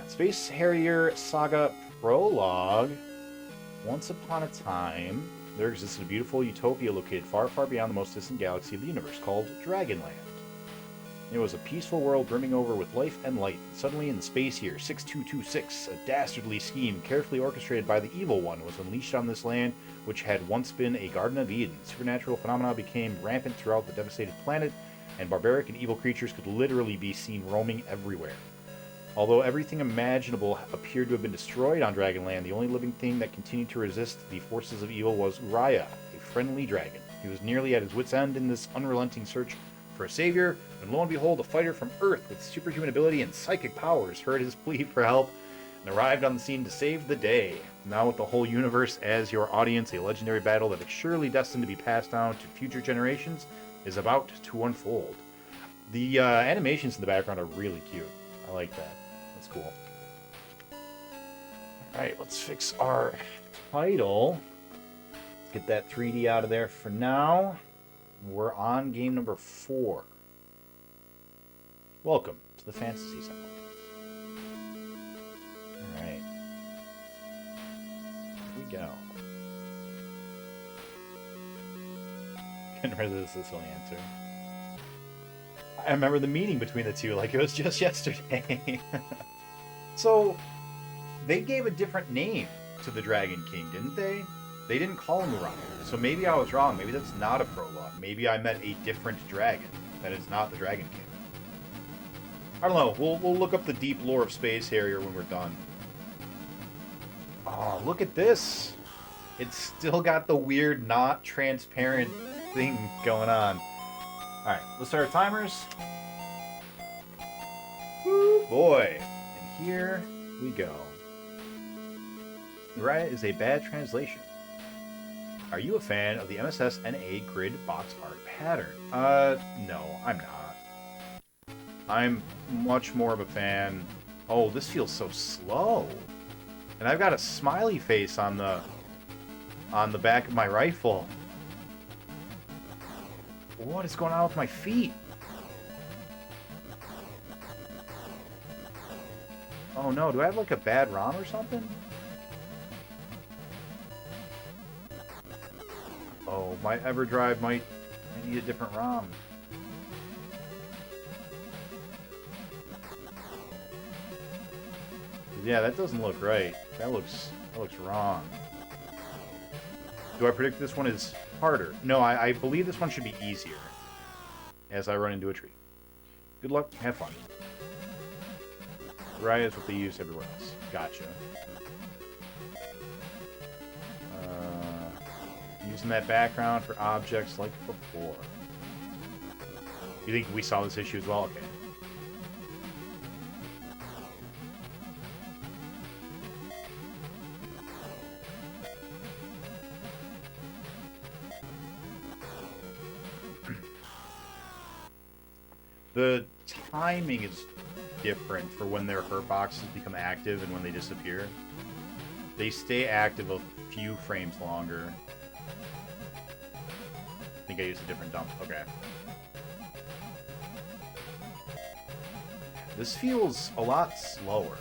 Space Harrier Saga Prologue. Once upon a time, there existed a beautiful utopia located far, far beyond the most distant galaxy of the universe called Dragonland. It was a peaceful world brimming over with life and light. And suddenly, in the space year 6226, a dastardly scheme carefully orchestrated by the Evil One was unleashed on this land, which had once been a Garden of Eden. Supernatural phenomena became rampant throughout the devastated planet, and barbaric and evil creatures could literally be seen roaming everywhere. Although everything imaginable appeared to have been destroyed on Dragonland, the only living thing that continued to resist the forces of evil was Uriah, a friendly dragon. He was nearly at his wit's end in this unrelenting search for a savior, when lo and behold, a fighter from Earth with superhuman ability and psychic powers heard his plea for help and arrived on the scene to save the day. Now with the whole universe as your audience, a legendary battle that is surely destined to be passed down to future generations is about to unfold. The animations in the background are really cute. I like that. That's cool. Alright, let's fix our title. Let's get that 3D out of there for now. We're on game number 4. Welcome to the Fantasy Zone. Alright. Here we go. Couldn't resist this answer. I remember the meeting between the two like it was just yesterday. So, they gave a different name to the Dragon King, didn't they? They didn't call him Uriah. So maybe I was wrong. Maybe that's not a prologue. Maybe I meant a different dragon. That is not the Dragon King. I don't know. We'll look up the deep lore of Space Harrier when we're done. Oh, look at this. It's still got the weird, not transparent thing going on. Alright, let's start our timers. Woo, boy. And here we go. Uriah is a bad translation. Are you a fan of the MSS NA grid box art pattern? No, I'm not. I'm much more of a fan. Oh, this feels so slow. And I've got a smiley face on the back of my rifle. What is going on with my feet? Oh no, do I have like a bad ROM or something? Oh, my EverDrive might need a different ROM. Yeah, that doesn't look right. That looks wrong. Do I predict this one is harder? No, I believe this one should be easier. As I run into a tree. Good luck, have fun. Uriah is what they use everywhere else. Gotcha. Using that background for objects like before. You think we saw this issue as well? Okay. The timing is different for when their hurt boxes become active and when they disappear. They stay active a few frames longer. I think I used a different dump. Okay. This feels a lot slower.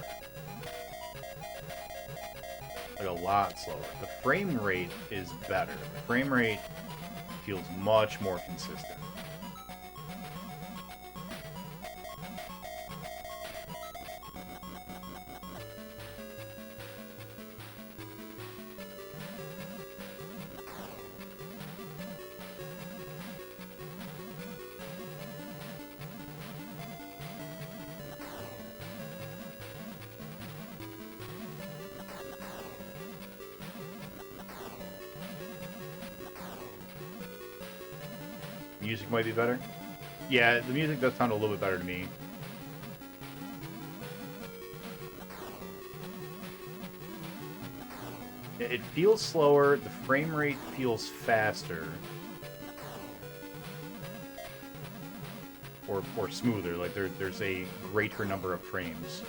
Like a lot slower. The frame rate is better. The frame rate feels much more consistent. Music might be better. Yeah, the music does sound a little bit better to me. It feels slower, the frame rate feels faster. Or smoother, like there's a greater number of frames.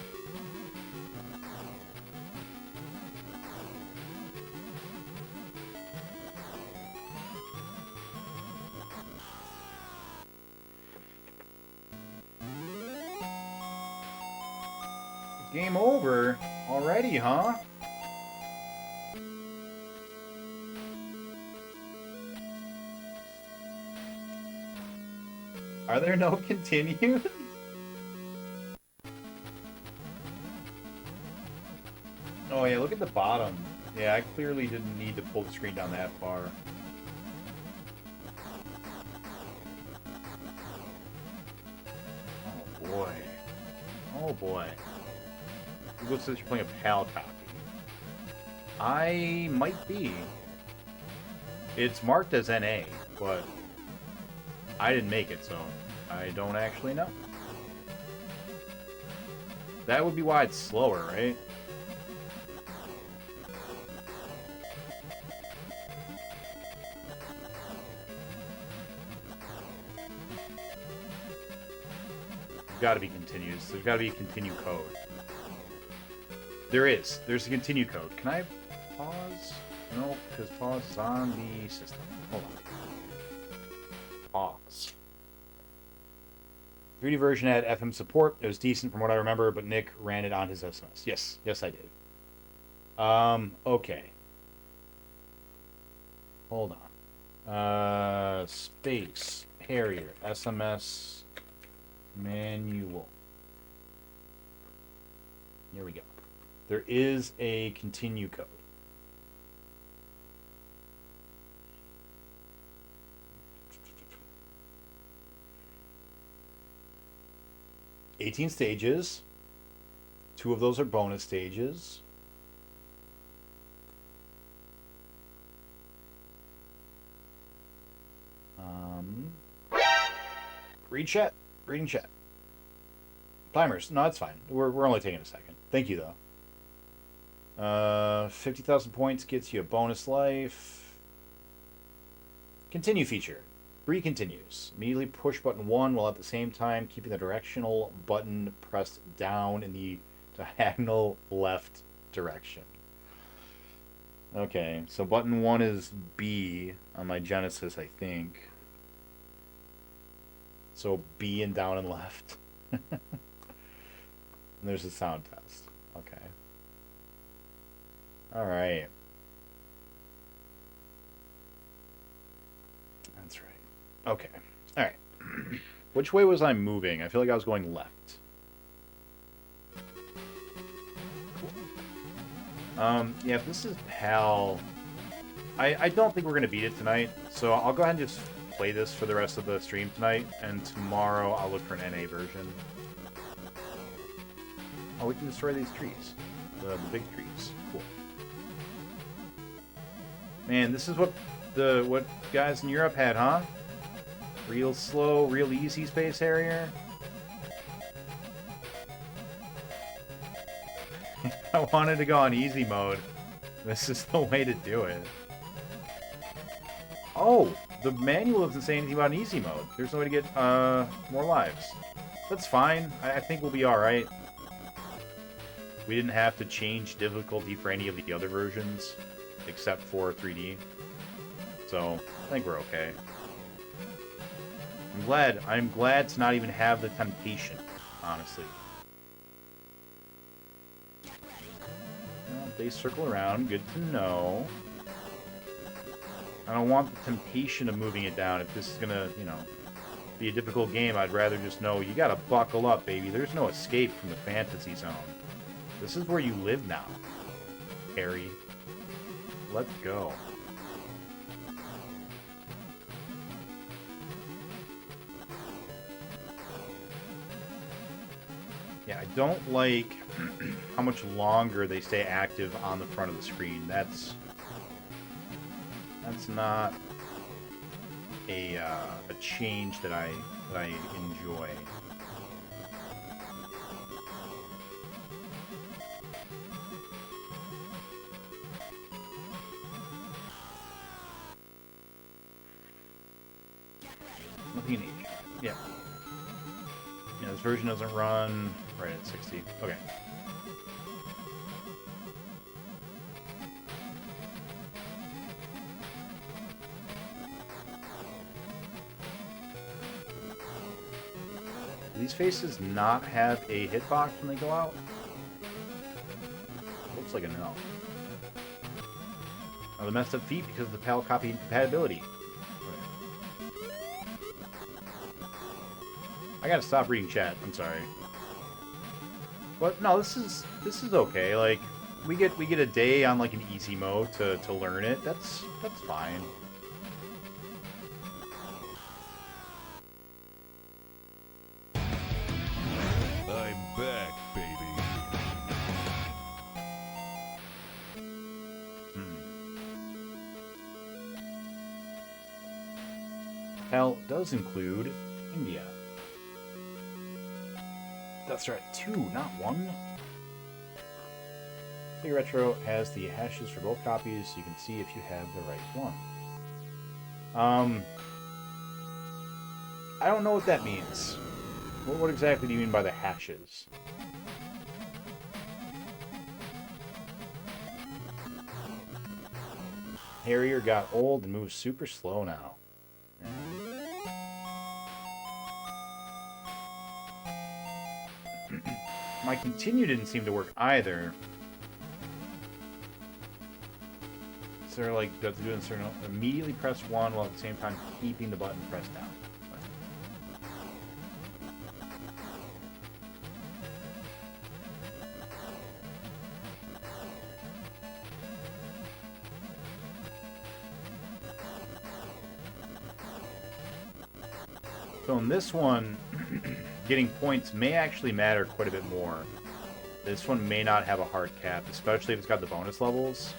Game over? Already, huh? Are there no continues? Oh yeah, look at the bottom. Yeah, I clearly didn't need to pull the screen down that far. Oh boy. Oh boy. Google says you're playing a PAL copy. I might be. It's marked as NA, but I didn't make it, so I don't actually know. That would be why it's slower, right? Got to be continues. There's got to be a continue code. There is. There's a continue code. Can I pause? No, because pause is on the system. Hold on. Pause. 3D version had FM support. It was decent from what I remember, but Nick ran it on his SMS. Yes, yes, I did. Okay. Hold on. Space Harrier SMS manual. Here we go. There is a continue code. "18 stages. 2 of those are bonus stages. Read chat. Reading chat. Timers. No, that's fine. We're only taking a second. Thank you, though. 50,000 points gets you a bonus life. Continue feature. 3 continues. Immediately push button 1 while at the same time keeping the directional button pressed down in the diagonal left direction. Okay, so button 1 is B on my Genesis, I think. So B and down and left. And there's a sound test. Okay. Alright. That's right. Okay. Alright. Which way was I moving? I feel like I was going left. Cool. Yeah, if this is PAL... I don't think we're going to beat it tonight, so I'll go ahead and just play this for the rest of the stream tonight, and tomorrow I'll look for an NA version. Oh, we can destroy these trees. The big trees. Cool. Man, this is what guys in Europe had, huh? Real slow, real easy Space Harrier. I wanted to go on easy mode. This is the way to do it. Oh, the manual doesn't say anything about an easy mode. There's no way to get more lives. That's fine. I think we'll be alright. We didn't have to change difficulty for any of the other versions, except for 3D. So, I think we're okay. I'm glad to not even have the temptation, honestly. Well, they circle around, good to know. I don't want the temptation of moving it down. If this is gonna, be a difficult game, I'd rather just know you gotta buckle up, baby. There's no escape from the fantasy zone. This is where you live now, Harry. Let's go. Yeah, I don't like how much longer they stay active on the front of the screen. That's not a change that I enjoy. Nothing you need. Yeah. Yeah, this version doesn't run right at 60. Okay. Do these faces not have a hitbox when they go out? Looks like a no. Oh, the messed up feet because of the PAL copy incompatibility. I gotta stop reading chat. I'm sorry. But no, this is okay. Like we get a day on like an easy mode to learn it. That's fine. I'm back, baby. PAL does include India. That's right, 2, not 1. Sega Retro has the hashes for both copies, so you can see if you have the right one. I don't know what that means. What exactly do you mean by the hashes? Harrier got old and moves super slow now. My continue didn't seem to work either. So they're like, do I have to do it in certain... Immediately press 1 while at the same time keeping the button pressed down. So in this one, getting points may actually matter quite a bit more. This one may not have a hard cap, especially if it's got the bonus levels.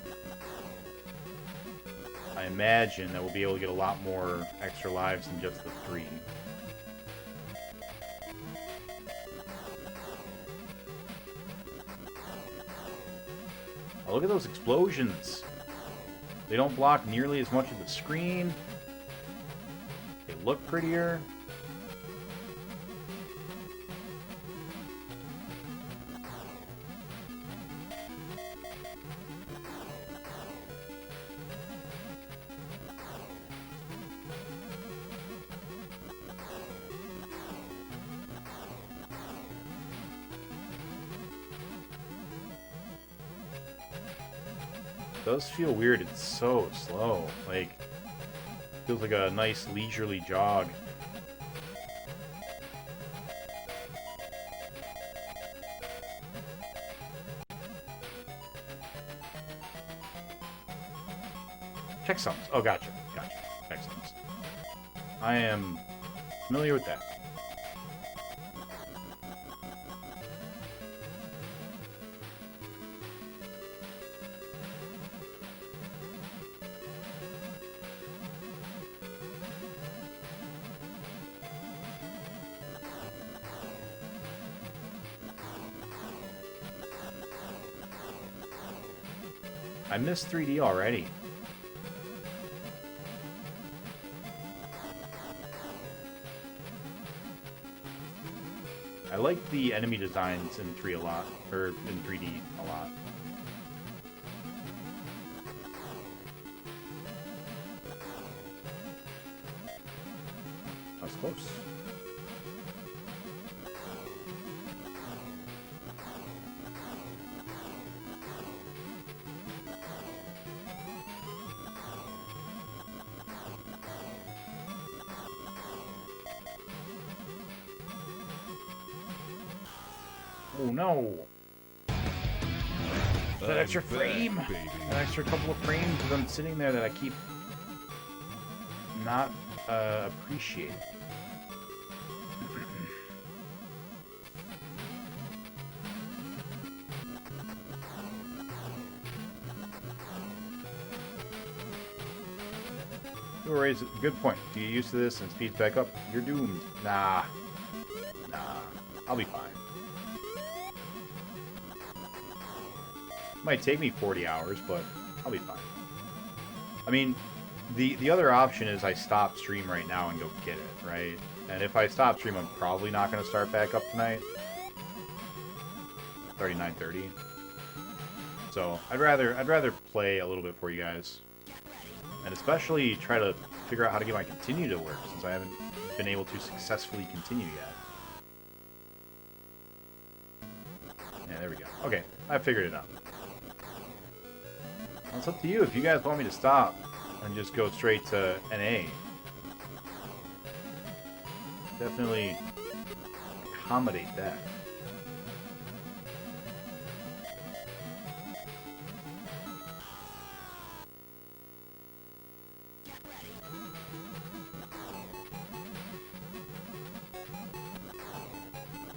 I imagine that we'll be able to get a lot more extra lives than just the 3. Oh, look at those explosions. They don't block nearly as much of the screen. They look prettier. It does feel weird. It's so slow. Like, feels like a nice leisurely jog. Checksums. Oh, gotcha. Gotcha. Checksums. I am familiar with that. I missed 3D already. I like the enemy designs in 3 a lot, or in 3D a lot. That was close. Oh no! That extra frame! That extra couple of frames of them sitting there that I keep not appreciating. You raise a good point. Do you used to this and speeds back up? You're doomed. Nah. I'll be fine. Might take me 40 hours, but I'll be fine. I mean, the other option is I stop stream right now and go get it, right? And if I stop stream, I'm probably not going to start back up tonight. 39:30. So I'd rather play a little bit for you guys, and especially try to figure out how to get my continue to work, since I haven't been able to successfully continue yet. Yeah, there we go. Okay, I figured it out. It's up to you if you guys want me to stop and just go straight to NA. Definitely accommodate that.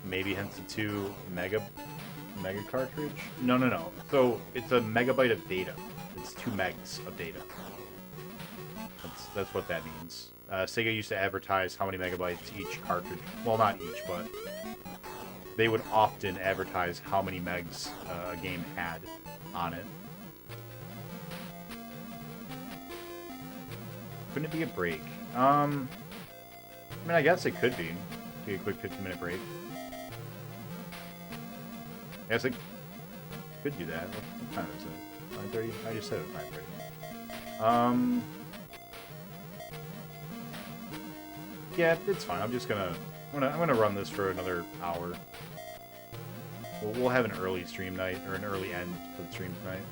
Maybe hence the 2 mega cartridge? No. So it's a megabyte of data. It's 2 megs of data. That's what that means. Sega used to advertise how many megabytes each cartridge. Well, not each, but they would often advertise how many megs a game had on it. Couldn't it be a break? I mean, I guess it could be. Be a quick 15-minute break. I guess I could do that. What time is it? 9:30? I just said it was 9:30. Yeah, it's fine. I'm gonna run this for another hour. We'll have an early stream night, or an early end for the stream tonight.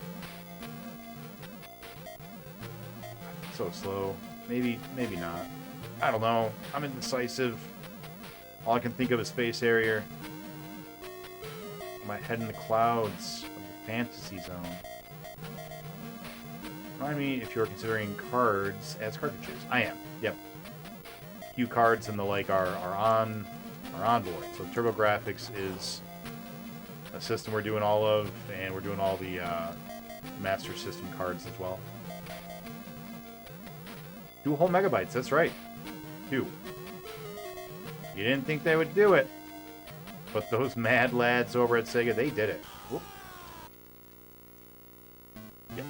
So slow. Maybe not. I don't know. I'm indecisive. All I can think of is Space Harrier. My head in the clouds of the fantasy zone. Remind me if you're considering cards as cartridges. I am. Yep. Cue cards and the like are on board. So TurboGrafx is a system we're doing all of, and we're doing all the Master System cards as well. 2 whole megabytes. That's right. 2. You didn't think they would do it. But those mad lads over at Sega, they did it. Whoop. Yep.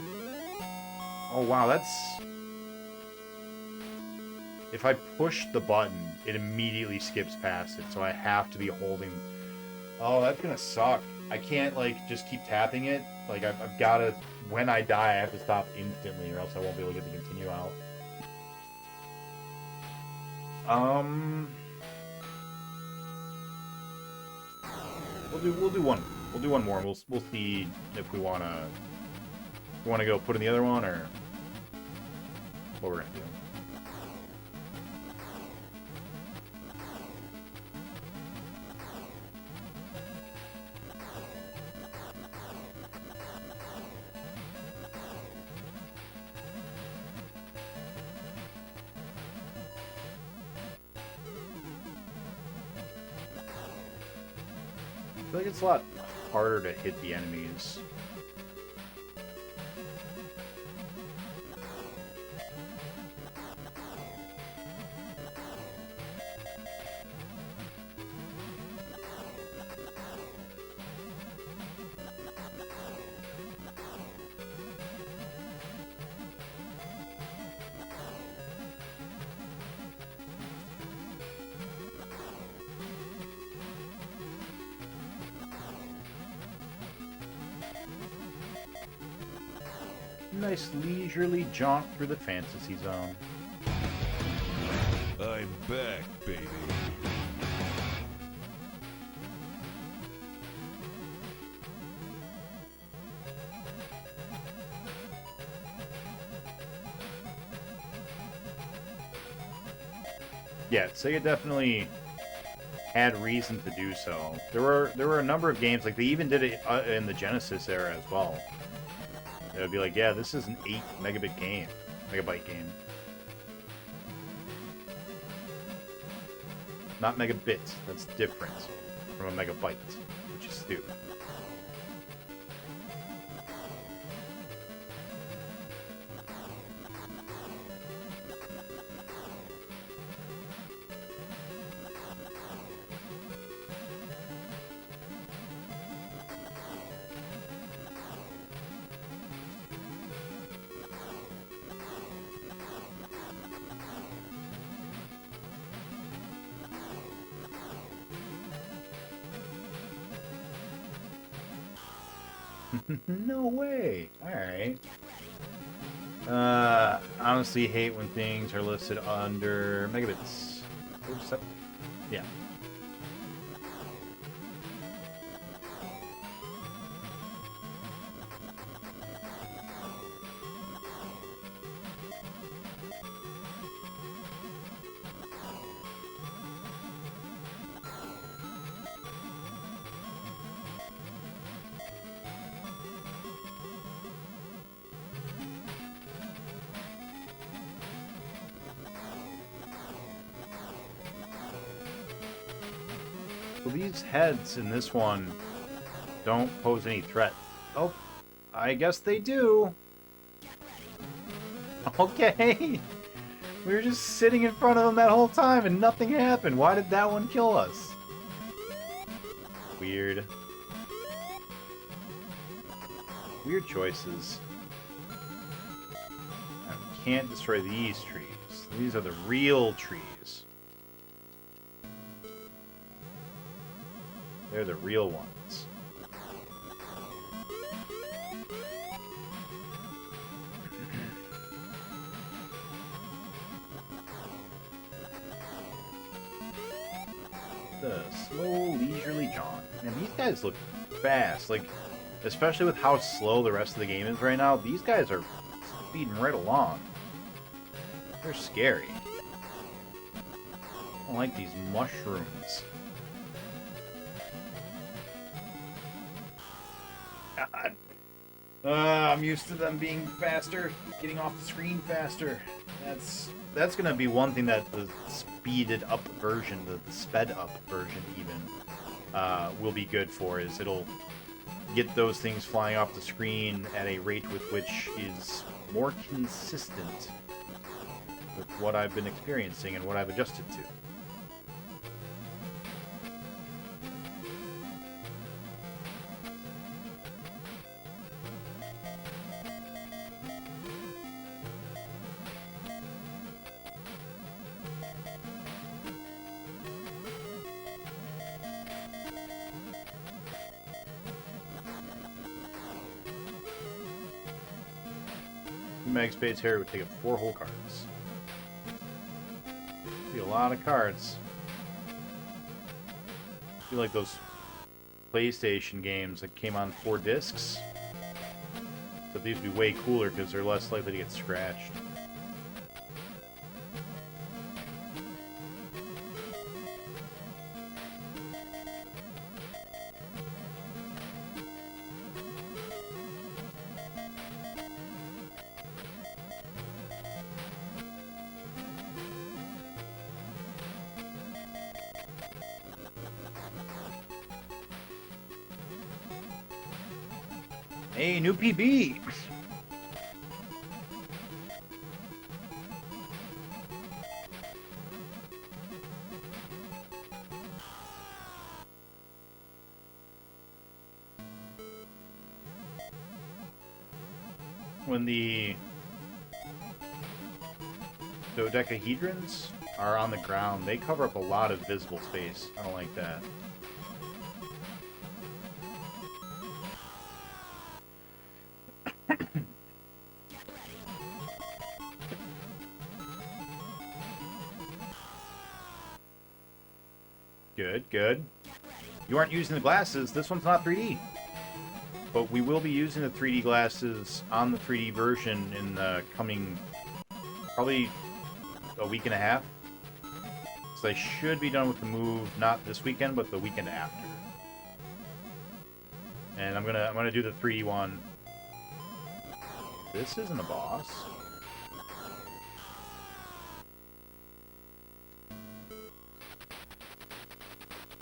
Oh, wow, that's... If I push the button, it immediately skips past it, so I have to be holding... Oh, that's gonna suck. I can't, like, just keep tapping it. Like, I've gotta... When I die, I have to stop instantly, or else I won't be able to get the continue out. We'll do one. We'll do one more. We'll see if we wanna go put in the other one, or what we're gonna do. I feel like it's a lot harder to hit the enemies. Nice leisurely jaunt through the fantasy zone. I'm back, baby. Yeah, Sega definitely had reason to do so. There were a number of games, like they even did it in the Genesis era as well. It would be like, yeah, this is an 8 megabyte game. Not megabits. That's different from a megabyte, which is stupid. No way. Alright. Honestly hate when things are listed under megabits. Yeah. So these heads in this one don't pose any threat. Oh, I guess they do. Okay. We were just sitting in front of them that whole time and nothing happened. Why did that one kill us? Weird. Weird choices. I can't destroy these trees. These are the real trees. They're the real ones. The slow, leisurely jaunt. Man, these guys look fast. Like, especially with how slow the rest of the game is right now, these guys are speeding right along. They're scary. I don't like these mushrooms. God. I'm used to them being faster, getting off the screen faster. That's gonna be one thing that the speeded up version, the sped up version even, will be good for, is it'll get those things flying off the screen at a rate with which is more consistent with what I've been experiencing and what I've adjusted to. Mag Space Harrier would take up 4 whole cards. Be a lot of cards. I feel like those PlayStation games that came on 4 discs. So these would be way cooler because they're less likely to get scratched. Hey, new PB! When the dodecahedrons are on the ground, they cover up a lot of visible space. I don't like that. Good, good. You aren't using the glasses. This one's not 3D. But we will be using the 3D glasses on the 3D version in the coming, probably a week and a half. So I should be done with the move, not this weekend, but the weekend after. And I'm gonna do the 3D one. This isn't a boss.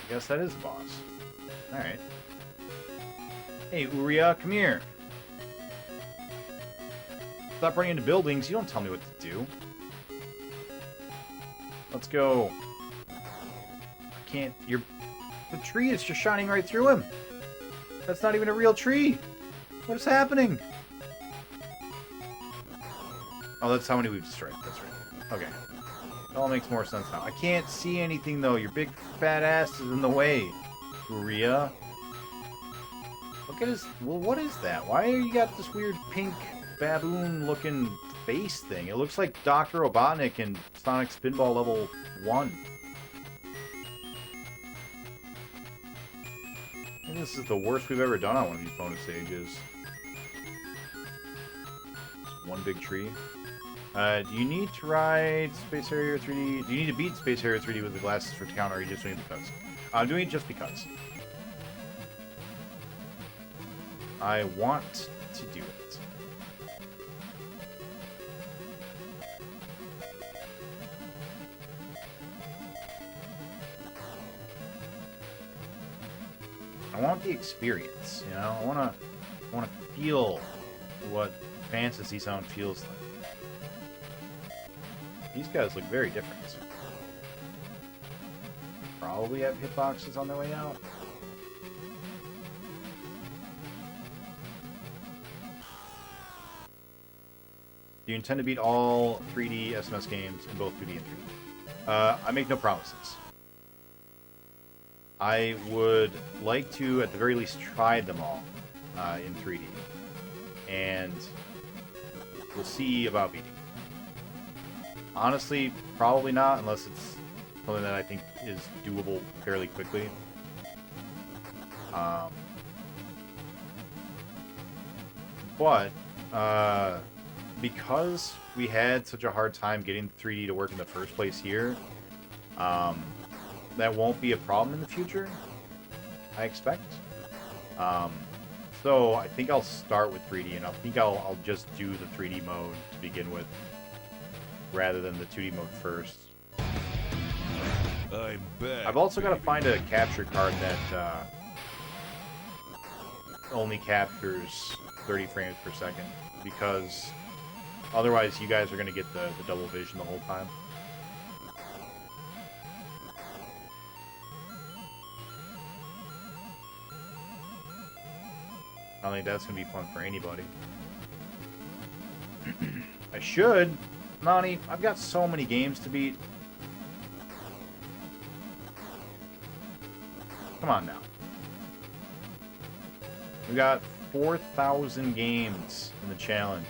I guess that is a boss. Alright. Hey, Uriah, come here. Stop running into buildings. You don't tell me what to do. Let's go. I can't... The tree is just shining right through him. That's not even a real tree. What is happening? Oh, that's how many we've destroyed. That's right. Okay. It all makes more sense now. I can't see anything, though. Your big fat ass is in the way, Uriah. Look at his... Well, what is that? Why you got this weird pink baboon-looking face thing? It looks like Dr. Robotnik in Sonic Spinball Level 1. I think this is the worst we've ever done on one of these bonus stages. Just one big tree. Do you need to ride Space Harrier 3D? Do you need to beat Space Harrier 3D with the glasses for count, or are you just doing it because? I'm doing it just because. I want to do it. want the experience, you know? I wanna feel what Fantasy Zone feels like. These guys look very different. Probably have hitboxes on their way out. Do you intend to beat all 3D SMS games in both 2D and 3D? I make no promises. I would like to, at the very least, try them all in 3D. And we'll see about beating. Honestly, probably not, unless it's something that I think is doable fairly quickly. But because we had such a hard time getting 3D to work in the first place here, that won't be a problem in the future, I expect. So I think I'll start with 3D, and I think I'll just do the 3D mode to begin with, rather than the 2D mode first. I'm back. I've also got to find a capture card that only captures 30 frames per second, because otherwise you guys are going to get the double vision the whole time. I don't think that's going to be fun for anybody. I should. Nani, I've got so many games to beat. Come on now. We got 4,000 games in the challenge.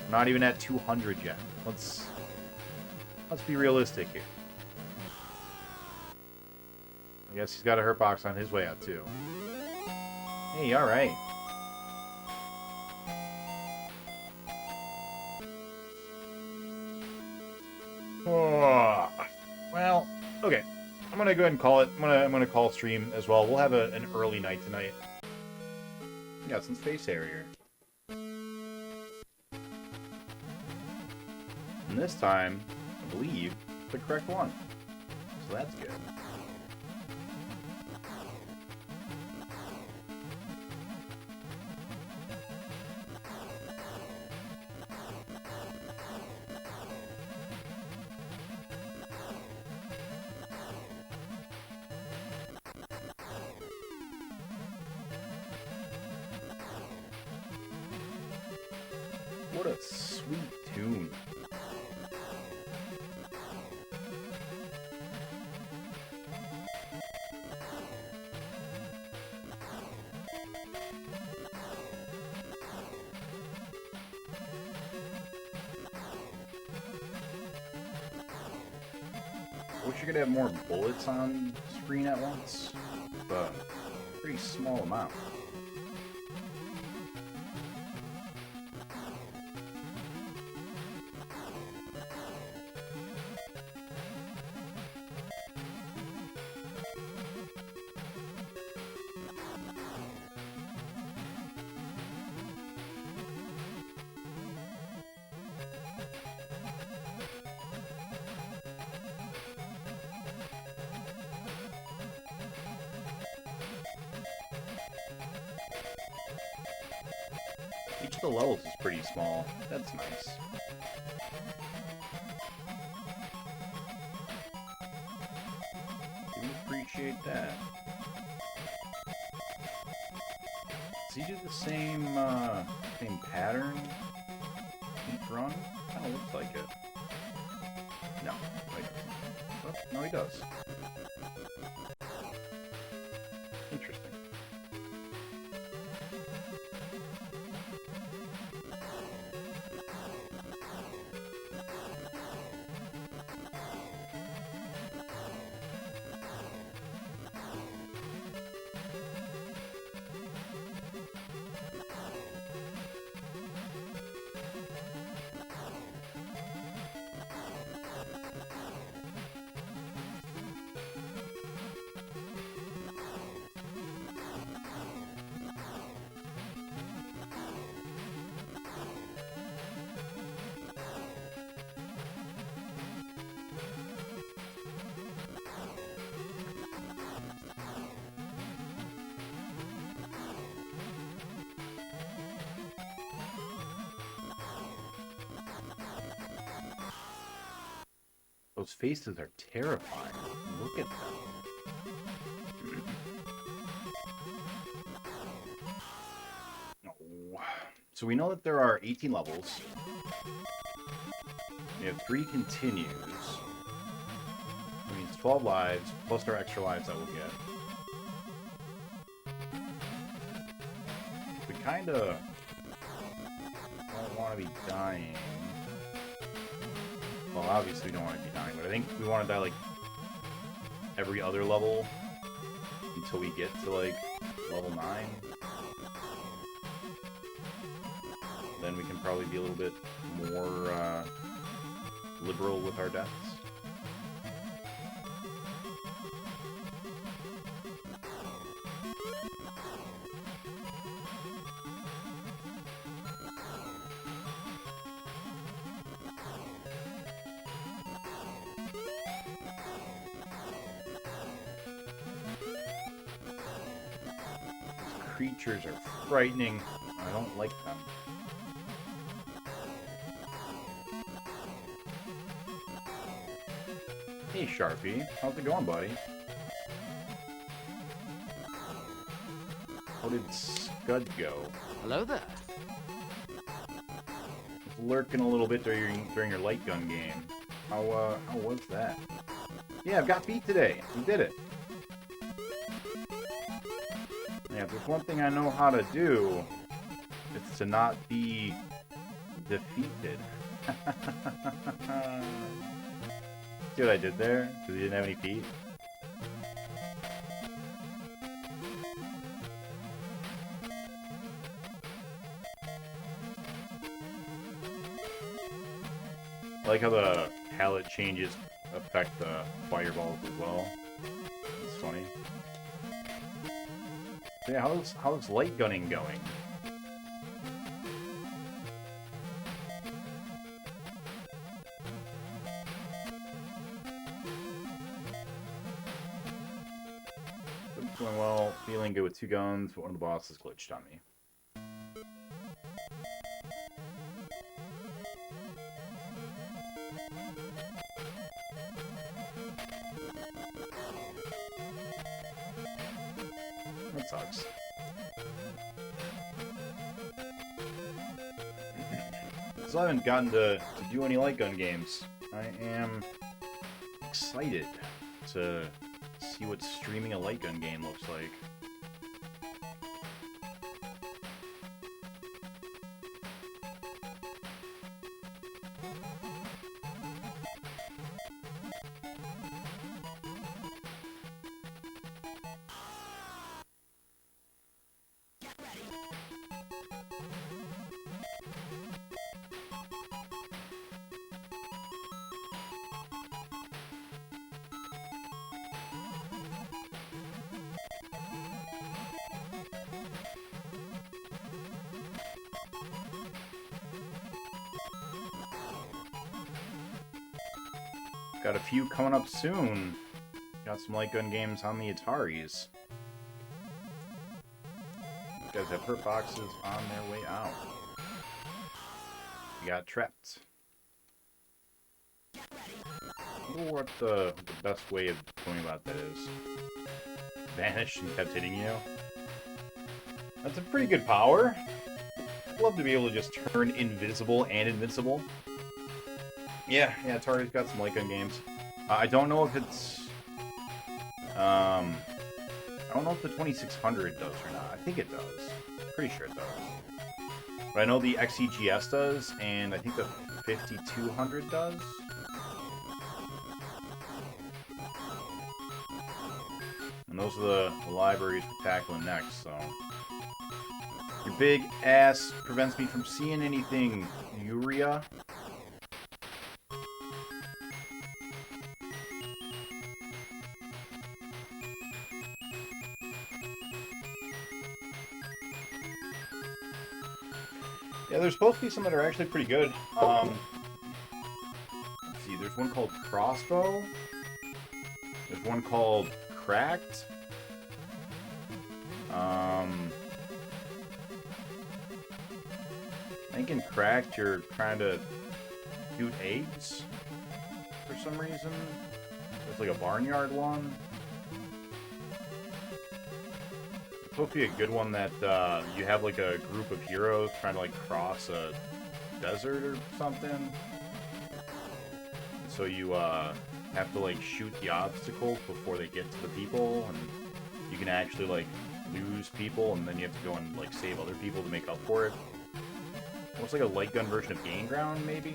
We're not even at 200 yet. Let's be realistic here. I guess he's got a hurt box on his way out too. Hey, all right. Oh, well, okay. I'm gonna go ahead and call it. I'm gonna call stream as well. We'll have an early night tonight. We got some Space Harrier. And this time, I believe, the correct one. So that's good. What a sweet tune. I wish you could have more bullets on screen at once, but pretty small amount. Each of the levels is pretty small. That's nice. Do appreciate that. Does he do the same pattern each run? Kinda looks like it. No, wait. Oh, no, he does. Interesting. Those faces are terrifying. Look at them. Oh. So we know that there are 18 levels. We have 3 continues. That means 12 lives, plus our extra lives that we'll get. We kind of don't want to be dying. Well, obviously we don't want to be dying, but I think we want to die, like, every other level until we get to, like, level 9. Then we can probably be a little bit more liberal with our deaths. Creatures are frightening. I don't like them. Hey, Sharpie. How's it going, buddy? How did Scud go? Hello there. Lurking a little bit during your light gun game. How was that? Yeah, I've got beat today. We did it. Yeah, if there's one thing I know how to do, it's to not be defeated. See what I did there? Because he didn't have any feet. I like how the palette changes affect the fireballs as well. It's funny. So yeah, how's light gunning going? It's going well, feeling good with 2 guns, but one of the bosses glitched on me. That sucks. So I haven't gotten to do any light gun games. I am excited to see what streaming a light gun game looks like. Got a few coming up soon. Got some light gun games on the Ataris. These guys have hurt boxes on their way out. We got trapped. I wonder what the best way of going about that is. Vanished and kept hitting you. That's a pretty good power. I'd love to be able to just turn invisible and invincible. Yeah, Atari's got some light gun games. I don't know if it's... I don't know if the 2600 does or not. I think it does. Pretty sure it does. But I know the XEGS does, and I think the 5200 does. And those are the libraries we're tackling next, so... Your big ass prevents me from seeing anything, Uria. Yeah, there's supposed to be some that are actually pretty good. Let's see, there's one called Crossbow. There's one called Cracked. I think in Cracked you're trying to shoot eggs. for some reason. There's like a barnyard one. It's supposed to be a good one that you have like a group of heroes trying to like cross a desert or something. So you have to like shoot the obstacles before they get to the people, and you can actually like lose people, and then you have to go and like save other people to make up for it. Almost like a light gun version of Game Ground, maybe.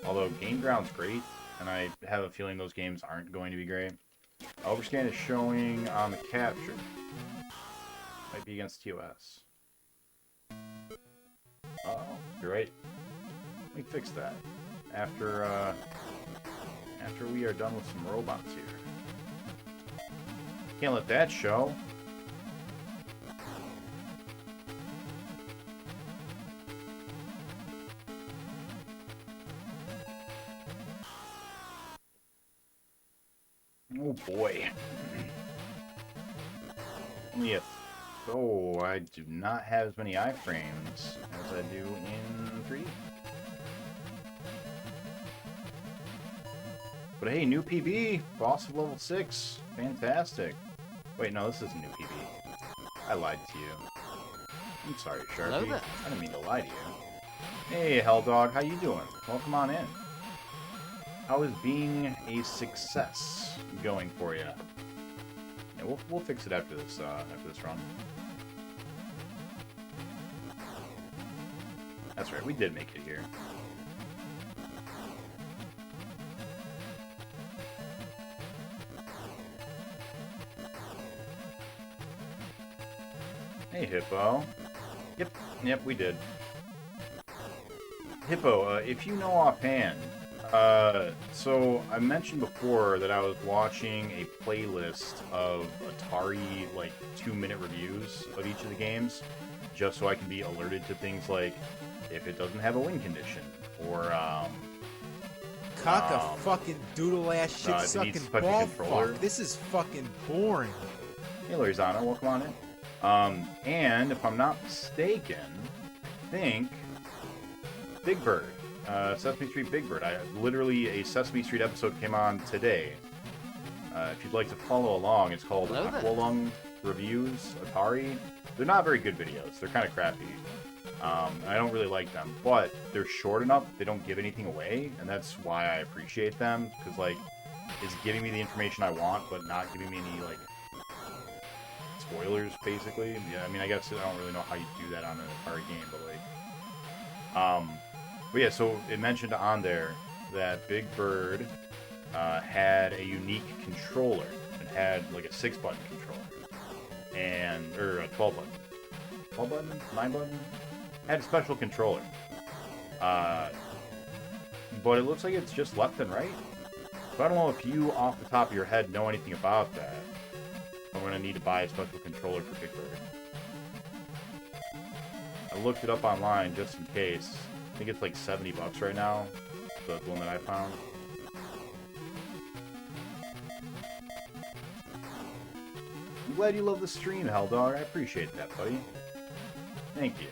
Although Game Ground's great, and I have a feeling those games aren't going to be great. Overscan is showing on the capture. Might be against TOS. Uh-oh, you're right. Let me fix that. After we are done with some robots here. Can't let that show. Oh boy. Yes. Oh, I do not have as many iframes as I do in 3D. But hey, new PB, boss of level 6, fantastic. Wait, no, this isn't new PB. I lied to you. I'm sorry, Sharpie. I didn't mean to lie to you. Hey, Helldog, how you doing? Welcome on in. How is being a success going for you? Yeah, we'll fix it after this run. That's right, we did make it here. Hey, Hippo. Yep, we did. Hippo, if you know offhand, so I mentioned before that I was watching a playlist of Atari, like, 2-minute reviews of each of the games, just so I can be alerted to things like if it doesn't have a win condition, or, Cock a fucking doodle-ass shit-sucking ball fuck. This is fucking boring. Hey, Lorizana, welcome on in. And if I'm not mistaken, I think Big Bird, Sesame Street Big Bird. Literally a Sesame Street episode came on today. If you'd like to follow along, it's called Aqualung Reviews Atari. They're not very good videos. They're kind of crappy. I don't really like them, but they're short enough. They don't give anything away, and that's why I appreciate them, because, like, it's giving me the information I want, but not giving me any, like, spoilers, basically. Yeah, I mean, I guess I don't really know how you do that on an Atari game, but, like, but yeah, so it mentioned on there that Big Bird had a unique controller. It had, like, a 6-button controller, or a 12-button. 12-button? 9-button? Had a special controller. But it looks like it's just left and right. So I don't know if you, off the top of your head, know anything about that. I'm going to need to buy a special controller for Big Bird. I looked it up online just in case. I think it's like $70 right now. The one that I found. I'm glad you love the stream, Helldog. I appreciate that, buddy. Thank you.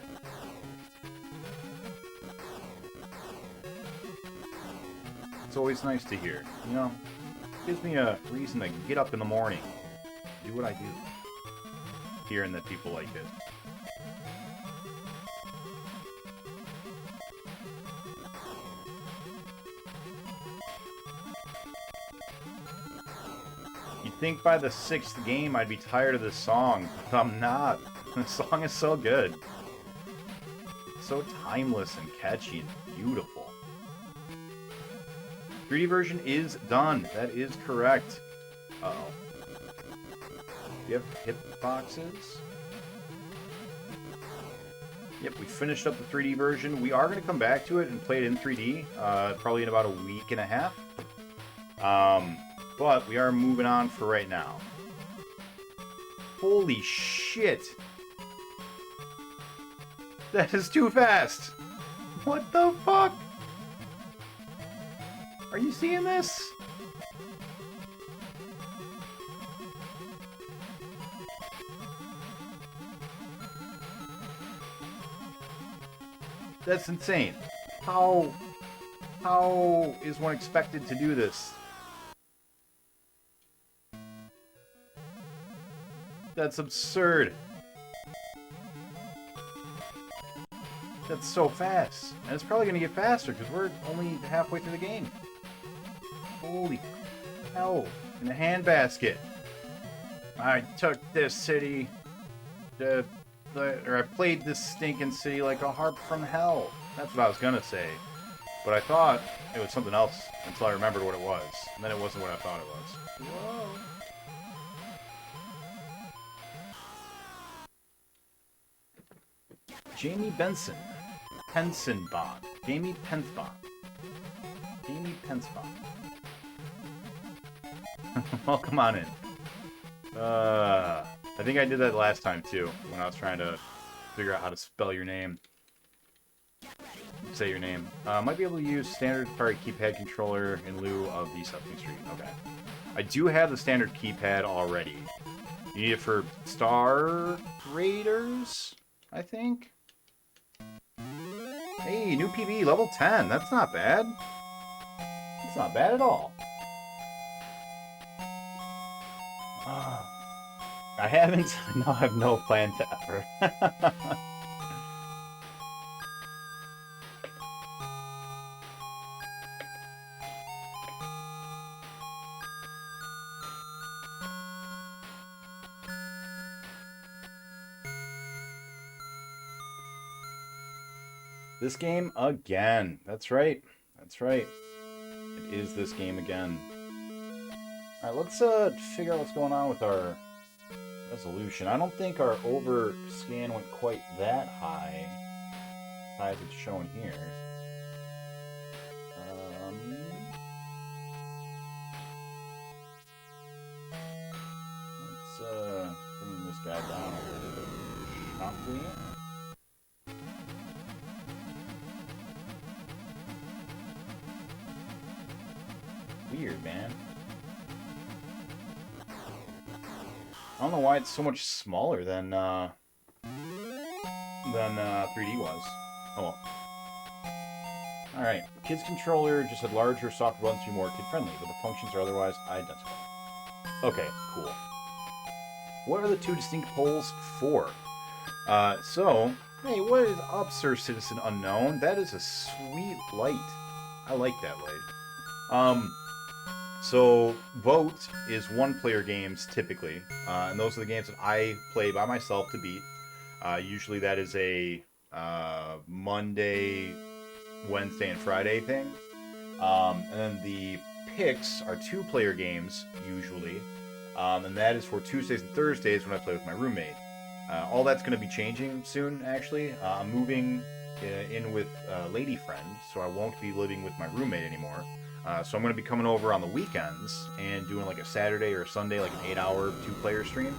It's always nice to hear. You know, it gives me a reason to get up in the morning. Do what I do. Hearing that people like it. You'd think by the 6th game I'd be tired of this song, but I'm not. The song is so good. It's so timeless and catchy and beautiful. 3D version is done. That is correct. Uh-oh. Do you have hitboxes? Yep, we finished up the 3D version. We are going to come back to it and play it in 3D, probably in about a week and a half. But we are moving on for right now. Holy shit! That is too fast! What the fuck? Are you seeing this? That's insane. How How is one expected to do this? That's absurd. That's so fast. And it's probably going to get faster because we're only halfway through the game. Holy hell. In a handbasket. I took this city. Or I played this stinking city like a harp from hell. That's what I was going to say. But I thought it was something else until I remembered what it was. And then it wasn't what I thought it was. Whoa. Jamie Benson. Pensenbon. Jamie Pensbon. Jamie Pensbon. Well, come on in. I think I did that last time, too, when I was trying to figure out how to spell your name. Say your name. Might be able to use standard Atari keypad controller in lieu of the Sesame Street. Okay. I do have the standard keypad already. You need it for Star Raiders, I think? Hey, new PB, level 10. That's not bad. That's not bad at all. I haven't. No, I have no plan to ever. This game again. That's right. That's right. It is this game again. Alright, let's figure out what's going on with our resolution. I don't think our overscan went quite that high as it's showing here. Let's bring this guy down a little bit. Sharply. Weird, man. I don't know why it's so much smaller than 3D was. Oh well. Alright, Kid's controller just had larger, softer buttons to be more kid-friendly, but the functions are otherwise identical. Okay, cool. What are the two distinct poles for? Hey, what is up, Sir Citizen Unknown? That is a sweet light. I like that light. So, Vote is one-player games, typically, and those are the games that I play by myself to beat. Usually that is a Monday, Wednesday, and Friday thing. And then the Picks are two-player games, usually, and that is for Tuesdays and Thursdays when I play with my roommate. All that's going to be changing soon, actually. I'm moving in with a lady friend, so I won't be living with my roommate anymore. So I'm going to be coming over on the weekends and doing like a Saturday or a Sunday, like an 8-hour two-player stream.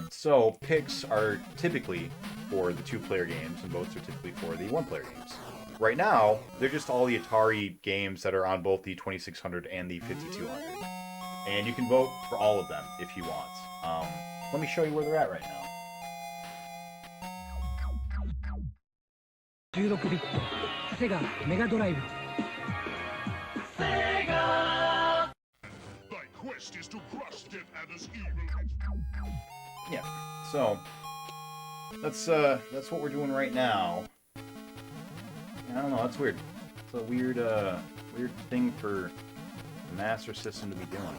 So Picks are typically for the two-player games, and Votes are typically for the one-player games. Right now, they're just all the Atari games that are on both the 2600 and the 5200. And you can vote for all of them if you want. Let me show you where they're at right now. 16ビットセガメガドライブ Yeah, so that's what we're doing right now. I don't know, that's weird. It's a weird thing for the Master System to be doing.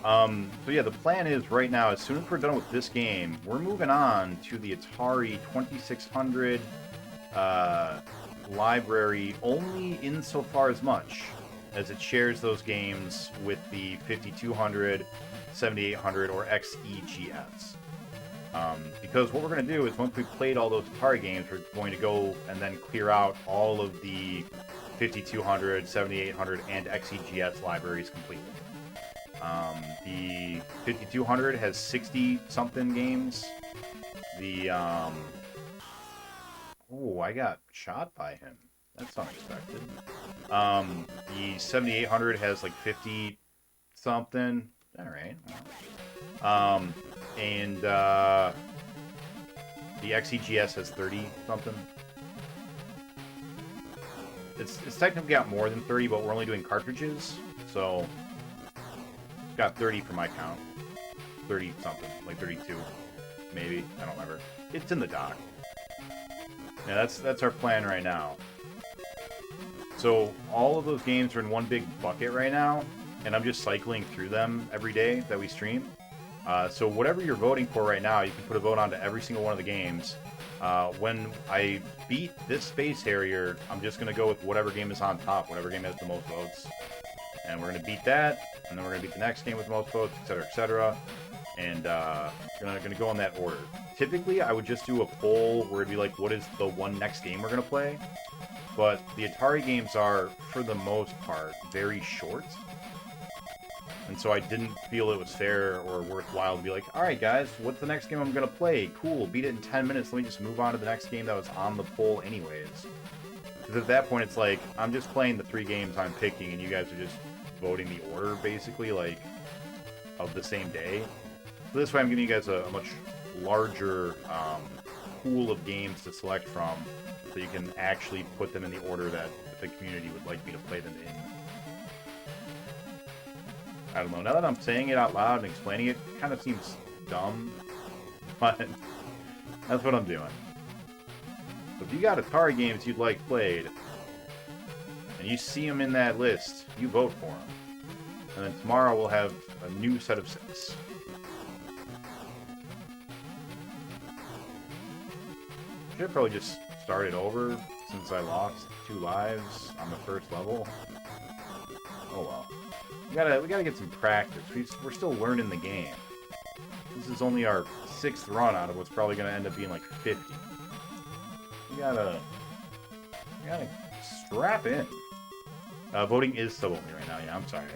So yeah, the plan is right now, as soon as we're done with this game, we're moving on to the Atari 2600 library, only insofar as much as it shares those games with the 5200, 7800, or XEGS. Because what we're going to do is once we've played all those Atari games, we're going to go and then clear out all of the 5200, 7800, and XEGS libraries completely. The 5200 has 60-something games. The, oh, I got shot by him. That's unexpected. The 7800 has like 50-something. Alright. Well. And the XEGS has 30-something. it's technically got more than 30, but we're only doing cartridges, so it's got 30 for my count. 30 something, like 32, maybe. I don't remember. It's in the dock. Yeah, that's our plan right now. So all of those games are in one big bucket right now, and I'm just cycling through them every day that we stream. So whatever you're voting for right now, you can put a vote onto every single one of the games. When I beat this Space Harrier, I'm just going to go with whatever game is on top, whatever game has the most votes. And we're going to beat that, and then we're going to beat the next game with the most votes, etc., etc. And going to go in that order. Typically, I would just do a poll where it'd be like, what is the one next game we're going to play? But the Atari games are, for the most part, very short. And so I didn't feel it was fair or worthwhile to be like, alright guys, what's the next game I'm going to play? Cool, beat it in 10 minutes, let me just move on to the next game that was on the poll anyways. Because at that point it's like, I'm just playing the 3 games I'm picking and you guys are just voting the order, basically, like, of the same day. So this way I'm giving you guys a much larger pool of games to select from, so you can actually put them in the order that the community would like me to play them in. I don't know, now that I'm saying it out loud and explaining it, it kind of seems dumb, but that's what I'm doing. So if you got Atari games you'd like played, and you see them in that list, you vote for them. And then tomorrow we'll have a new set of 6. Should probably just start it over, since I lost 2 lives on the first level. Oh well. We gotta get some practice. We're still learning the game. This is only our 6th run out of what's probably gonna end up being like 50. We gotta strap in. Voting is sub only right now. Yeah, I'm sorry.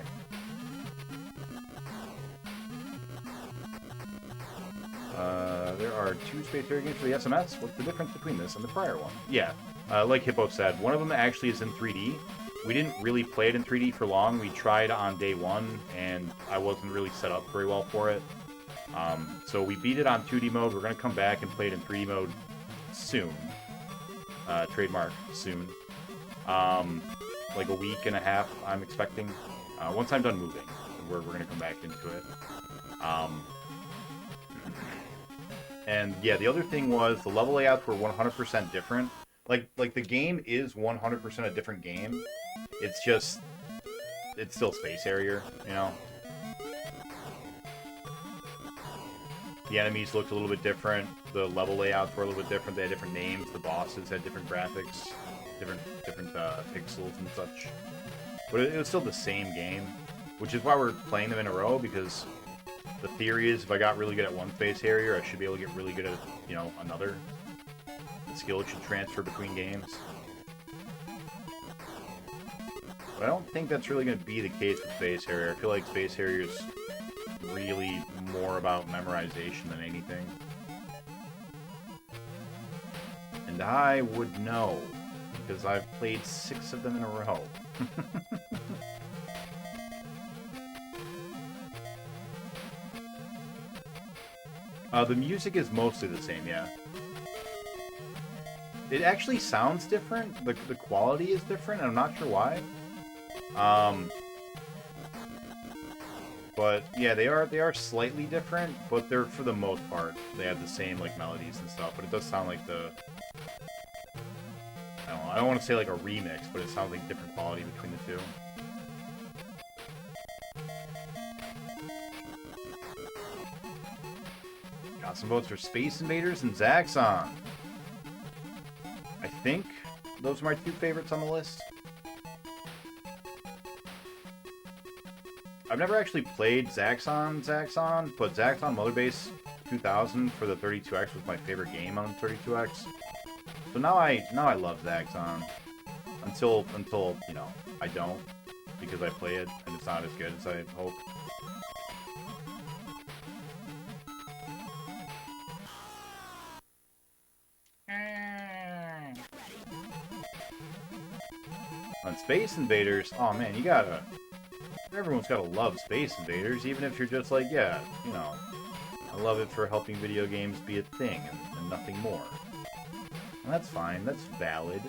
There are 2 Space Harrier games for the SMS. What's the difference between this and the prior one? Yeah, like Hippo said, one of them actually is in 3D. We didn't really play it in 3D for long. We tried on day 1, and I wasn't really set up very well for it. So we beat it on 2D mode. We're going to come back and play it in 3D mode soon. Trademark, soon. Like a week and a half, I'm expecting. Once I'm done moving, we're going to come back into it. And yeah, the other thing was the level layouts were 100% different. Like the game is 100% a different game. It's just, it's still Space Harrier, you know? The enemies looked a little bit different. The level layouts were a little bit different. They had different names. The bosses had different graphics, different pixels and such. But it was still the same game, which is why we're playing them in a row, because the theory is if I got really good at one Space Harrier, I should be able to get really good at, you know, another. The skill should transfer between games. But I don't think that's really going to be the case with Space Harrier. I feel like Space Harrier is really more about memorization than anything. And I would know, because I've played 6 of them in a row. The music is mostly the same, yeah. It actually sounds different. The quality is different, and I'm not sure why. But yeah, they are slightly different, but they're, for the most part, they have the same like melodies and stuff. But it does sound like the, I don't want to say like a remix, but it sounds like different quality between the two. Got some votes for Space Invaders and Zaxxon. I think those are my 2 favorites on the list. I've never actually played Zaxxon, but Zaxxon Mother Base 2000 for the 32X was my favorite game on 32X. So now I love Zaxxon. Until you know, I don't, because I play it and it's not as good as I hope. On Space Invaders, oh man, everyone's gotta love Space Invaders, even if you're just like, yeah, you know, I love it for helping video games be a thing and nothing more. And that's fine, that's valid.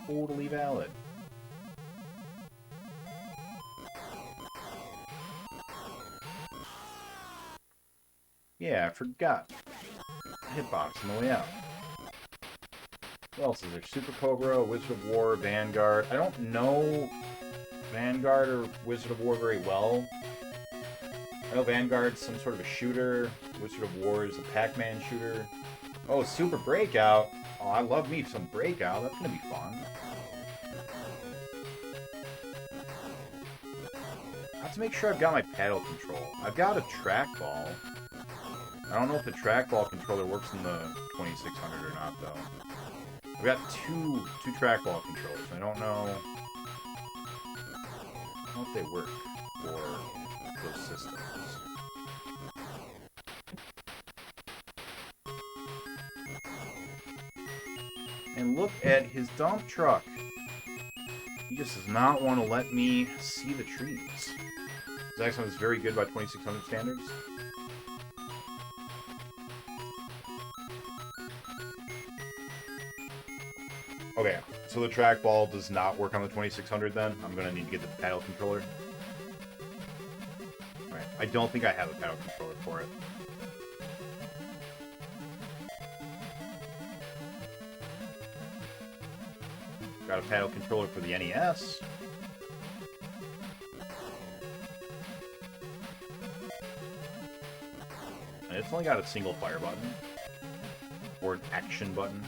Totally valid. Yeah, I forgot. Hitbox on the way out. What else is there? Super Cobra, Wizard of War, Vanguard. I don't know Vanguard or Wizard of War very well. I know Vanguard's some sort of a shooter. Wizard of War is a Pac-Man shooter. Oh, Super Breakout. Oh, I love me some Breakout. That's gonna be fun. I have to make sure I've got my paddle control. I've got a trackball. I don't know if the trackball controller works in the 2600 or not, though. I've got two trackball controllers. I don't know if they work for those systems. And look at his dump truck. He just does not want to let me see the trees. Zaxxon is very good by 2600 standards. Okay, so the trackball does not work on the 2600 then? I'm going to need to get the paddle controller. Alright, I don't think I have a paddle controller for it. Got a paddle controller for the NES. And it's only got a single fire button. Or an action button.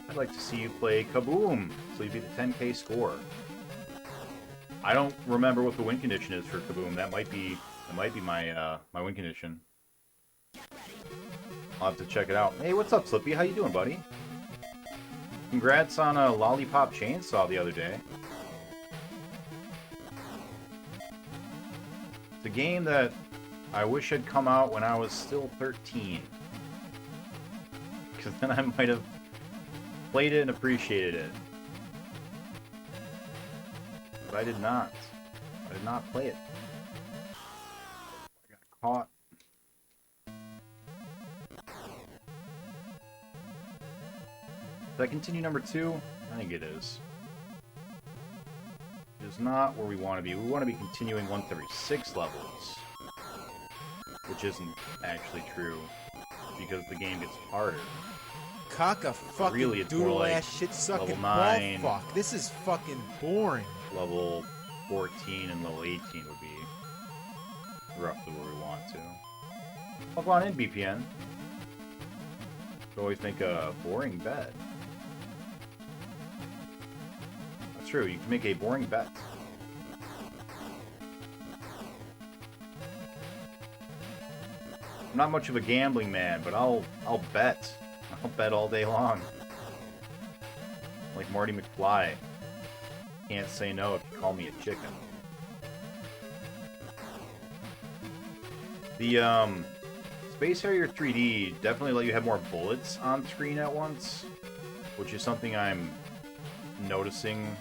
I'd like to see you play Kaboom, so you beat the 10K score. I don't remember what the win condition is for Kaboom. That might be my my win condition. I'll have to check it out. Hey, what's up, Slippy? How you doing, buddy? Congrats on a Lollipop Chainsaw the other day. It's a game that I wish had come out when I was still 13. Because then I might have played it and appreciated it. But I did not. I did not play it. I got caught. Did I continue number 2? I think it is. It is not where we want to be. We want to be continuing once every 6 levels. Which isn't actually true. Because the game gets harder. Caca fucking really, it's doodle more like ass shit sucking level ball 9. fuck. This is fucking boring. Level 14 and level 18 would be roughly where we want to. I'll go on in, BPN. Always make a boring bet. That's true, you can make a boring bet. I'm not much of a gambling man, but I'll bet. I'll bet all day long. Like Marty McFly. Can't say no if you call me a chicken. The Space Harrier 3D definitely let you have more bullets on screen at once, which is something I'm noticing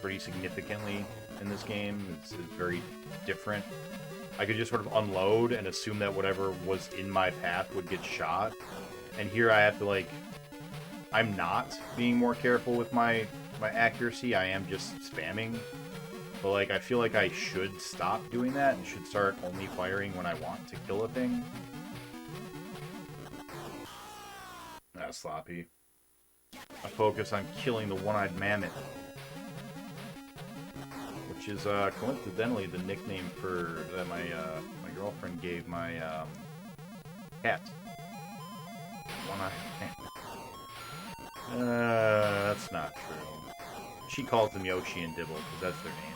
pretty significantly in this game. It's very different. I could just sort of unload and assume that whatever was in my path would get shot. And here I have to, like, I'm not being more careful with my accuracy. I am just spamming. But, like, I feel like I should stop doing that and should start only firing when I want to kill a thing. That's sloppy. I focus on killing the one-eyed mammoth. Which is, coincidentally, the nickname that my girlfriend gave my, cat. One-eyed mammoth. That's not true. She calls them Yoshi and Dibble, because that's their names.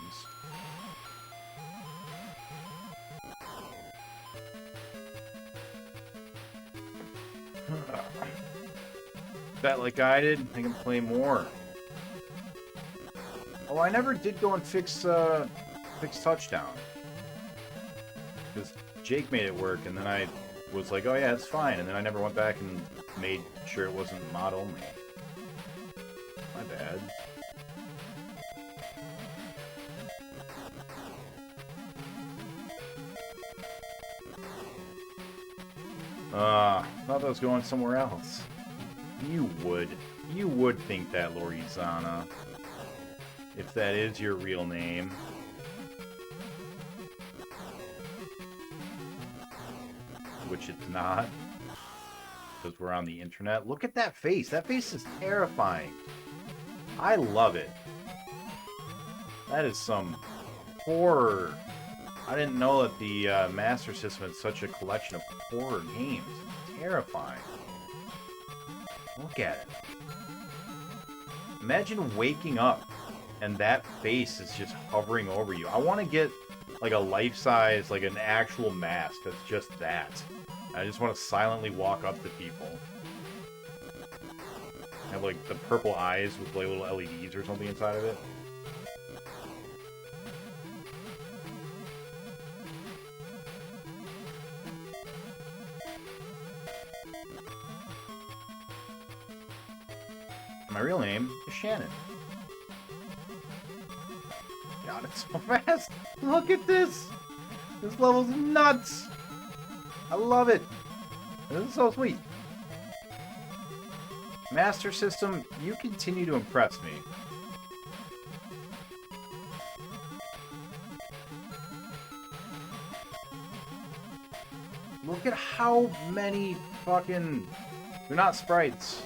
Bet like I did, I can play more. Oh, I never did go and fix touchdown. Because Jake made it work, and then I was like, oh yeah, it's fine. And then I never went back and made sure it wasn't mod only. My bad. Thought I was going somewhere else. You would think that, Lorizana. if that is your real name. Which it's not. Because we're on the internet. Look at that face. That face is terrifying. I love it. That is some horror. I didn't know that the Master System had such a collection of horror games. It's terrifying. Look at it. Imagine waking up and that face is just hovering over you. I want to get like a life-size, like an actual mask that's just that. I just want to silently walk up to people. Have like the purple eyes with like little LEDs or something inside of it. My real name is Shannon. God, it's so fast! Look at this! This level's nuts! I love it! This is so sweet. Master System, you continue to impress me. Look at how many fucking... They're not sprites.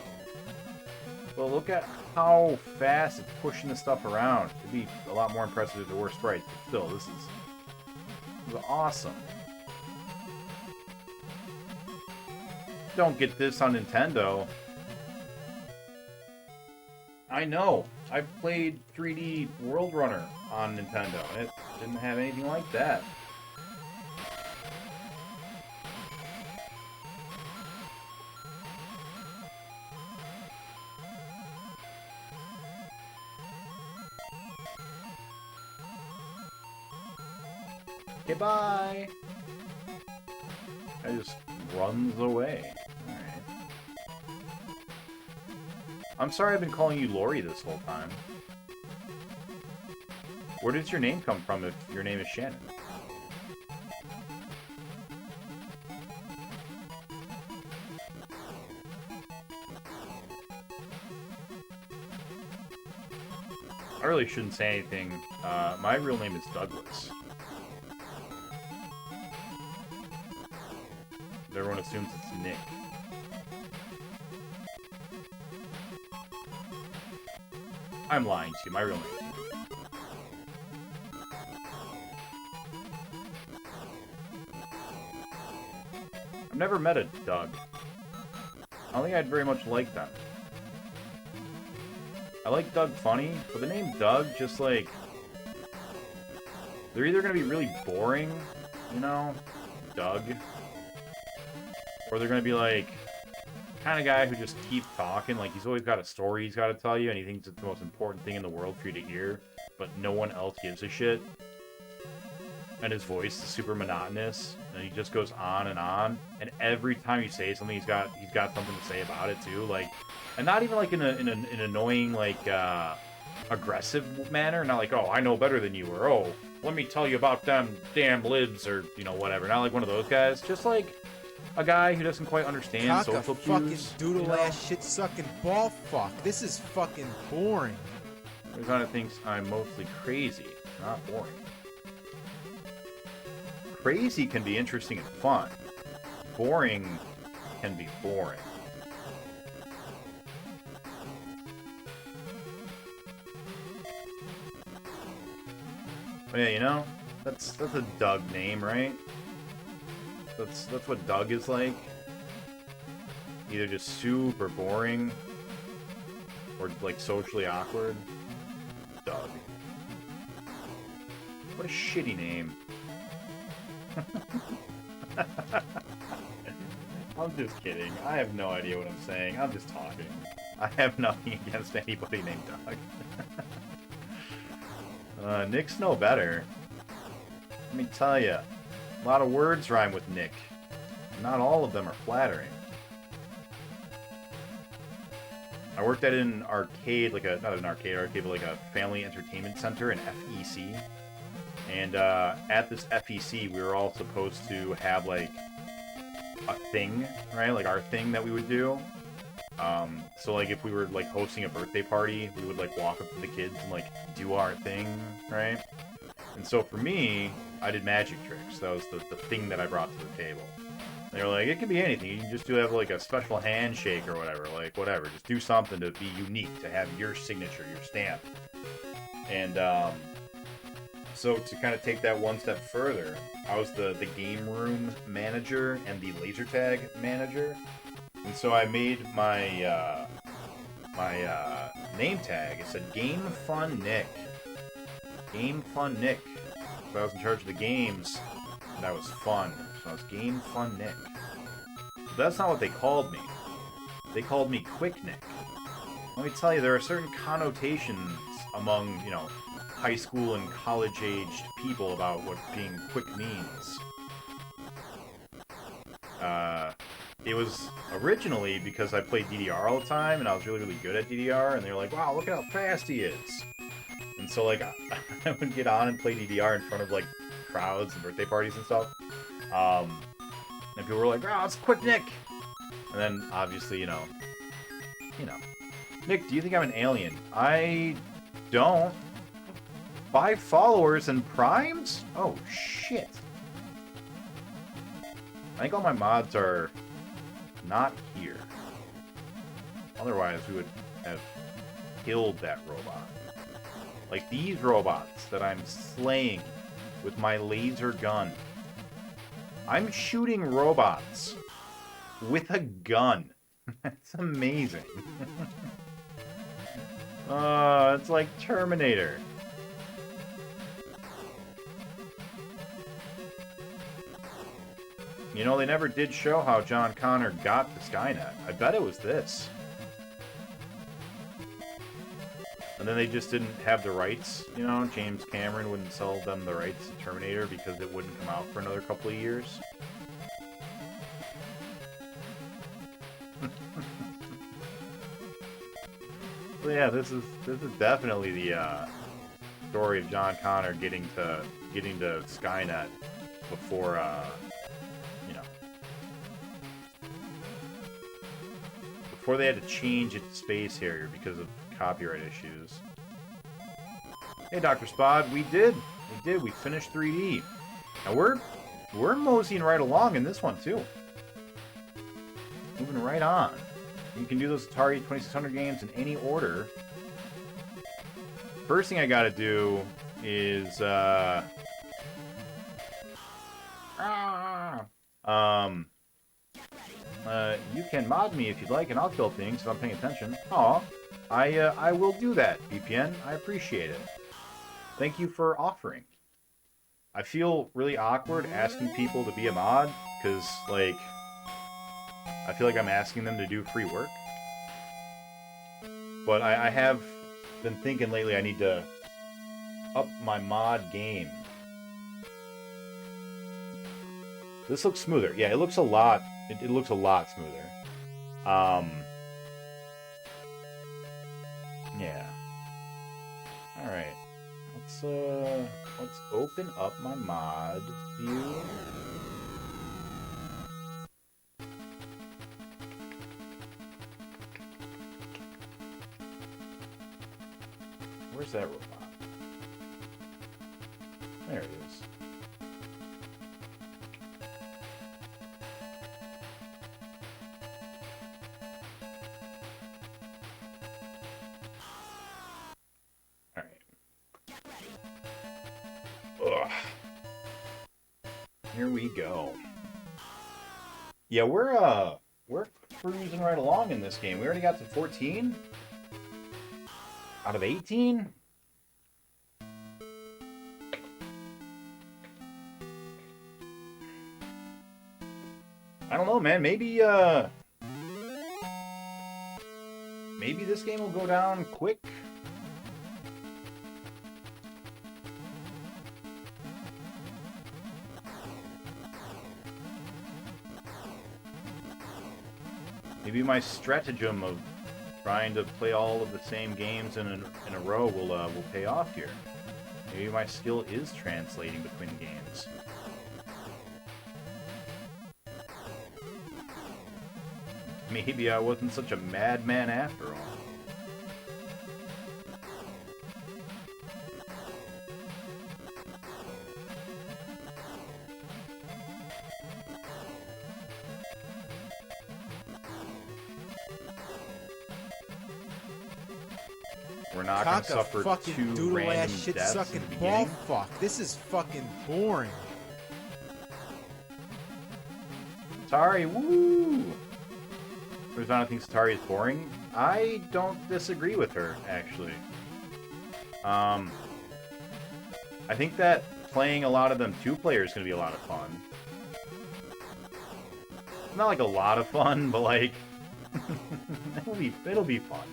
But look at how fast it's pushing this stuff around. It'd be a lot more impressive if there were sprites, but still, this is awesome. Don't get this on Nintendo. I know. I played 3D World Runner on Nintendo, and it didn't have anything like that. Okay, bye! It just runs away. Alright. I'm sorry I've been calling you Lori this whole time. Where does your name come from if your name is Shannon? I really shouldn't say anything. My real name is Douglas. Everyone assumes it's Nick. I'm lying to you. My real name is Nick. I've never met a Doug. I don't think I'd very much like them. I like Doug Funny, but the name Doug, just like... They're either going to be really boring, you know? Doug. Or they're going to be like, kind of guy who just keeps talking, like he's always got a story he's got to tell you, and he thinks it's the most important thing in the world for you to hear, but no one else gives a shit. And his voice is super monotonous, and he just goes on, and every time you say something, he's got something to say about it too, like, and not even like in an annoying, like, aggressive manner, not like, oh, I know better than you, or oh, let me tell you about them damn libs, or, you know, whatever, not like one of those guys, just like a guy who doesn't quite understand social cues. Fucking doodle-ass shit-sucking ball fuck. This is fucking boring. He kind of thinks I'm mostly crazy, not boring. Crazy can be interesting and fun. Boring can be boring. But yeah, you know, that's a Doug name, right? That's what Doug is like. Either just super boring, or like socially awkward. Doug. What a shitty name. I'm just kidding. I have no idea what I'm saying. I'm just talking. I have nothing against anybody named Doug. Nick's no better. Let me tell you. A lot of words rhyme with Nick. Not all of them are flattering. I worked at an arcade, like a, not an arcade, but like a family entertainment center, an FEC. And at this FEC, we were all supposed to have like a thing, right? Like our thing that we would do. So like if we were like hosting a birthday party, we would like walk up to the kids and like do our thing, right? And so for me, I did magic tricks. That was the thing that I brought to the table. They were like, it can be anything. You can just do have like a special handshake or whatever. Like whatever, just do something to be unique, to have your signature, your stamp. And so to kind of take that one step further, I was the game room manager and the laser tag manager. And so I made my name tag. It said Game Fun Nick. Game Fun Nick. So I was in charge of the games, and that was fun. So I was Game Fun Nick. But that's not what they called me. They called me Quick Nick. Let me tell you, there are certain connotations among, you know, high school and college-aged people about what being quick means. It was originally because I played DDR all the time, and I was really, really good at DDR, and they were like, wow, look at how fast he is. And so, like, I would get on and play DDR in front of, like, crowds and birthday parties and stuff. And people were like, oh, it's Quick Nick! And then, obviously, you know, Nick, do you think I'm an alien? I don't. 5 followers and primes? Oh, shit. I think all my mods are not here. Otherwise, we would have killed that robot. Like these robots that I'm slaying with my laser gun. I'm shooting robots with a gun. That's amazing. It's like Terminator. You know, they never did show how John Connor got to Skynet. I bet it was this. And then they just didn't have the rights, you know? James Cameron wouldn't sell them the rights to Terminator because it wouldn't come out for another couple of years. So yeah, this is definitely the story of John Connor getting to Skynet before before they had to change it to Space Harrier because of copyright issues. Hey, Dr. Spod, we did. We finished 3D. Now we're moseying right along in this one too. Moving right on. You can do those Atari 2600 games in any order. First thing I gotta do is you can mod me if you'd like, and I'll kill things if I'm paying attention. Aw, I will do that, VPN. I appreciate it. Thank you for offering. I feel really awkward asking people to be a mod, because, like, I feel like I'm asking them to do free work. But I have been thinking lately I need to up my mod game. This looks smoother. Yeah, it looks a lot... It looks a lot smoother. Yeah. Alright. Let's open up my mod view. Where's that robot? There it is. Here we go. Yeah, we're cruising right along in this game. We already got to 14 out of 18. I don't know, man. Maybe this game will go down quick. Maybe my stratagem of trying to play all of the same games in a row will pay off here. Maybe my skill is translating between games. maybe I wasn't such a madman after all. We're not going to suffer two random shit deaths sucking in the ball beginning. fuck. This is fucking boring. Atari, woo! Rizana thinks Atari is boring. I don't disagree with her, actually. I think that playing a lot of them two-player is going to be a lot of fun. Not like a lot of fun, but like it'll be fun.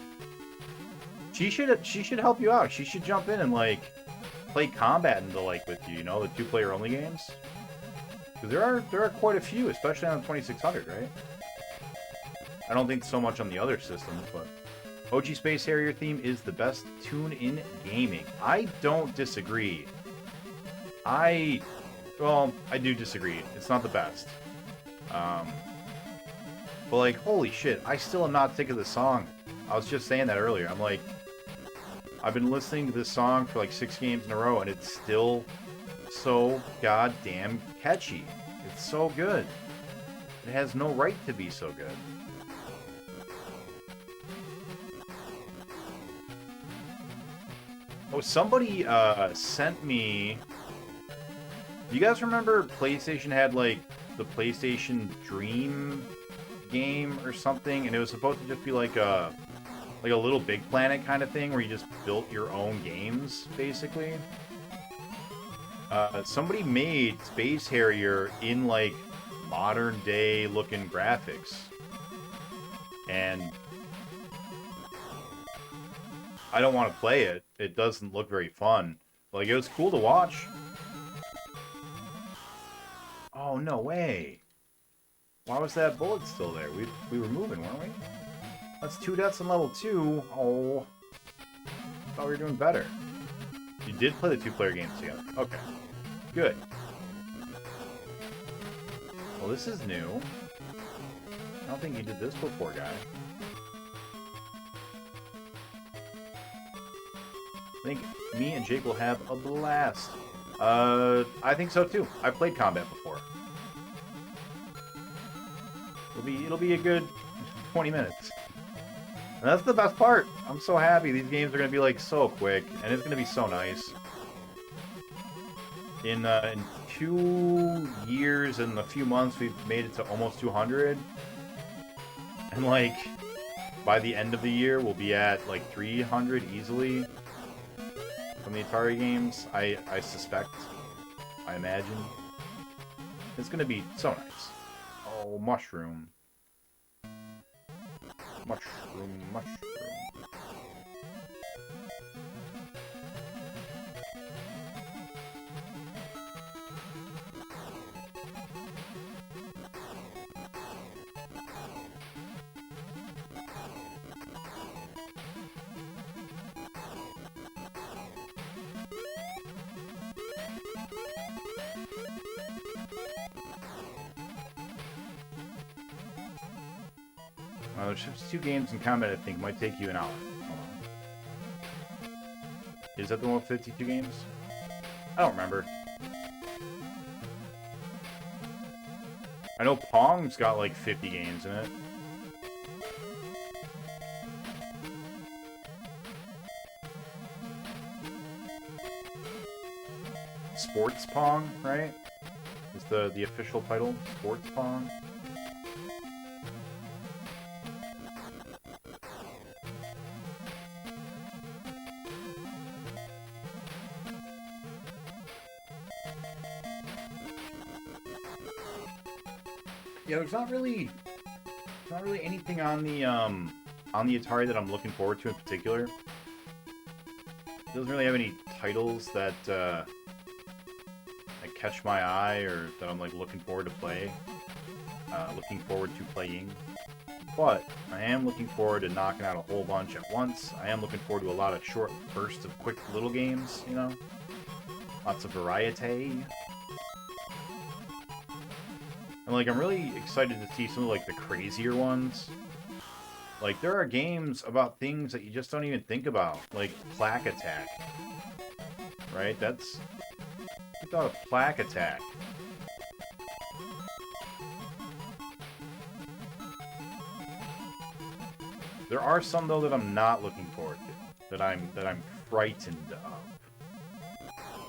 She should help you out. She should jump in and like play combat and the like with you. You know, the two-player only games. Because there are quite a few, especially on the 2600, right? I don't think so much on the other systems, but OG Space Harrier theme is the best tune in gaming. I don't disagree. Well, I do disagree. It's not the best. But like, holy shit, I still am not sick of this song. I was just saying that earlier. I'm like, I've been listening to this song for like 6 games in a row, and it's still so goddamn catchy. It's so good. It has no right to be so good. Oh, somebody sent me... Do you guys remember PlayStation had like the PlayStation Dream game or something, and it was supposed to just be like a Little Big Planet kind of thing where you just built your own games, basically? Somebody made Space Harrier in like modern day looking graphics, and I don't want to play it. It doesn't look very fun. Like, it was cool to watch. Oh, no way. Why was that bullet still there? We were moving, weren't we? That's 2 deaths in level 2. Oh. Thought we were doing better. You did play the 2-player games together. Okay. Good. Well, this is new. I don't think you did this before, guy. I think me and Jake will have a blast. I think so too. I've played combat before. It'll be a good 20 minutes. And that's the best part. I'm so happy. These games are gonna be like so quick, and it's gonna be so nice. In 2 years and a few months, we've made it to almost 200. And like, by the end of the year, we'll be at like 300 easily. From the Atari games, I suspect. I imagine. It's gonna be so nice. Oh, mushroom. Mushroom, mushroom. There's just 2 games in combat, I think, might take you an hour. Hold on. Is that the one with 52 games? I don't remember. I know Pong's got like 50 games in it. Sports Pong, right? Is the official title Sports Pong? Yeah, there's not really anything on the Atari that I'm looking forward to in particular. It doesn't really have any titles that catch my eye or that I'm like looking forward to playing. But I am looking forward to knocking out a whole bunch at once. I am looking forward to a lot of short bursts of quick little games, you know? Lots of variety. I And, like, I'm really excited to see some of, like, the crazier ones. Like, there are games about things that you just don't even think about. Like, Plaque Attack. Right? That's... I thought of Plaque Attack. There are some, though, that I'm not looking forward to. That I'm frightened of.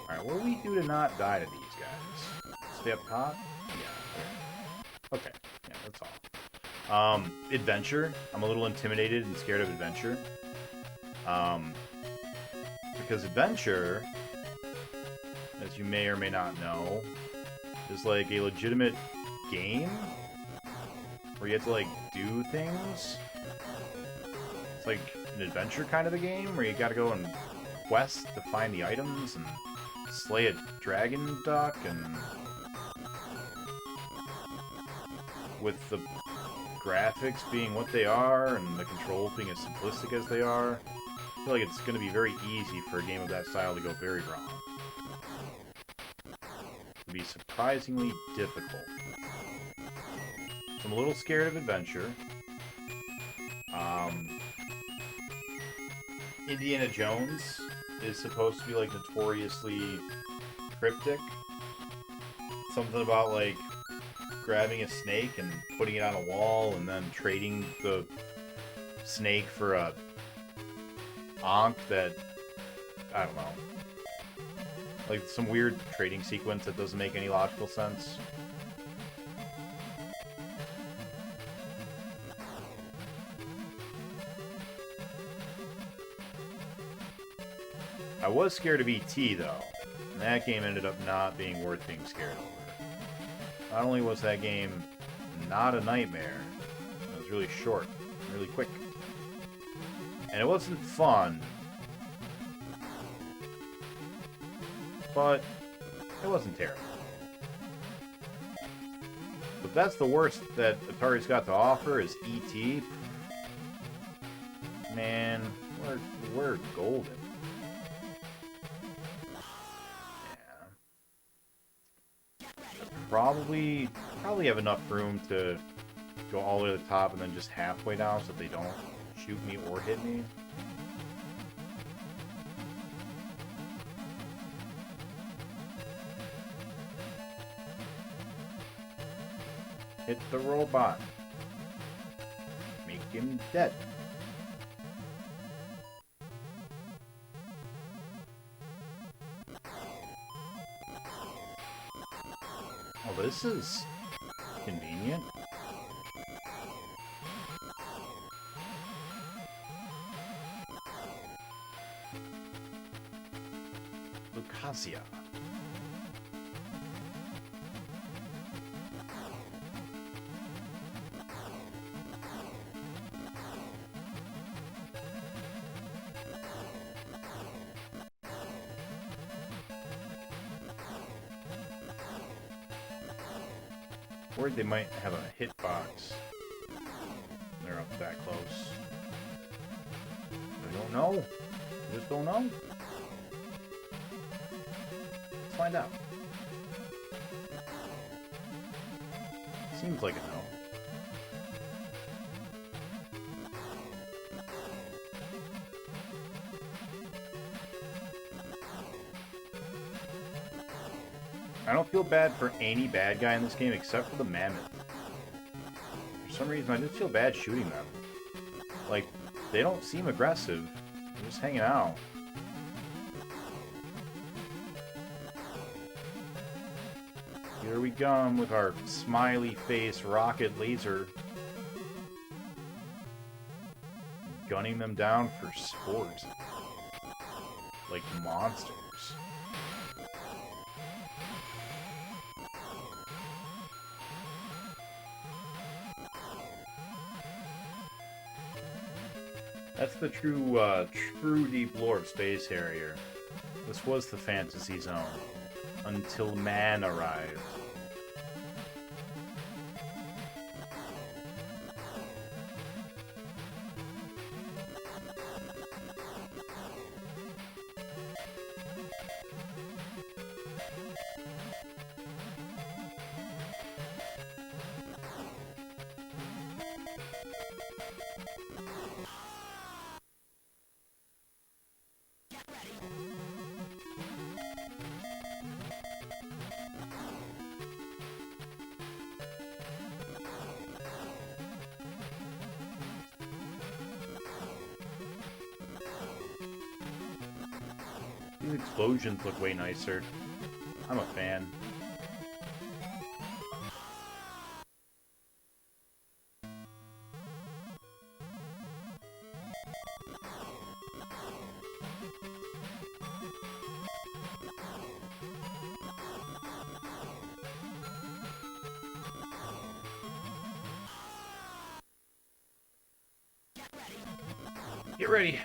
Alright, what do we do to not die to these guys? Stay up top? Yeah. Okay. Yeah, that's all. Adventure. I'm a little intimidated and scared of adventure. Because adventure, as you may or may not know, is like a legitimate game where you have to, like, do things. It's like an adventure kind of a game where you gotta go and quest to find the items and slay a dragon duck, and with the graphics being what they are and the controls being as simplistic as they are, I feel like it's going to be very easy for a game of that style to go very wrong. It'll be surprisingly difficult. So I'm a little scared of adventure. Indiana Jones is supposed to be, like, notoriously cryptic. Something about, like, grabbing a snake and putting it on a wall and then trading the snake for a ankh that, I don't know, like some weird trading sequence that doesn't make any logical sense. I was scared of E.T. though, and that game ended up not being worth being scared over. Not only was that game not a nightmare, it was really short, really quick. And it wasn't fun, but it wasn't terrible. But that's the worst that Atari's got to offer is E.T. Man, we're golden. Probably have enough room to go all the way to the top and then just halfway down so they don't shoot me or hit me. Hit the robot. Make him dead. Oh, this is convenient. Lucasia. Worried they might have a hitbox. They're up that close. I don't know. I just don't know. Let's find out. Seems like a no. I don't feel bad for any bad guy in this game except for the mammoth. For some reason, I just feel bad shooting them. Like, they don't seem aggressive. They're just hanging out. Here we come with our smiley face rocket laser. Gunning them down for sport. Like monsters. That's the true deep lore of Space Harrier. This was the fantasy zone. Until man arrived. These explosions look way nicer. I'm a fan. Get ready.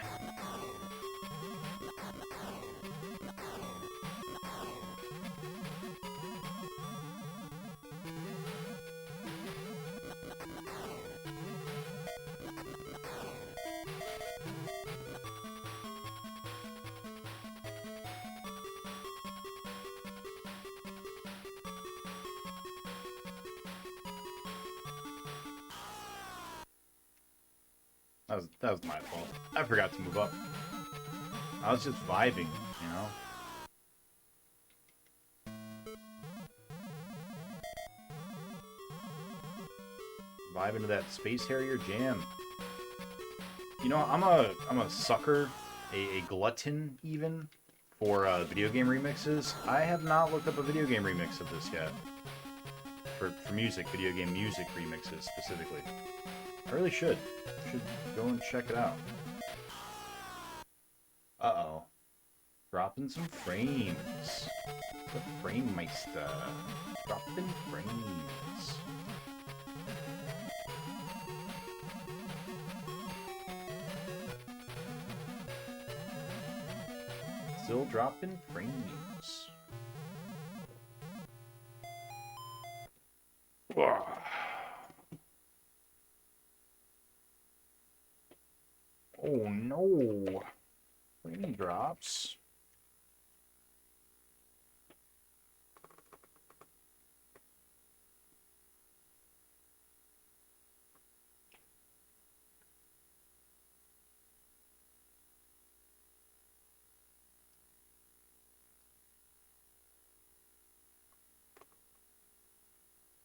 That was my fault. I forgot to move up. I was just vibing, you know? Vibing to that Space Harrier jam. You know, I'm a sucker, a glutton even, for video game remixes. I have not looked up a video game remix of this yet. For music, video game music remixes specifically. I really should. Should go and check it out. Uh-oh. Dropping some frames. The Frame Meister. Dropping frames. Still dropping frames. Whoa. Oh no! Frame drops.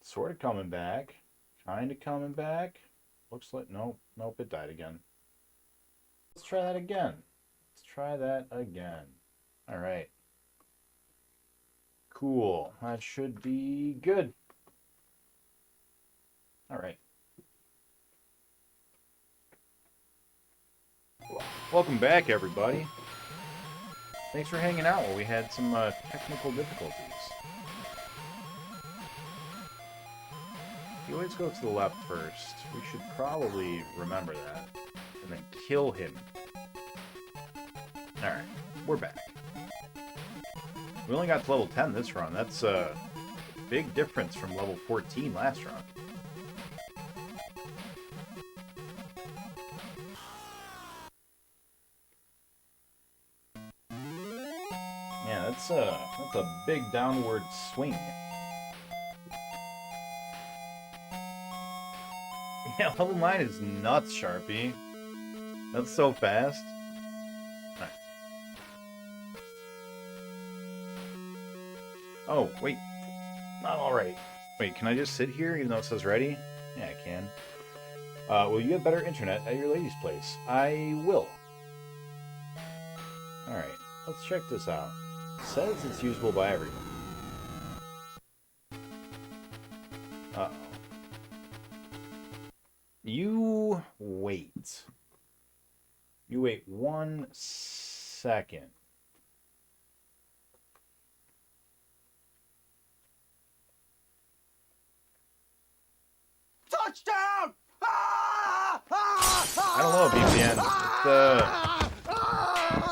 Sort of coming back. Kind of coming back. Looks like... Nope. Nope, it died again. Let's try that again. Let's try that again. Alright. Cool. That should be good. Alright. Welcome back, everybody. Thanks for hanging out while we had some technical difficulties. You always go to the left first. We should probably remember that. And then kill him. Alright, we're back. We only got to level 10 this run. That's a big difference from level 14 last run. Yeah, that's a big downward swing. Yeah, level 9 is nuts, Sharpie. That's so fast. Right. Oh, wait. Not alright. Wait, can I just sit here even though it says ready? Yeah, I can. Will you get better internet at your lady's place? I will. Alright, let's check this out. It says it's usable by everyone. Uh-oh. You wait. You wait 1 second. Touchdown! I don't know, VPN.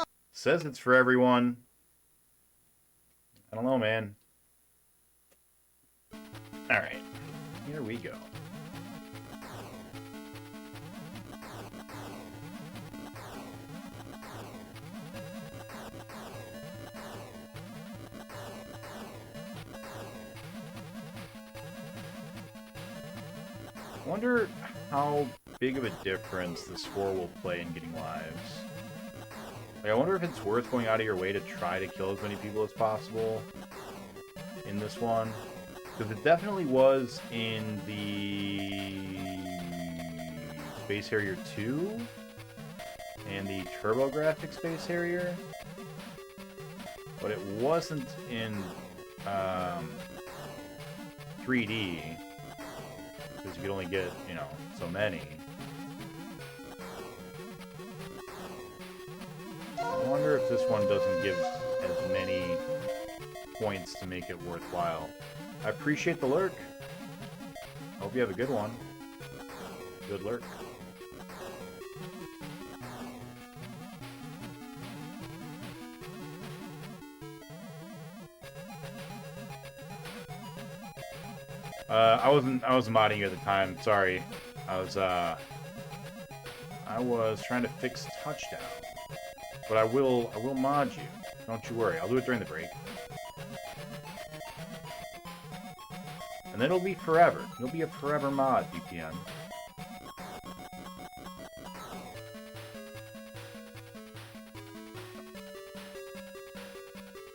It says it's for everyone. I don't know, man. Alright. Here we go. I wonder how big of a difference the score will play in getting lives. Like, I wonder if it's worth going out of your way to try to kill as many people as possible in this one. Because it definitely was in the Space Harrier 2 and the TurboGrafx Space Harrier. but it wasn't in 3D, because you could only get, you know, so many. I wonder if this one doesn't give as many points to make it worthwhile. I appreciate the lurk. Hope you have a good one. Good lurk. I wasn't modding you at the time. Sorry. I was trying to fix touchdown. But I will mod you. Don't you worry. I'll do it during the break. And then it'll be forever. You'll be a forever mod, BPM.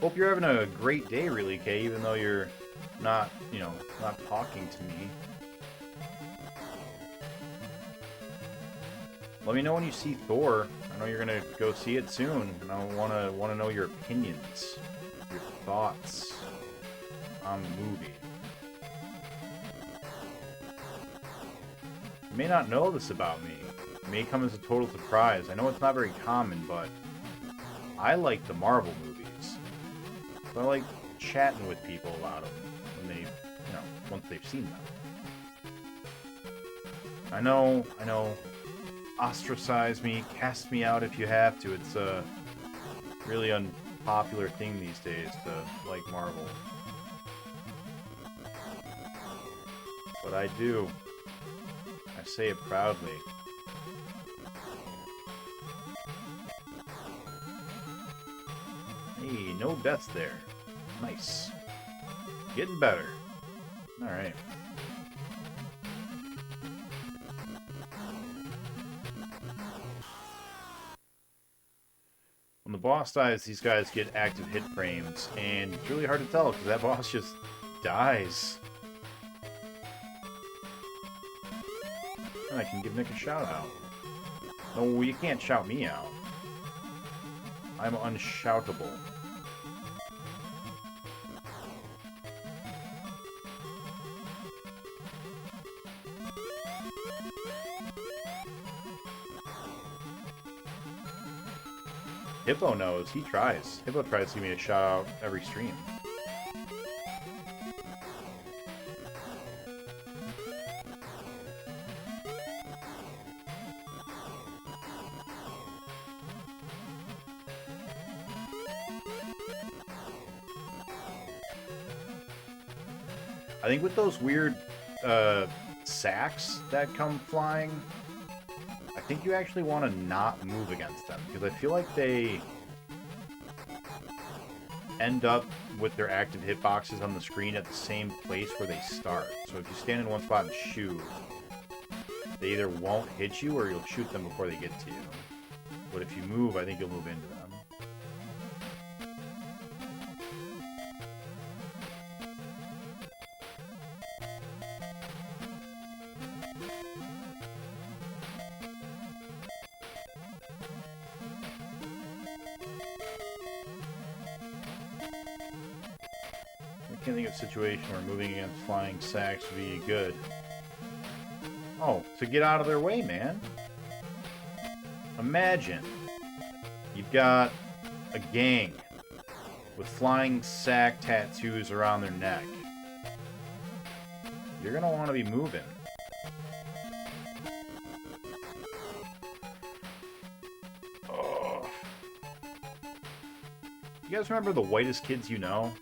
Hope you're having a great day, really, Kay, even though you're not, you know, not talking to me. Let me know when you see Thor. I know you're gonna go see it soon, and I wanna know your opinions, your thoughts on the movie. You may not know this about me. It may come as a total surprise. I know it's not very common, but I like the Marvel movies. So I like chatting with people about them when they, you know, once they've seen them. I know. Ostracize me, cast me out if you have to. It's a really unpopular thing these days to like Marvel. But I do. I say it proudly. Hey, no deaths there. Nice. Getting better. Alright. When the boss dies, these guys get active hit frames, and it's really hard to tell because that boss just dies. And I can give Nick a shout out. No, you can't shout me out. I'm unshoutable. Hippo knows. He tries. Hippo tries to give me a shout out every stream. I think with those weird sacks that come flying, I think you actually want to not move against them, because I feel like they end up with their active hitboxes on the screen at the same place where they start. So if you stand in one spot and shoot, they either won't hit you or you'll shoot them before they get to you. But if you move, I think you'll move into them. I can't think of a situation where moving against flying sacks would be good. Oh, to get out of their way, man. Imagine you've got a gang with flying sack tattoos around their neck. You're gonna want to be moving. Oh. You guys remember the Whitest Kids You Know?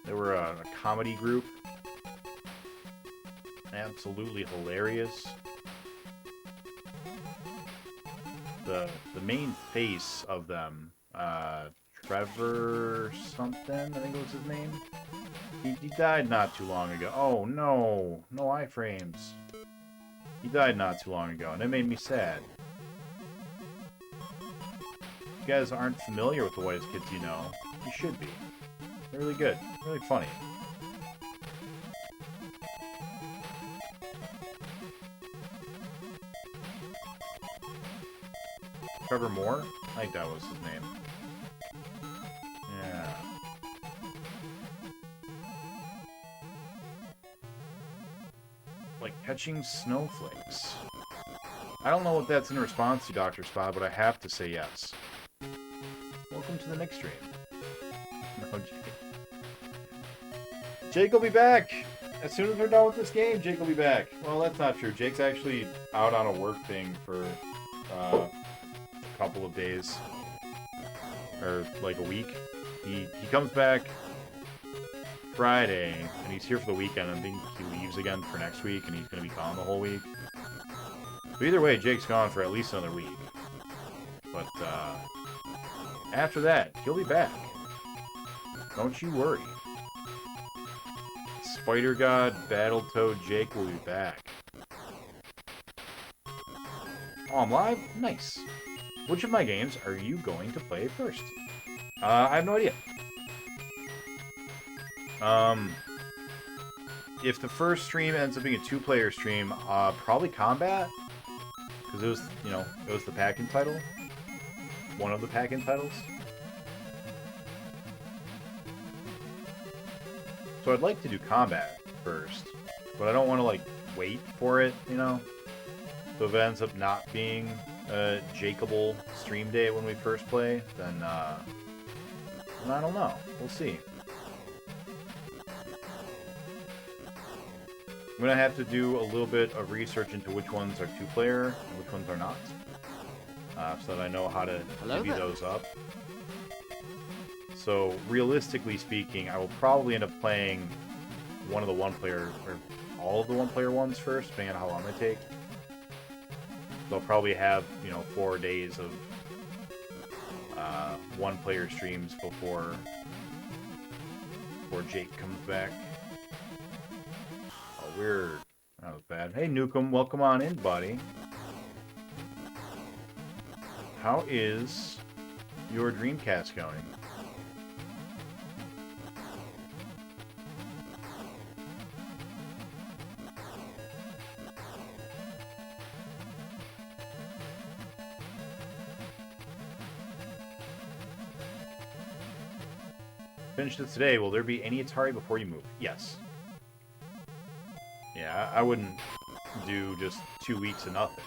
They were a comedy group. Absolutely hilarious. The main face of them, Trevor something, I think it was his name. He died not too long ago. Oh no, no iframes. He died not too long ago, and it made me sad. If you guys aren't familiar with the Whitest Kids You Know, you should be. They're really good, really funny. Trevor Moore? I think that was his name. Yeah. like catching snowflakes. I don't know what that's in response to, Dr. Spot, but I have to say yes. Welcome to the Nick stream. No, Jake. Jake will be back! As soon as we're done with this game, Jake will be back. Well, that's not true. Jake's actually out on a work thing for a couple of days. Or like a week. He comes back Friday, and he's here for the weekend. I think he leaves again for next week, and he's going to be gone the whole week. But either way, Jake's gone for at least another week. But after that, he'll be back. Don't you worry. Spider God, Battletoad, Jake will be back. Oh, I'm live? Nice. Which of my games are you going to play first? I have no idea. If the first stream ends up being a two-player stream, probably Combat. Because it was, you know, it was the pack-in title. One of the pack-in titles. So I'd like to do Combat first. But I don't want to, like, wait for it, you know? So if it ends up not being a Jakeable stream day when we first play, then I don't know. We'll see. I'm going to have to do a little bit of research into which ones are two-player and which ones are not. So that I know how to divvy those up. So, realistically speaking, I will probably end up playing one of the one-player, or all of the one-player ones first, depending on how long they take. So I'll probably have, you know, 4 days of one-player streams before Jake comes back. Oh, weird. That was bad. Hey, Nukem, welcome on in, buddy. How is your Dreamcast going? Finish this today. Will there be any Atari before you move? Yes. Yeah, I wouldn't do just 2 weeks of nothing.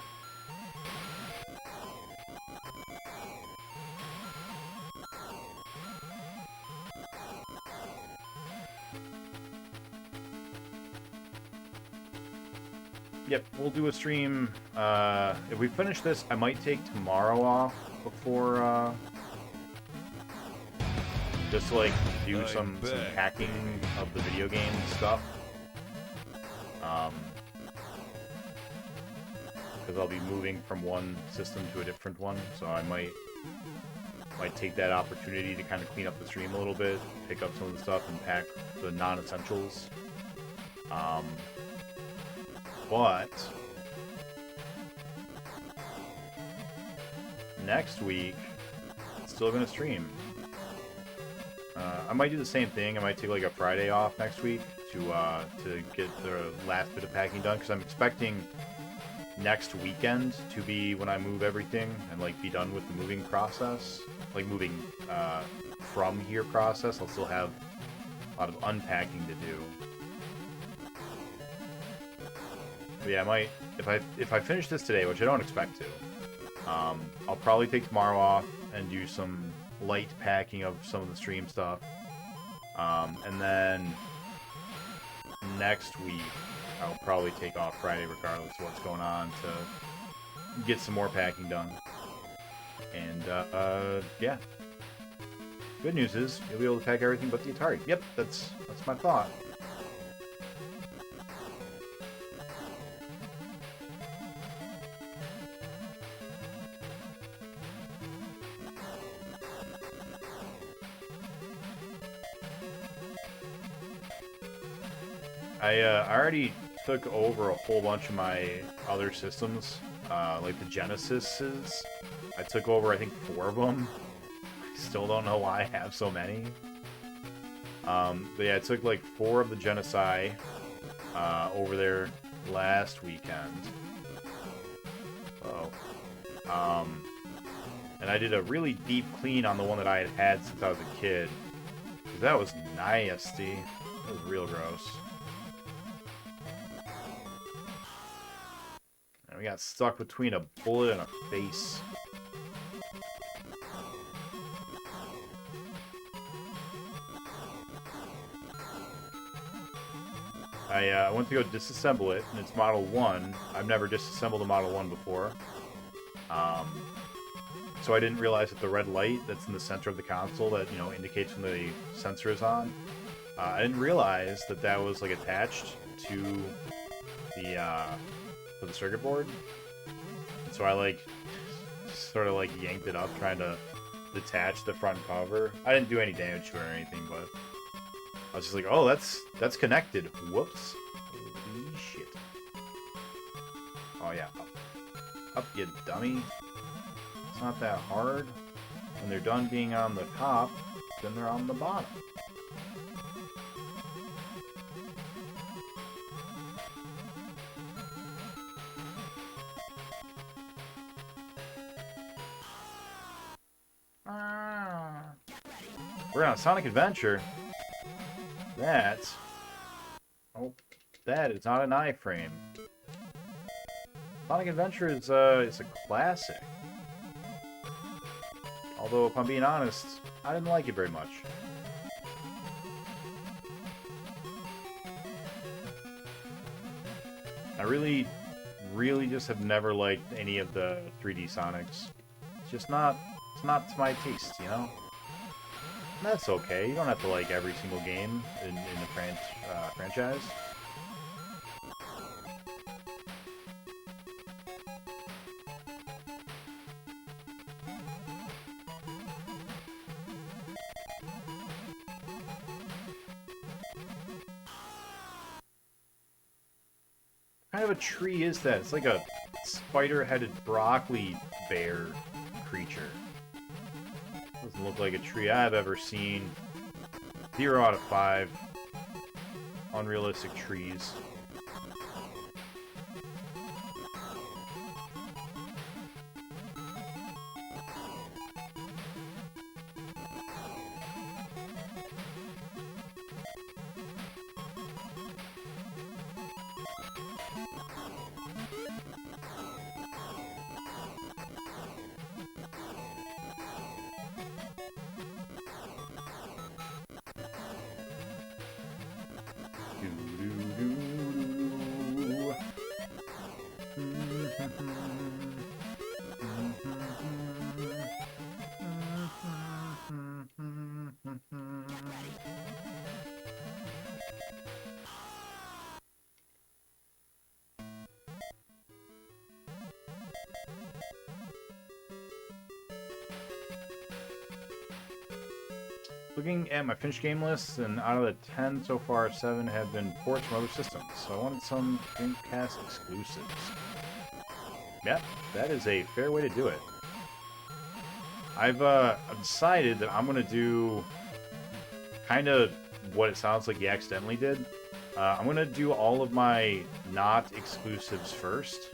Yep, we'll do a stream. If we finish this, I might take tomorrow off before, just to, like, do some hacking of the video game stuff. Because I'll be moving from one system to a different one, so I might take that opportunity to kind of clean up the stream a little bit, pick up some of the stuff, and pack the non-essentials. But next week, still gonna stream. I might do the same thing. I might take like a Friday off next week to get the last bit of packing done, because I'm expecting next weekend to be when I move everything and like be done with the moving process, like moving from here process. I'll still have a lot of unpacking to do. But yeah, I might, if I finish this today, which I don't expect to, I'll probably take tomorrow off and do some light packing of some of the stream stuff. And then next week, I'll probably take off Friday regardless of what's going on to get some more packing done. And, yeah. Good news is, you'll be able to pack everything but the Atari. Yep, that's my thought. I already took over a whole bunch of my other systems, like the Genesises. I took over, I think, 4 of them. I still don't know why I have so many. But yeah, I took like 4 of the Genesi over there last weekend. So, and I did a really deep clean on the one that I had had since I was a kid. 'Cause that was nasty. That was real gross. we got stuck between a bullet and a face. I went to go disassemble it, and it's Model 1. I've never disassembled a Model 1 before. So I didn't realize that the red light that's in the center of the console that, you know, indicates when the sensor is on, I didn't realize that that was, like, attached to the circuit board. And so I, like, sort of, like, yanked it up trying to detach the front cover. I didn't do any damage to it or anything, but I was just like, oh, that's connected. Whoops. Holy shit. Oh, yeah. Up, you dummy. It's not that hard. When they're done being on the top, then they're on the bottom. We're on a Sonic Adventure. Oh, that is not an iframe. Sonic Adventure is a classic. Although, if I'm being honest, I didn't like it very much. I really just have never liked any of the 3D Sonics. It's just not, it's not to my taste, you know? And that's okay. You don't have to like every single game in the franchise. What kind of a tree is that? It's like a spider-headed broccoli bear creature. Doesn't look like a tree I've ever seen. 0 out of 5. Unrealistic trees. Looking at my finished game list, and out of the 10 so far, 7 have been ports from other systems. So I wanted some Dreamcast exclusives. Yeah, that is a fair way to do it. I've decided that I'm going to do kind of what it sounds like you accidentally did. I'm going to do all of my not exclusives first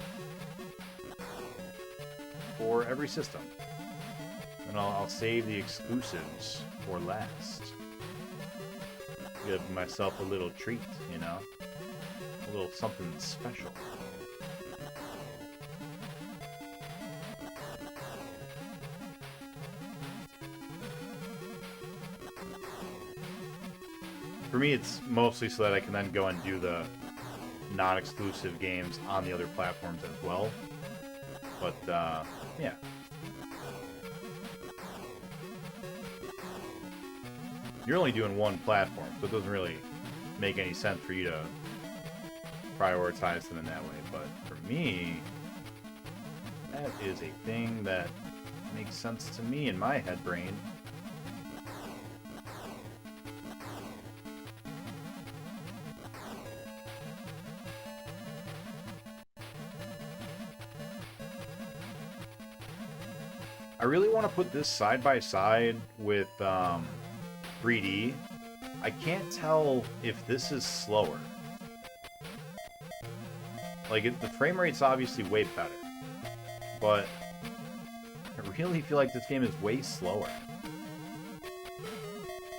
for every system. And I'll save the exclusives for last. Give myself a little treat, you know? A little something special. For me, it's mostly so that I can then go and do the non-exclusive games on the other platforms as well. But, yeah. You're only doing one platform, so it doesn't really make any sense for you to prioritize them in that way. But for me, that is a thing that makes sense to me in my head brain. I really want to put this side by side with 3D. I can't tell if this is slower. Like, the frame rate's obviously way better, but I really feel like this game is way slower.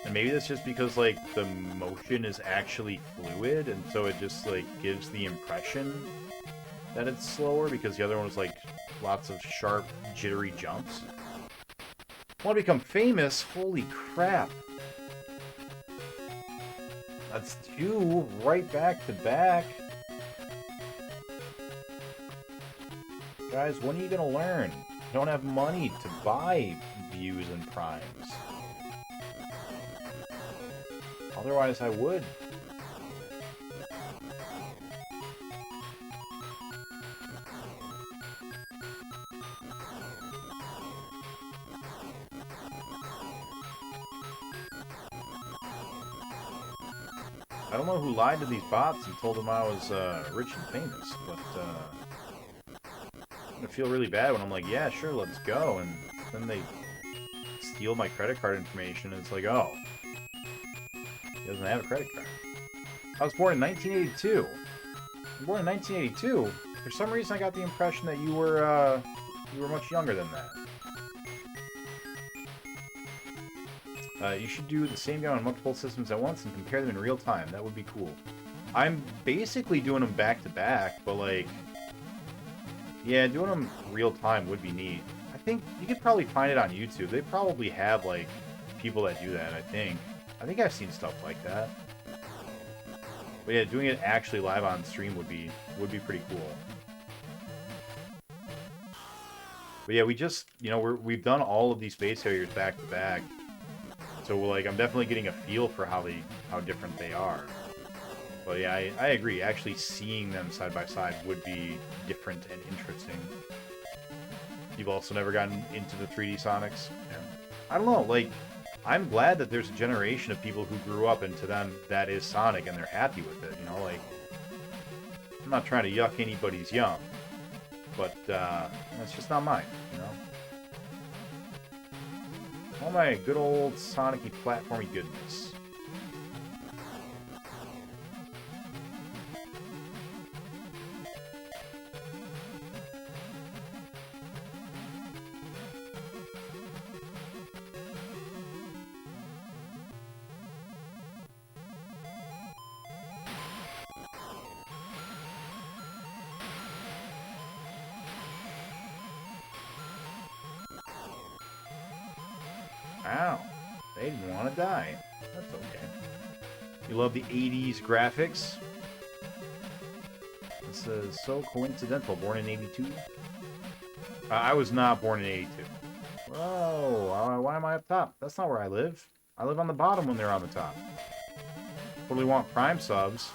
And maybe that's just because, like, the motion is actually fluid, and so it just, like, gives the impression that it's slower, because the other one was like lots of sharp, jittery jumps. I want to become famous? Holy crap. That's 2 right back to back. Guys, when are you gonna learn? You don't have money to buy views and primes. Otherwise, I would. I don't know who lied to these bots and told them I was rich and famous, but I'm gonna feel really bad when I'm like, yeah, sure, let's go, and then they steal my credit card information, and it's like, oh, he doesn't have a credit card. I was born in 1982. You were born in 1982? For some reason, I got the impression that you were much younger than that. You should do the same game on multiple systems at once and compare them in real time. That would be cool. I'm basically doing them back to back, but like, yeah, doing them real time would be neat. I think you could probably find it on YouTube. They probably have like people that do that. I think I've seen stuff like that. But yeah, doing it actually live on stream would be pretty cool. But yeah, we just, you know, we've done all of these Space Harriers back to back. So like, I'm definitely getting a feel for how different they are. But yeah, I agree. Actually seeing them side by side would be different and interesting. You've also never gotten into the 3D Sonics? Yeah. I don't know, like, I'm glad that there's a generation of people who grew up, and to them that is Sonic and they're happy with it, you know, like, I'm not trying to yuck anybody's yum, but it's just not mine, you know. All my good old Sonic-y platformy goodness. Wow, they didn't want to die. That's okay. You love the 80s graphics? This is so coincidental. Born in 82? I was not born in 82. Whoa, why am I up top? That's not where I live. I live on the bottom when they're on the top. Totally want Prime subs.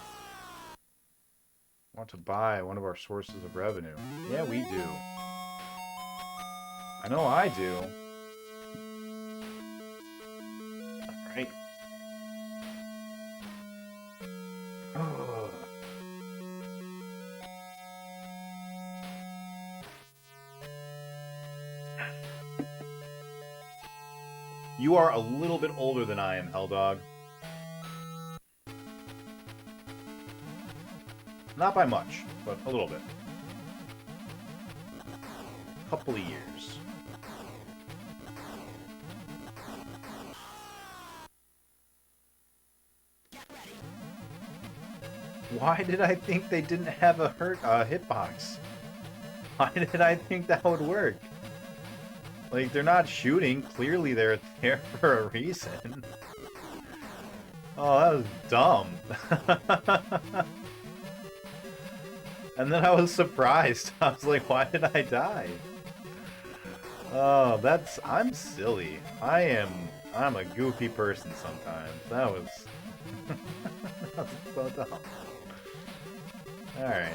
Want to buy one of our sources of revenue. Yeah, we do. I know I do. Right. Oh. You are a little bit older than I am, Helldog. Not by much, but a little bit. Couple of years. Why did I think they didn't have a hitbox? Why did I think that would work? Like, they're not shooting. Clearly they're there for a reason. Oh, that was dumb. And then I was surprised. I was like, why did I die? Oh, I'm silly. I'm a goofy person sometimes. That was... that was so dumb. Alright.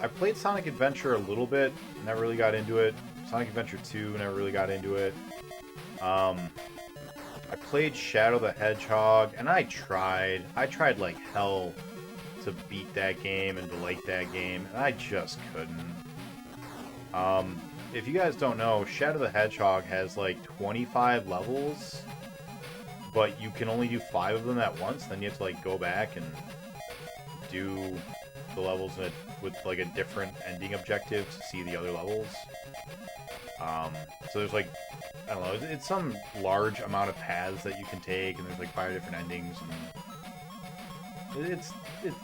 I played Sonic Adventure a little bit, never really got into it. Sonic Adventure 2, never really got into it. I played Shadow the Hedgehog, and I tried like hell to beat that game and to like that game, and I just couldn't. If you guys don't know, Shadow the Hedgehog has like 25 levels, but you can only do 5 of them at once. Then you have to like go back and do the levels with like a different ending objective to see the other levels. So there's like, I don't know, it's some large amount of paths that you can take, and there's like 5 different endings, and it's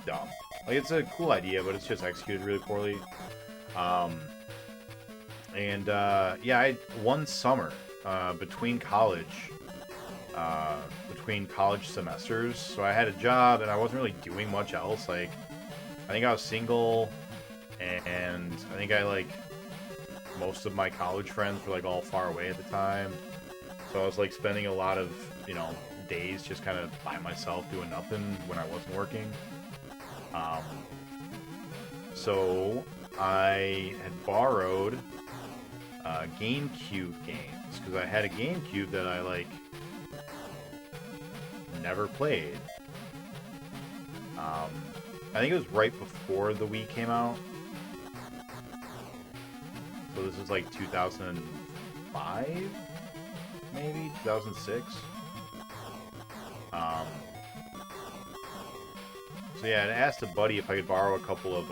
dumb. Like, it's a cool idea, but it's just executed really poorly. Yeah, one summer between college semesters, so I had a job and I wasn't really doing much else. Like, I think I was single, and I think most of my college friends were like all far away at the time, so I was like spending a lot of days just kind of by myself doing nothing when I wasn't working. So I had borrowed GameCube games, because I had a GameCube that I never played. I think it was right before the Wii came out. So this is like 2005, maybe 2006. So yeah, I asked a buddy if I could borrow a couple of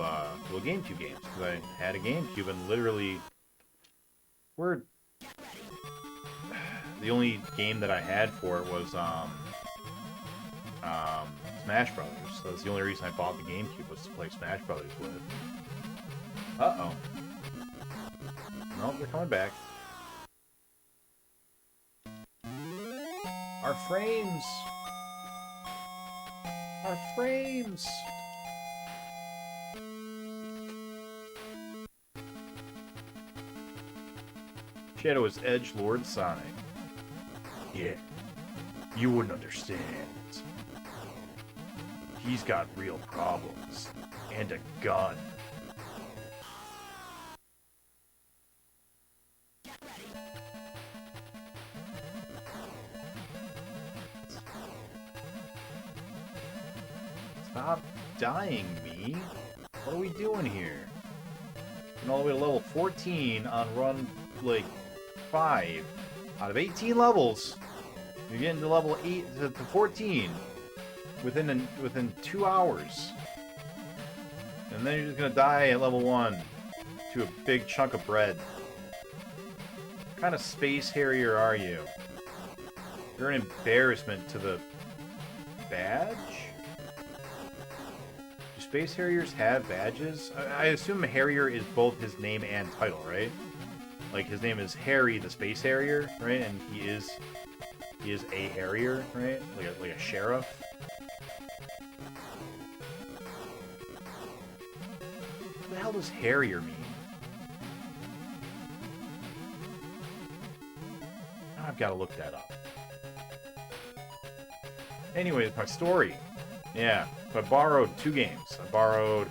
little GameCube games, because I had a GameCube, and literally the only game that I had for it was Smash Brothers. So that's the only reason I bought the GameCube, was to play Smash Brothers with. Uh-oh. Nope, they're coming back. Our frames! Our frames! Shadow is Edgelord Sonic. Yeah, you wouldn't understand. He's got real problems. And a gun. Stop dying me. What are we doing here? Getting all the way to level 14 on run, 5. Out of 18 levels, you're getting to level 8 to 14 within 2 hours. And then you're just gonna die at level 1 to a big chunk of bread. What kind of space harrier are you? You're an embarrassment to the badge? Do space harriers have badges? I assume Harrier is both his name and title, right? Like, his name is Harry the Space Harrier, right? And he is a Harrier, right? Like a sheriff. What the hell does Harrier mean? Now I've got to look that up. Anyways, my story. Yeah, so I borrowed 2 games. I borrowed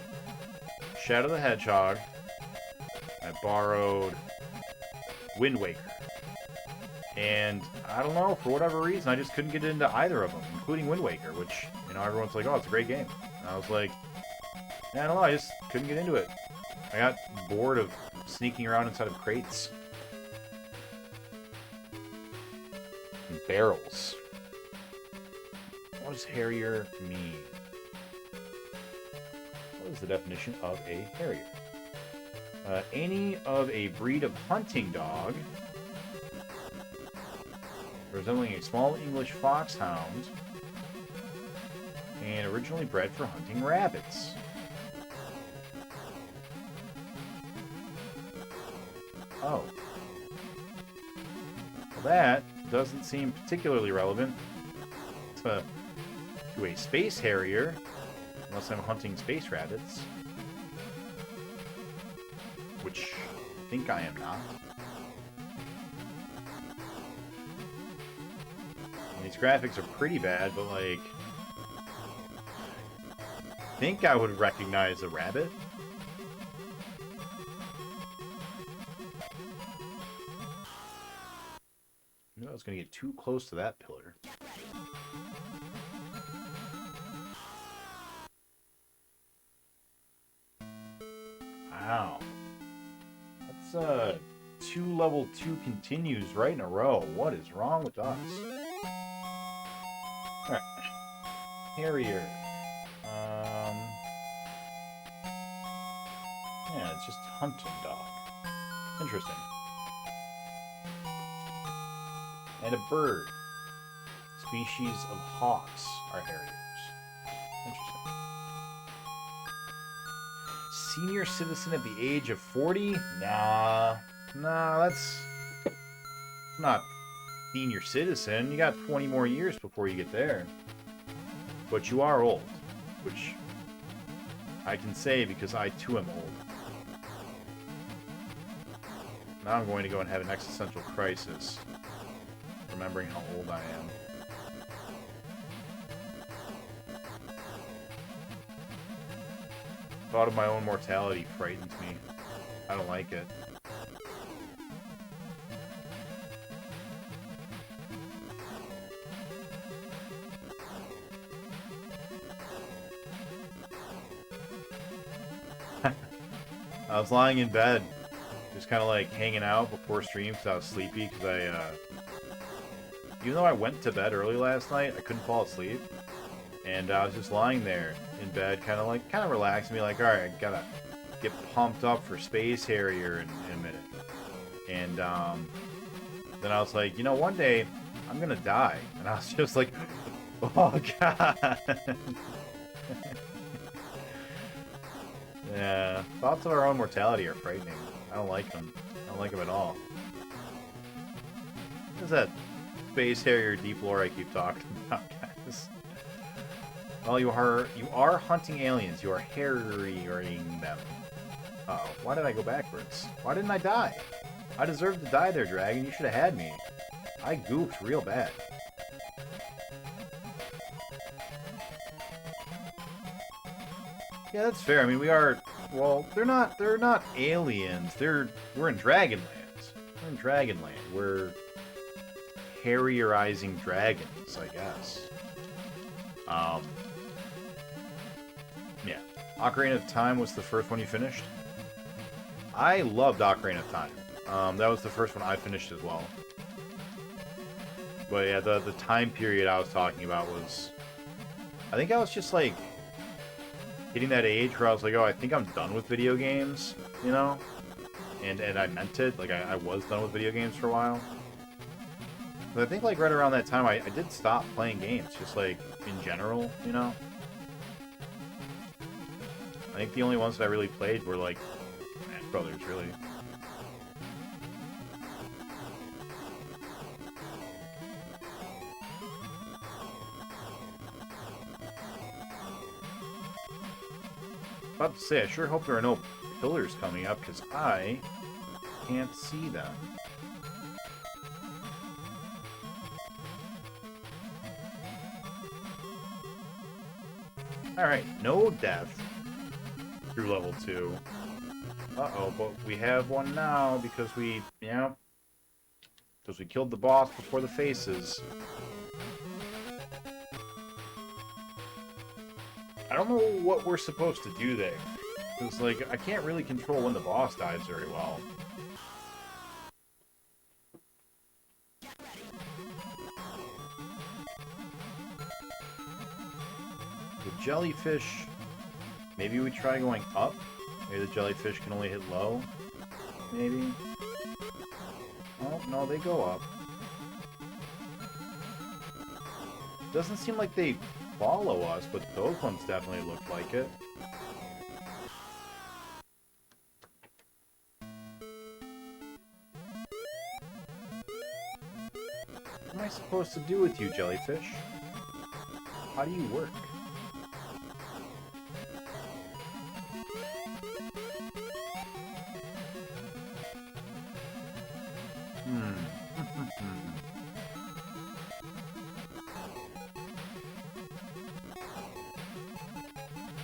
Shadow the Hedgehog. I borrowed Wind Waker. And I don't know, for whatever reason, I just couldn't get into either of them, including Wind Waker, which, everyone's like, oh, it's a great game. And I was like, yeah, I don't know, I just couldn't get into it. I got bored of sneaking around inside of crates. And barrels. What does Harrier mean? What is the definition of a Harrier? Any of a breed of hunting dog resembling a small English foxhound and originally bred for hunting rabbits. Oh. Well, that doesn't seem particularly relevant to a space harrier, unless I'm hunting space rabbits. Which I think I am not. And these graphics are pretty bad, but I think I would recognize a rabbit. I knew I was going to get too close to that pillar. Wow. That's 2 level 2 continues right in a row. What is wrong with us? Alright. Harrier. Yeah, it's just hunting dog. Interesting. and a bird. Species of hawks are harriers. Interesting. Senior citizen at the age of 40? Nah, that's not senior citizen. You got 20 more years before you get there. But you are old, which I can say because I too am old. Now I'm going to go and have an existential crisis, remembering how old I am. Thought of my own mortality frightens me. I don't like it. I was lying in bed, just kind of like hanging out before stream because I was sleepy. Because even though I went to bed early last night, I couldn't fall asleep, and I was just lying there in bed, kind of relaxing me, like, all right, I gotta get pumped up for Space Harrier in a minute. And then I was like, you know, one day I'm gonna die, and I was just like, oh god. Yeah, thoughts of our own mortality are frightening. I don't like them. I don't like them at all. What is that Space Harrier deep lore I keep talking about, guys? Well, you are hunting aliens. You are harrying them. Uh-oh. Why did I go backwards? Why didn't I die? I deserved to die there, Dragon. You should have had me. I goofed real bad. Yeah, that's fair. I mean, we are... Well, they're not aliens. We're in Dragonland. We're in Dragonland. We're Harrierizing dragons, I guess. Yeah. Ocarina of Time was the first one you finished? I loved Ocarina of Time. That was the first one I finished as well. But yeah, the time period I was talking about was... I think I was just like... hitting that age where I was like, oh, I think I'm done with video games, you know? And I meant it. Like, I was done with video games for a while. But I think, like, right around that time, I did stop playing games, just, like, in general, you know? I think the only ones that I really played were, like, Smash Brothers, really. About to say, I sure hope there are no pillars coming up, because I can't see them. Alright, no death through level 2. Uh-oh, but we have one now, because we, because we killed the boss before the faces. I don't know what we're supposed to do there. Because, like, I can't really control when the boss dies very well. The jellyfish... Maybe we try going up? Maybe the jellyfish can only hit low? Maybe? Oh, no, they go up. Doesn't seem like they follow us, but those ones definitely look like it. What am I supposed to do with you, jellyfish? How do you work?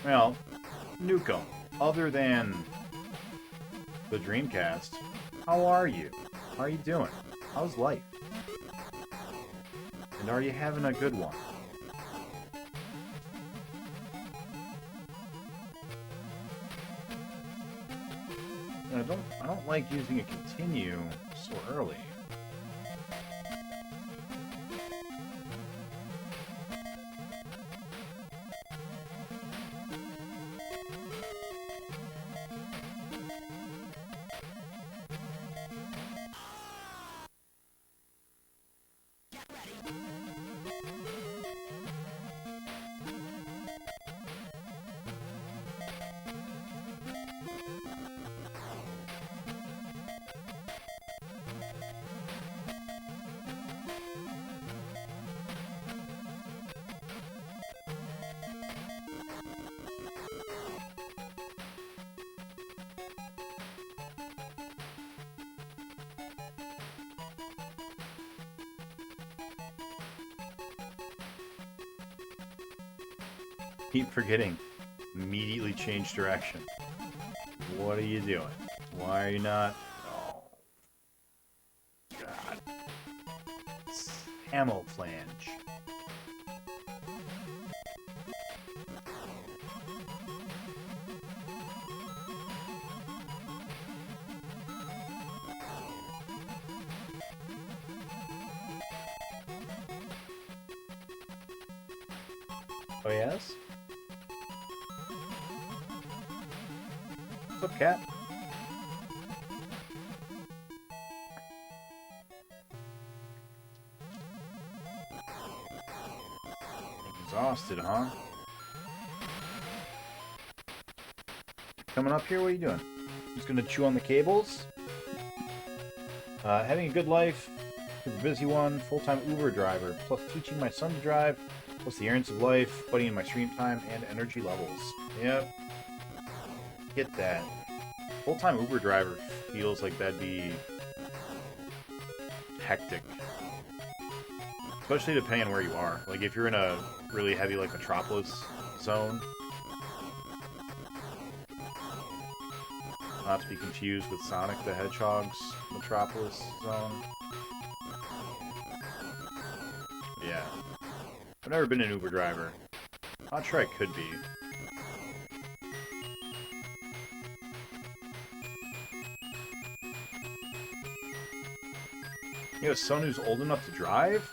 Well, Nukem, other than the Dreamcast, how are you? How are you doing? How's life? And are you having a good one? I don't like using a continue so early. Keep forgetting. Immediately change direction. What are you doing? Why are you not... Oh. God. Ammo flange. Oh, yes? What's up, cat? Exhausted, huh? Coming up here, what are you doing? Just gonna chew on the cables? Having a good life, super busy one, full-time Uber driver, plus teaching my son to drive, plus the errands of life, putting in my stream time, and energy levels. Yep. Get that. Full-time Uber driver feels like that'd be hectic. Especially depending on where you are. Like, if you're in a really heavy, like, metropolis zone. Not to be confused with Sonic the Hedgehog's metropolis zone. Yeah. I've never been an Uber driver. Not sure I could be. You have a son who's old enough to drive?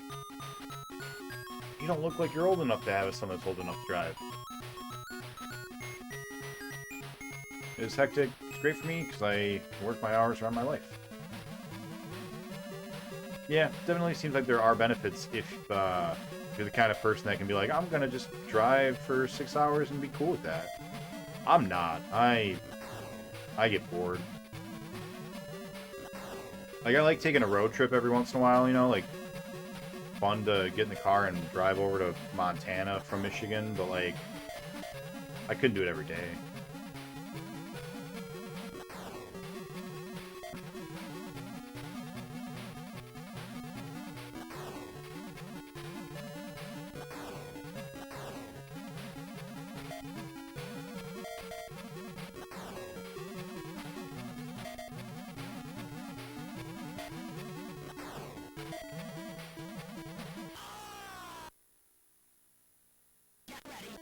You don't look like you're old enough to have a son that's old enough to drive. It's hectic. It's great for me because I work my hours around my life. Yeah, definitely seems like there are benefits if you're the kind of person that can be like, I'm gonna just drive for 6 hours and be cool with that. I'm not. I get bored. Like, I like taking a road trip every once in a while, you know, like, fun to get in the car and drive over to Montana from Michigan, but, like, I couldn't do it every day.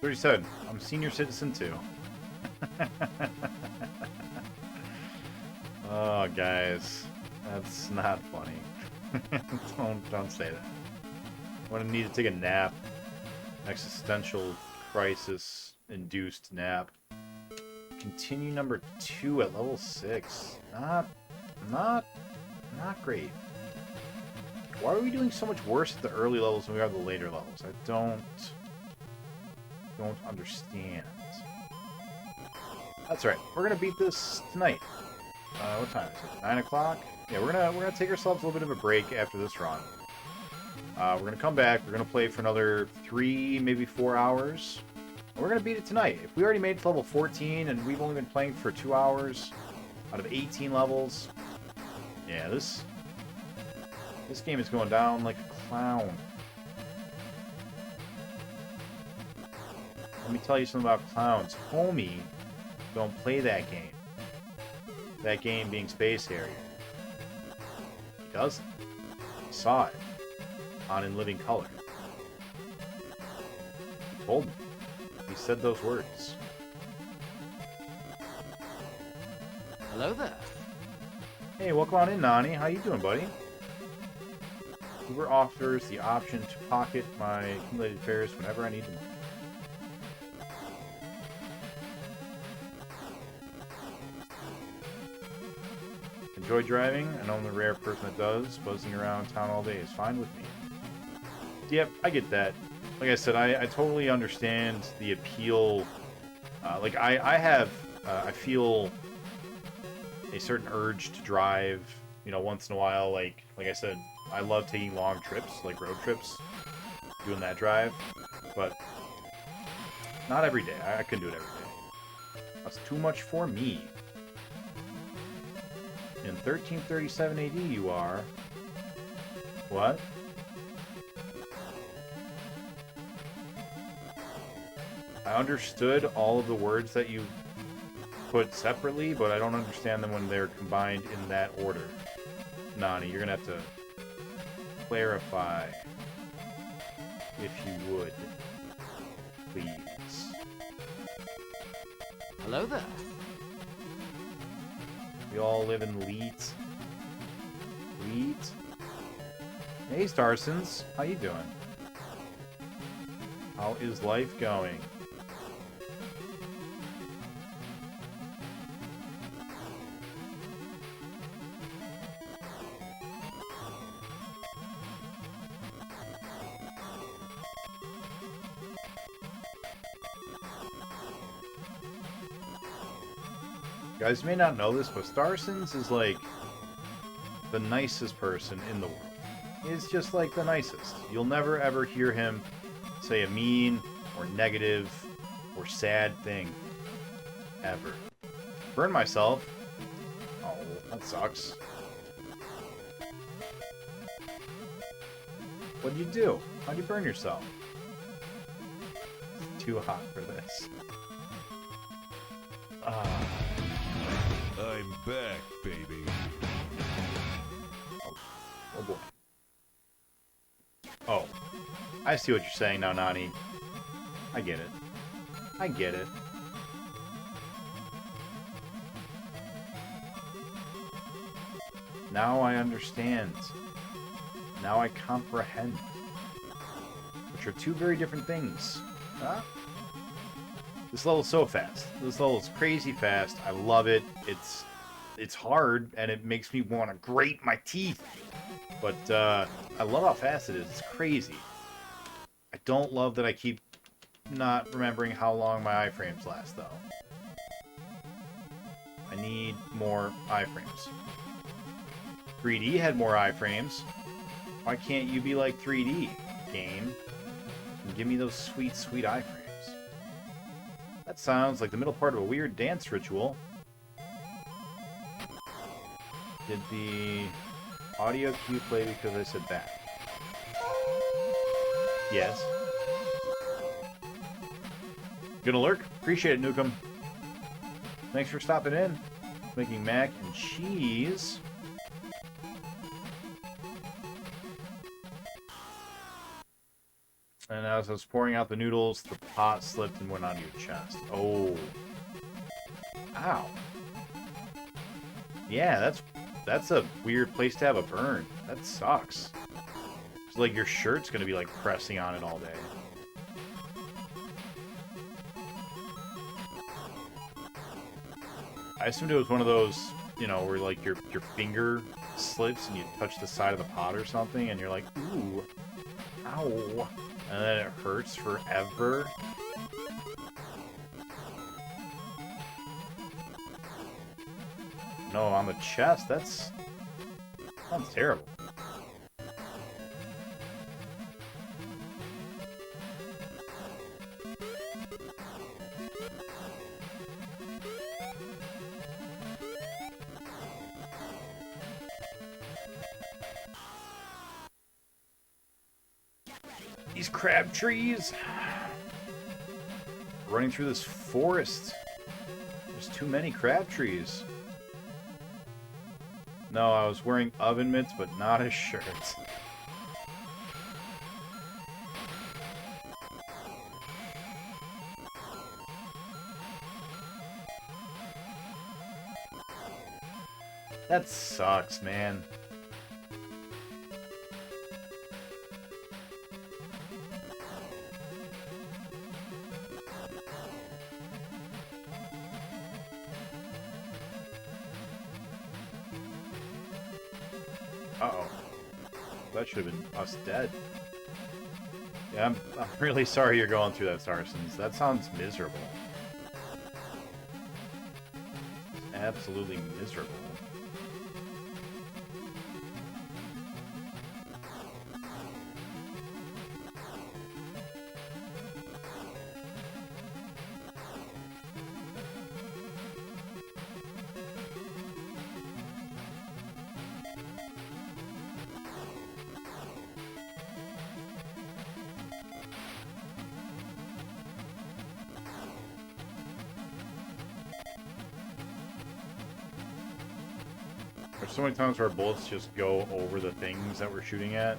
What he said. I'm a senior citizen too. Oh, guys, that's not funny. don't say that. I'm gonna need to take a nap. Existential crisis induced nap. Continue number 2 at level 6. Not great. Why are we doing so much worse at the early levels than we are at the later levels? I don't understand. That's right. We're gonna beat this tonight. What time is it? 9 o'clock? Yeah, we're gonna take ourselves a little bit of a break after this run. We're gonna come back. We're gonna play for another 3, maybe 4 hours. And we're gonna beat it tonight. If we already made it to level 14 and we've only been playing for 2 hours out of 18 levels, yeah, this game is going down like a clown. Let me tell you something about clowns. Homie, don't play that game. That game being Space Harrier. He doesn't. He saw it on In Living Color. He told me. He said those words. Hello there. Hey, welcome on in, Nani. How you doing, buddy? Uber offers the option to pocket my accumulated fares whenever I need them. Enjoy driving? I know I'm the rare person that does. Buzzing around town all day is fine with me. Yep, I get that. Like I said, I totally understand the appeal. Like, I feel a certain urge to drive, you know, once in a while. Like I said, I love taking long trips, like road trips, doing that drive. But not every day. I couldn't do it every day. That's too much for me. In 1337 AD you are. What? I understood all of the words that you put separately, but I don't understand them when they're combined in that order. Nani, you're gonna have to clarify, if you would, please. Hello there. We all live in Leet. Leet. Hey, Starsons. How you doing? How is life going? You guys may not know this, but Starsons is like the nicest person in the world. He's just like the nicest. You'll never ever hear him say a mean or negative or sad thing. Ever. Burn myself. Oh, that sucks. What'd you do? How'd you burn yourself? It's too hot for this. I'm back, baby. Oh boy. Oh. I see what you're saying now, Nani. I get it. I get it. Now I understand. Now I comprehend. Which are two very different things. Huh? This level's so fast. This level is crazy fast. I love it. It's hard, and it makes me want to grate my teeth. But I love how fast it is. It's crazy. I don't love that I keep not remembering how long my iframes last, though. I need more iframes. 3D had more iframes. Why can't you be like 3D, game? And give me those sweet, sweet iframes. That sounds like the middle part of a weird dance ritual. Did the audio cue play because I said that? Yes. Gonna lurk? Appreciate it, Nukem. Thanks for stopping in. Making mac and cheese. And as I was pouring out the noodles, the pot slipped and went onto your chest. Oh. Ow. Yeah, that's a weird place to have a burn. That sucks. It's like your shirt's gonna be like pressing on it all day. I assumed it was one of those, you know, where like your finger slips and you touch the side of the pot or something and you're like, ooh, ow. And then it hurts forever. No, on the chest, that sounds terrible. These crab trees. Running through this forest. There's too many crab trees. No, I was wearing oven mitts, but not a shirt. That sucks, man. Uh-oh. That should have been us dead. Yeah, I'm really sorry you're going through that, Starsons. That sounds miserable. Absolutely miserable. There's so many times where our bullets just go over the things that we're shooting at.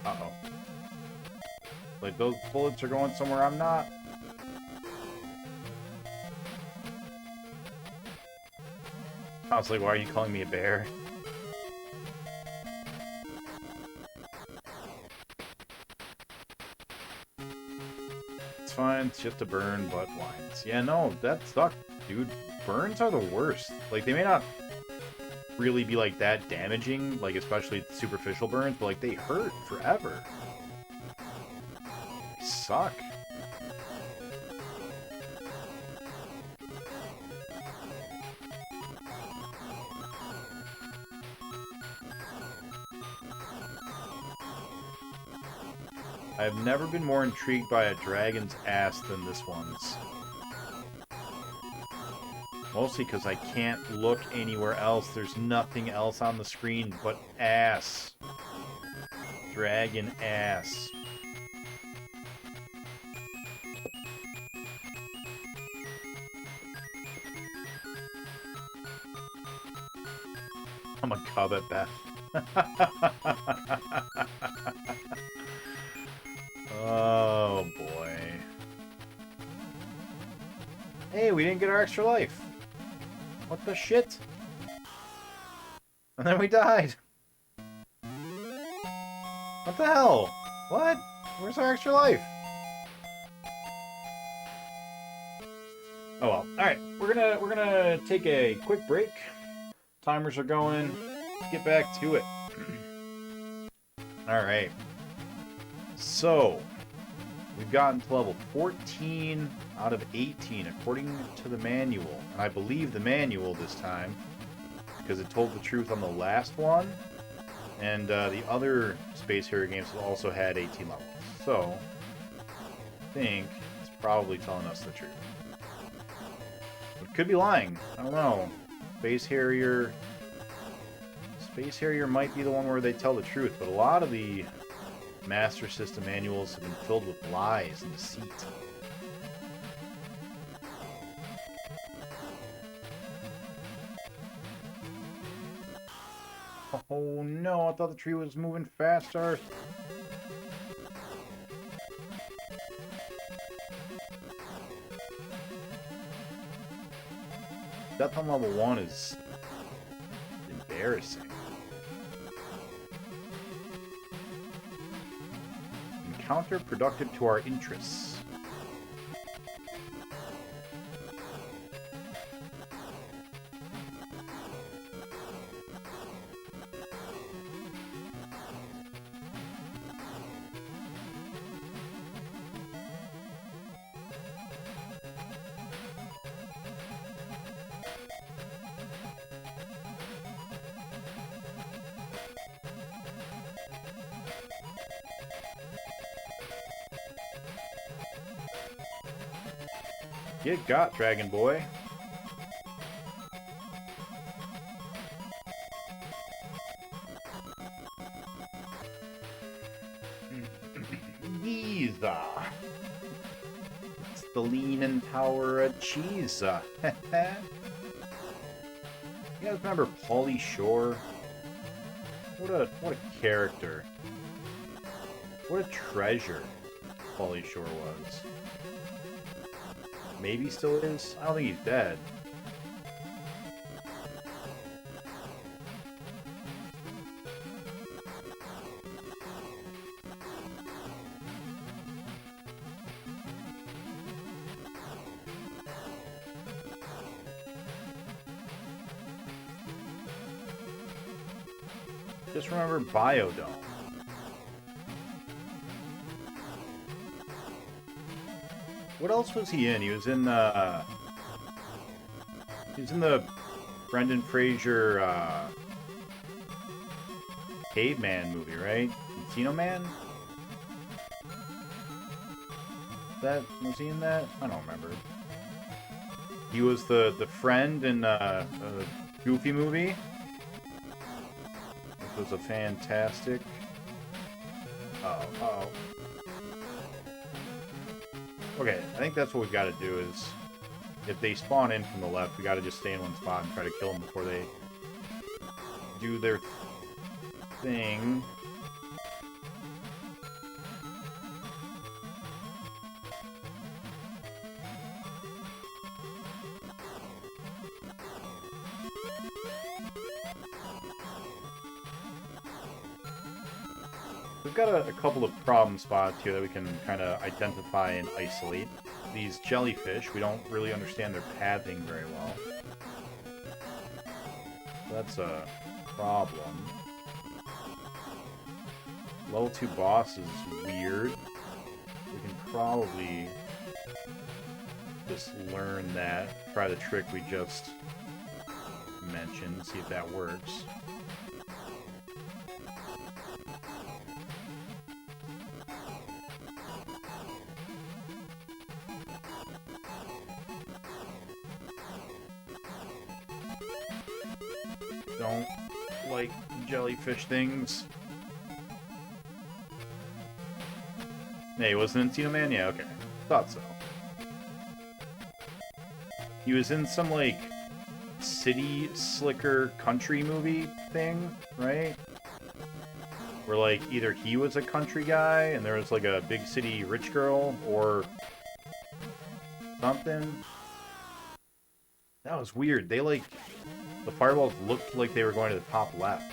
Uh-oh. Like, those bullets are going somewhere I'm not. I was like, why are you calling me a bear? It's fine, it's just a burn, but blinds. Yeah, no, that sucked, dude. Burns are the worst. Like, they may not really be, like, that damaging, like, especially superficial burns, but, like, they hurt forever. They suck. I've never been more intrigued by a dragon's ass than this one's. Mostly because I can't look anywhere else. There's nothing else on the screen but ass. Dragon ass. I'm a cub at best. Oh, boy. Hey, we didn't get our extra life. What the shit? And then we died. What the hell? What? Where's our extra life? Oh well. Alright, we're gonna take a quick break. Timers are going. Let's get back to it. Alright. So, we've gotten to level 14 out of 18, according to the manual. And I believe the manual this time, because it told the truth on the last one. And the other Space Harrier games also had 18 levels. So, I think it's probably telling us the truth. But it could be lying. I don't know. Space Harrier might be the one where they tell the truth, but a lot of the Master System manuals have been filled with lies and deceit. Oh no, I thought the tree was moving faster. Death on level 1 is embarrassing. Counterproductive to our interests. Get got, Dragon Boy. Giza. It's the Leaning Tower of Cheese. You guys remember Pauly Shore? What a character. What a treasure Pauly Shore was. Maybe he still is? I don't think he's dead. Just remember Biodome. What else was he in? He was in the Brendan Fraser Caveman movie, right? Encino Man? Was he in that? I don't remember. He was the friend in a Goofy movie. was a fantastic... Uh-oh. Okay, I think that's what we've got to do is... If they spawn in from the left, we got to just stay in one spot and try to kill them before they do their thing. We've got a couple of problem spots here that we can kind of identify and isolate. These jellyfish, we don't really understand their pathing very well. That's a problem. Level 2 boss is weird. We can probably just learn that. Try the trick we just mentioned, see if that works. Don't like jellyfish things. Hey, wasn't Encino Man? Yeah, okay. Thought so. He was in some, like, city slicker country movie thing, right? Where, like, either he was a country guy and there was, like, a big city rich girl, or something. That was weird. They, like... The fireballs looked like they were going to the top left.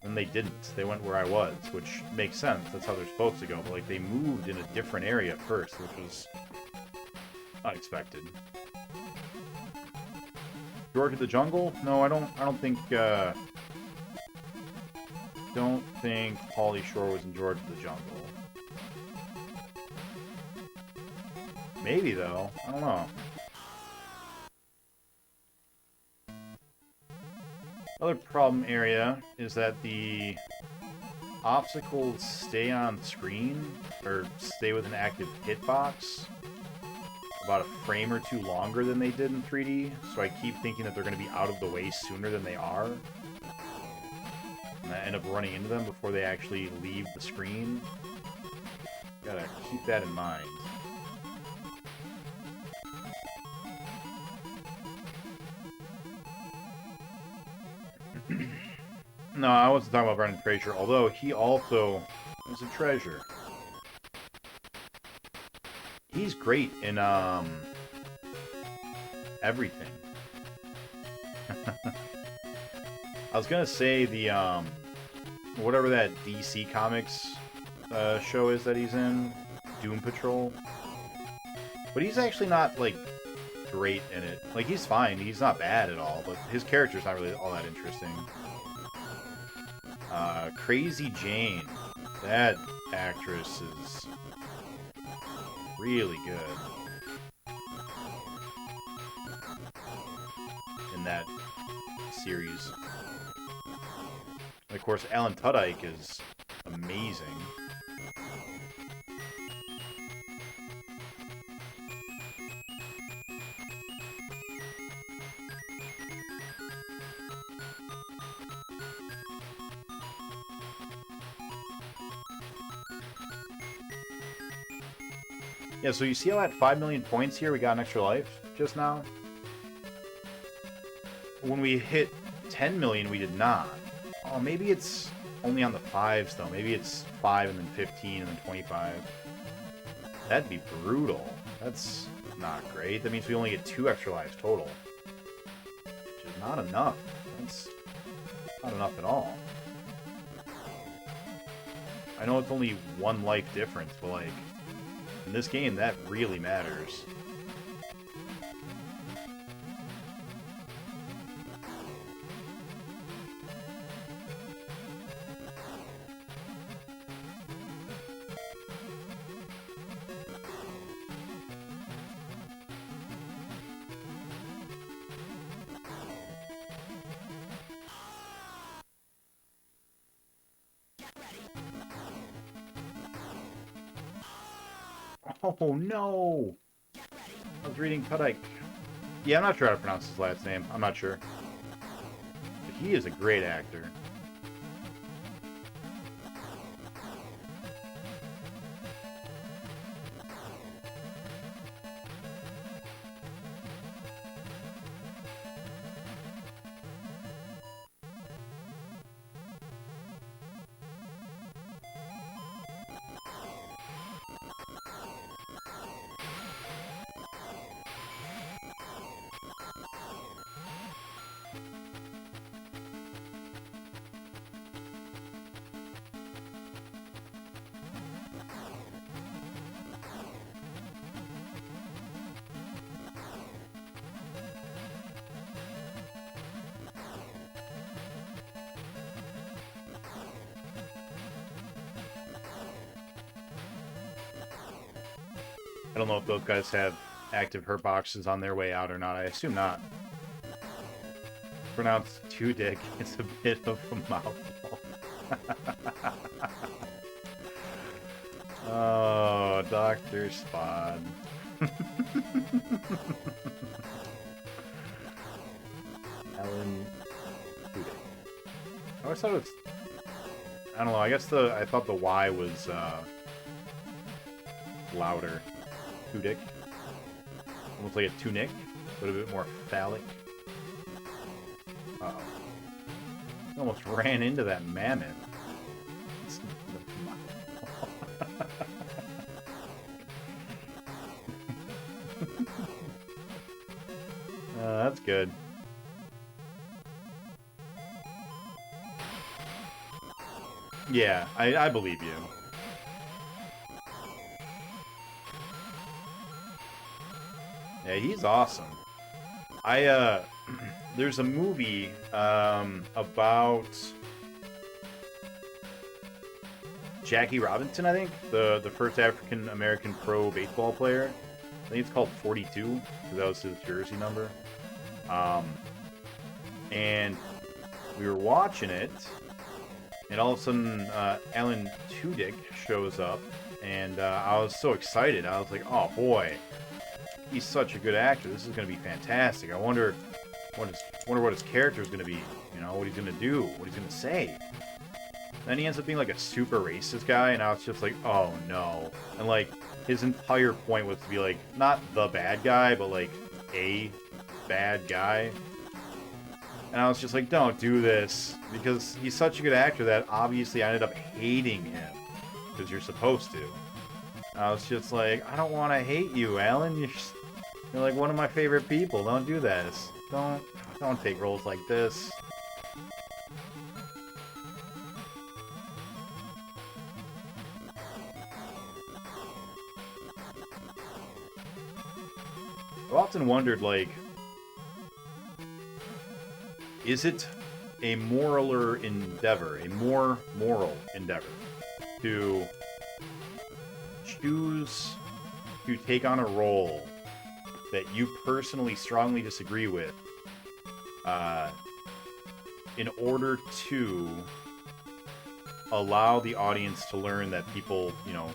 And they didn't. They went where I was, which makes sense. That's how they're supposed to go. But, like, they moved in a different area first, which was unexpected. George of the Jungle? No, I don't think Pauly Shore was in George of the Jungle. Maybe, though. I don't know. Other problem area is that the obstacles stay on screen, or stay with an active hitbox, about a frame or two longer than they did in 3D, so I keep thinking that they're going to be out of the way sooner than they are. And I end up running into them before they actually leave the screen. Gotta keep that in mind. No, I wasn't talking about Brendan Fraser, although he also is a treasure. He's great in, everything. I was gonna say the, whatever that DC Comics, show is that he's in, Doom Patrol. But he's actually not, like, great in it. Like, he's fine, he's not bad at all, but his character's not really all that interesting. Crazy Jane. That actress is really good in that series. And of course, Alan Tudyk is amazing. Yeah, so you see how at 5 million points here we got an extra life just now? When we hit 10 million, we did not. Oh, maybe it's only on the 5s, though. Maybe it's 5 and then 15 and then 25. That'd be brutal. That's not great. That means we only get 2 extra lives total. Which is not enough. That's not enough at all. I know it's only 1 life difference, but, like, in this game, that really matters. Oh no! I was reading Tudyk. Yeah, I'm not sure how to pronounce his last name. I'm not sure. But He is a great actor. I don't know if those guys have active hurt boxes on their way out or not. I assume not. Pronounced two-dick. It's a bit of a mouthful. Oh, Dr. Spawn. Alan Tudyk. I always thought it was... I don't know, I guess I thought the Y was louder. Tudyk. Almost like a tunic, but a bit more phallic. Uh-oh. Almost ran into that mammoth. That's good. Yeah, I believe you. Yeah, he's awesome. There's a movie about Jackie Robinson, I think, the first African American pro baseball player. I think it's called 42 because that was his jersey number. And we were watching it, and all of a sudden Alan Tudyk shows up, and I was so excited. I was like, "Oh boy, he's such a good actor. This is going to be fantastic. I wonder what his character is going to be. You know, what he's going to do, what he's going to say." Then he ends up being like a super racist guy, and I was just like, "Oh no!" And like his entire point was to be like not the bad guy, but like a bad guy. And I was just like, don't do this, because he's such a good actor that obviously I ended up hating him, because you're supposed to. And I was just like, I don't want to hate you, Alan. You're like one of my favorite people. Don't do this. Don't take roles like this. I've often wondered, like, is it a more moral endeavor to choose to take on a role that you personally strongly disagree with in order to allow the audience to learn that people, you know,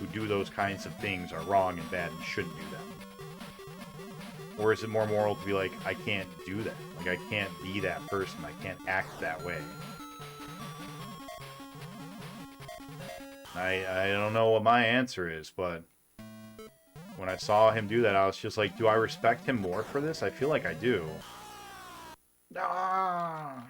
who do those kinds of things are wrong and bad and shouldn't do them? Or is it more moral to be like, I can't do that. Like, I can't be that person. I can't act that way. I don't know what my answer is, but when I saw him do that, I was just like, do I respect him more for this? I feel like I do. Ah!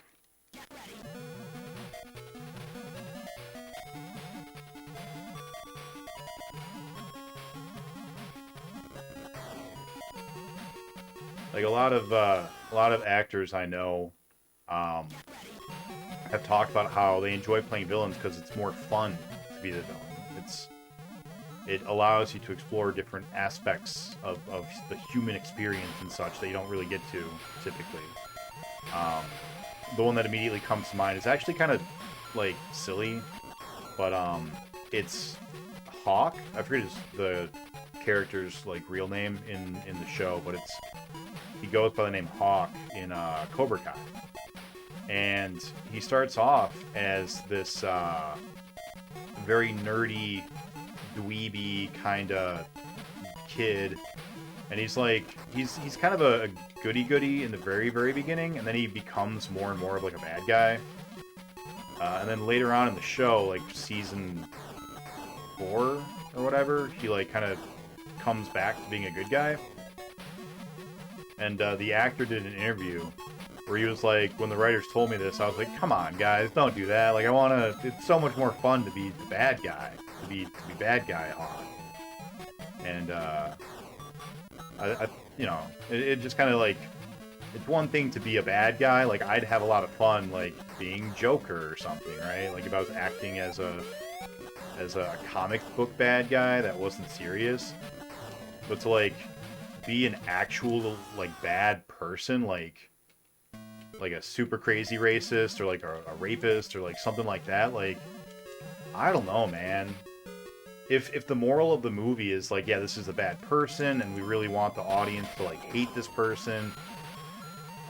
Like a lot of actors I know have talked about how they enjoy playing villains because it's more fun to be the villain. It allows you to explore different aspects of the human experience and such that you don't really get to typically. The one that immediately comes to mind is actually kind of like silly, but it's Hawk. I forget the character's like real name in the show, but he goes by the name Hawk in Cobra Kai. And he starts off as this very nerdy, dweeby kind of kid And he's like, he's kind of a goody-goody in the very, very beginning, and then he becomes more and more of like a bad guy. And then later on in the show, like season 4 or whatever, he like kind of comes back to being a good guy. And the actor did an interview where he was like, when the writers told me this, I was like, come on, guys, don't do that. Like, I want to, it's so much more fun to be the bad guy, to be bad guy on. And, I you know, it just kind of like, it's one thing to be a bad guy. Like, I'd have a lot of fun, like, being Joker or something, right? Like, if I was acting as a comic book bad guy that wasn't serious. But to, like, be an actual, like, bad person, like a super crazy racist, or, like, a rapist, or, like, something like that, like, I don't know, man. If the moral of the movie is, like, yeah, this is a bad person, and we really want the audience to, like, hate this person,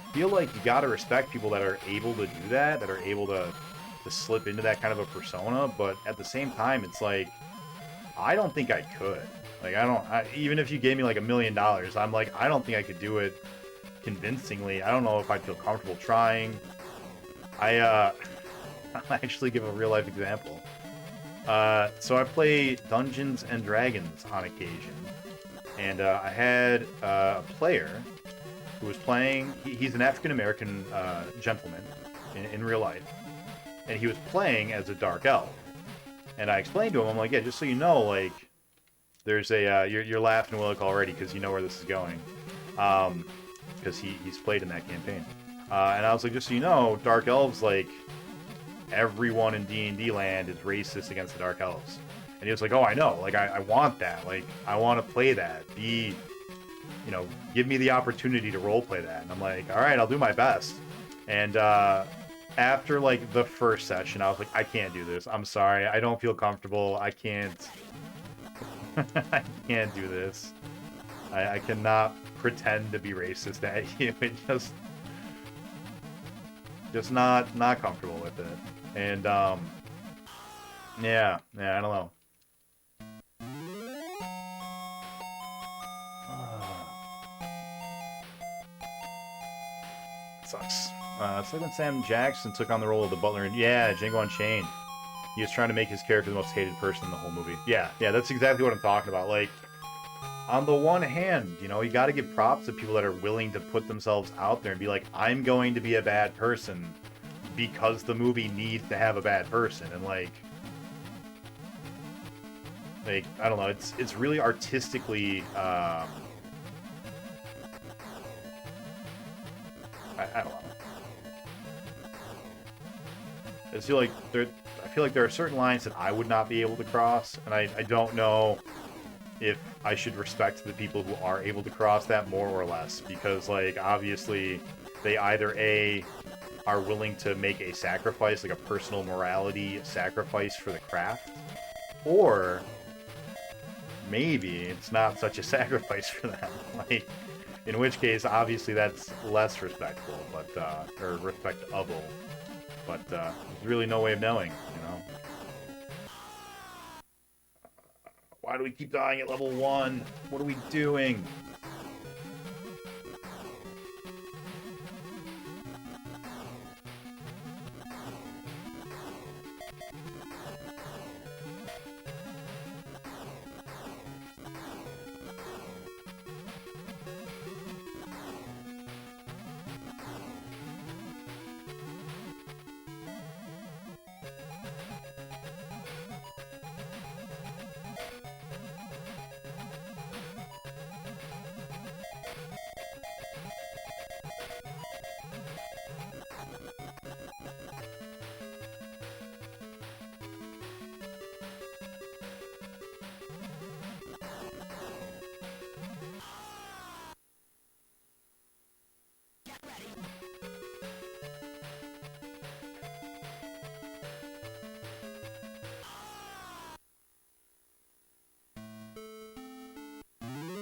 I feel like you gotta respect people that are able to do that are able to slip into that kind of a persona, but at the same time, it's like, I don't think I could. Like, even if you gave me, like, $1 million, I'm like, I don't think I could do it convincingly. I don't know if I'd feel comfortable trying. I'll actually give a real-life example. So I play Dungeons and Dragons on occasion, and I had a player who was playing. He's an African-American gentleman in real life, and he was playing as a dark elf. And I explained to him, I'm like, yeah, just so you know, like, there's a you're laughing, Willick, already because you know where this is going, because he's played in that campaign. And I was like, just so you know, dark elves, like, everyone in D&D land is racist against the dark elves. And he was like, oh, I know, like, I want that, like, I want to play that, you know, give me the opportunity to roleplay that. And I'm like, all right, I'll do my best. And after, like, the first session, I was like, I can't do this, I'm sorry, I don't feel comfortable, I can't I can't do this, I cannot pretend to be racist at you. It just not comfortable with it. And yeah, I don't know. Sucks. It's like when Sam Jackson took on the role of the butler in, yeah, Django Unchained. He was trying to make his character the most hated person in the whole movie. Yeah, that's exactly what I'm talking about. Like, on the one hand, you know, you gotta give props to people that are willing to put themselves out there and be like, I'm going to be a bad person because the movie needs to have a bad person. And like I don't know, it's really artistically I don't know. I feel like there are certain lines that I would not be able to cross, and I don't know if I should respect the people who are able to cross that more or less, because, like, obviously they either A, are willing to make a sacrifice, like a personal morality sacrifice for the craft, or maybe it's not such a sacrifice for them. Like, in which case, obviously that's less respectful, but or respectable. But there's really no way of knowing, you know. Why do we keep dying at level 1? What are we doing?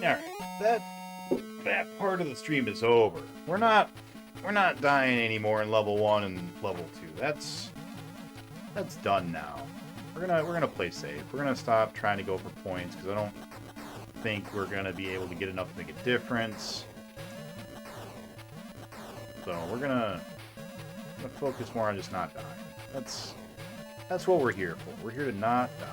Alright, that part of the stream is over. We're not dying anymore in level 1 and level 2. That's done now. We're gonna play safe. We're gonna stop trying to go for points, because think we're going to be able to get enough to make a difference. So we're going to focus more on just not dying. That's what we're here for. We're here to not die.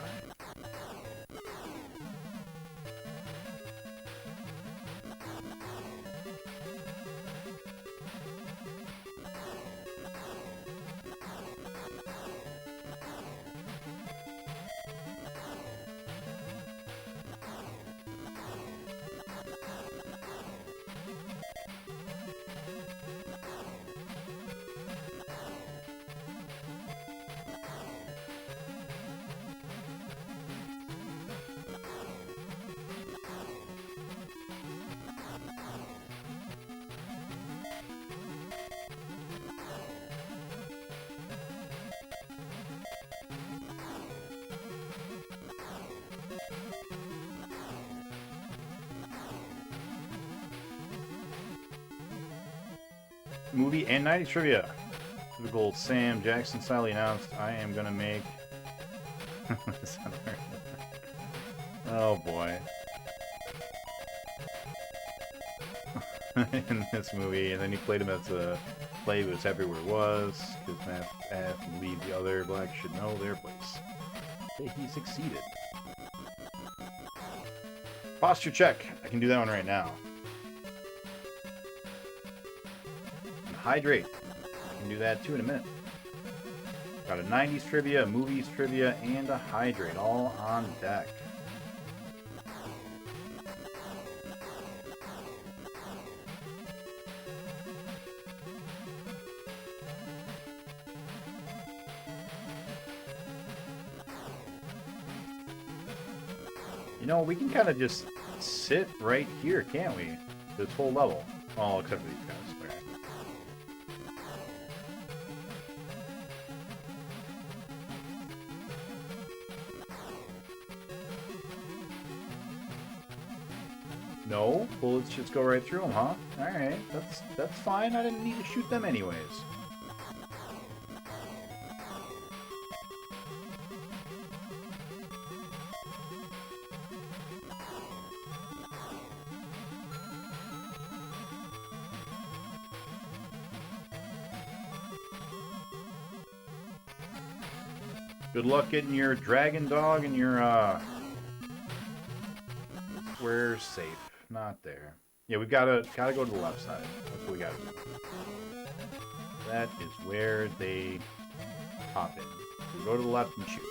Movie and 90s trivia. Typical Sam Jackson style, he announced, I am gonna make... Oh boy. In this movie, and then he played him as a play that was everywhere it was, because Matt asked and believed the other blacks should know their place. But he succeeded. Posture check. I can do that one right now. Hydrate. I can do that too in a minute. Got a 90s trivia, a movies trivia, and a hydrate all on deck. You know, we can kind of just sit right here, can't we? This whole level. Oh, except for these guys. No, bullets just go right through them, huh? Alright, that's fine. I didn't need to shoot them anyways. Good luck getting your dragon dog and your squares safe. Not there. Yeah, we've gotta go to the left side. That's what we gotta do. That is where they pop in. So we go to the left and shoot.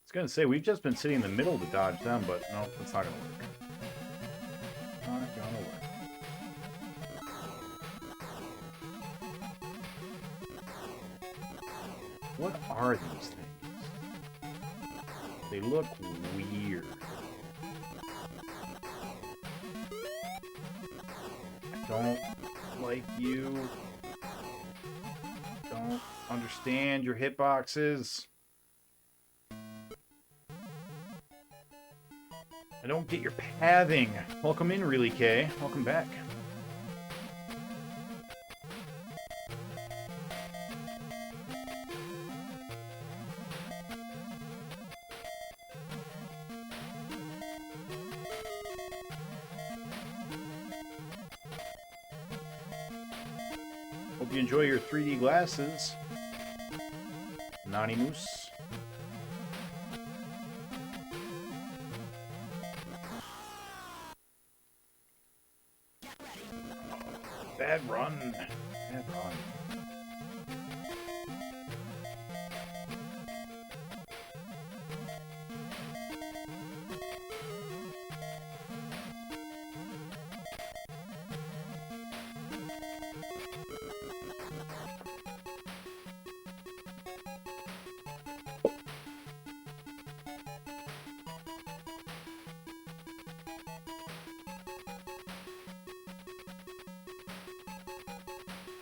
I was gonna say, we've just been sitting in the middle to dodge them, but no, that's not gonna work. Not gonna work. What are these things? They look weird. I don't like you. Don't understand your hitboxes. I don't get your pathing. Welcome in, Really K. Welcome back. Hope you enjoy your 3D glasses, Nani Moose. Bad run. Bad run.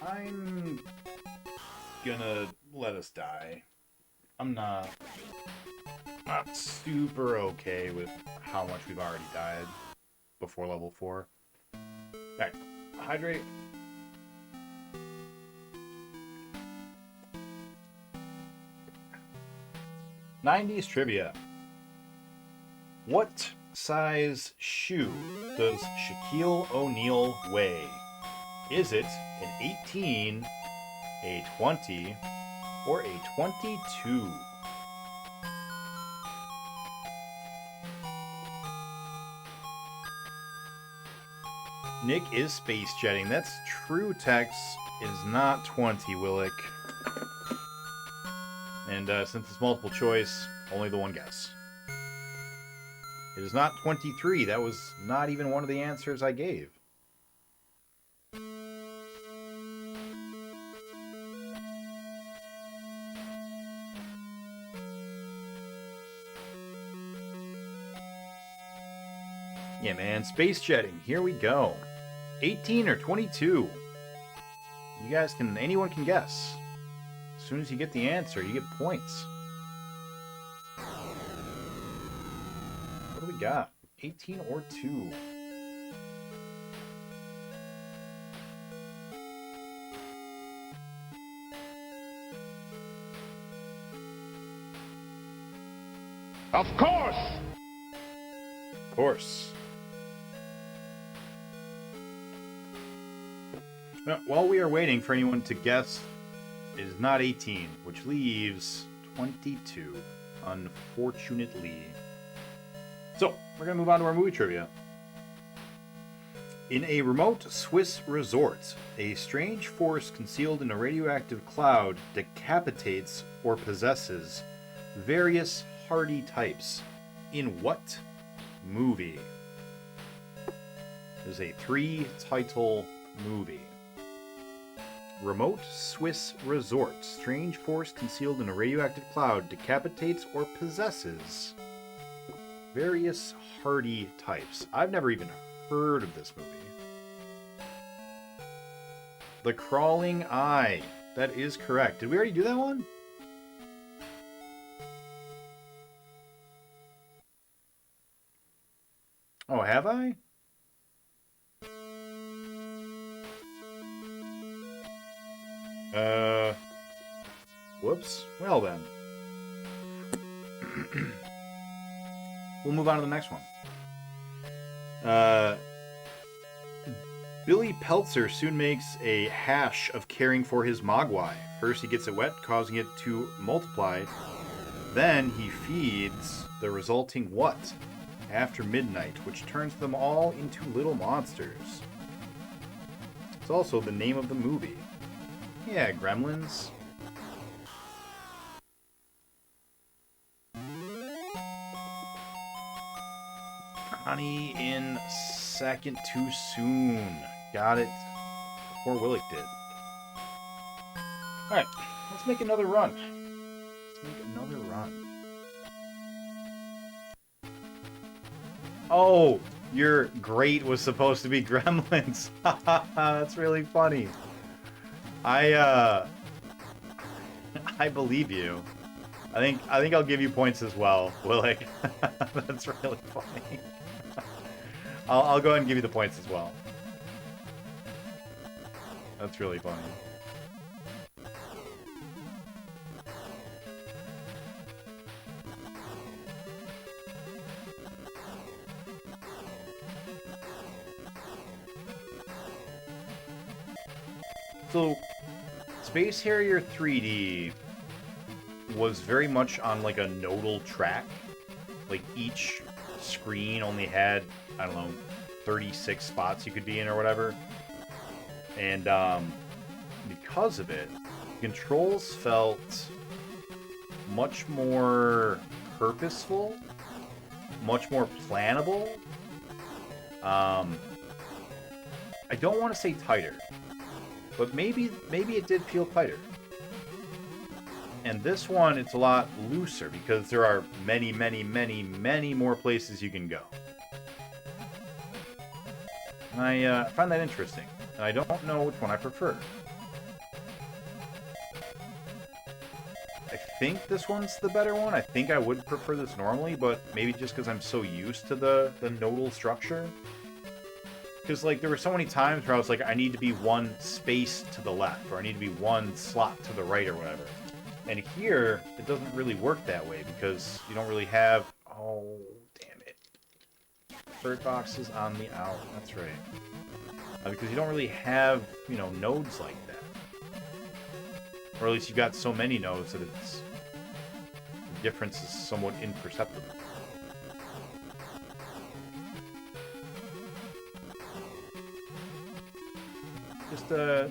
I'm gonna let us die. I'm not super okay with how much we've already died before level 4. Alright, hydrate. '90s trivia. What size shoe does Shaquille O'Neal weigh? Is it an 18, a 20, or a 22? Nick is space jetting. That's true text. It is not 20, Willick. And since it's multiple choice, only the one guess. It is not 23. That was not even one of the answers I gave. Yeah, man. Space jetting. Here we go. 18 or 22. You guys can... Anyone can guess. As soon as you get the answer, you get points. What do we got? 18 or 2. Of course! Of course. While we are waiting for anyone to guess, it is not 18, which leaves 22, unfortunately. So, we're going to move on to our movie trivia. In a remote Swiss resort, a strange force concealed in a radioactive cloud decapitates or possesses various hardy types. In what movie? It is a 3-title movie. Remote Swiss resort. Strange force concealed in a radioactive cloud decapitates or possesses various hardy types. I've never even heard of this movie. The Crawling Eye. That is correct. Did we already do that one? Oh, have I? Whoops. Well then. We'll move on to the next one. Billy Peltzer soon makes a hash of caring for his mogwai. First he gets it wet, causing it to multiply. Then he feeds the resulting what? After midnight, which turns them all into little monsters. It's also the name of the movie. Yeah, Gremlins. Connie in second too soon. Got it before Willick did. Alright, let's make another run. Oh, your great was supposed to be Gremlins. That's really funny. I believe you. I think I'll give you points as well, Willick. That's really funny. I'll go ahead and give you the points as well. That's really funny. So, Space Harrier 3D was very much on like a nodal track. Like each screen only had, I don't know, 36 spots you could be in or whatever. And because of it, controls felt much more purposeful, much more plannable. I don't want to say tighter, but maybe it did feel tighter. And this one, it's a lot looser because there are many, many, many, many more places you can go. And I find that interesting. And I don't know which one I prefer. think this one's the better one. I think I would prefer this normally, but maybe just because I'm so used to the nodal structure. Because, like, there were so many times where I was like, I need to be one space to the left, or I need to be one slot to the right, or whatever. And here, it doesn't really work that way, because you don't really have... Oh, damn it. Bird boxes on the out. That's right. Because you don't really have, you know, nodes like that. Or at least you've got so many nodes that it's... the difference is somewhat imperceptible.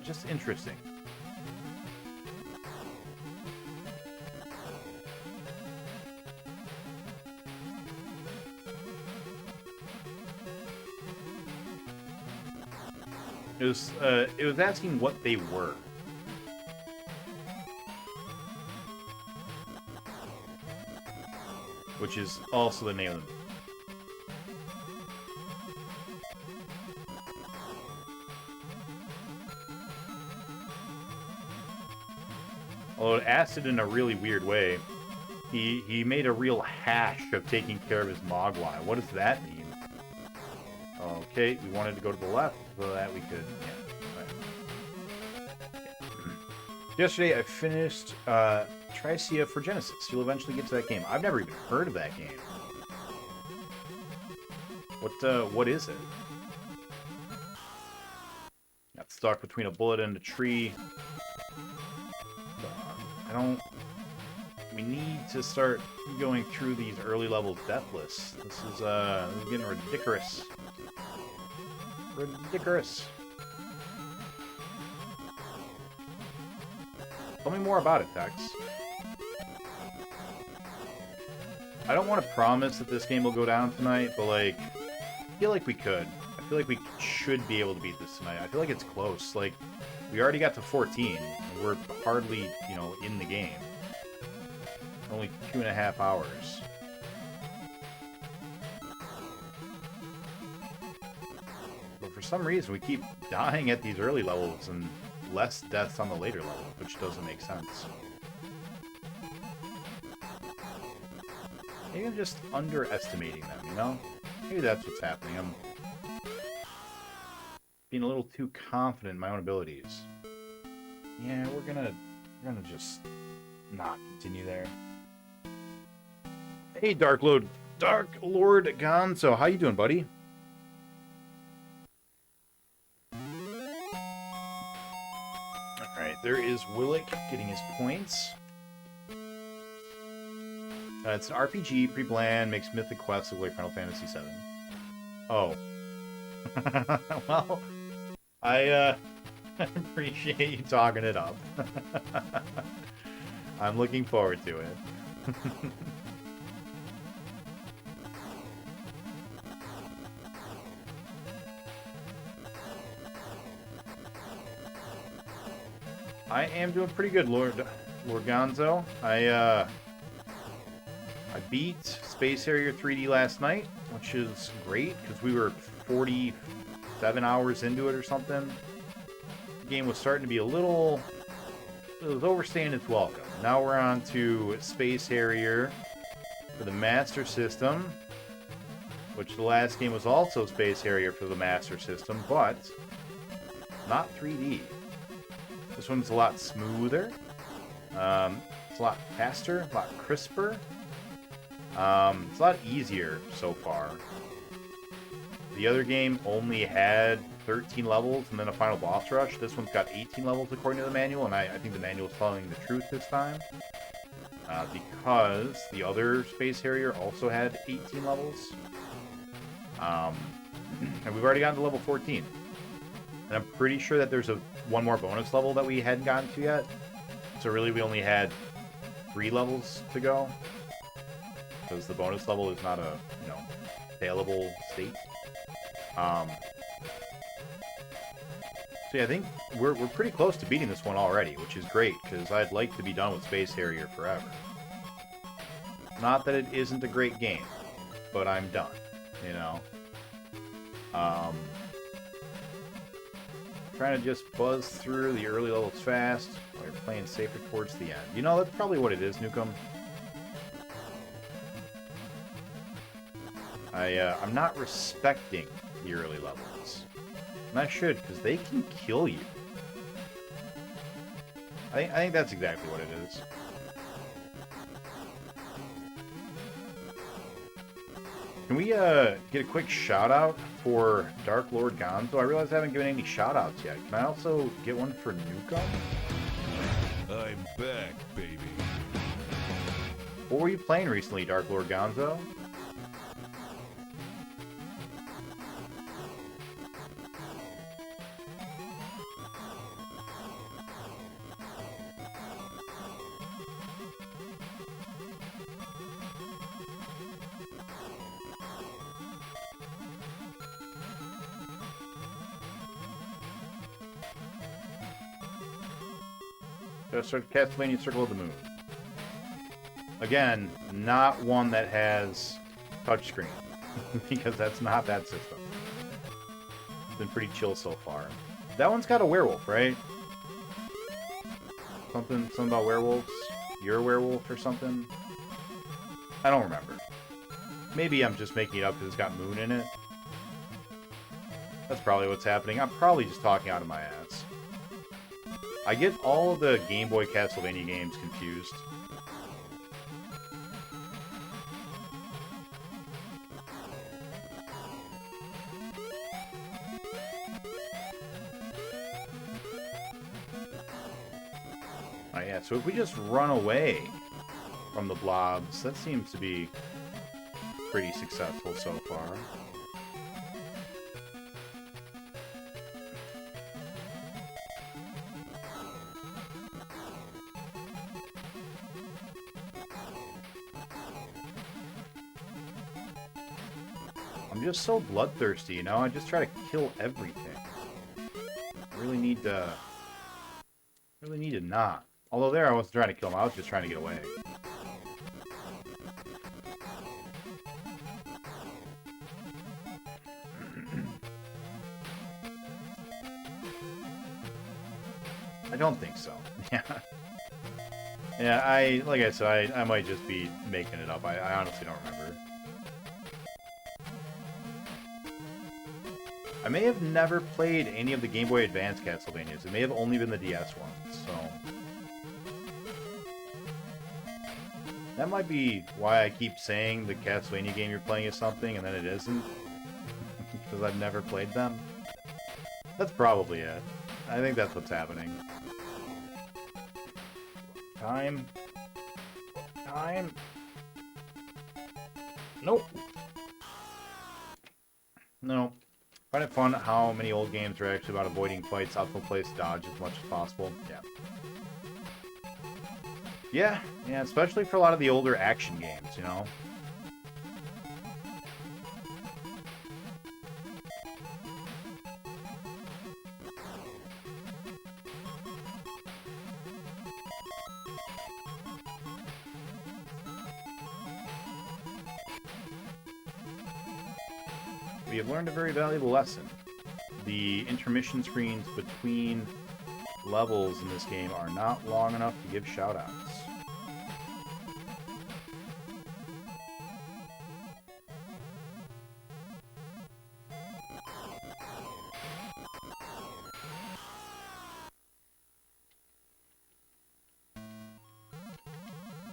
Just interesting. It was asking what they were. Which is also the name of them. Although it asked it in a really weird way. He made a real hash of taking care of his Mogwai. What does that mean? Okay, we wanted to go to the left, so that we could... Yeah. Right. Yesterday I finished Tricia for Genesis. You'll eventually get to that game. I've never even heard of that game. What is it? Got stuck between a bullet and a tree. We need to start going through these early levels deathless. This is getting ridiculous. Ridiculous. Tell me more about it, Tex. I don't want to promise that this game will go down tonight, but, like, I feel like we could. I feel like we should be able to beat this tonight. I feel like it's close. Like, we already got to 14, and we're hardly, you know, in the game. Only 2.5 hours. But for some reason, we keep dying at these early levels and less deaths on the later levels, which doesn't make sense. Maybe I'm just underestimating them, you know? Maybe that's what's happening. I'm being a little too confident in my own abilities. Yeah, we're gonna just not continue there. Hey, Dark Lord Gonzo, how you doing, buddy? Alright, there is Willick getting his points. It's an RPG, pretty bland, makes Mythic Quest look like Final Fantasy VII. Oh. Well, I appreciate you talking it up. I'm looking forward to it. I am doing pretty good, Lord Gonzo. I beat Space Harrier 3D last night, which is great, because we were 47 hours into it or something. The game was starting to be a little... It was overstaying its welcome. Now we're on to Space Harrier for the Master System, which the last game was also Space Harrier for the Master System, but not 3D. This one's a lot smoother. It's a lot faster, a lot crisper. It's a lot easier so far. The other game only had 13 levels and then a final boss rush. This one's got 18 levels according to the manual, and I think the manual is telling the truth this time. Because the other Space Harrier also had 18 levels. And we've already gotten to level 14. And I'm pretty sure that there's one more bonus level that we hadn't gotten to yet. So really we only had 3 levels to go. Because the bonus level is not a, you know, failable state. So yeah, I think we're pretty close to beating this one already, which is great, because I'd like to be done with Space Harrier forever. Not that it isn't a great game, but I'm done, you know? Trying to just buzz through the early levels fast. Oh, They're playing safer towards the end. You know, that's probably what it is, Nukem. I'm not respecting the early levels. And I should, because they can kill you. I think that's exactly what it is. Can we get a quick shout out for Dark Lord Gonzo? I realize I haven't given any shout outs yet. Can I also get one for Nukem? I'm back, baby. What were you playing recently, Dark Lord Gonzo? Castlevania Circle of the Moon. Again, not one that has touchscreen, because that's not that system. It's been pretty chill so far. That one's got a werewolf, right? Something about werewolves? You're a werewolf or something? I don't remember. Maybe I'm just making it up because it's got Moon in it. That's probably what's happening. I'm probably just talking out of my ass. I get all of the Game Boy Castlevania games confused. Oh yeah, so if we just run away from the blobs, that seems to be pretty successful so far. I'm just so bloodthirsty, you know? I just try to kill everything. I really need to not. Although there I wasn't trying to kill him, I was just trying to get away. I don't think so. Yeah. Yeah, like I said, I might just be making it up. I honestly don't remember. I may have never played any of the Game Boy Advance Castlevanias. It may have only been the DS ones, so... That might be why I keep saying the Castlevania game you're playing is something, and then it isn't. Because I've never played them. That's probably it. I think that's what's happening. Time. Time. Nope. No. Find it fun how many old games are actually about avoiding fights, optimal place, dodge as much as possible. Yeah. Yeah, especially for a lot of the older action games, you know? We have learned a very valuable lesson. The intermission screens between levels in this game are not long enough to give shoutouts.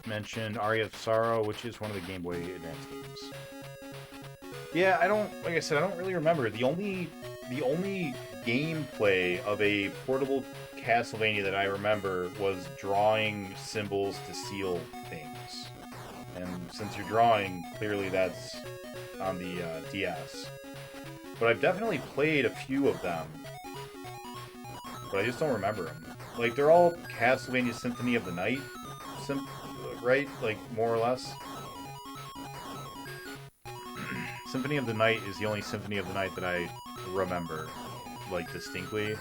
Mentioned Aria of Sorrow, which is one of the Game Boy Advance games. Yeah, like I said, I don't really remember. The only gameplay of a portable Castlevania that I remember was drawing symbols to seal things. And since you're drawing, clearly that's on the DS. But I've definitely played a few of them. But I just don't remember them. Like, they're all Castlevania Symphony of the Night, right? Like, more or less. Symphony of the Night is the only Symphony of the Night that I remember, like, distinctly.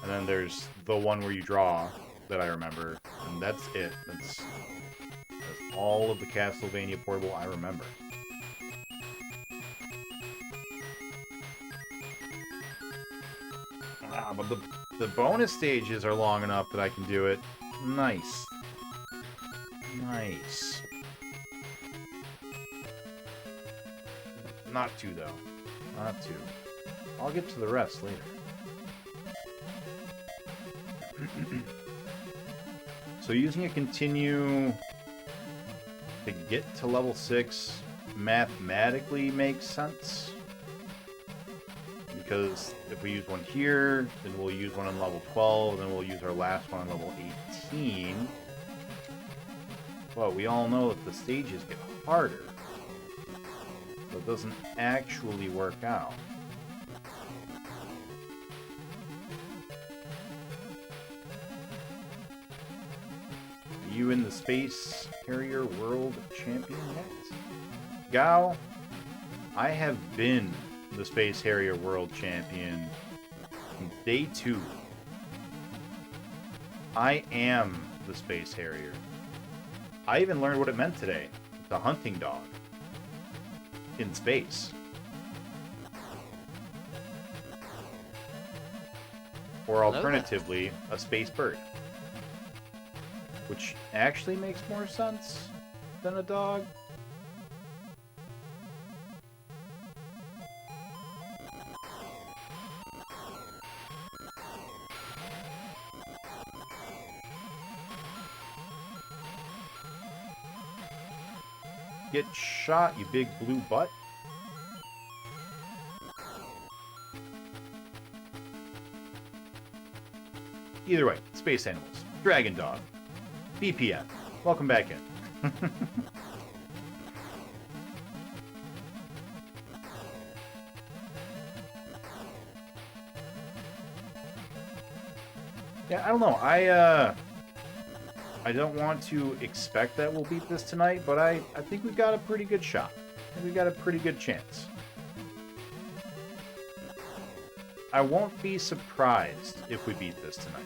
And then there's the one where you draw that I remember, and that's it. That's all of the Castlevania portable I remember. But the the bonus stages are long enough that I can do it. Nice. Nice. Not two, though. Not two. I'll get to the rest later. So using a continue to get to level 6 mathematically makes sense. Because if we use one here, then we'll use one on level 12, then we'll use our last one on level 18. But we all know that the stages get harder. So it doesn't actually work out. Are you in the Space Harrier World Champion yet? Gao, I have been the Space Harrier World Champion since day 2. I am the Space Harrier. I even learned what it meant today. It's a hunting dog. In space. Or alternatively, a space bird. Which actually makes more sense than a dog. Get shot, you big blue butt. Either way, space animals. Dragon dog. BPM. Welcome back in. Yeah, I don't know. I don't want to expect that we'll beat this tonight, but I think we've got a pretty good shot. I think we've got a pretty good chance. I won't be surprised if we beat this tonight.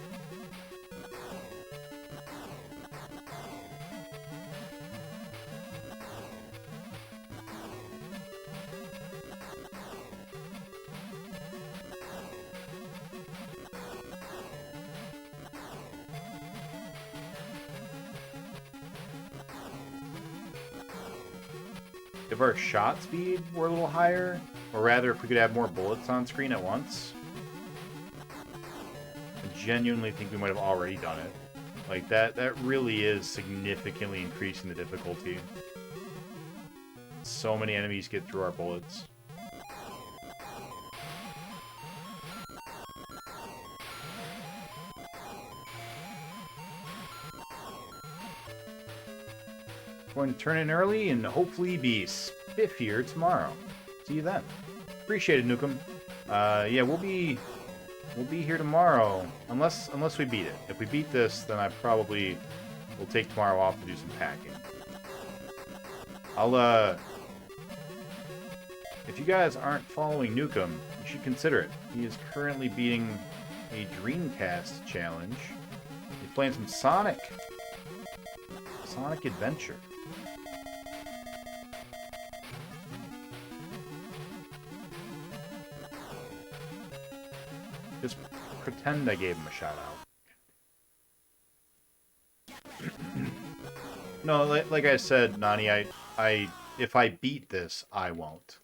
If our shot speed were a little higher, or rather if we could have more bullets on screen at once, I genuinely think we might have already done it. Like, that really is significantly increasing the difficulty. So many enemies get through our bullets. Going to turn in early and hopefully be spiffier tomorrow. See you then. Appreciate it, Nukem. Yeah, we'll be here tomorrow unless we beat it. If we beat this, then I probably will take tomorrow off to do some packing. If you guys aren't following Nukem, you should consider it. He is currently beating a Dreamcast challenge. He's playing some Sonic Adventure. Just pretend I gave him a shout out. No, like I said, Nani, if I beat this, I won't.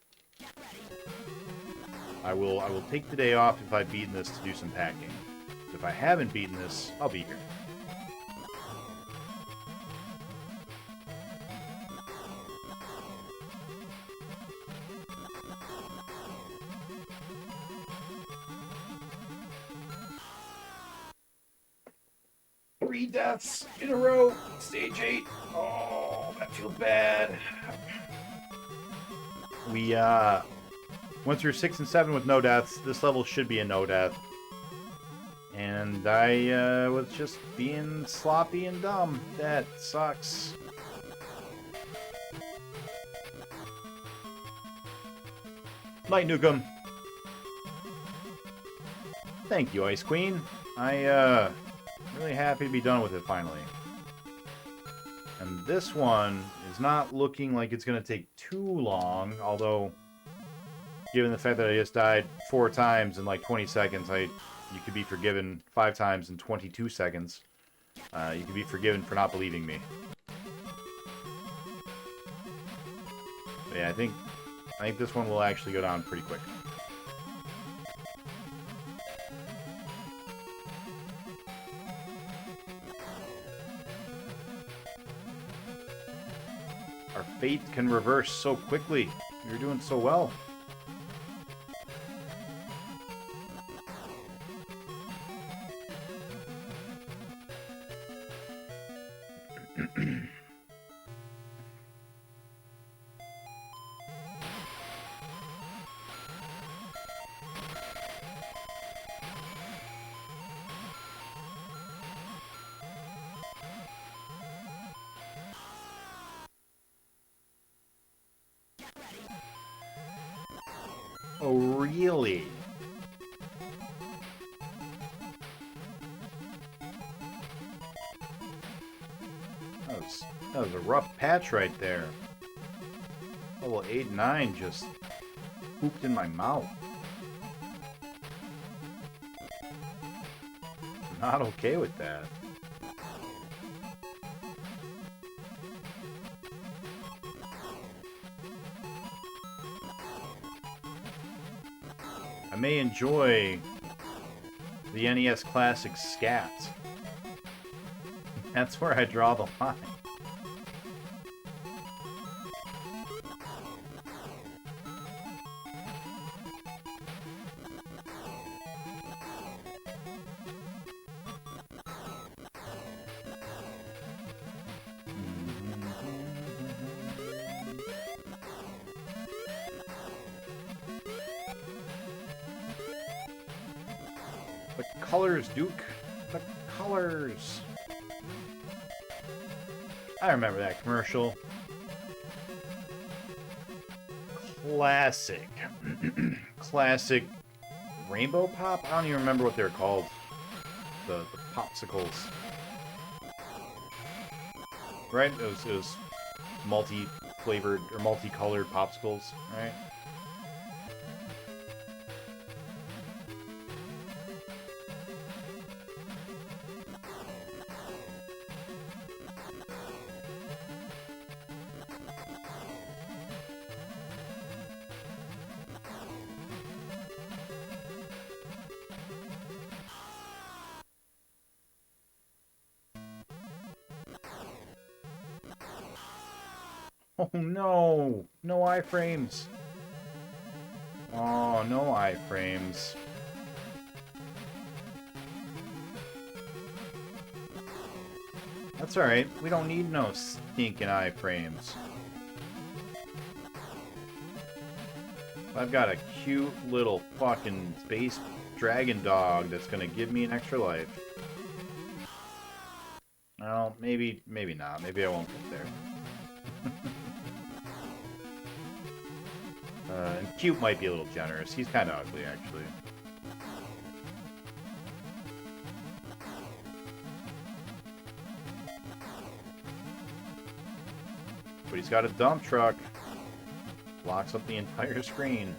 I will take the day off if I've beaten this to do some packing. If I haven't beaten this, I'll be here. Three deaths in a row. Stage 8. Oh, that feels bad. We went through 6 and 7 with no deaths. This level should be a no death. And I was just being sloppy and dumb. That sucks. Night, Nukem. Thank you, Ice Queen. Really happy to be done with it finally. And this one is not looking like it's going to take too long, although given the fact that I just died 4 times in like 20 seconds, you could be forgiven 5 times in 22 seconds. You could be forgiven for not believing me. But yeah, I think this one will actually go down pretty quick. Our fate can reverse so quickly. You're doing so well. Oh, really? That was a rough patch right there. Level 8 and 9 just pooped in my mouth. Not okay with that. I may enjoy the NES Classic Scat. That's where I draw the line. The colors, Duke. The colors. I remember that commercial. Classic. Classic Rainbow Pop? I don't even remember what they're called. The popsicles. Right? It was multi-flavored or multicolored popsicles, right? Oh no! No iframes! Oh, no iframes. That's alright. We don't need no stinking iframes. I've got a cute little fucking space dragon dog that's gonna give me an extra life. Well, maybe not. Maybe I won't get there. And cute might be a little generous. He's kind of ugly, actually. But he's got a dump truck. Blocks up the entire screen.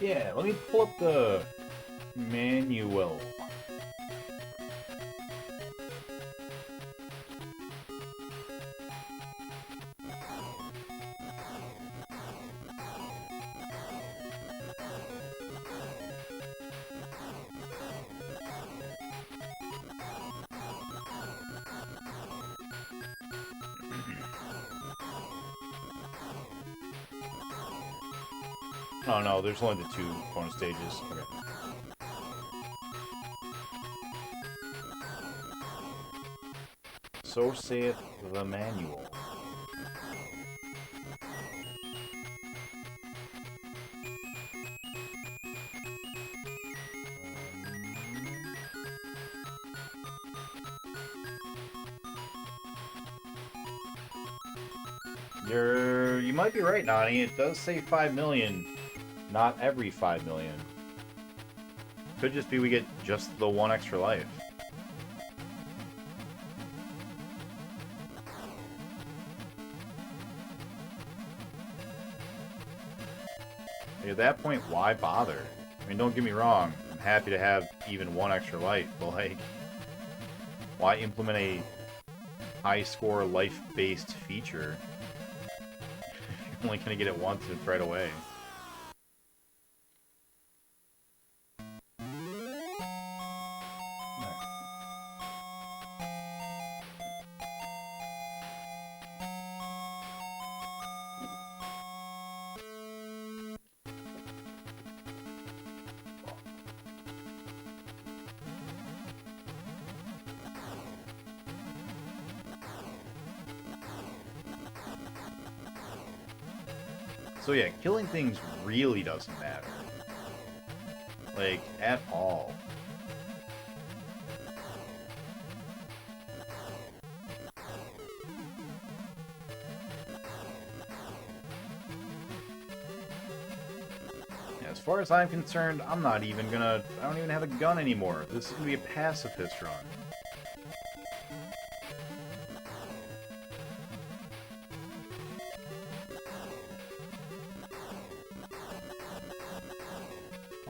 Yeah, let me pull up the manual. Oh no, there's only the 2 bonus stages. Okay. So saith the manual. You might be right, Nani. It does say 5 million. Not every 5 million. Could just be we get just the one extra life. At that point, why bother? I mean, don't get me wrong. I'm happy to have even one extra life, but like, why implement a high score life-based feature? You're only gonna get it once and it's right away. So yeah, killing things really doesn't matter. Like, at all. Yeah, as far as I'm concerned, I don't even have a gun anymore. This is gonna be a pacifist run.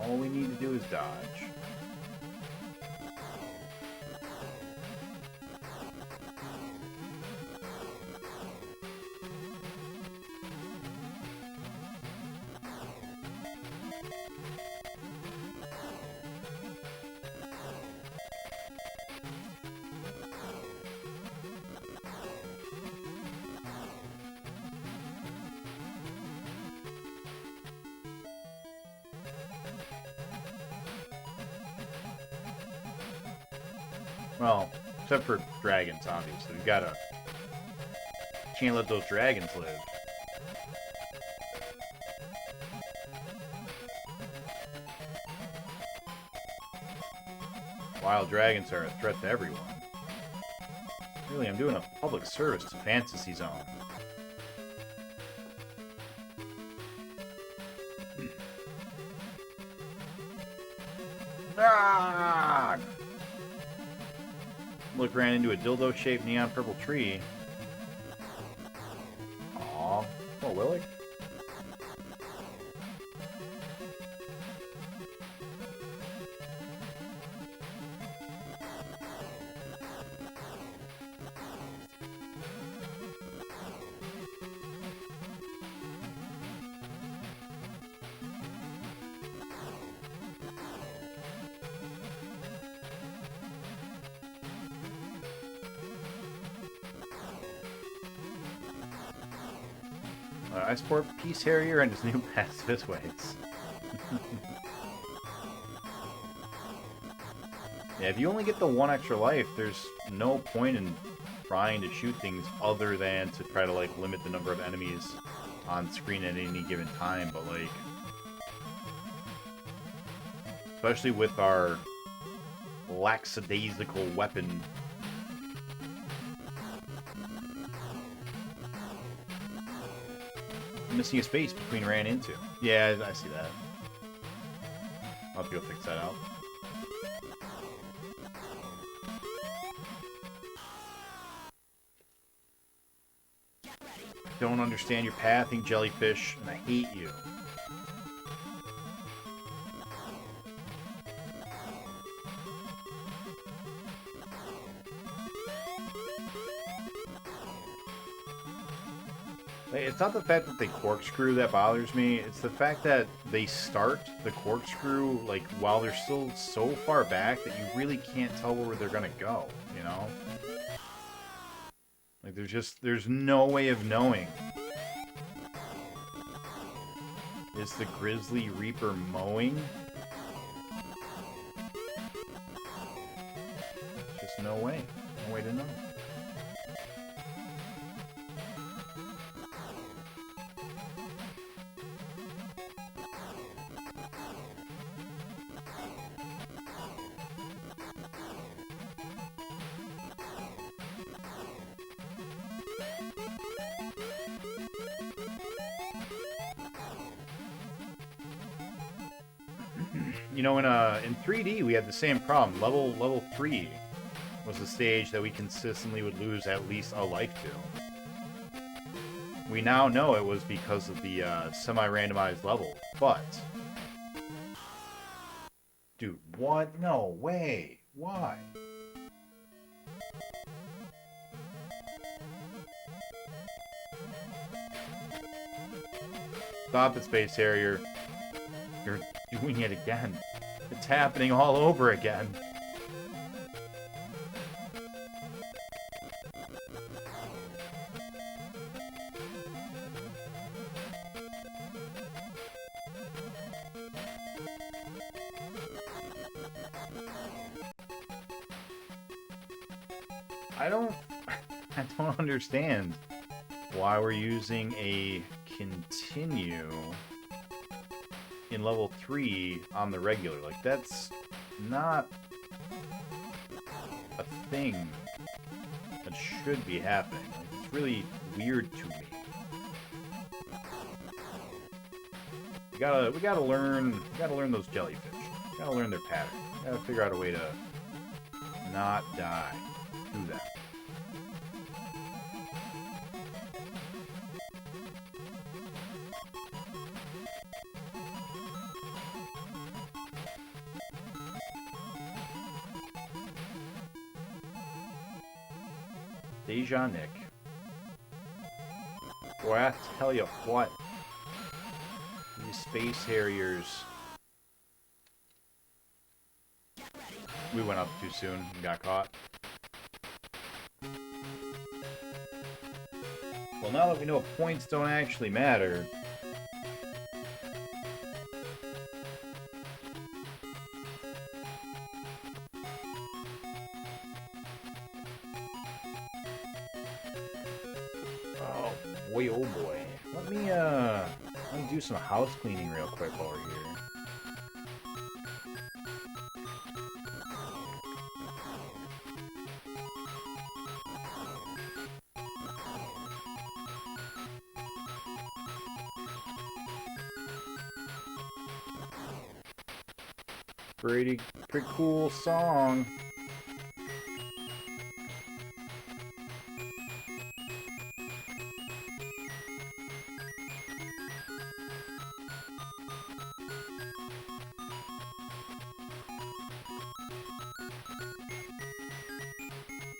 All we need to do is dodge. Well, except for dragons, obviously. We gotta... Can't let those dragons live. Wild dragons are a threat to everyone. Really, I'm doing a public service to Fantasy Zone. Ah! Look, ran into a dildo-shaped neon purple tree. Aww. Oh, Willie? I support Peace Harrier and his new pacifist ways. Yeah, if you only get the one extra life, there's no point in trying to shoot things other than to try to, like, limit the number of enemies on screen at any given time, but, like... Especially with our lackadaisical weapon... Missing a space between ran into. Yeah, I see that. I'll have to go fix that out. Don't understand your pathing, jellyfish, and I hate you. It's not the fact that they corkscrew that bothers me, it's the fact that they start the corkscrew, like, while they're still so far back that you really can't tell where they're gonna go, you know? Like, there's no way of knowing. Is the Grizzly Reaper mowing? There's just no way. No way to know. you know, in 3D we had the same problem. Level 3 was the stage that we consistently would lose at least a life to. We now know it was because of the semi-randomized level, but... Dude, what? No way. Why? Stop it, Space Harrier. You're doing it again. It's happening all over again. I don't understand why we're using a continue in level 3 on the regular. Like, that's not a thing that should be happening. Like, it's really weird to me. We gotta learn those jellyfish. We gotta learn their pattern. We gotta figure out a way to not die to that. Seganick. Boy, I tell you what. These Space Harriers. We went up too soon and got caught. Well, now that we know points don't actually matter. Oh boy. Let me do some house cleaning real quick while we're here. Pretty cool song.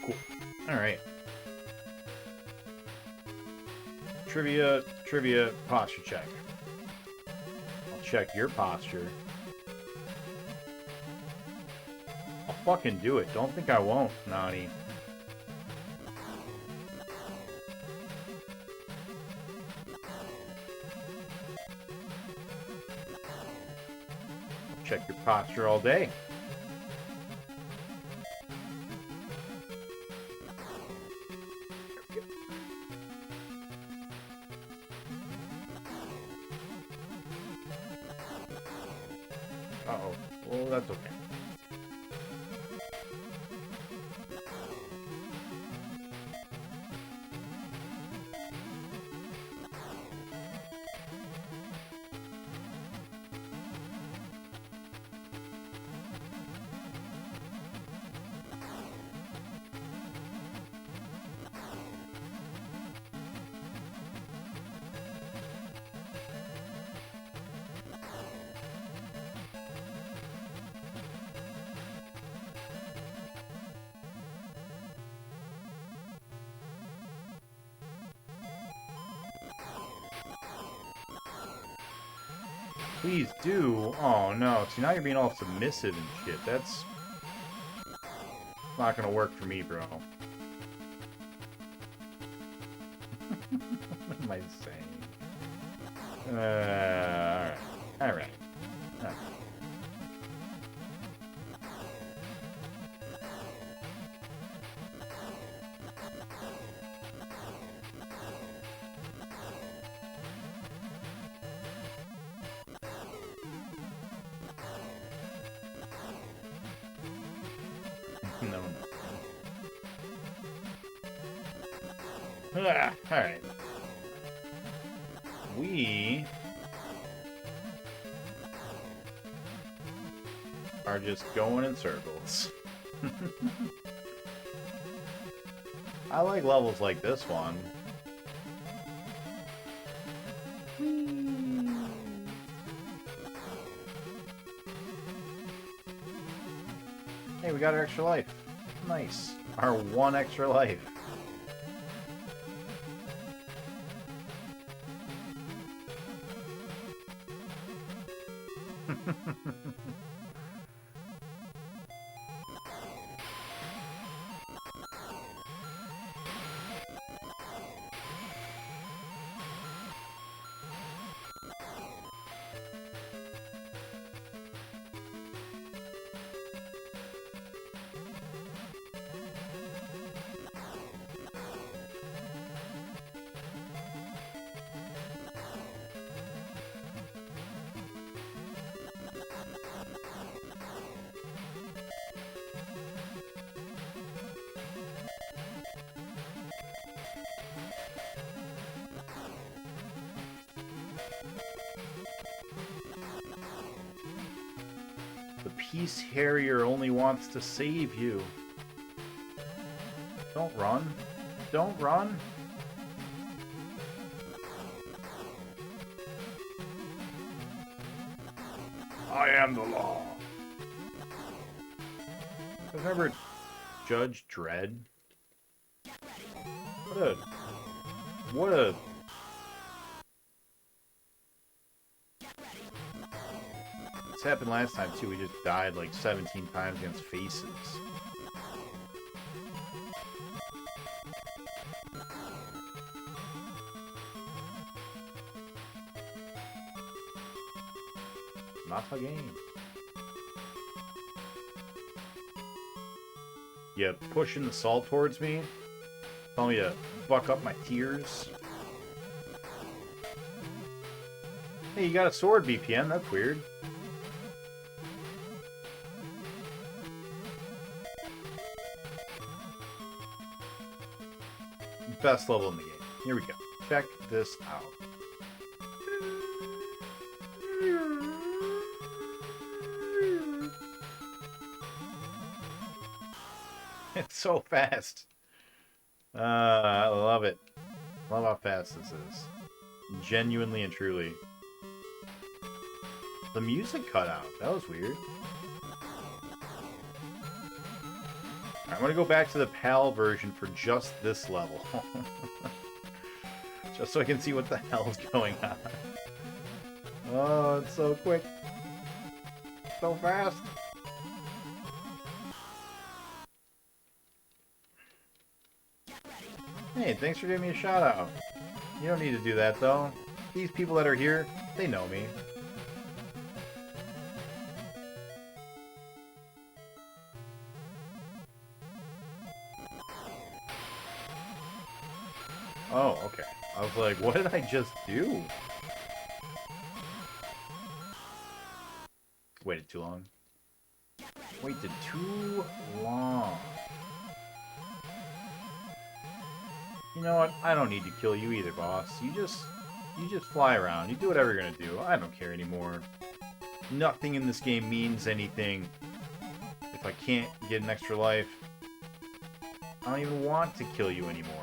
Cool. Alright. Trivia posture check. I'll check your posture. I'll fucking do it. Don't think I won't, Nani. I'll check your posture all day. Uh-oh. Well, that's okay. Please do. Oh no. See, now you're being all submissive and shit. That's not gonna work for me, bro. What am I saying? Alright. Alright. Alright. No. Alright. We are just going in circles. I like levels like this one. Hey, we got our extra life. Nice. Our one extra life. The Peace Harrier only wants to save you. Don't run. Don't run. I am the law. Remember Judge Dredd? What a This happened last time too. We just died like 17 times against faces. Not a game. Yeah, pushing the salt towards me. Telling me to buck up my tears. Hey, you got a sword, BPM. That's weird. Best level in the game. Here we go. Check this out. It's so fast. I love it. Love how fast this is. Genuinely and truly. The music cut out. That was weird. I'm gonna go back to the PAL version for just this level. Just so I can see what the hell's going on. Oh, it's so quick. So fast. Hey, thanks for giving me a shout out. You don't need to do that though. These people that are here, they know me. Oh, okay. I was like, what did I just do? Waited too long. Waited too long. You know what? I don't need to kill you either, boss. You just fly around. You do whatever you're gonna do. I don't care anymore. Nothing in this game means anything if I can't get an extra life. I don't even want to kill you anymore.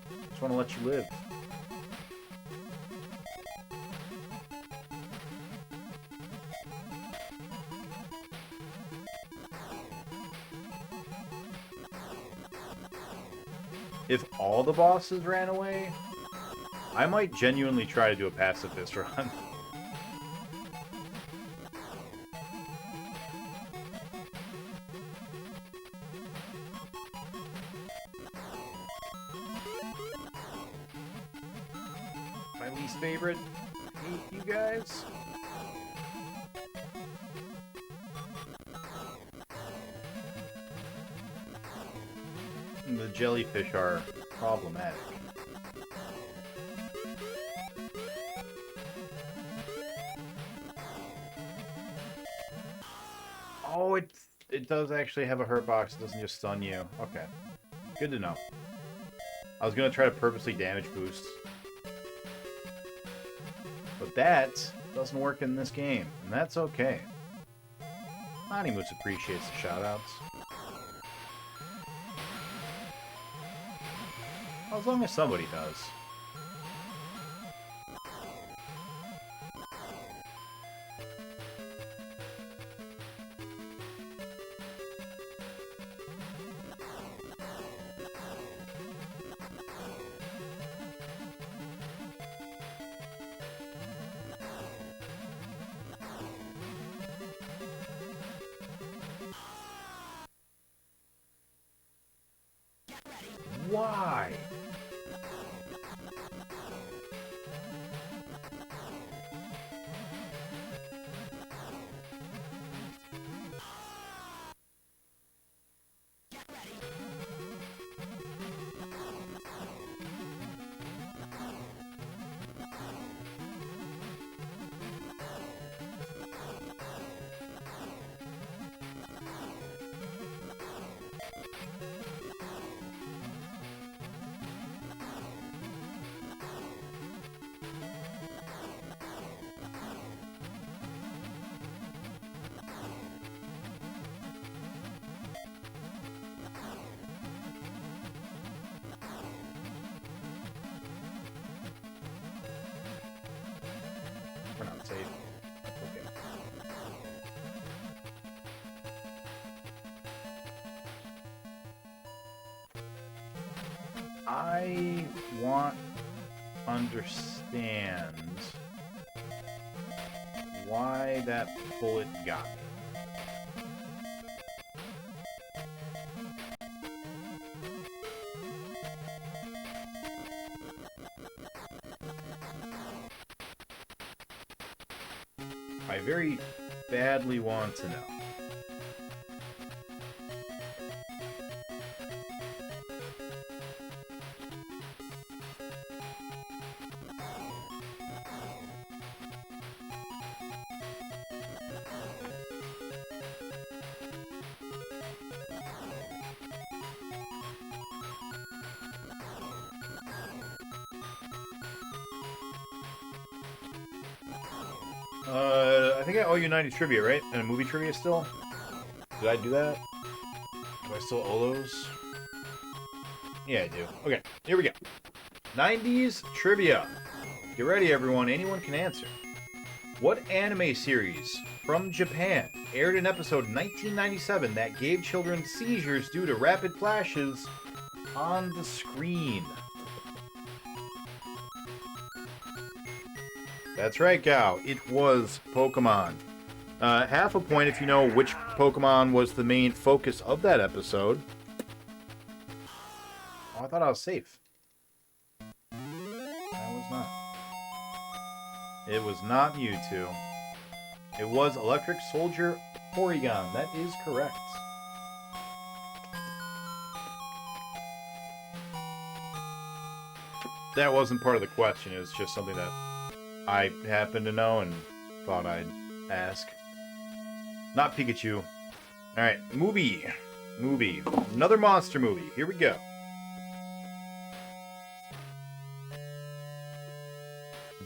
I just want to let you live. If all the bosses ran away, I might genuinely try to do a pacifist run. My least favorite. Hate you guys. The jellyfish are problematic. Oh, it does actually have a hurt box. It doesn't just stun you. Okay. Good to know. I was going to try to purposely damage boost. But that doesn't work in this game. And that's okay. Animus appreciates the shoutouts. As long as somebody does. Why? We're not safe. Okay. I want to understand why that bullet got me. I very badly want to know. I think I owe you 90 trivia, right? And a movie trivia still? Did I do that? Do I still owe those? Yeah, I do. Okay, here we go. 90s trivia. Get ready, everyone. Anyone can answer. What anime series from Japan aired an episode in 1997 that gave children seizures due to rapid flashes on the screen? That's right, Gal. It was Pokemon. Half a point if you know which Pokemon was the main focus of that episode. Oh, I thought I was safe. I was not. It was not Mewtwo. It was Electric Soldier Porygon. That is correct. That wasn't part of the question. It was just something that I happen to know and thought I'd ask. Not Pikachu. Alright, movie. Another monster movie. Here we go.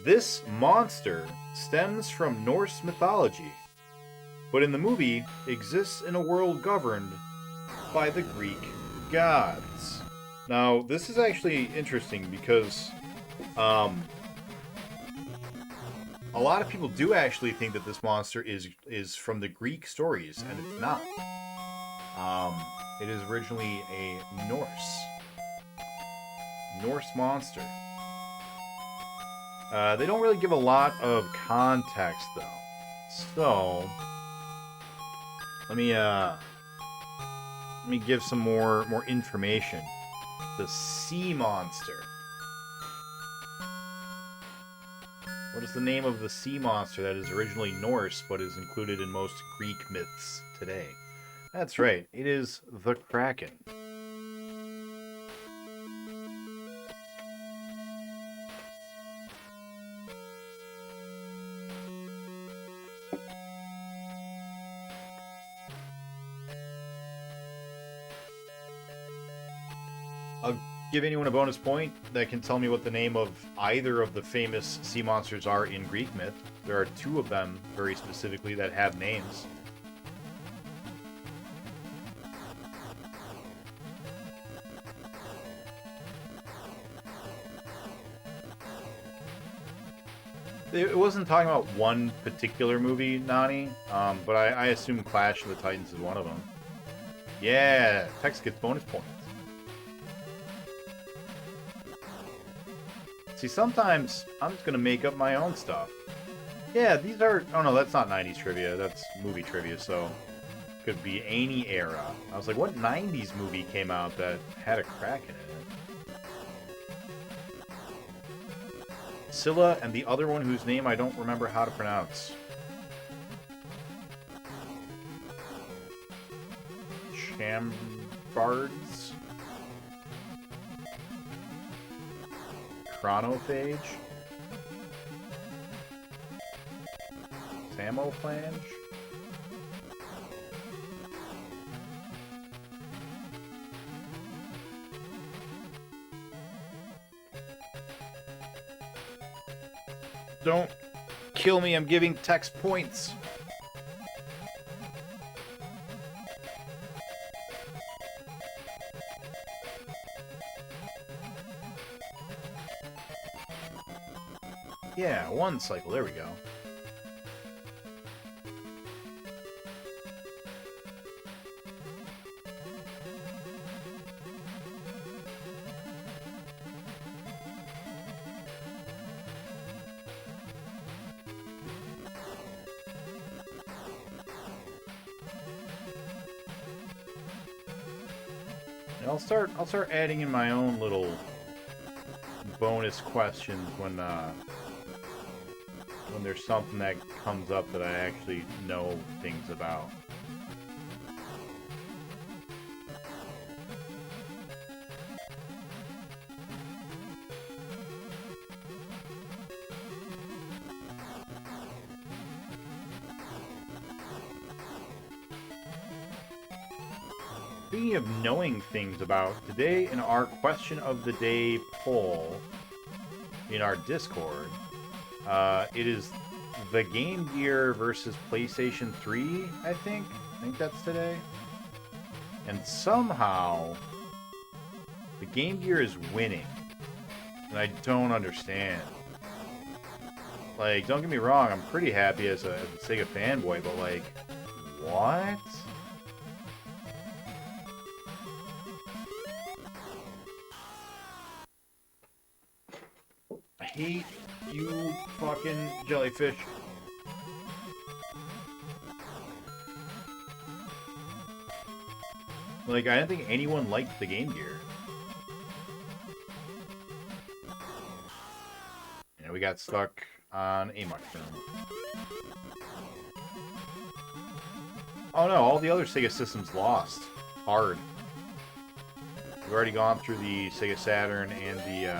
This monster stems from Norse mythology, but in the movie exists in a world governed by the Greek gods. Now, this is actually interesting because a lot of people do actually think that this monster is from the Greek stories, and it's not. It is originally a Norse monster. They don't really give a lot of context, though. So, let me give some more information. The sea monster. What is the name of the sea monster that is originally Norse but is included in most Greek myths today? That's right, it is the Kraken. I'll give anyone a bonus point that can tell me what the name of either of the famous sea monsters are in Greek myth. There are two of them, very specifically, that have names. It wasn't talking about one particular movie, Nani, but I assume Clash of the Titans is one of them. Yeah, Tex gets bonus points. See, sometimes I'm just going to make up my own stuff. Yeah, these are... Oh, no, that's not 90s trivia. That's movie trivia, so... Could be any era. I was like, what 90s movie came out that had a crack in it? Scylla and the other one whose name I don't remember how to pronounce. Chambards? Chronophage? Samoplange? Don't kill me, I'm giving Tex points. Yeah, one cycle, there we go. I'll start adding in my own little bonus questions when there's something that comes up that I actually know things about. Speaking of knowing things about, today in our question of the day poll in our Discord, it is the Game Gear versus PlayStation 3, I think. I think that's today. And somehow, the Game Gear is winning. And I don't understand. Like, don't get me wrong, I'm pretty happy as a Sega fanboy, but like, what? I hate you fucking jellyfish. Like, I didn't think anyone liked the Game Gear. Yeah, we got stuck on a mushroom. Oh no, all the other Sega systems lost. Hard. We've already gone through the Sega Saturn and the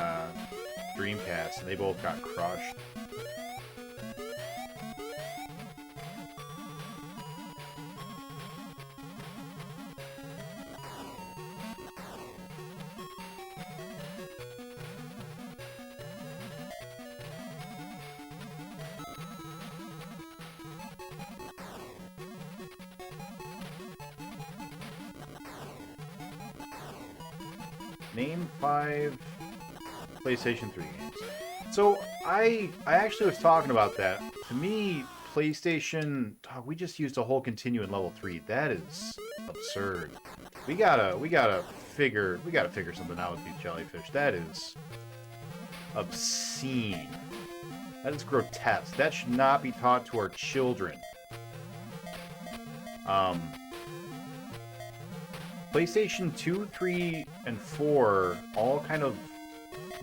Dreamcast, and they both got crushed. Name 5 PlayStation 3 games. So, I actually was talking about that. To me, PlayStation... we just used a whole continue in level 3. That is absurd. We gotta figure something out with these jellyfish. That is obscene. That is grotesque. That should not be taught to our children. PlayStation 2, 3, and 4 all kind of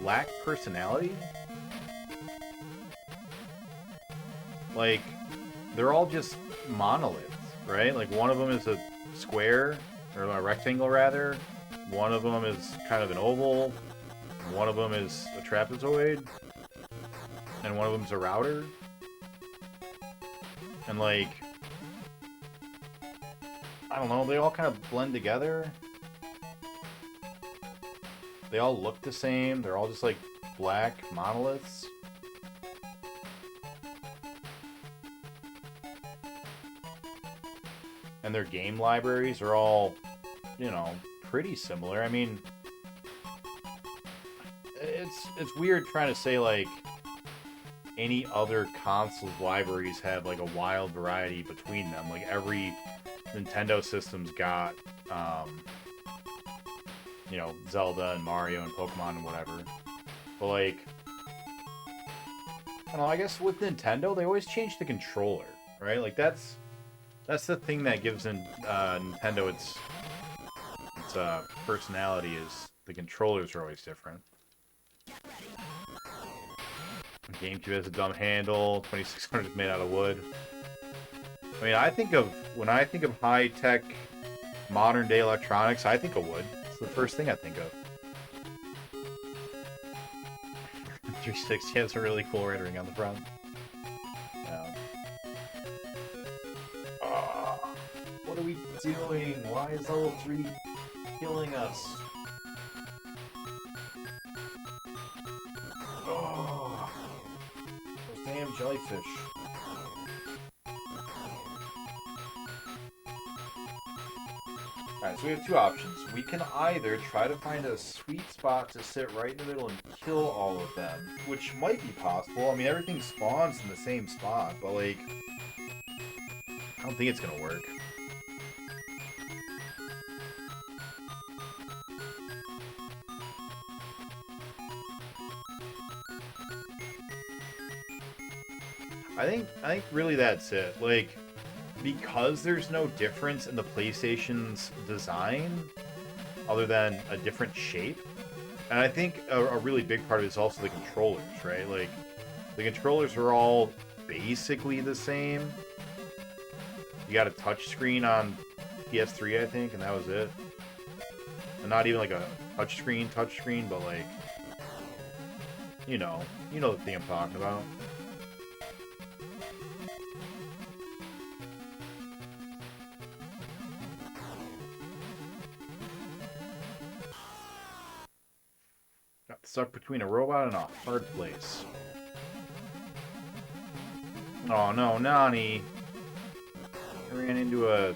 lack personality. Like, they're all just monoliths, right? Like, one of them is a square, or a rectangle, rather. One of them is kind of an oval. And one of them is a trapezoid. And one of them is a router. And, like... I don't know, they all kind of blend together. They all look the same. They're all just like black monoliths. And their game libraries are all, you know, pretty similar. I mean, it's weird trying to say like any other consoles libraries have like a wild variety between them. Like every Nintendo system's got, you know, Zelda and Mario and Pokemon and whatever. But like, I don't know, I guess with Nintendo, they always change the controller, right? Like that's the thing that gives Nintendo its personality, is the controllers are always different. GameCube has a dumb handle. 2600 is made out of wood. I mean, when I think of high-tech, modern-day electronics, I think of wood. It's the first thing I think of. 360 has a really cool rendering on the front. Yeah. What are we doing? Why is level 3 killing us? Oh, those damn jellyfish. Alright, so we have two options. We can either try to find a sweet spot to sit right in the middle and kill all of them, which might be possible. I mean, everything spawns in the same spot, but like, I don't think it's gonna work. I think really that's it. Like, because there's no difference in the PlayStation's design other than a different shape, and I think a really big part of it is also the controllers, right? Like, the controllers are all basically the same. You got a touch screen on PS3, I think, and that was it. And not even like a touch screen, but like, you know the thing I'm talking about. Got stuck between a robot and a hard place. Oh no, Nani! I ran into a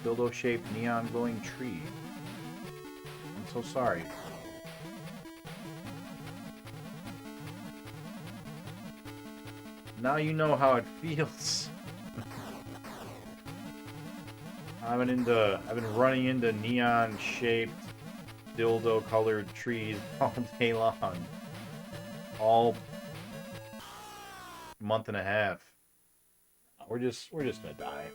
dildo-shaped neon glowing tree. I'm so sorry. Now you know how it feels. I've been running into neon-shaped dildo-colored trees all day long. All month and a half. We're just gonna die.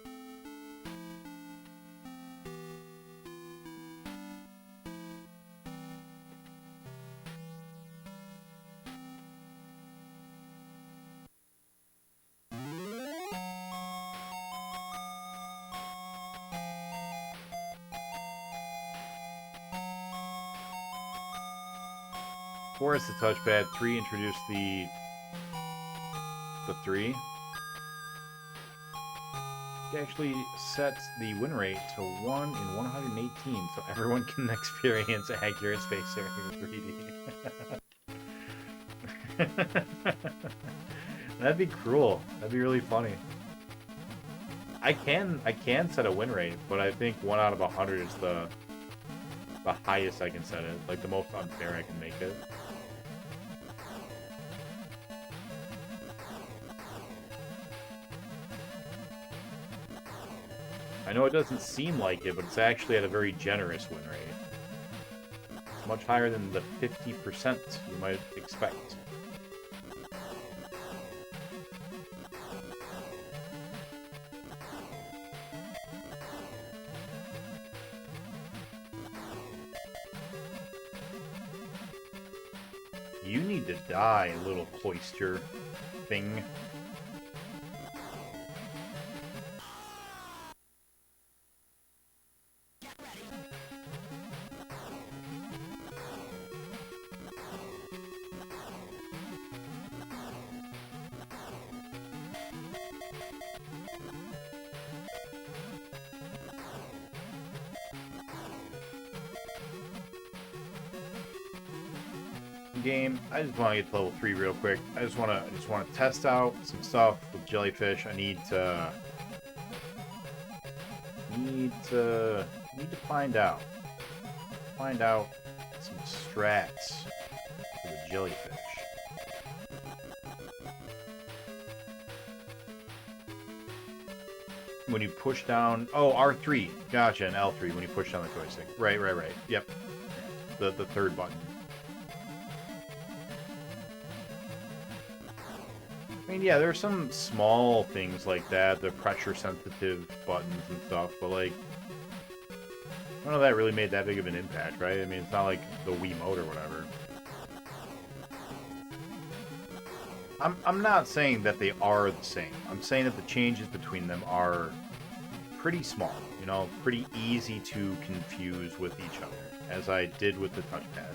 Four is the touchpad. 3 introduced the 3. It actually sets the win rate to 1 in 118, so everyone can experience accurate space area 3D. That'd be cruel. That'd be really funny. I can set a win rate, but I think 1 out of 100 is the highest I can set it. Like the most unfair I can make it. I know it doesn't seem like it, but it's actually at a very generous win rate. It's much higher than the 50% you might expect. You need to die, little cloister thing. Game. I just want to get to level 3 real quick. I just want to test out some stuff with jellyfish. I need to find out some strats for the jellyfish. when you push down... Oh, R3. Gotcha, and L3 when you push down the joystick. Right. Yep. The third button. I mean, yeah, there are some small things like that, the pressure-sensitive buttons and stuff, but, like, I don't know if that really made that big of an impact, right? I mean, it's not like the Wiimote or whatever. I'm not saying that they are the same. I'm saying that the changes between them are pretty small, you know, pretty easy to confuse with each other, as I did with the touchpad,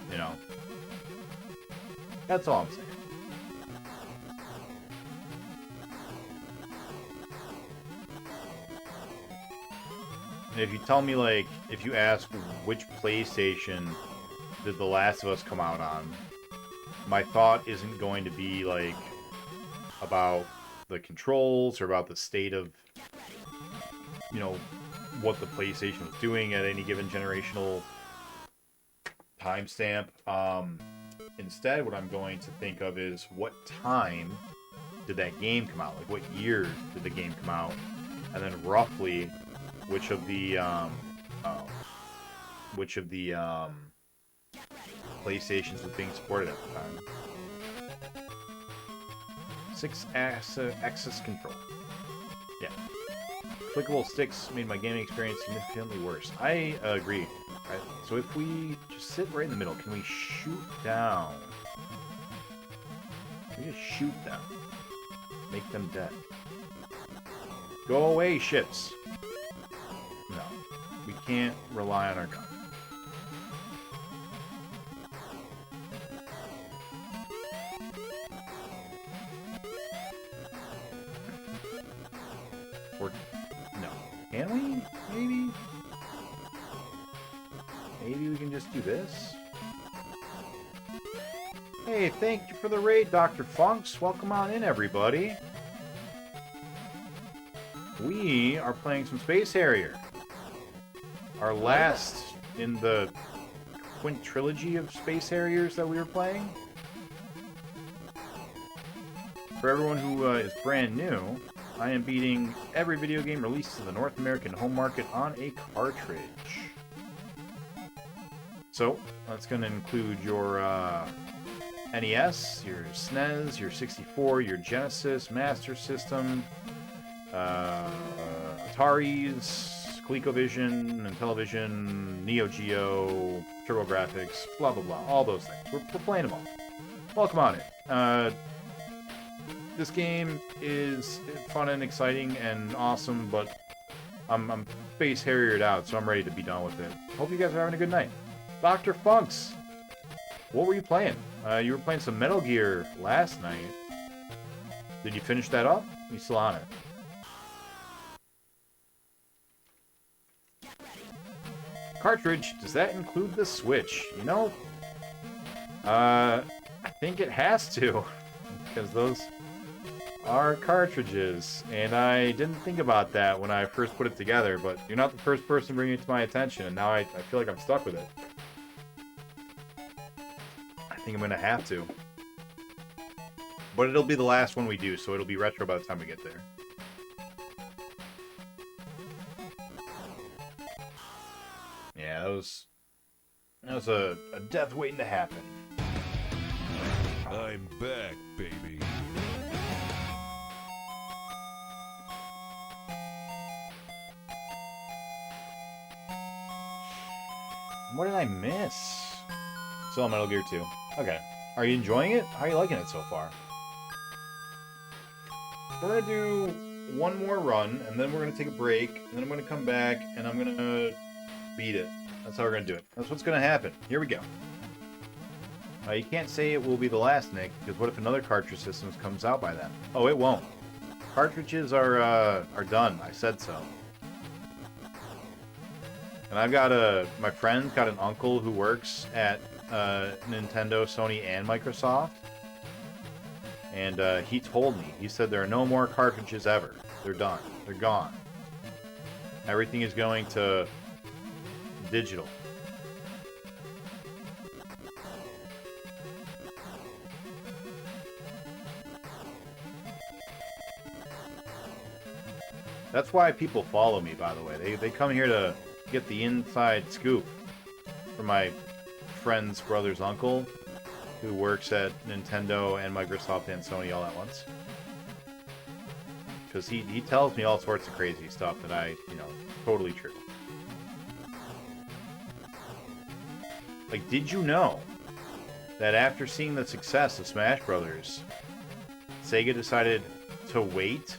you know. That's all I'm saying. And if you tell me, like, if you ask which PlayStation did The Last of Us come out on, my thought isn't going to be, like, about the controls or about the state of, you know, what the PlayStation was doing at any given generational timestamp. Instead, what I'm going to think of is what time did that game come out? Like, what year did the game come out? And then roughly which of the PlayStations was being supported at the time. 6-axis control. Yeah. Clickable sticks made my gaming experience significantly worse. I agree. Right. So if we just sit right in the middle, can we shoot down? Can we just shoot them? Make them dead. Go away, ships! No. We can't rely on our gun. Or... no. Can we? Maybe? Maybe we can just do this? Hey, thank you for the raid, Dr. Funks. Welcome on in, everybody. We are playing some Space Harrier. Our last in the quintrilogy of Space Harriers that we were playing. For everyone who is brand new, I am beating every video game released to the North American home market on a cartridge. So, that's going to include your NES, your SNES, your 64, your Genesis, Master System, Ataris, ColecoVision, and Intellivision, Neo Geo, TurboGrafx, blah blah blah, all those things. We're playing them all. Welcome on in. This game is fun and exciting and awesome, but I'm Space Harriered out, so I'm ready to be done with it. Hope you guys are having a good night. Dr. Funks, what were you playing? You were playing some Metal Gear last night. Did you finish that up? You still on it? Cartridge, does that include the Switch? You know, I think it has to, because those are cartridges, and I didn't think about that when I first put it together, but you're not the first person bringing it to my attention, and now I feel like I'm stuck with it. I think I'm going to have to. But it'll be the last one we do, so it'll be retro by the time we get there. Yeah, that was a death waiting to happen. I'm back, baby. What did I miss? Still on Metal Gear 2. Okay. Are you enjoying it? How are you liking it so far? We're going to do one more run, and then we're going to take a break, and then I'm going to come back, and I'm going to beat it. That's how we're going to do it. That's what's going to happen. Here we go. You can't say it will be the last, Nick, because what if another cartridge system comes out by then? Oh, it won't. Cartridges are done. I said so. And I've got my friend's got an uncle who works at Nintendo, Sony, and Microsoft. And he told me, he said there are no more cartridges ever. They're done. They're gone. Everything is going to digital. That's why people follow me, by the way. They come here to get the inside scoop from my friend's brother's uncle, who works at Nintendo and Microsoft and Sony all at once. Because he tells me all sorts of crazy stuff that totally true. Like, did you know that after seeing the success of Smash Brothers, Sega decided to wait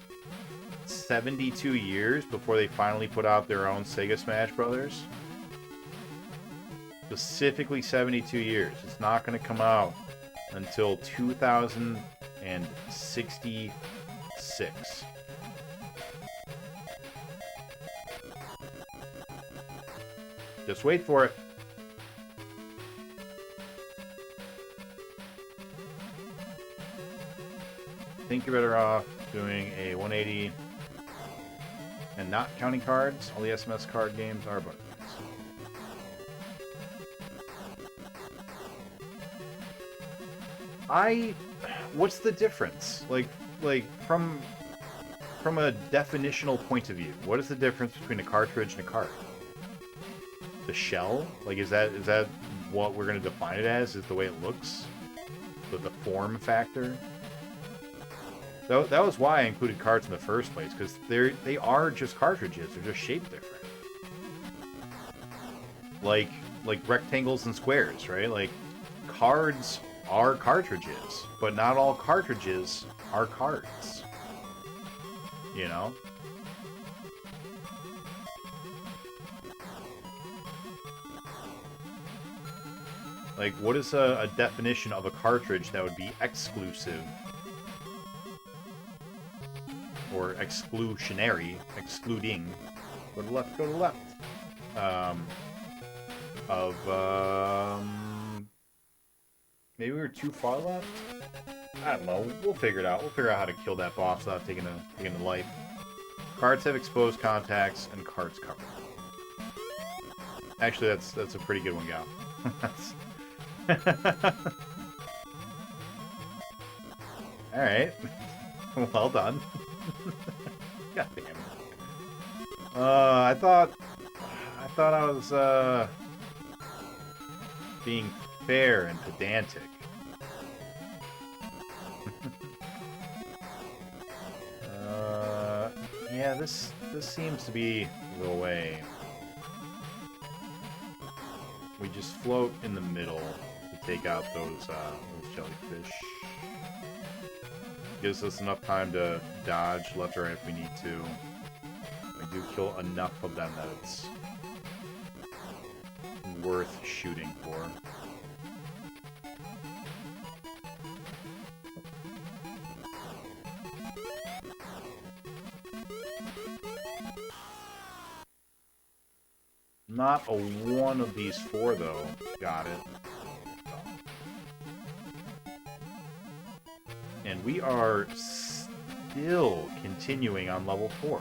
72 years before they finally put out their own Sega Smash Brothers? Specifically 72 years. It's not going to come out until 2066. Just wait for it. I think you're better off doing a 180 and not counting cards. All the SMS card games are bonus points. What's the difference? Like from a definitional point of view, what is the difference between a cartridge and a card? The shell? Like, is that what we're going to define it as? Is the way it looks? The form factor? That was why I included cards in the first place, because they are just cartridges. They're just shaped different. Like rectangles and squares, right? Like, cards are cartridges, but not all cartridges are cards. You know? Like, what is a definition of a cartridge that would be exclusive or exclusionary, excluding, go to the left, maybe we were too far left? I don't know, we'll figure it out. We'll figure out how to kill that boss without taking the life. Cards have exposed contacts, and cards cover. Actually, that's a pretty good one, Gal. Alright. Well done. God damn it. I thought I was being fair and pedantic. Yeah, this seems to be the way. We just float in the middle to take out those jellyfish. Gives us enough time to dodge left or right if we need to. We do kill enough of them that it's worth shooting for. Not a one of these four, though. Got it. And we are still continuing on level 4.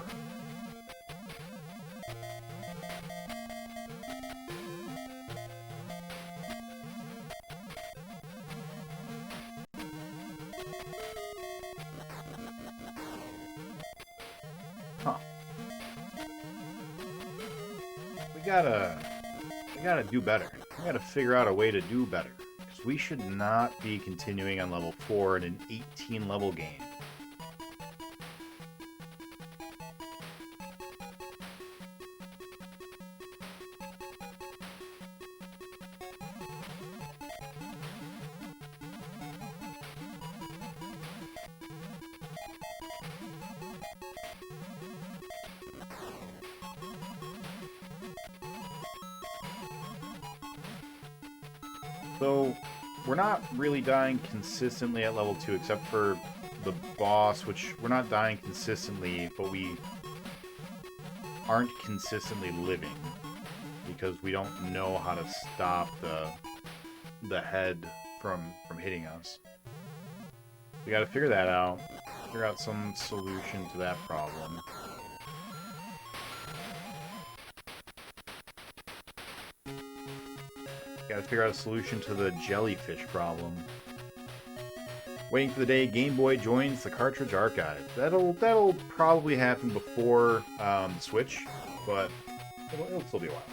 Huh. We gotta do better. We gotta figure out a way to do better. Because we should not be continuing on level 4 in an 18-level game. So, we're not really dying consistently at level 2, except for the boss, which we're not dying consistently, but we aren't consistently living, because we don't know how to stop the head from hitting us. We gotta figure that out, figure out some solution to that problem. Gotta figure out a solution to the jellyfish problem. Waiting for the day Game Boy joins the cartridge archive. That'll probably happen before the Switch, but it'll still be a while.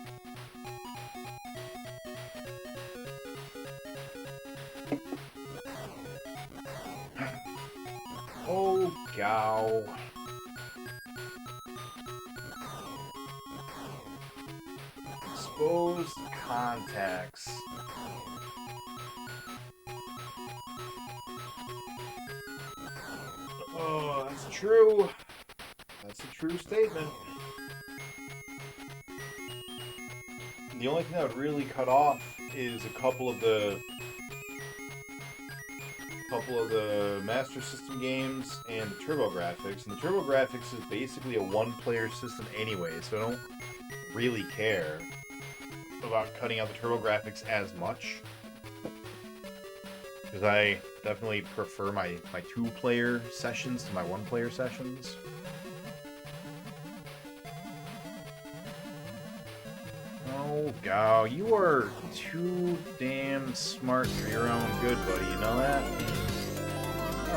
Oh, cow. Exposed contacts. Oh, that's true. That's a true statement. The only thing that would really cut off is a couple of the Master System games and the TurboGrafx. And the TurboGrafx is basically a one-player system anyway, so I don't really care about cutting out the TurboGrafx as much. Because I definitely prefer my two-player sessions to my one-player sessions. Oh, Gow, you are too damn smart for your own good, buddy. You know that?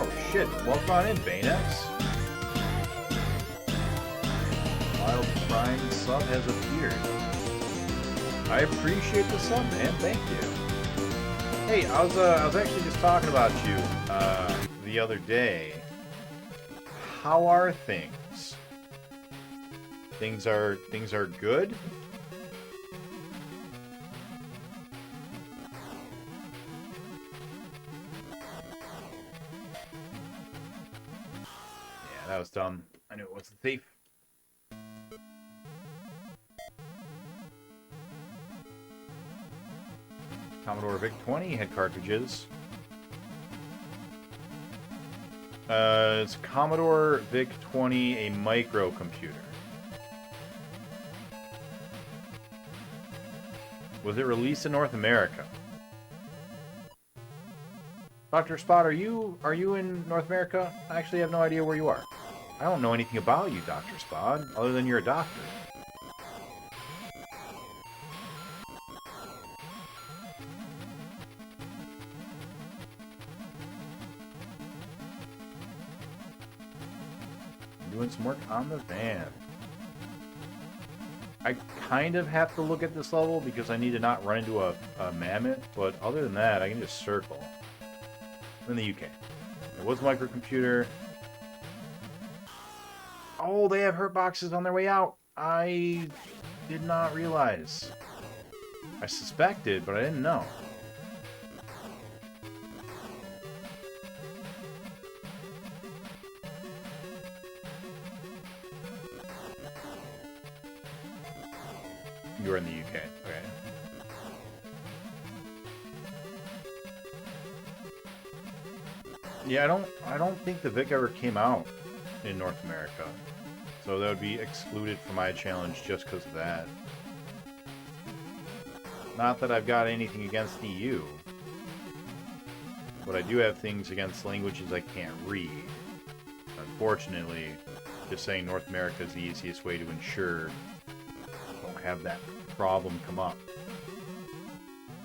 Oh, shit. Welcome on in, Baynex. Wild Prime sub has appeared. I appreciate the sub, man. Thank you. Hey, I was actually just talking about you the other day. How are things? Things are good? Yeah, that was dumb. I knew it was the thief. Commodore VIC-20 had cartridges. It's Commodore VIC-20, a microcomputer. Was it released in North America? Dr. Spot, are you in North America? I actually have no idea where you are. I don't know anything about you, Dr. Spot, other than you're a doctor. Doing some work on the van. I kind of have to look at this level because I need to not run into a mammoth, but other than that, I can just circle. I'm in the UK. There was a microcomputer. Oh, they have hurt boxes on their way out. I did not realize. I suspected, but I didn't know. You're in the UK. Okay. Yeah, I don't think the Vic ever came out in North America. So that would be excluded from my challenge just because of that. Not that I've got anything against EU. But I do have things against languages I can't read. Unfortunately, just saying North America is the easiest way to ensure don't have that problem come up.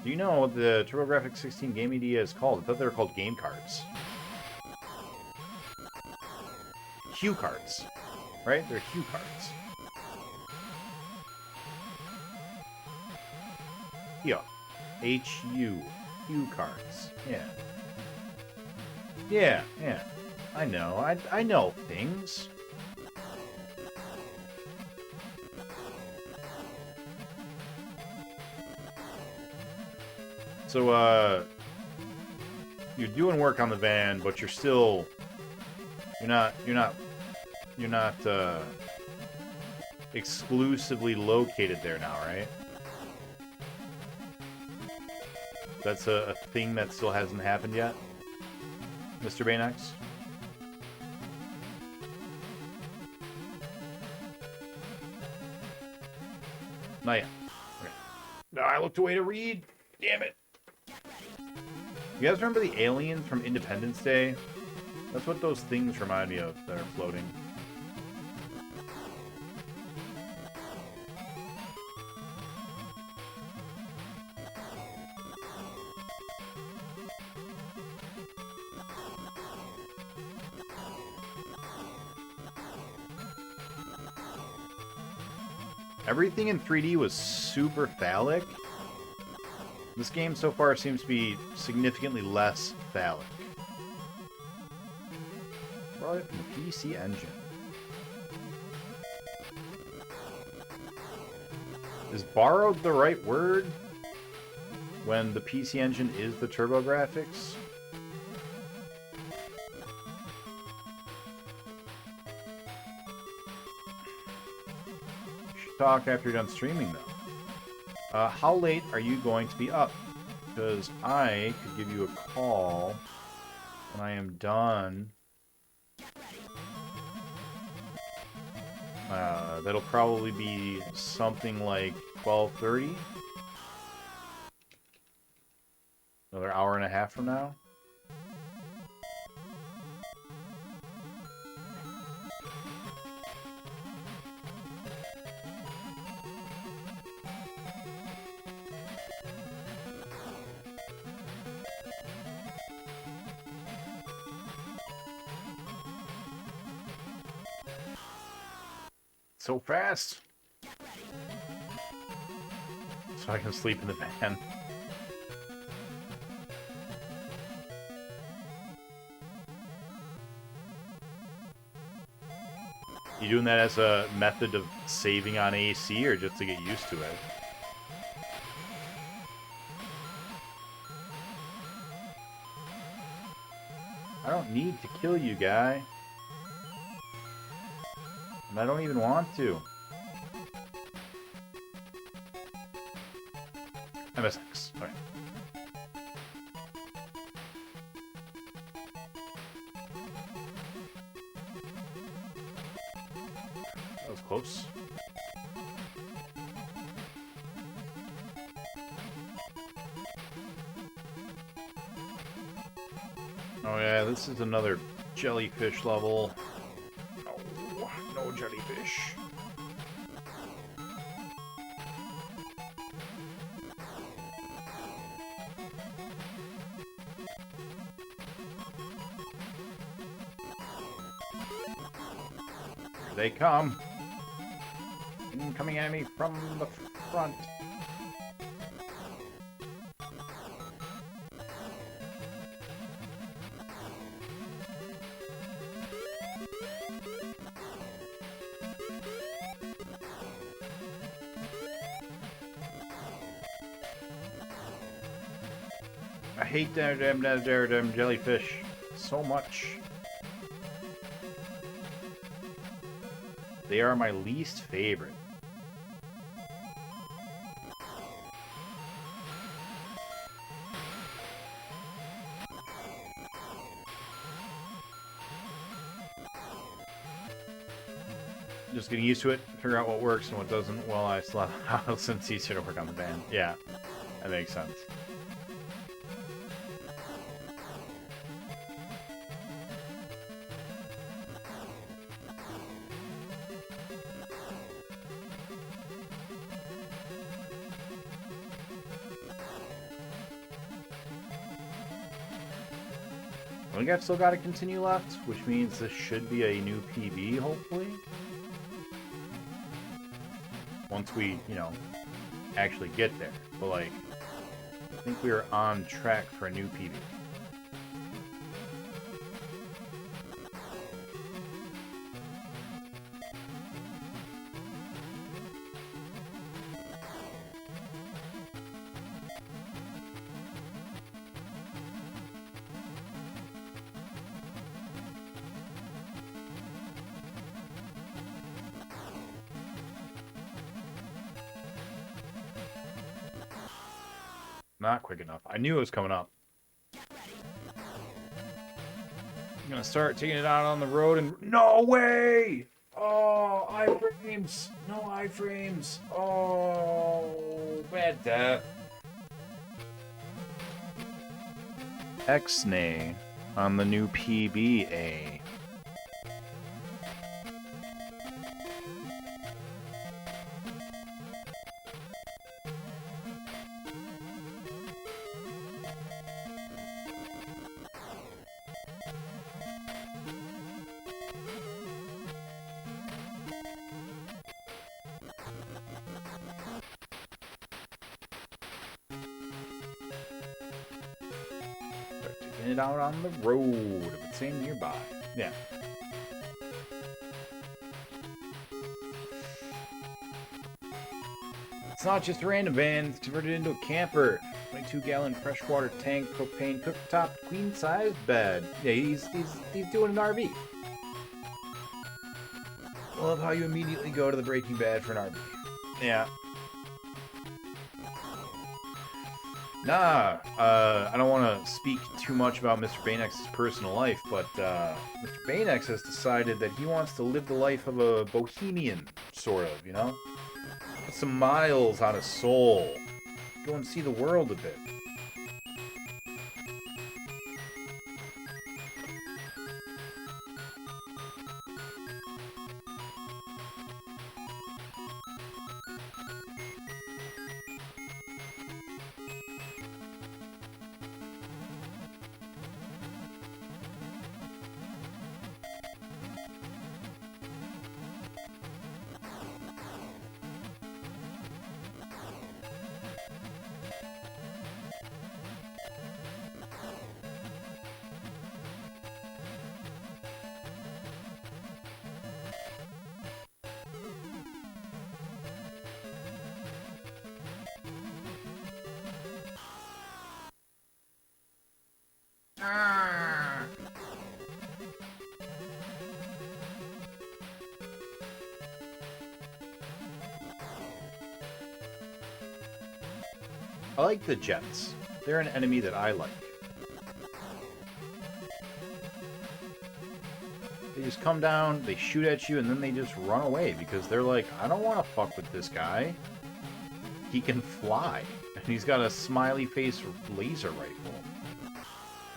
Do you know what the TurboGrafx 16 game media is called? I thought they were called game cards. Hue cards. Right? They're hue cards. Yeah. H-U. Hue cards. Yeah. Yeah, yeah. I know. I know things. So, you're doing work on the van, but you're still, you're not exclusively located there now, right? That's a thing that still hasn't happened yet, Mr. Baynex? Not yet. Okay. No, I looked away to read. Damn it. You guys remember the aliens from Independence Day? That's what those things remind me of that are floating. Everything in 3D was super phallic. This game so far seems to be significantly less phallic. Brought it from the PC Engine. Is borrowed the right word when the PC Engine is the TurboGrafx? Talk after you're done streaming, though. How late are you going to be up? Because I could give you a call when I am done. That'll probably be something like 12:30. Another hour and a half from now. So fast! So I can sleep in the van. You doing that as a method of saving on AC or just to get used to it? I don't need to kill you, guy. And I don't even want to. MSX. Okay. That was close. Oh yeah, this is another jellyfish level. No jellyfish. Here they come. Coming at me from the front. I hate them jellyfish so much. They are my least favorite. Just getting used to it, figure out what works and what doesn't. Well, I still have a while since it's easier to work on the band. Yeah, that makes sense. I think I've still got to continue left, which means this should be a new PB, hopefully. Once we, you know, actually get there. But, like, I think we are on track for a new PB. Not quick enough. I knew it was coming up. I'm gonna start taking it out on the road and... No way! Oh, iframes! No iframes! Oh, bad death. X-nay on the new PBA. Send it out on the road. If it's saying nearby. Yeah. It's not just a random van. It's converted into a camper. 22-gallon freshwater tank, propane cooktop, queen-sized bed. Yeah, he's doing an RV. I love how you immediately go to the Breaking Bad for an RV. Yeah. Nah, I don't want to speak too much about Mr. Baynex's personal life, but Mr. Baynex has decided that he wants to live the life of a bohemian, sort of, you know? Put some miles on his soul. Go and see the world a bit. I like the Jets. They're an enemy that I like. They just come down, they shoot at you, and then they just run away because they're like, I don't want to fuck with this guy. He can fly. And he's got a smiley face laser rifle.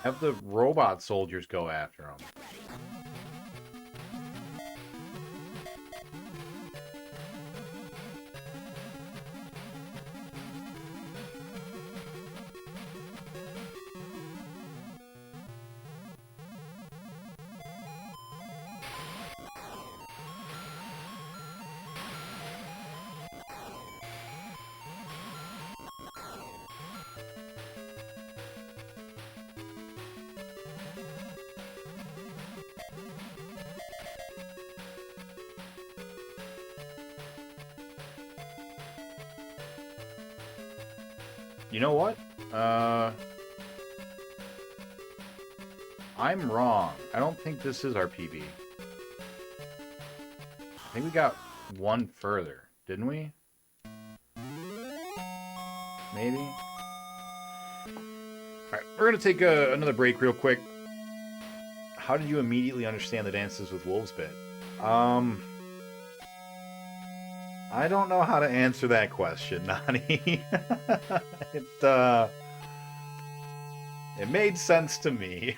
Have the robot soldiers go after him. You know what? I'm wrong. I don't think this is our PB. I think we got one further, didn't we? Maybe? Alright, we're gonna take another break real quick. How did you immediately understand the Dances with Wolves bit? I don't know how to answer that question, Nani. It made sense to me.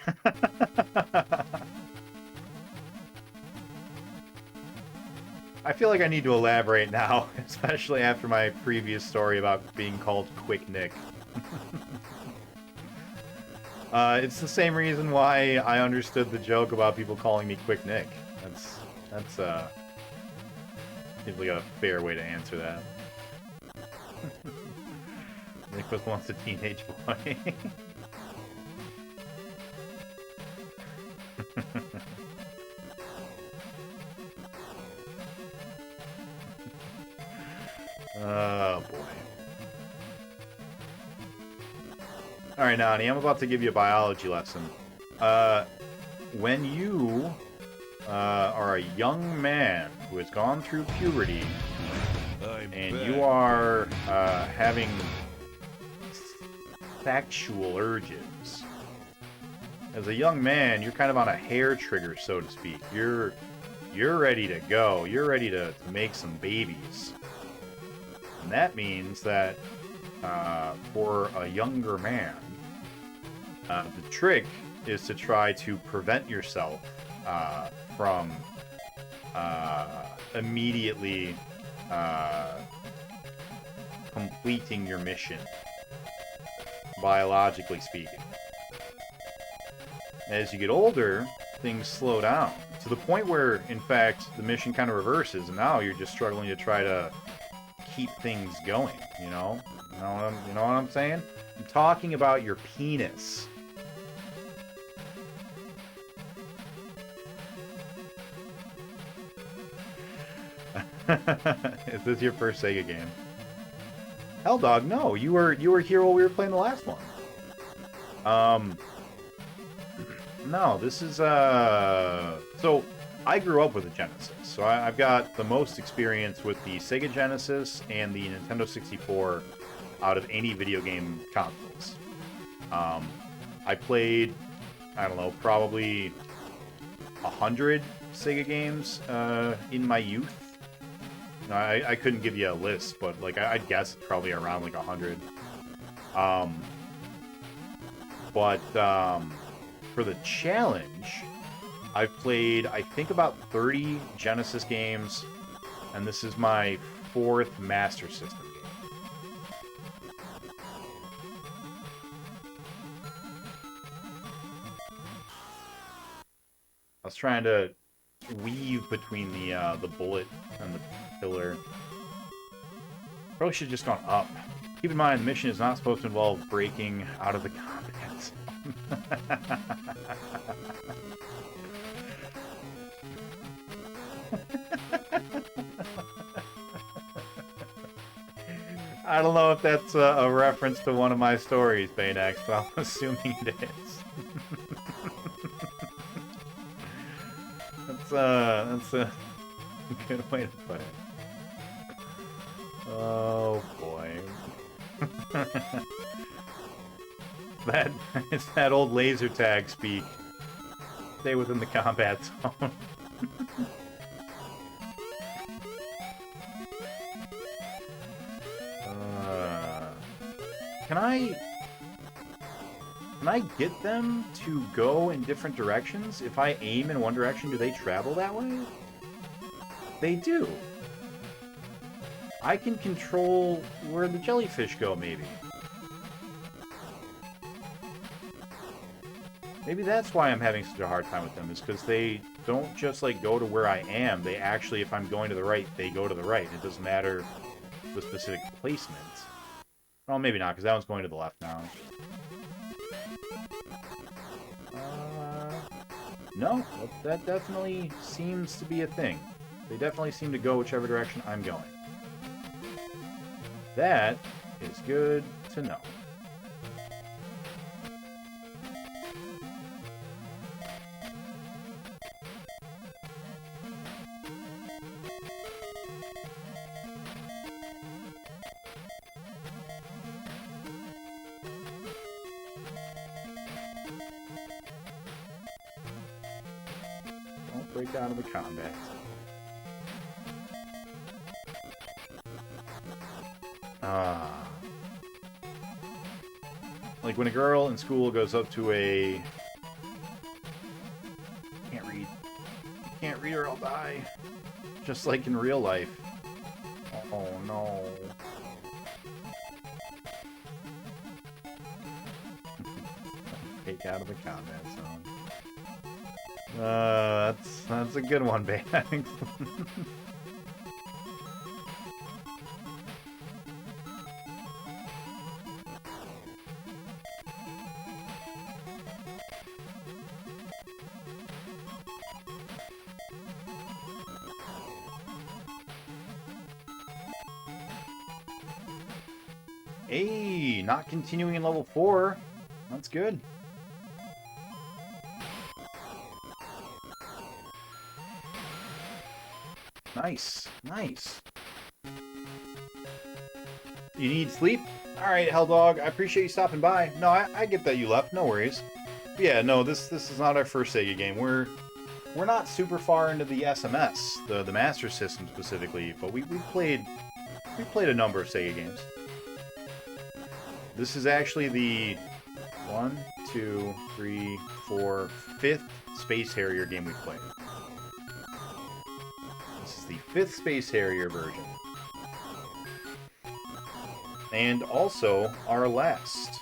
I feel like I need to elaborate now, especially after my previous story about being called Quick Nick. It's the same reason why I understood the joke about people calling me Quick Nick. That's seems like a fair way to answer that. Nick was once a teenage boy. Oh boy. Alright, Nani, I'm about to give you a biology lesson. When you are a young man who has gone through puberty, and you are having sexual urges, as a young man, you're kind of on a hair trigger, so to speak. You're ready to go. You're ready to make some babies. And that means that for a younger man, the trick is to try to prevent yourself from immediately completing your mission, biologically speaking. As you get older, things slow down to the point where, in fact, the mission kind of reverses, and now you're just struggling to try to keep things going. You know what I'm saying? I'm talking about your penis. Is this your first Sega game? Hell Dog, no. You were here while we were playing the last one. No, this is so I grew up with a Genesis, so I've got the most experience with the Sega Genesis and the Nintendo 64 out of any video game consoles. I played, I don't know, probably 100 Sega games in my youth. I couldn't give you a list, but like I'd guess it's probably around like 100. For the challenge, I've played, I think, about 30 Genesis games, and this is my 4th Master System game. I was trying to weave between the bullet and the pillar. Probably should have just gone up. Keep in mind, the mission is not supposed to involve breaking out of the combat zone. I don't know if that's a reference to one of my stories, Baynex, but I'm assuming it is. That's a good way to put it. Oh boy. It's that old laser tag speak. Stay within the combat zone. Can I get them to go in different directions? If I aim in one direction, do they travel that way? They do. I can control where the jellyfish go, maybe. Maybe that's why I'm having such a hard time with them, is because they don't just, like, go to where I am. They actually, if I'm going to the right, they go to the right. It doesn't matter the specific placement. Well, maybe not, because that one's going to the left now. No, that definitely seems to be a thing. They definitely seem to go whichever direction I'm going. That is good to know. Don't break out of the combat. Like when a girl in school goes up to a... Can't read or I'll die. Just like in real life. Oh no. Take out of the combat zone. That's a good one, Baynex. Hey, not continuing in level 4. That's good. Nice, nice. You need sleep? Alright, Helldog, I appreciate you stopping by. No, I get that you left, no worries. But yeah, no, this is not our first Sega game. We're not super far into the SMS, the Master System specifically, but we played a number of Sega games. This is actually the 1, 2, 3, 4, 5th Space Harrier game we've played. This is the 5th Space Harrier version. And also our last.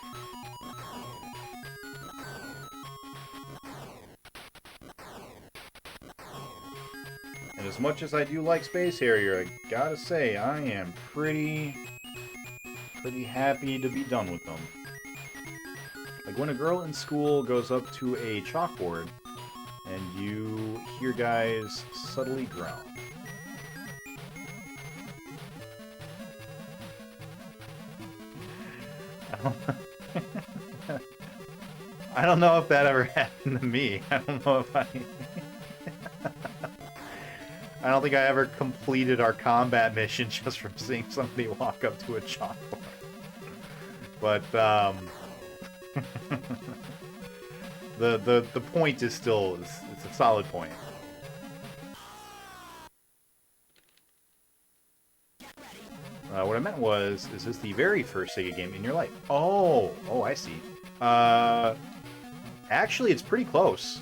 And as much as I do like Space Harrier, I gotta say, I am pretty happy to be done with them. Like when a girl in school goes up to a chalkboard and you hear guys subtly groan. I don't know if that ever happened to me. I don't know if I... I don't think I ever completed our combat mission just from seeing somebody walk up to a chalkboard. But, the point is still, it's a solid point. What I meant was, is this the very first Sega game in your life? Oh, I see. Actually, it's pretty close.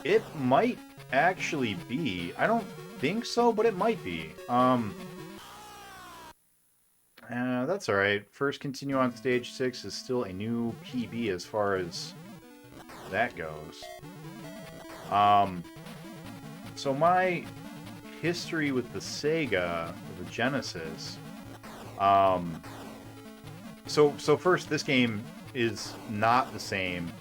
It might actually be. I don't think so, but it might be. That's alright. First continue on stage 6 is still a new PB as far as that goes. So my history with the Sega, the Genesis, so first, this game is not the same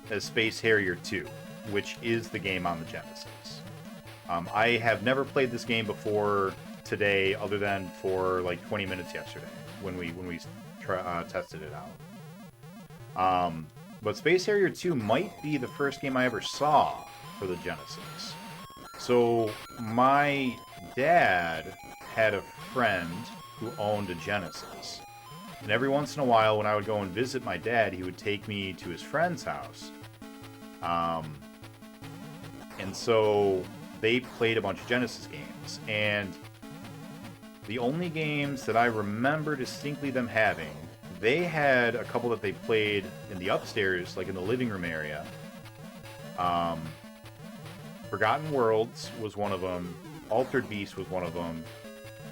as Space Harrier 2, which is the game on the Genesis. I have never played this game before today, other than for like 20 minutes yesterday when we tested it out. But Space Harrier 2 might be the first game I ever saw for the Genesis. So my dad had a friend who owned a Genesis. And every once in a while, when I would go and visit my dad, he would take me to his friend's house. And so they played a bunch of Genesis games. And the only games that I remember distinctly them having, they had a couple that they played in the upstairs, like in the living room area. Forgotten Worlds was one of them. Altered Beast was one of them.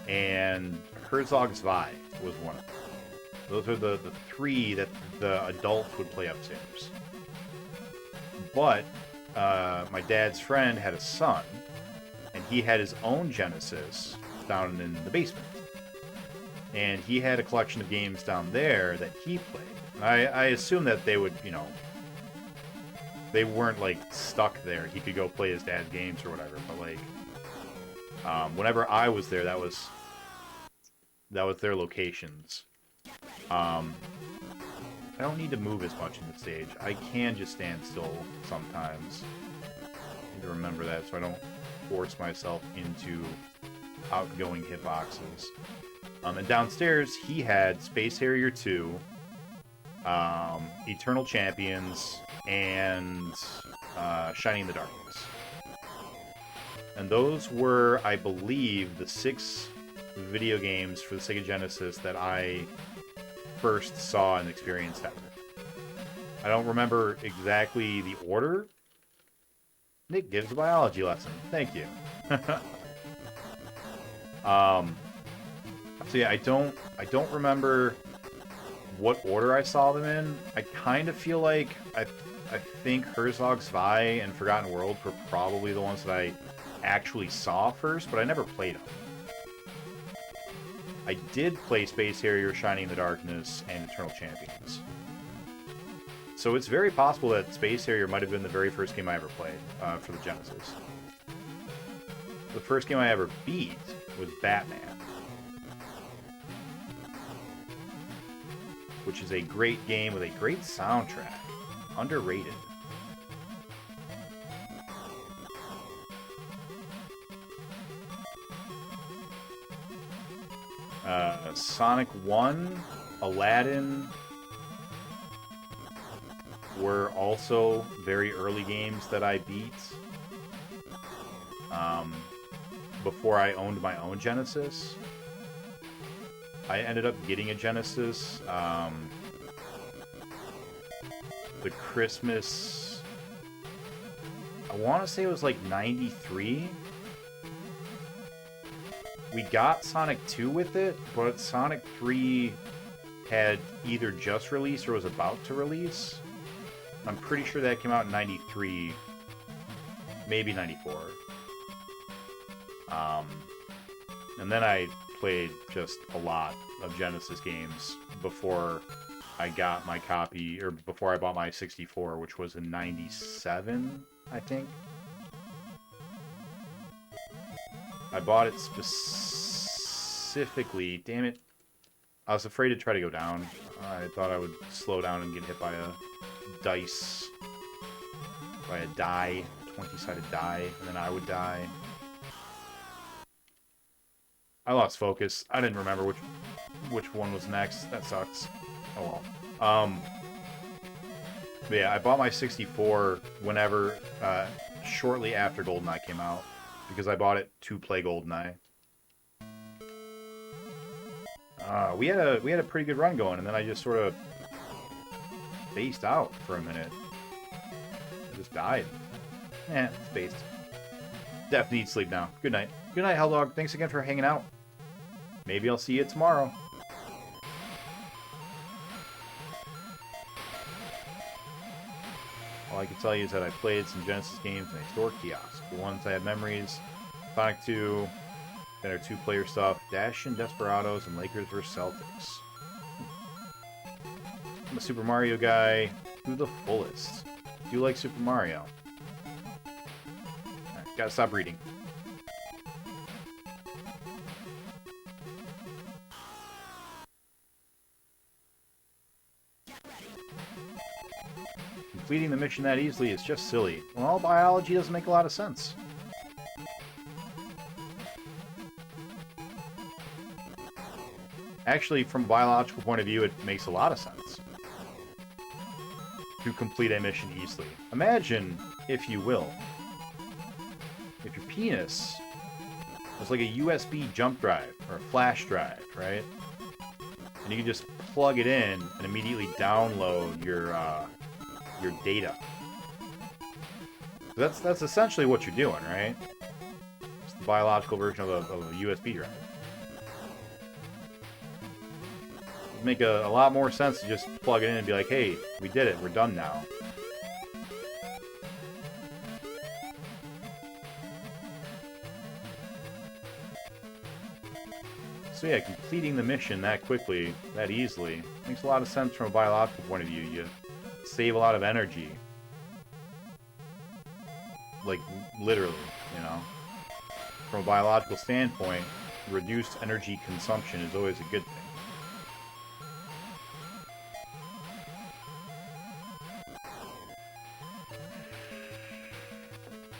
And Herzog Zwei was one of them. Those are the three that the adults would play upstairs. But my dad's friend had a son, and he had his own Genesis down in the basement. And he had a collection of games down there that he played. And I assume that they would, you know, they weren't, like, stuck there. He could go play his dad's games or whatever. But, like, whenever I was there, that was their locations. I don't need to move as much in the stage. I can just stand still sometimes. I need to remember that so I don't force myself into outgoing hitboxes. And downstairs, he had Space Harrier 2, Eternal Champions, and Shining in the Darkness. And those were, I believe, the 6 video games for the Sega Genesis that I first saw and experienced ever. I don't remember exactly the order. Nick gives a biology lesson. Thank you. So yeah, I don't remember what order I saw them in. I kind of feel like I think Herzog Zwei and Forgotten Worlds were probably the ones that I actually saw first, but I never played them. I did play Space Harrier, Shining in the Darkness, and Eternal Champions. So it's very possible that Space Harrier might have been the very first game I ever played for the Genesis. The first game I ever beat was Batman, which is a great game with a great soundtrack. Underrated. Sonic 1, Aladdin were also very early games that I beat before I owned my own Genesis. I ended up getting a Genesis the Christmas, I want to say it was like 93. We got Sonic 2 with it, but Sonic 3 had either just released or was about to release. I'm pretty sure that came out in 93, maybe 94. And then I played just a lot of Genesis games before I got my copy, or before I bought my 64, which was in 97, I think. I bought it specifically specifically, damn it, I was afraid to try to go down. I thought I would slow down and get hit by a dice, by a die, 20-sided die, and then I would die. I lost focus. I didn't remember which one was next. That sucks. Oh well. But yeah, I bought my 64 whenever, shortly after GoldenEye came out, because I bought it to play GoldenEye. We had a pretty good run going, and then I just sort of spaced out for a minute. I just died. Spaced. Definitely need sleep now. Good night. Good night, Helldog. Thanks again for hanging out. Maybe I'll see you tomorrow. All I can tell you is that I played some Genesis games in a store kiosk. The ones I had memories: Sonic 2, better two-player stuff, Dash and Desperados, and Lakers vs. Celtics. I'm a Super Mario guy to the fullest. Do you like Super Mario? Right, gotta stop reading. Completing the mission that easily is just silly. Well, biology doesn't make a lot of sense. Actually, from a biological point of view, it makes a lot of sense to complete a mission easily. Imagine, if you will, if your penis was like a USB jump drive or a flash drive, right? And you can just plug it in and immediately download your data. That's essentially what you're doing, right? It's the biological version of a USB drive. It'd make a lot more sense to just plug it in and be like, hey, we did it, we're done now. So yeah, completing the mission that quickly, that easily, makes a lot of sense from a biological point of view. You save a lot of energy. Like, literally, you know. From a biological standpoint, reduced energy consumption is always a good thing.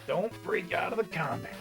Don't freak out of the combat.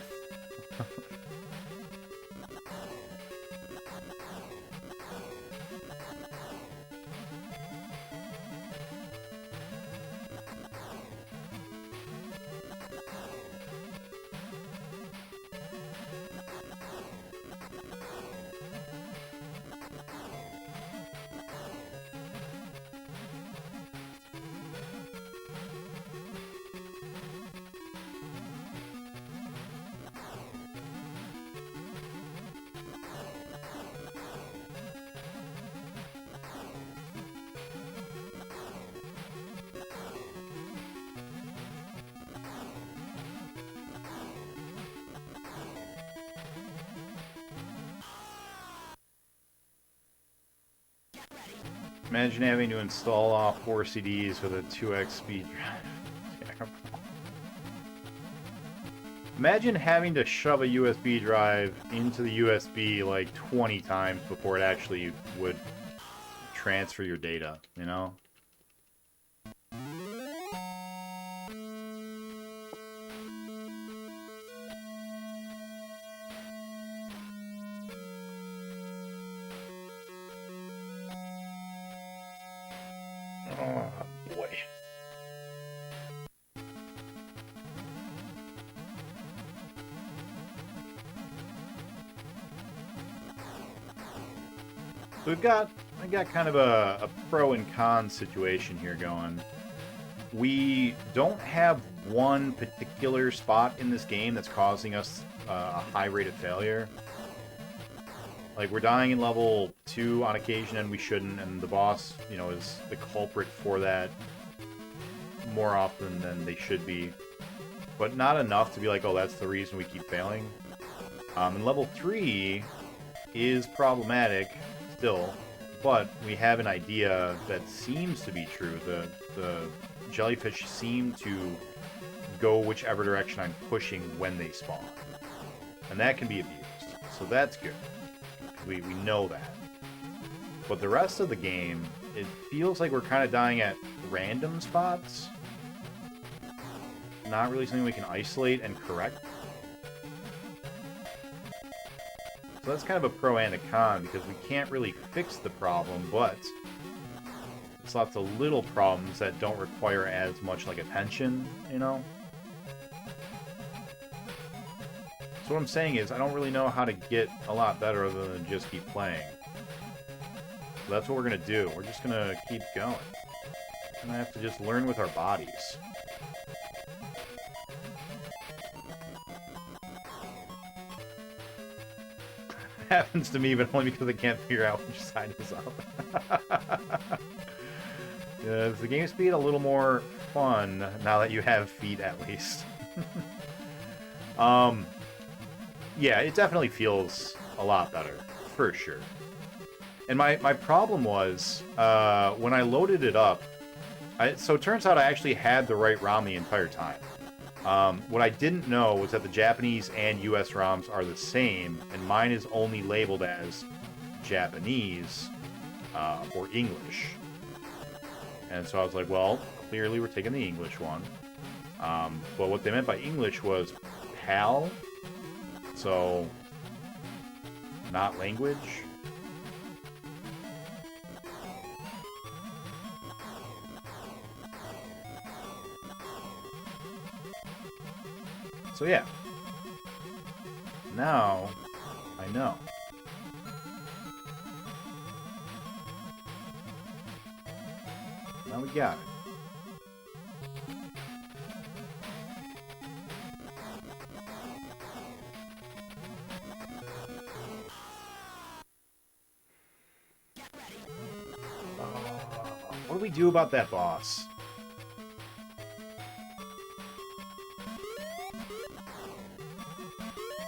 Imagine having to install all 4 CDs with a 2x speed drive. Imagine having to shove a USB drive into the USB like 20 times before it actually would transfer your data, you know? Oh, boy. So I got kind of a pro and con situation here going. We don't have one particular spot in this game that's causing us a high rate of failure. Like, we're dying in level 2 on occasion, and we shouldn't, and the boss, you know, is the culprit for that more often than they should be. But not enough to be like, oh, that's the reason we keep failing. And level 3 is problematic still, but we have an idea that seems to be true. The jellyfish seem to go whichever direction I'm pushing when they spawn. And that can be abused, so that's good. We know that. But the rest of the game, it feels like we're kind of dying at random spots. Not really something we can isolate and correct. So that's kind of a pro and a con, because we can't really fix the problem, but it's lots of little problems that don't require as much, like, attention, you know? So what I'm saying is, I don't really know how to get a lot better other than just keep playing. So that's what we're going to do. We're just going to keep going. And I have to just learn with our bodies. Happens to me, but only because I can't figure out which side is up. Is the game speed a little more fun now that you have feet, at least? Yeah, it definitely feels a lot better, for sure. And my problem was, when I loaded it up, so it turns out I actually had the right ROM the entire time. What I didn't know was that the Japanese and US ROMs are the same, and mine is only labeled as Japanese or English. And so I was like, well, clearly we're taking the English one. But what they meant by English was PAL, so not language. So yeah, now I know. Now we got it. What do we do about that boss?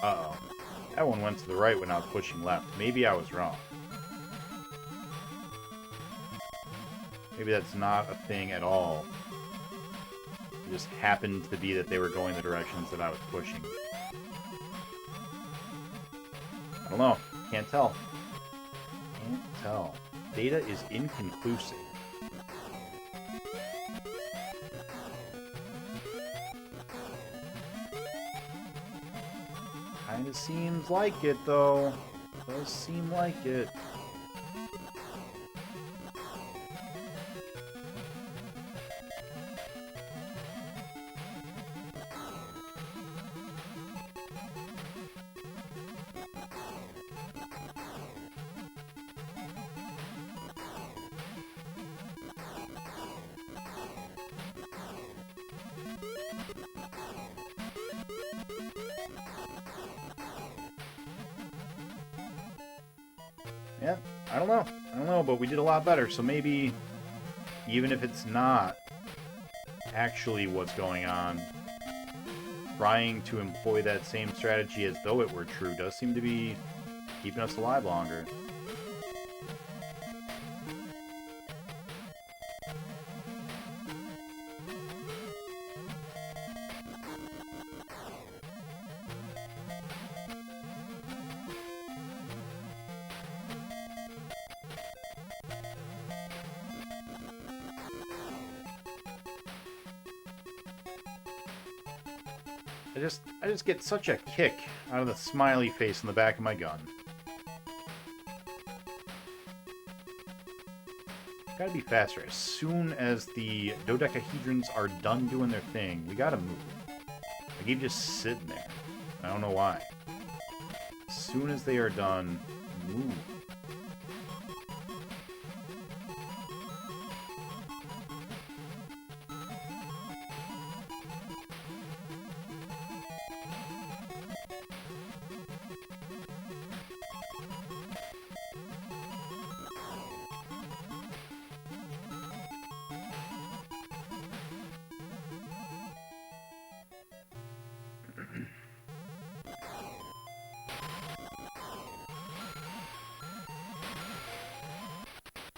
Uh-oh. That one went to the right when I was pushing left. Maybe I was wrong. Maybe that's not a thing at all. It just happened to be that they were going the directions that I was pushing. I don't know. Can't tell. Can't tell. Data is inconclusive. Kinda seems like it, though. Does seem like it. Yeah, I don't know. I don't know, but we did a lot better, so maybe even if it's not actually what's going on, trying to employ that same strategy as though it were true does seem to be keeping us alive longer. I just get such a kick out of the smiley face in the back of my gun. Gotta be faster. As soon as the dodecahedrons are done doing their thing, we gotta move. I keep just sitting there. I don't know why. As soon as they are done, move.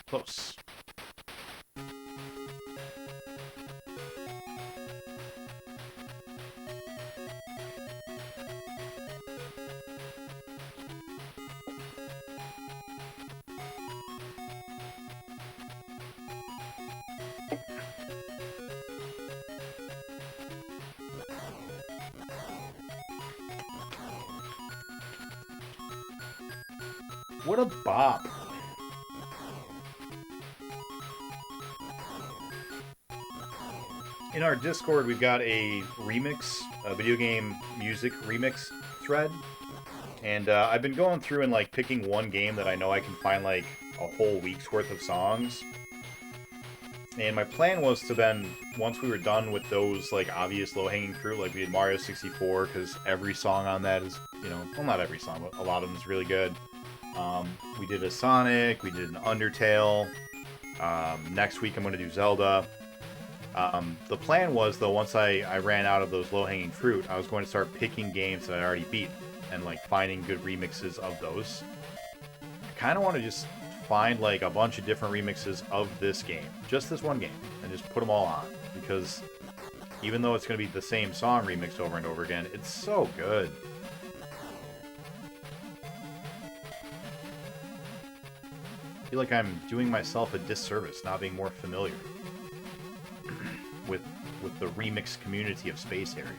Close. What a bop. In our Discord, we've got a remix, a video game music remix thread. And I've been going through and, like, picking one game that I know I can find, like, a whole week's worth of songs. And my plan was to then, once we were done with those, like, obvious low-hanging fruit, like we did Mario 64, because every song on that is, you know, well, not every song, but a lot of them is really good. We did a Sonic, we did an Undertale. Next week I'm going to do Zelda. The plan was, though, once I ran out of those low-hanging fruit, I was going to start picking games that I already beat and, like, finding good remixes of those. I kind of want to just find, like, a bunch of different remixes of this game. Just this one game. And just put them all on. Because even though it's going to be the same song remixed over and over again, it's so good. I feel like I'm doing myself a disservice not being more familiar with the remix community of Space Harrier.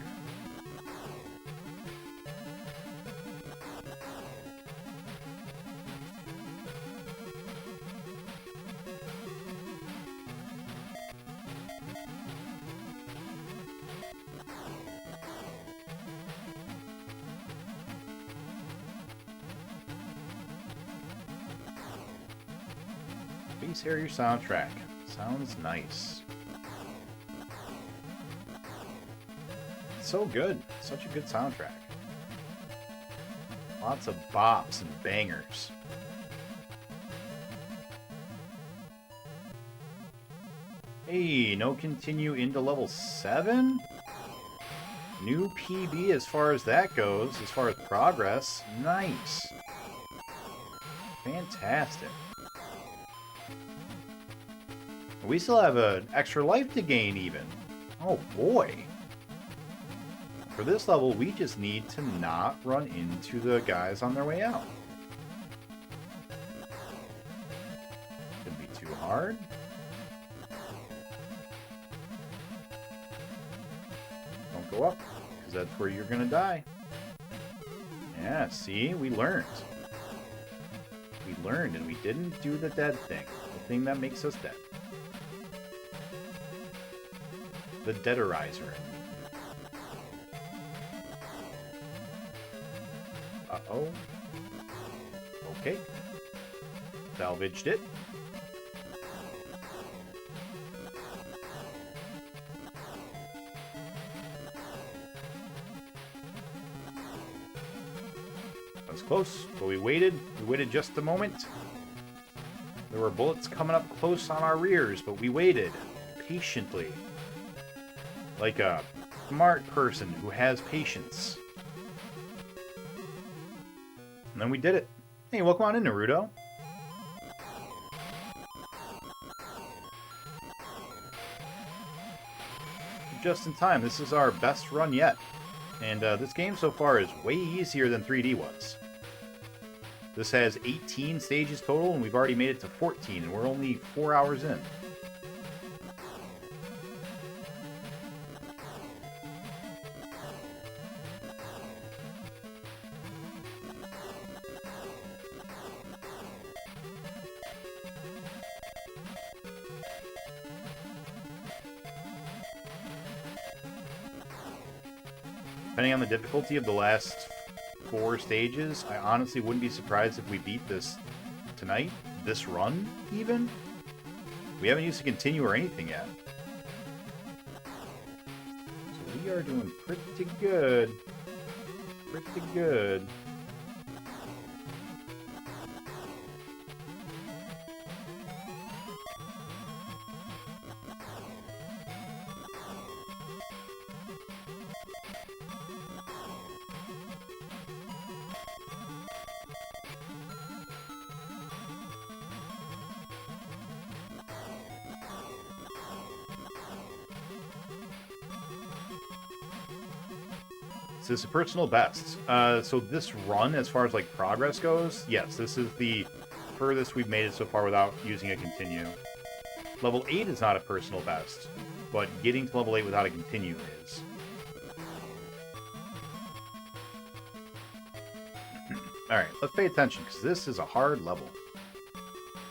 Space Harrier soundtrack. Sounds nice. So good. Such a good soundtrack. Lots of bops and bangers. Hey, no continue into level 7? New PB as far as that goes, as far as progress. Nice. Fantastic. We still have an extra life to gain, even. Oh, boy. For this level, we just need to not run into the guys on their way out. Could be too hard. Don't go up, because that's where you're going to die. Yeah, see? We learned. We learned, and we didn't do the dead thing. The thing that makes us dead. The Deaderizer. Uh-oh. Okay. Salvaged it. That was close, but we waited. We waited just a moment. There were bullets coming up close on our rears, but we waited patiently. Like a smart person who has patience. And then we did it. Hey, welcome on in, Naruto. Just in time. This is our best run yet. And this game so far is way easier than 3D was. This has 18 stages total, and we've already made it to 14, and we're only 4 hours in. Depending on the difficulty of the last 4 stages, I honestly wouldn't be surprised if we beat this tonight. This run, even. We haven't used to continue or anything yet. So we are doing pretty good. Pretty good. This is a personal best. So this run, as far as like progress goes, yes, this is the furthest we've made it so far without using a continue. Level 8 is not a personal best, but getting to level 8 without a continue is. Alright, let's pay attention, because this is a hard level.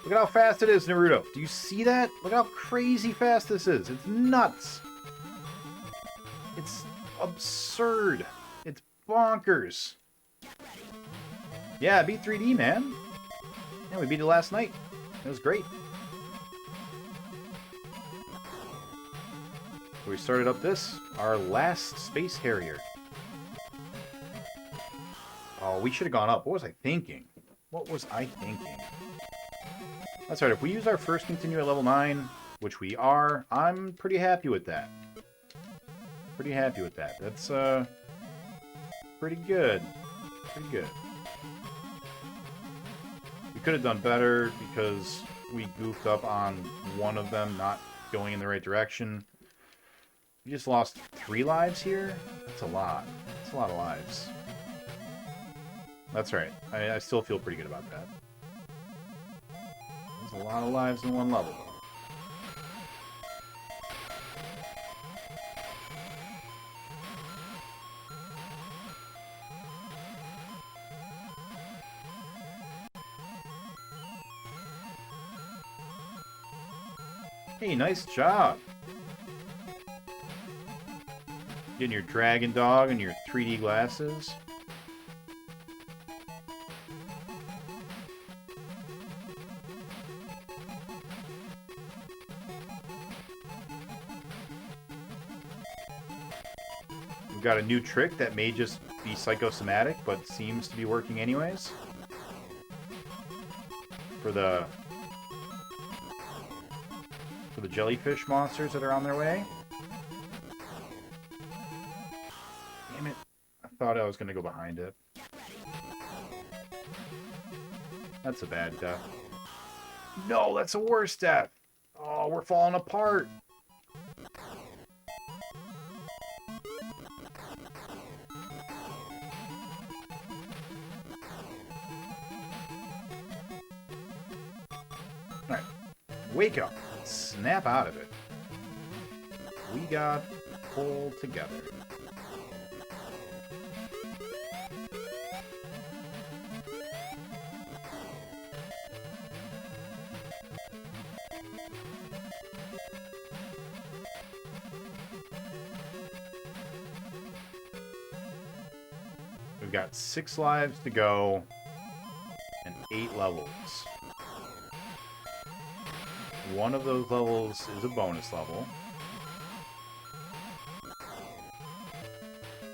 Look at how fast it is, Naruto. Do you see that? Look at how crazy fast this is. It's nuts. It's absurd. It's bonkers. Yeah, beat 3D, man. Yeah, we beat it last night. It was great. We started up our last Space Harrier. Oh, we should have gone up. What was I thinking? What was I thinking? That's right, if we use our first continue at level 9, which we are, I'm pretty happy with that. Pretty happy with that. That's, pretty good. Pretty good. We could have done better because we goofed up on one of them not going in the right direction. We just lost 3 lives here? That's a lot. That's a lot of lives. That's right. I still feel pretty good about that. There's a lot of lives in one level, though. Hey, nice job. Getting your dragon dog and your 3D glasses. We've got a new trick that may just be psychosomatic, but seems to be working anyways. For the jellyfish monsters that are on their way. Damn it. I thought I was going to go behind it. That's a bad death. No, that's a worse death. Oh, we're falling apart. Alright. Wake up. Snap out of it. We got pulled together. We've got 6 lives to go and 8 levels. One of those levels is a bonus level.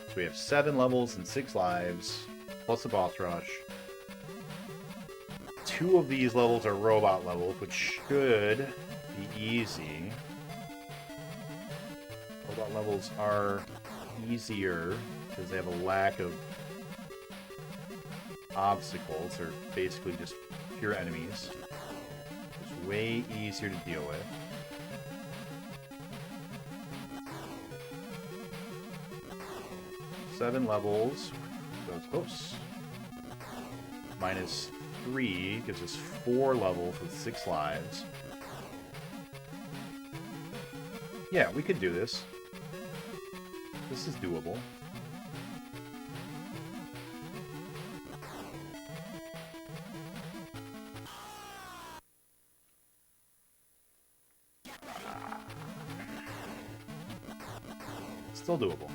So we have 7 levels and 6 lives, plus a boss rush. 2 of these levels are robot levels, which should be easy. Robot levels are easier because they have a lack of obstacles. They're basically just pure enemies. Way easier to deal with. Seven levels. That was close. Minus 3 gives us 4 levels with 6 lives. Yeah, we could do this. This is doable. Still doable.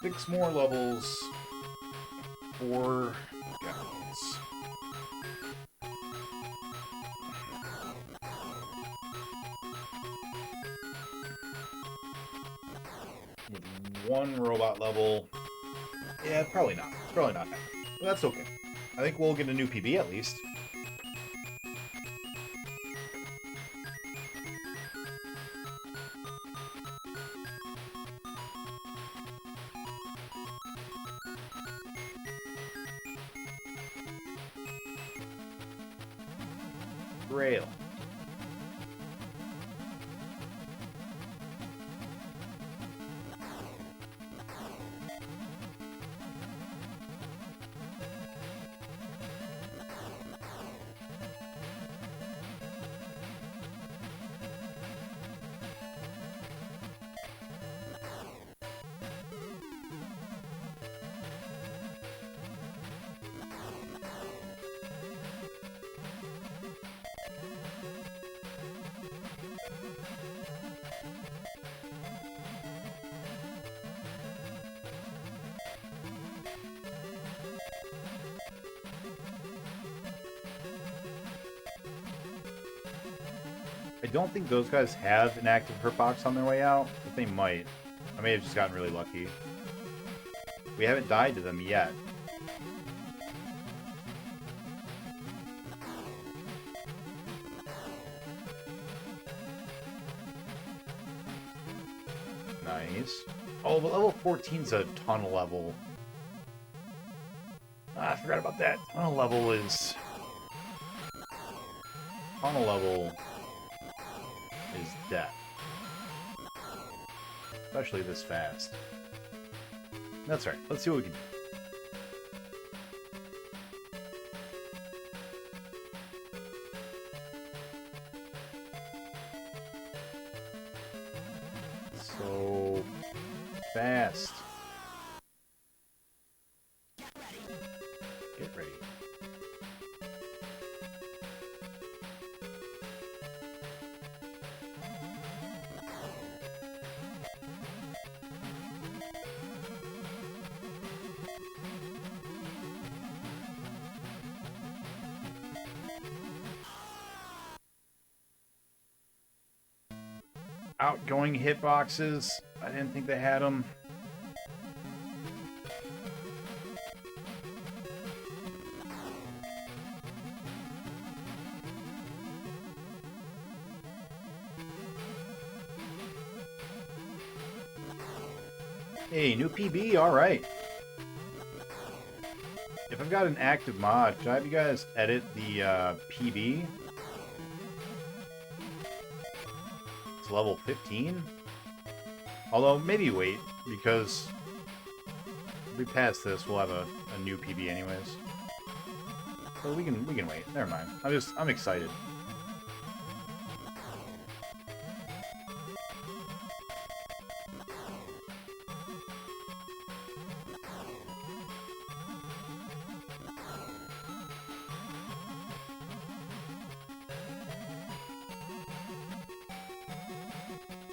6 more levels for guys. With 1 robot level. Yeah, probably not. It's probably not happening. But that's okay. I think we'll get a new PB at least. Rail. I don't think those guys have an active hurt box on their way out, but they might. I may have just gotten really lucky. We haven't died to them yet. Nice. Oh, but level 14's a tunnel level. Ah, I forgot about that. Tunnel level is... Tunnel level is death. Especially this fast. That's right. Let's see what we can do. So fast. Get ready. Outgoing hitboxes. I didn't think they had them. Hey, new PB, alright. If I've got an active mod, should I have you guys edit the PB? It's level 15? Although, maybe wait, because if we pass this, we'll have a new PB anyways. So we can wait. Never mind. I'm excited.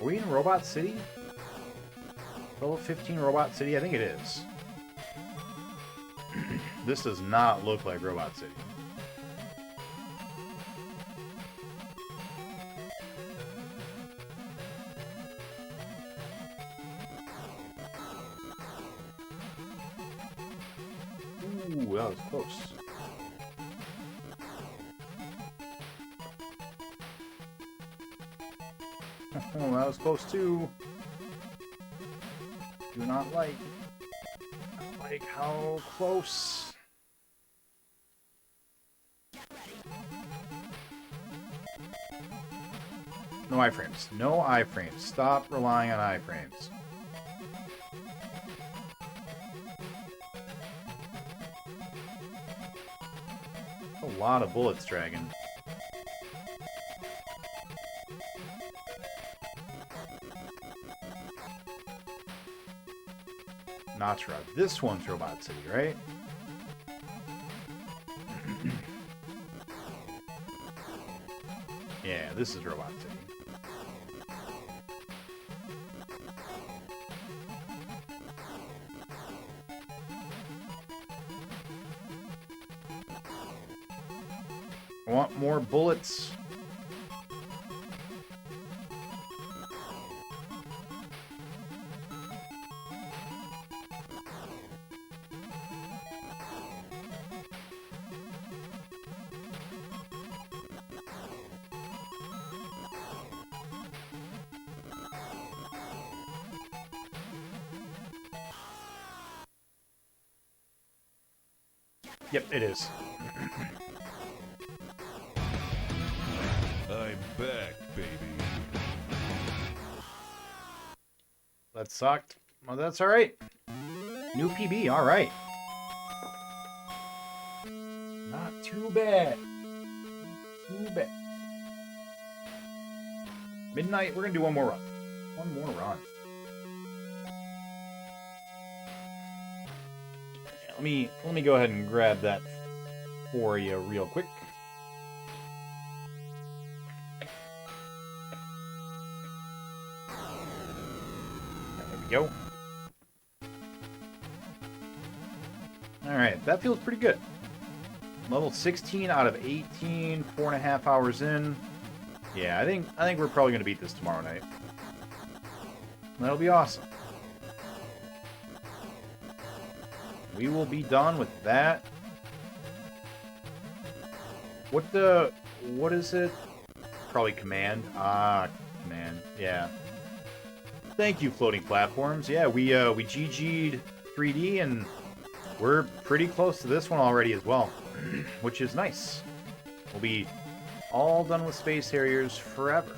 Are we in Robot City? Level 15 Robot City? I think it is. This does not look like Robot City. Ooh, that was close. Oh, that was close too. Do not like how close. No iframes. No iframes. Stop relying on iframes. A lot of bullets, Dragon. Notch-Rod. This one's Robot City, right? Yeah, this is Robot City. I want more bullets. Yep, it is. I'm back, baby. That sucked. Well, that's alright. New PB, alright. Not too bad. Too bad. Midnight, we're gonna do one more run. One more run. Yeah, let me go ahead and grab that for you real quick. There we go. Alright, that feels pretty good. Level 16 out of 18, 4.5 hours in. Yeah, I think we're probably gonna beat this tomorrow night. That'll be awesome. We will be done with that. What is it? Probably command. Ah, command. Yeah. Thank you, floating platforms. Yeah, we GG'd 3D and we're pretty close to this one already as well, which is nice. We'll be all done with Space Harriers forever.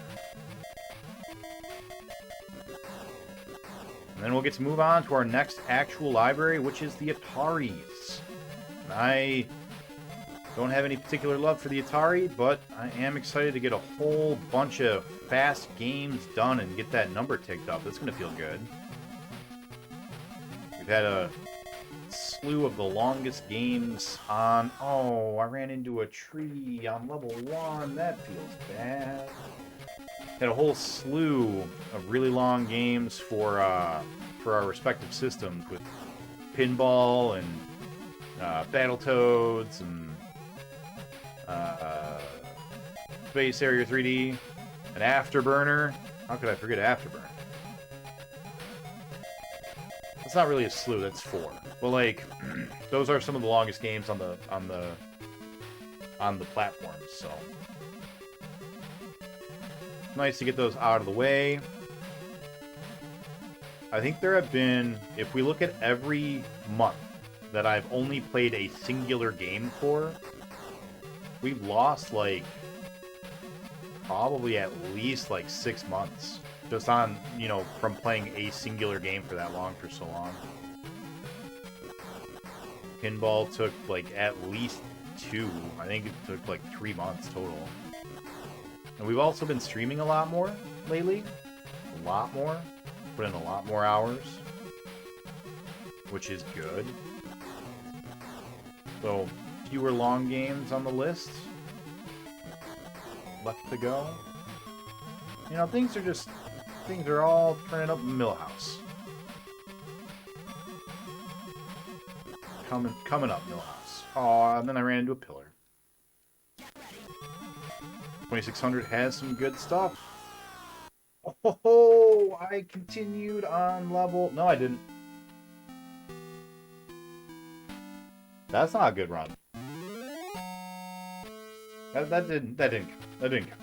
And then we'll get to move on to our next actual library, which is the Ataris. And I don't have any particular love for the Atari, but I am excited to get a whole bunch of fast games done and get that number ticked up. That's going to feel good. We've had a slew of the longest games on... Oh, I ran into a tree on level 1. That feels bad. Had a whole slew of really long games for our respective systems with Pinball and Battletoads and Space Harrier 3D and Afterburner. How could I forget Afterburner? That's not really a slew, that's 4. But like, those are some of the longest games on the platforms, so nice to get those out of the way. I think there have been, if we look at every month that I've only played a singular game for, we've lost like probably at least like 6 months just on, you know, from playing a singular game for that long for so long. Pinball took like at least 2. I think it took like 3 months total. And we've also been streaming a lot more lately. A lot more. Put in a lot more hours. Which is good. So, fewer long games on the list. Left to go. You know, things are all turning up in Millhouse. Coming up, Millhouse. Aw, and then I ran into a pillar. 2600 has some good stuff. Oh, I continued on level... No, I didn't. That's not a good run. That didn't count.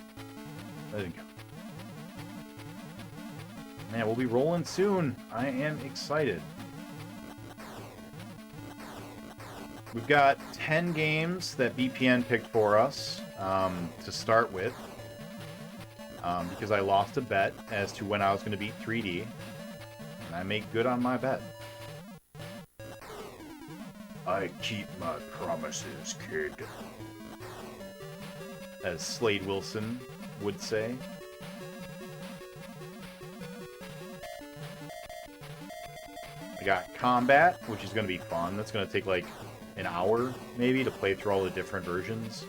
Man, we'll be rolling soon. I am excited. We've got 10 games that BPN picked for us to start with. Because I lost a bet as to when I was going to beat 3D. And I make good on my bet. I keep my promises, kid. As Slade Wilson would say. I got Combat, which is going to be fun. That's going to take like an hour, maybe, to play through all the different versions.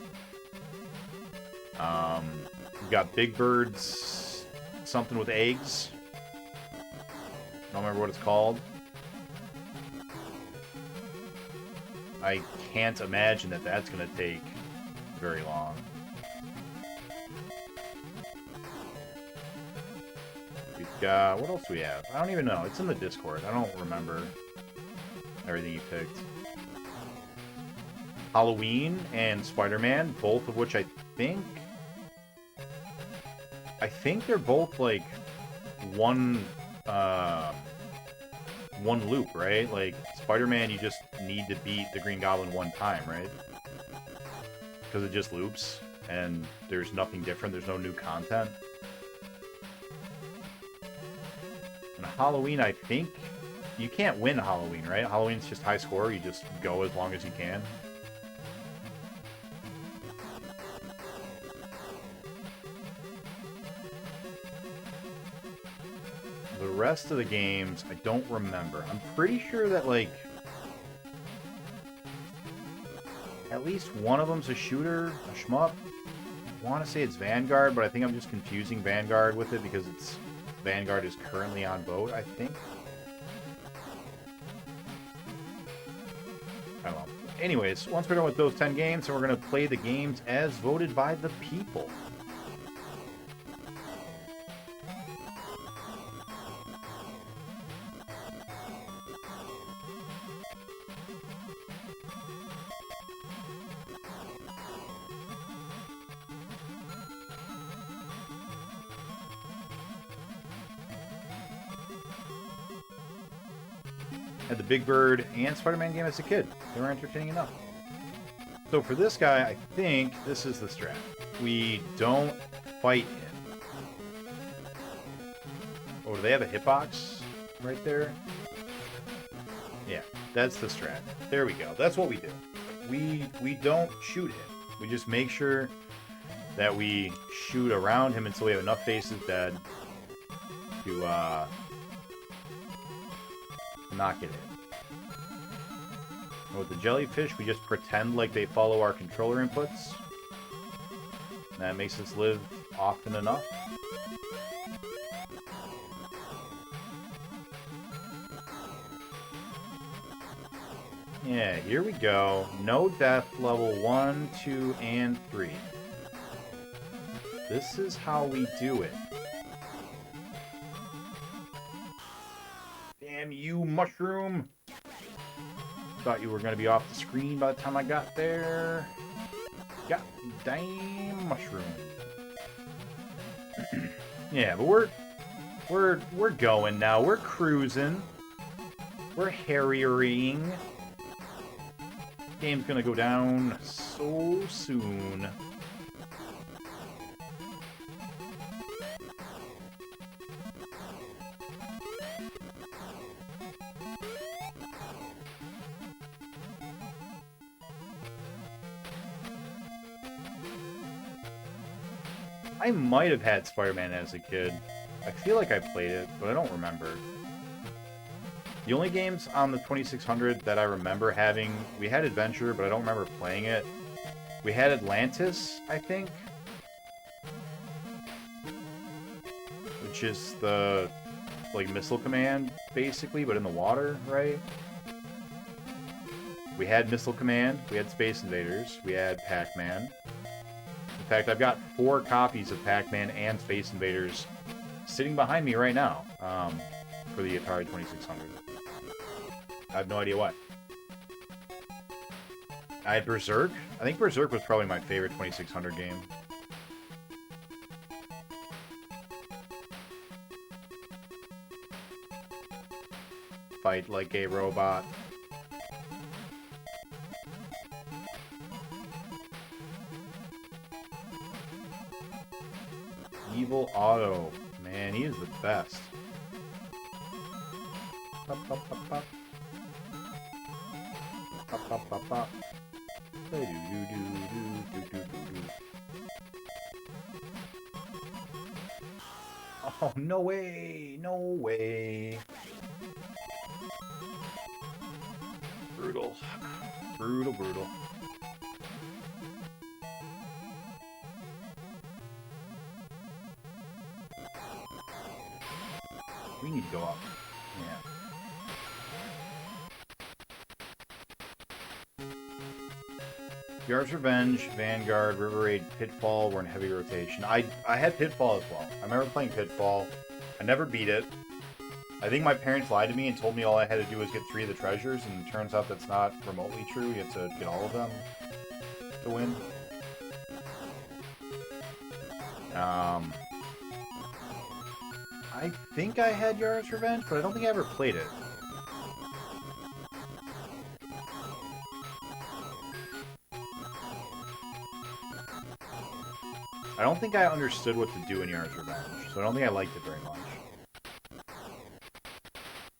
We've got Big Bird's something with eggs. I don't remember what it's called. I can't imagine that that's going to take very long. We've got... What else do we have? I don't even know. It's in the Discord. I don't remember everything you picked. Halloween and Spider-Man, both of which I think they're both, like, one loop, right? Like, Spider-Man, you just need to beat the Green Goblin one time, right? Because it just loops, and there's nothing different. There's no new content. And Halloween, I think... You can't win Halloween, right? Halloween's just high score. You just go as long as you can. The rest of the games, I don't remember. I'm pretty sure that, like... At least one of them's a shooter, a shmup. I want to say it's Vanguard, but I think I'm just confusing Vanguard with it because it's... Vanguard is currently on vote, I think. I don't know. Anyways, once we're done with those 10 games, we're going to play the games as voted by the people. Had the Big Bird and Spider-Man game as a kid. They were entertaining enough. So for this guy, I think this is the strat. We don't fight him. Oh, do they have a hitbox right there? Yeah, that's the strat. There we go. That's what we do. We don't shoot him. We just make sure that we shoot around him until we have enough faces dead to knock it in. And with the jellyfish, we just pretend like they follow our controller inputs. That makes us live often enough. Yeah, here we go. No death, level 1, 2, and 3. This is how we do it. Damn you, mushroom! Thought you were going to be off the screen by the time I got there. God damn mushroom. Yeah, but we're going now. We're cruising. We're harriering. Game's gonna go down so soon. I might have had Spider-Man as a kid. I feel like I played it, but I don't remember. The only games on the 2600 that I remember having, we had Adventure, but I don't remember playing it. We had Atlantis, I think. Which is the, like, Missile Command, basically, but in the water, right? We had Missile Command, we had Space Invaders, we had Pac-Man. In fact, I've got 4 copies of Pac-Man and Space Invaders sitting behind me right now, for the Atari 2600. I have no idea why. I had Berserk. I think Berserk was probably my favorite 2600 game. Fight like a robot. Evil Otto. Man, he is the best. Pop, pop, pop, pop. Pop, pop, pop, pop. Oh, no way! No way! Brutal. Brutal, brutal. We need to go up. Yeah. Yard's Revenge, Vanguard, River Raid, Pitfall were in heavy rotation. I had Pitfall as well. I remember playing Pitfall. I never beat it. I think my parents lied to me and told me all I had to do was get 3 of the treasures, and it turns out that's not remotely true. You have to get all of them to win. I think I had Yard's Revenge, but I don't think I ever played it. I don't think I understood what to do in Yard's Revenge, so I don't think I liked it very much.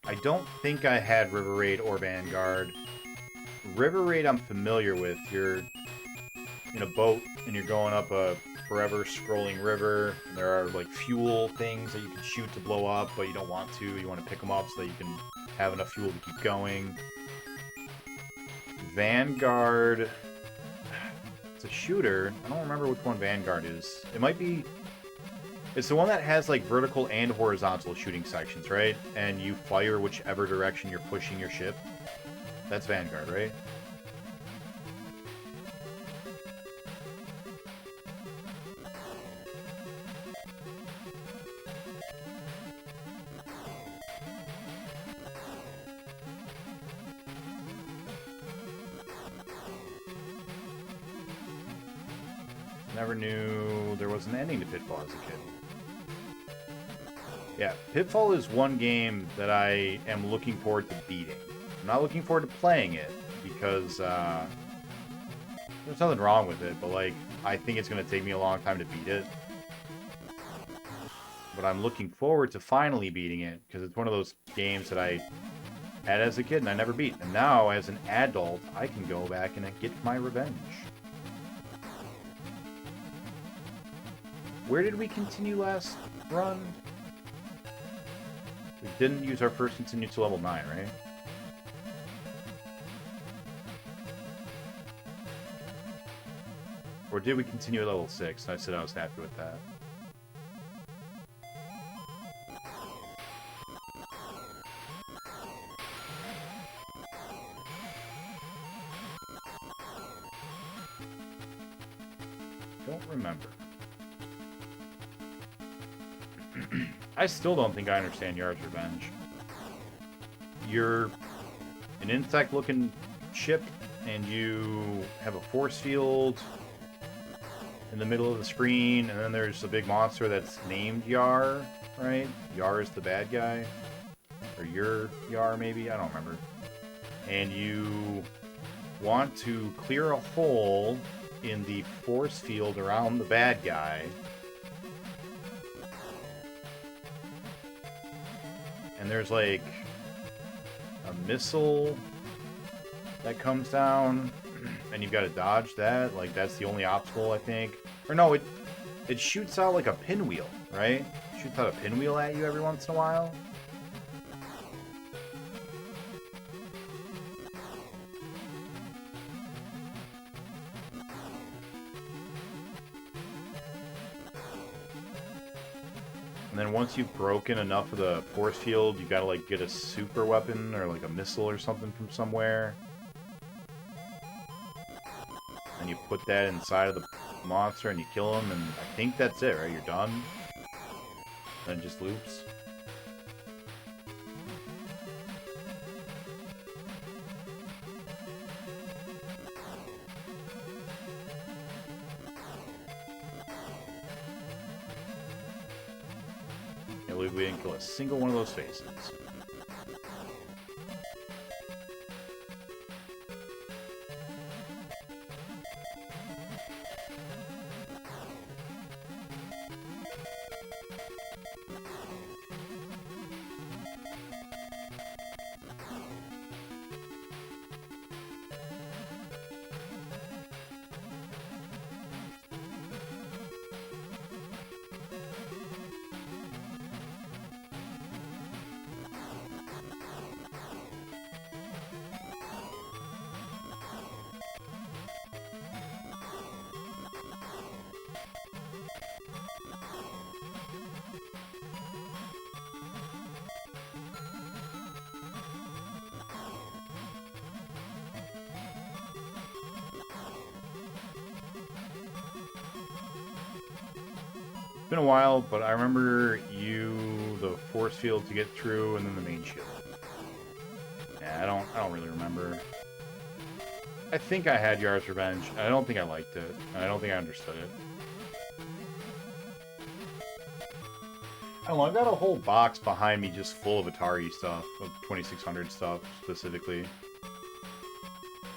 I don't think I had River Raid or Vanguard. River Raid I'm familiar with. You're in a boat and you're going up a forever scrolling river. And there are like fuel things that you can shoot to blow up, but you don't want to. You want to pick them up so that you can have enough fuel to keep going. Vanguard... It's a shooter. I don't remember which one Vanguard is. It might be... It's the one that has like vertical and horizontal shooting sections, right? And you fire whichever direction you're pushing your ship. That's Vanguard, right? Never knew there was an ending to Pitfall as a kid. Yeah, Pitfall is one game that I am looking forward to beating. I'm not looking forward to playing it, because there's nothing wrong with it, but like, I think it's going to take me a long time to beat it. But I'm looking forward to finally beating it, because it's one of those games that I had as a kid and I never beat. And now, as an adult, I can go back and get my revenge. Where did we continue last run? We didn't use our first continue to level 9, right? Or did we continue at level 6? I said I was happy with that. Don't remember. I still don't think I understand Yard's Revenge. You're an insect-looking ship, and you have a force field in the middle of the screen, and then there's a big monster that's named Yar, right? Yar is the bad guy. Or you're Yar, maybe? I don't remember. And you want to clear a hole in the force field around the bad guy. And there's like a missile that comes down, and you've got to dodge that. Like, that's the only obstacle, I think. Or no, it shoots out like a pinwheel, right? It shoots out a pinwheel at you every once in a while. And then once you've broken enough of the force field, you gotta like get a super weapon or like a missile or something from somewhere. And you put that inside of the monster and you kill him, and I think that's it, right? You're done. Then it just loops. We didn't kill a single one of those faces. It's been a while, but I remember the force field to get through, and then the main shield. Yeah, I don't really remember. I think I had Yar's Revenge. I don't think I liked it. And I don't think I understood it. I don't know, I've got a whole box behind me just full of Atari stuff, of 2600 stuff, specifically.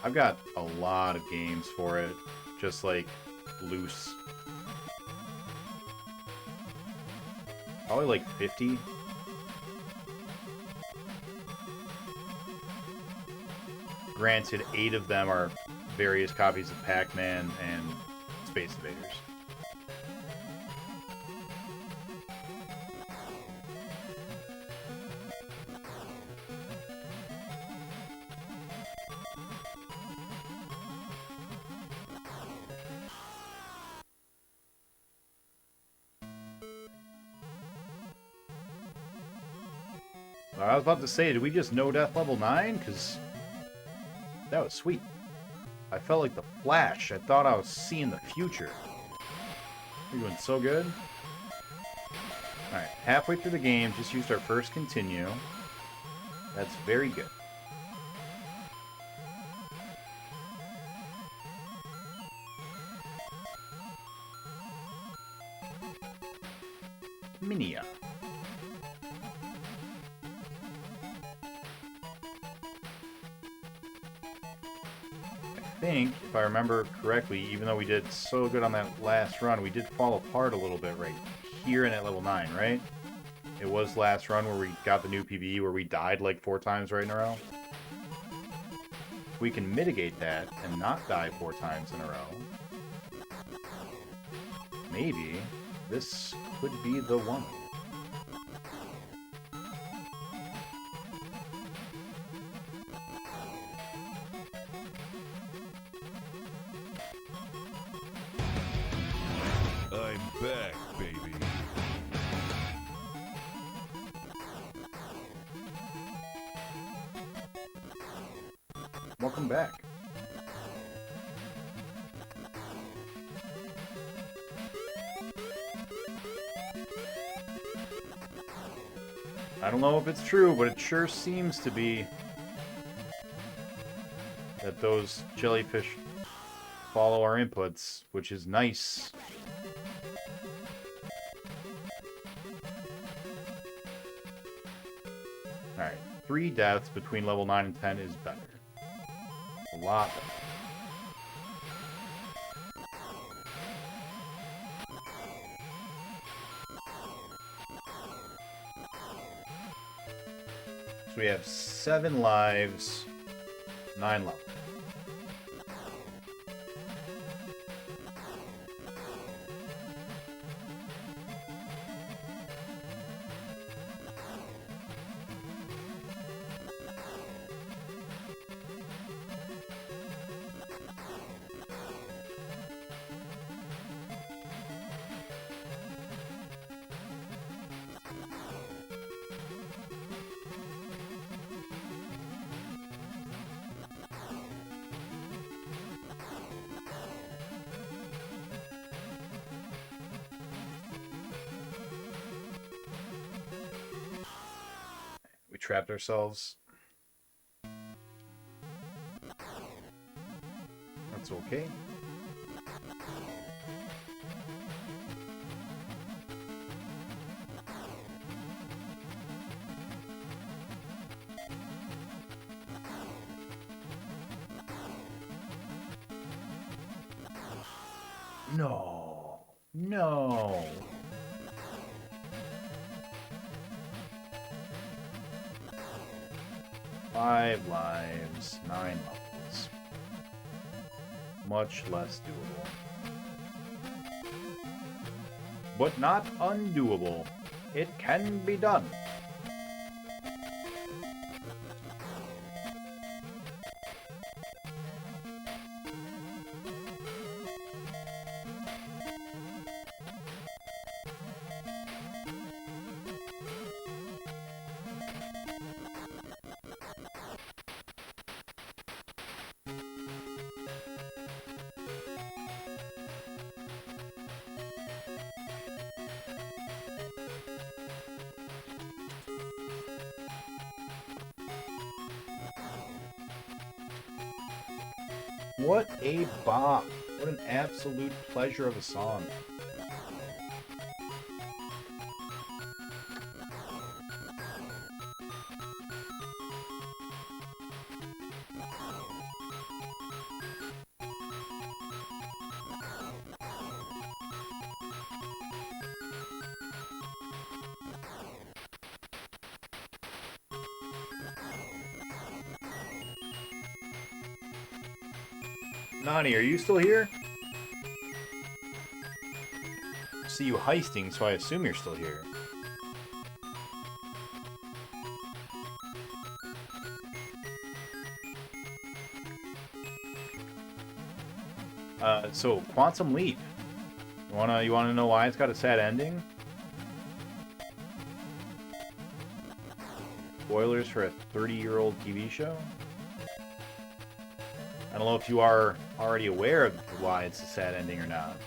I've got a lot of games for it, just, like, loose. Probably, like, 50. Granted, 8 of them are various copies of Pac-Man and Space Invaders. I was about to say, did we just no death level 9? Because that was sweet. I felt like the Flash. I thought I was seeing the future. We're doing so good. Alright, halfway through the game, just used our first continue. That's very good. Minia. I think, if I remember correctly, even though we did so good on that last run, we did fall apart a little bit right here in at level 9, right? It was last run where we got the new PvE where we died like 4 times right in a row. We can mitigate that and not die 4 times in a row. Maybe this could be the one. I'm back, baby. Welcome back. I don't know if it's true, but it sure seems to be that those jellyfish follow our inputs, which is nice. Alright, 3 deaths between level 9 and 10 is better. A lot better. So we have 7 lives, 9 levels. Trapped ourselves. That's okay. No. No. Five lives, 9 levels. Much less doable. But not undoable. It can be done. What a bop. What an absolute pleasure of a song. Nani, are you still here? I see you heisting, so I assume you're still here. So Quantum Leap. You wanna know why it's got a sad ending? Spoilers for a 30-year-old TV show? I don't know if you are already aware of why it's a sad ending or not.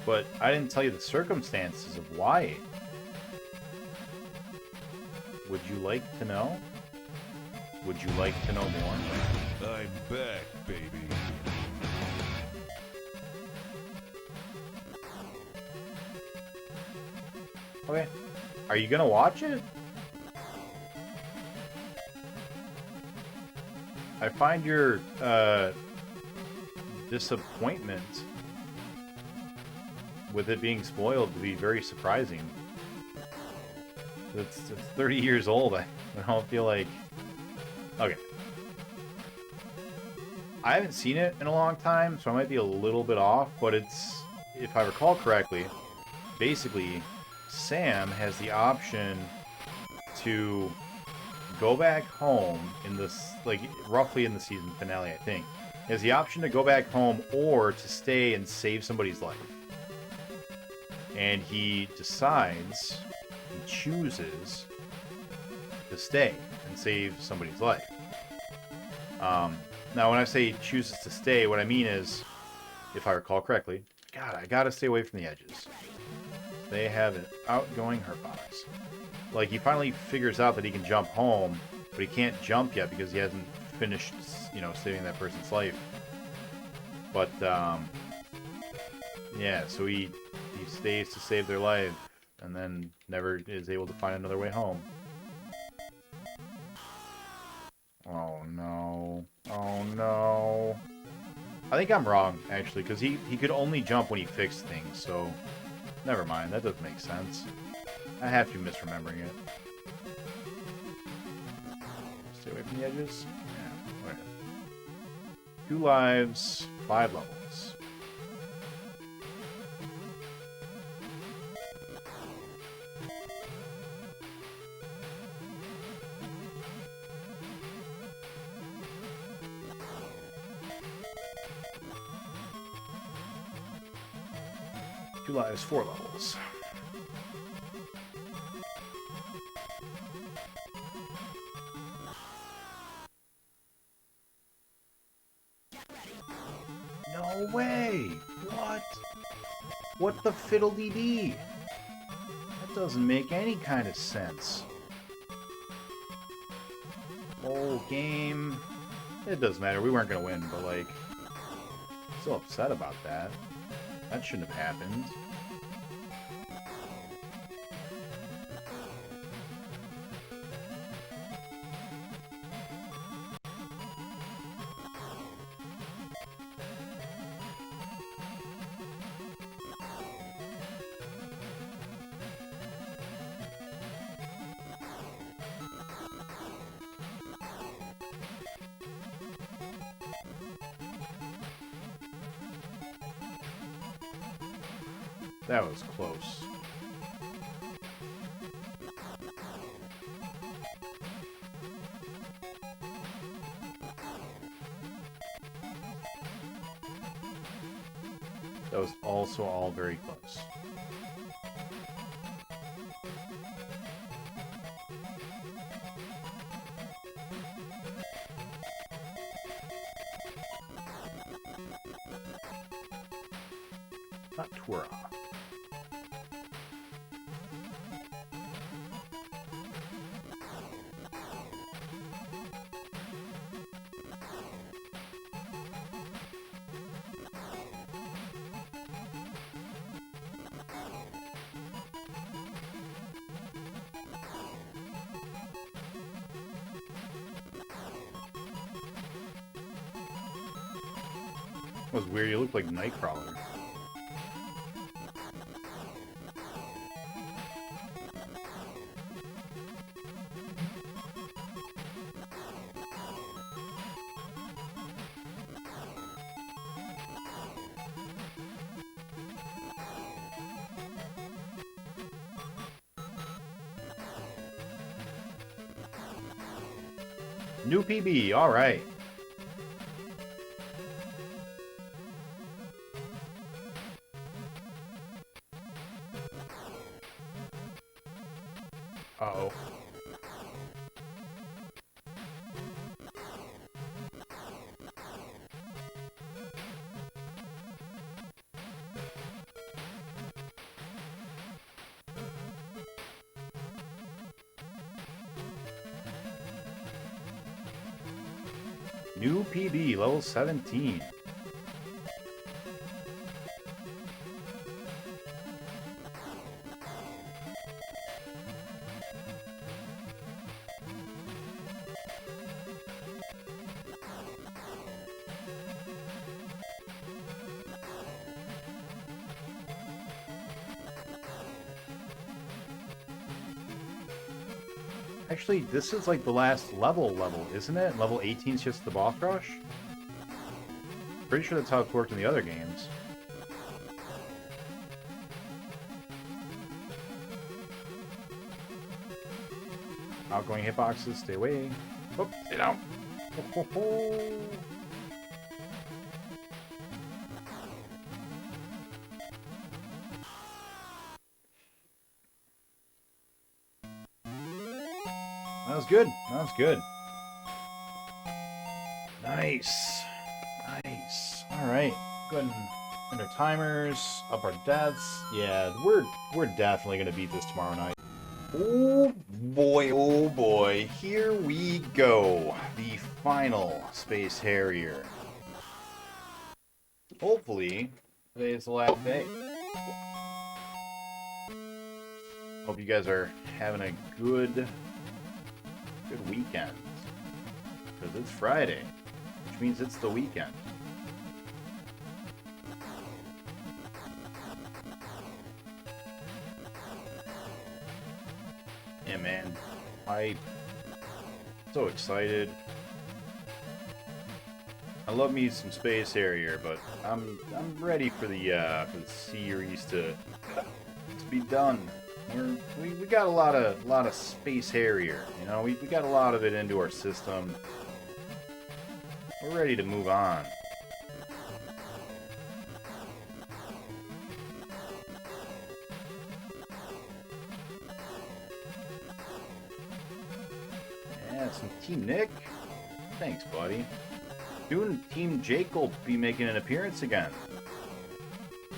But I didn't tell you the circumstances of why. Would you like to know? Would you like to know more? I'm back, baby. Okay. Are you gonna watch it? I find your disappointment with it being spoiled to be very surprising. It's 30 years old. I don't feel like... Okay. I haven't seen it in a long time, so I might be a little bit off, but it's, if I recall correctly, basically Sam has the option to go back home in this, like, roughly in the season finale, I think. He has the option to go back home or to stay and save somebody's life. And he decides, he chooses to stay and save somebody's life. Now, when I say chooses to stay, what I mean is, if I recall correctly, God, I gotta stay away from the edges. They have an outgoing hurt box. Like, he finally figures out that he can jump home, but he can't jump yet because he hasn't finished, you know, saving that person's life. But, yeah, so he stays to save their life, and then never is able to find another way home. Oh, no. Oh, no. I think I'm wrong, actually, because he could only jump when he fixed things, so... Never mind, that doesn't make sense. I have to be misremembering it. Stay away from the edges? Yeah, whatever. 2 lives, 5 levels. Two lives, 4 levels. No way! What? What the fiddle-dee-dee? That doesn't make any kind of sense. Whole game... It doesn't matter, we weren't gonna win, but like... Still upset about that. That shouldn't have happened. That was close. That was also all very close. Not Twira. That was weird. You look like Nightcrawler. New PB, alright. Uh-oh. New PB, level 17. Actually, this is like the last level, isn't it? Level 18 is just the boss rush? Pretty sure that's how it's worked in the other games. Outgoing hitboxes, stay away. Oh, stay down. Ho, ho, ho. That was good. That was good. Nice. Nice. Alright. Go ahead and end our timers. Up our deaths. Yeah, we're definitely going to beat this tomorrow night. Oh boy. Here we go. The final Space Harrier. Hopefully, today is the last day. Hope you guys are having a good weekend. Because it's Friday, which means it's the weekend. Yeah, man. I'm so excited. I love me some Space Harrier, but I'm ready for the series to be done. We got a lot of Space Harrier, you know. We got a lot of it into our system. We're ready to move on. Yeah, some Team Nick. Thanks, buddy. Soon, Team Jake will be making an appearance again.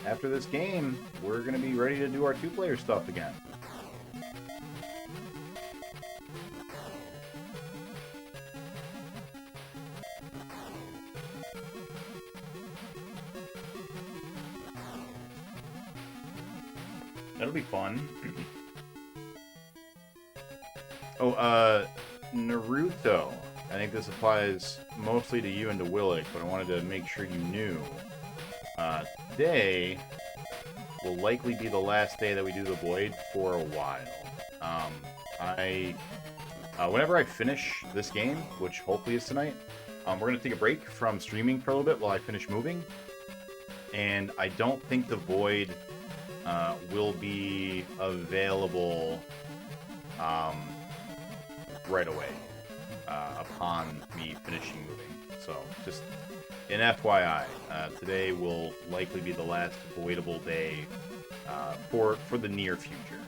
After this game, we're going to be ready to do our two-player stuff again. That'll be fun. Oh, Naruto. I think this applies mostly to you and to Willick, but I wanted to make sure you knew. Today will likely be the last day that we do the Void for a while. Whenever I finish this game, which hopefully is tonight, we're going to take a break from streaming for a little bit while I finish moving. And I don't think the Void will be available right away upon me finishing moving. So just an FYI, today will likely be the last voidable day for the near future.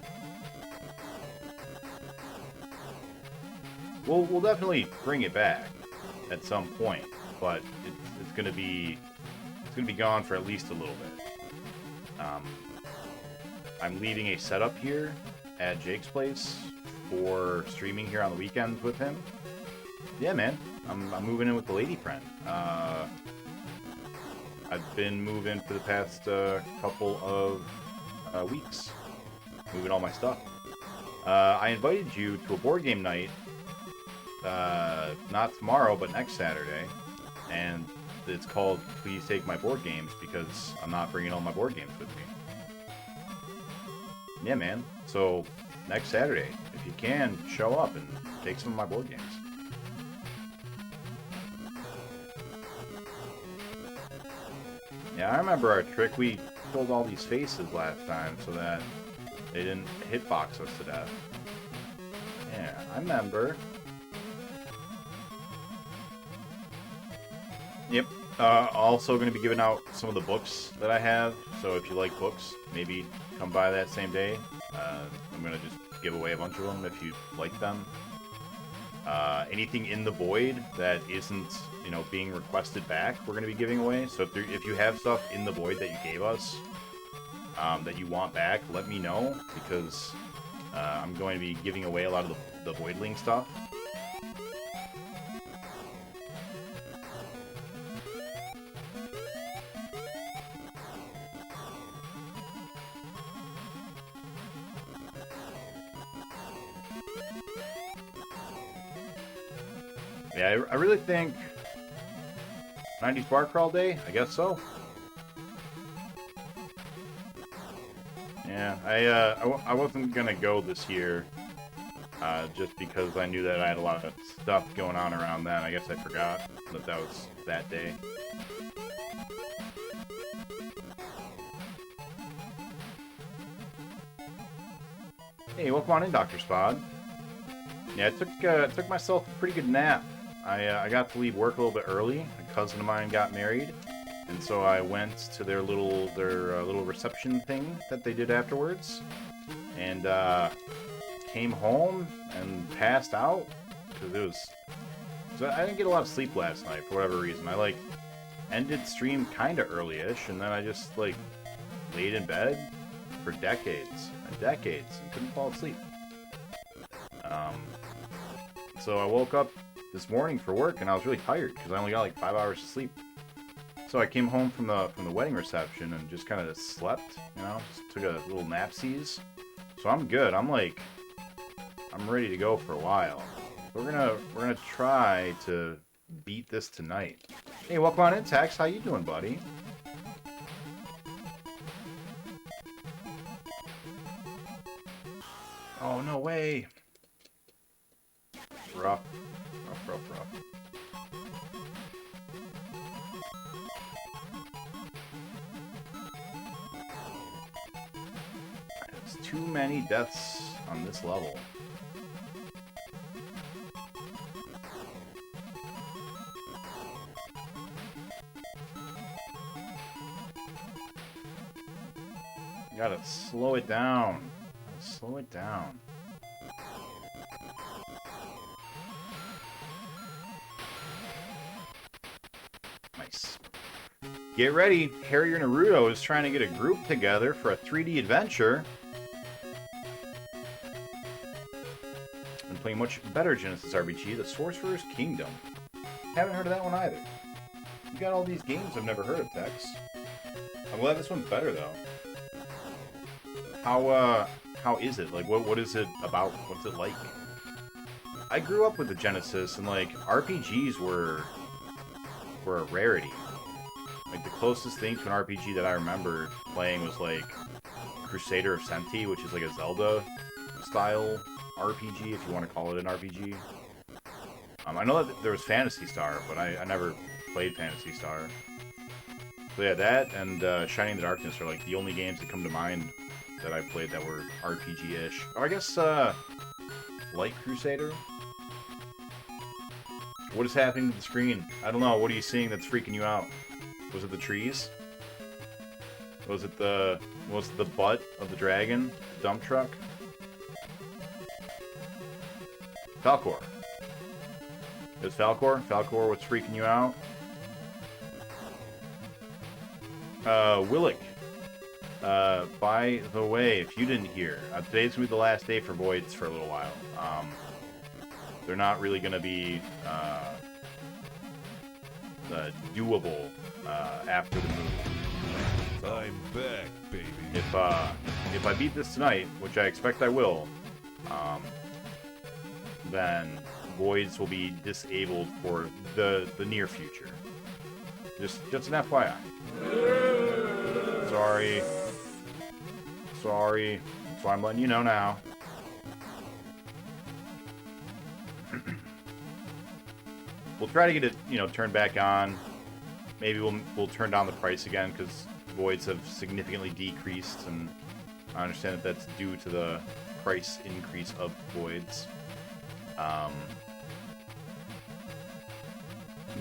We'll definitely bring it back at some point, but it's gonna be gone for at least a little bit. I'm leaving a setup here at Jake's place for streaming here on the weekends with him. Yeah, man, I'm moving in with the lady friend. I've been moving for the past couple of weeks, moving all my stuff. I invited you to a board game night, not tomorrow, but next Saturday, and it's called Please Take My Board Games because I'm not bringing all my board games with me. Yeah, man. So next Saturday, if you can, show up and take some of my board games. Yeah, I remember our trick. We killed all these faces last time so that they didn't hitbox us to death. Yeah, I remember. Yep. Also going to be giving out some of the books that I have. So if you like books, maybe come by that same day. I'm going to just give away a bunch of them if you like them. Anything in the void that isn't, you know, being requested back, we're going to be giving away. So if you have stuff in the void that you gave us that you want back, let me know, because I'm going to be giving away a lot of the voidling stuff. Yeah, I really think 90s Bar Crawl Day, I guess so. Yeah, I wasn't gonna go this year, just because I knew that I had a lot of stuff going on around then. I guess I forgot that was that day. Hey, welcome on in, Dr. Spod. Yeah, I took myself a pretty good nap. I got to leave work a little bit early. A cousin of mine got married, and so I went to their little reception thing that they did afterwards, and came home and passed out because I didn't get a lot of sleep last night for whatever reason. I ended stream kind of early-ish, and then I just laid in bed for decades and decades and couldn't fall asleep. So I woke up this morning for work, and I was really tired because I only got 5 hours of sleep. So I came home from the wedding reception and just kind of slept, you know, just took a little napsies. So I'm good. I'm ready to go for a while. So we're gonna try to beat this tonight. Hey, welcome on in, Tex. How you doing, buddy? Oh, no way. Rough. There's too many deaths on this level. You gotta slow it down. Slow it down. Nice. Get ready. Harrier Naruto is trying to get a group together for a 3D adventure. I'm playing much better Genesis RPG, The Sorcerer's Kingdom. Haven't heard of that one either. You got all these games I've never heard of, Tex. I'm glad this one's better, though. How is it? What is it about? What's it like? I grew up with the Genesis, and RPGs were a rarity. The closest thing to an RPG that I remember playing was Crusader of Senti, which is a Zelda style RPG, if you want to call it an RPG. I know that there was Phantasy Star, but I never played Phantasy Star. So yeah, that and Shining in the Darkness are the only games that come to mind that I played that were RPG-ish. Or I guess Light Crusader? What is happening to the screen? I don't know. What are you seeing that's freaking you out? Was it the trees? Was it the butt of the dragon? The dump truck? Falcor. It was Falcor? Falcor, what's freaking you out? Willick. By the way, if you didn't hear, today's gonna be the last day for Voids for a little while. They're not really gonna be doable after the move. So I'm back, baby. If I beat this tonight, which I expect I will, then Voids will be disabled for the near future. Just an FYI. Sorry. Sorry. That's why I'm letting you know now. We'll try to get it, you know, turned back on. Maybe we'll turn down the price again because voids have significantly decreased, and I understand that that's due to the price increase of voids.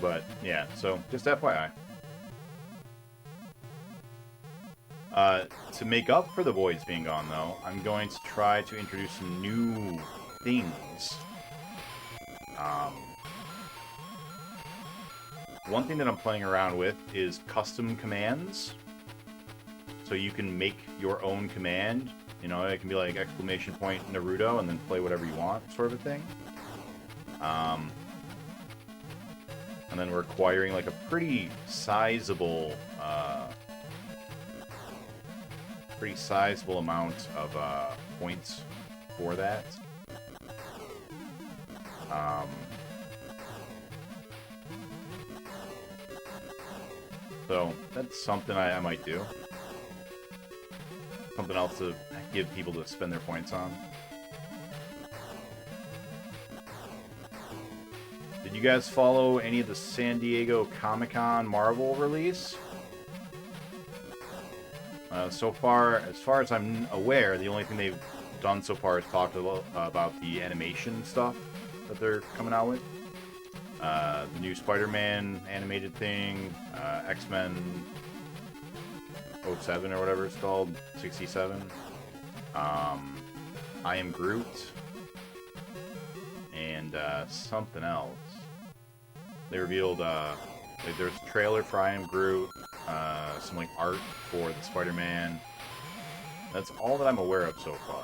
But yeah, so just FYI. To make up for the voids being gone, though, I'm going to try to introduce some new things. One thing that I'm playing around with is custom commands. So you can make your own command. You know, it can be like exclamation point Naruto and then play whatever you want, sort of a thing. And then we're acquiring like a pretty sizable amount of points for that. So that's something I might do. Something else to give people to spend their points on. Did you guys follow any of the San Diego Comic-Con Marvel release? So far, as far as I'm aware, the only thing they've done so far is talked about the animation stuff that they're coming out with. The new Spider-Man animated thing, X-Men 07 or whatever it's called, 67. I Am Groot, and something else. They revealed there's a trailer for I Am Groot, some like art for the Spider-Man. That's all that I'm aware of so far.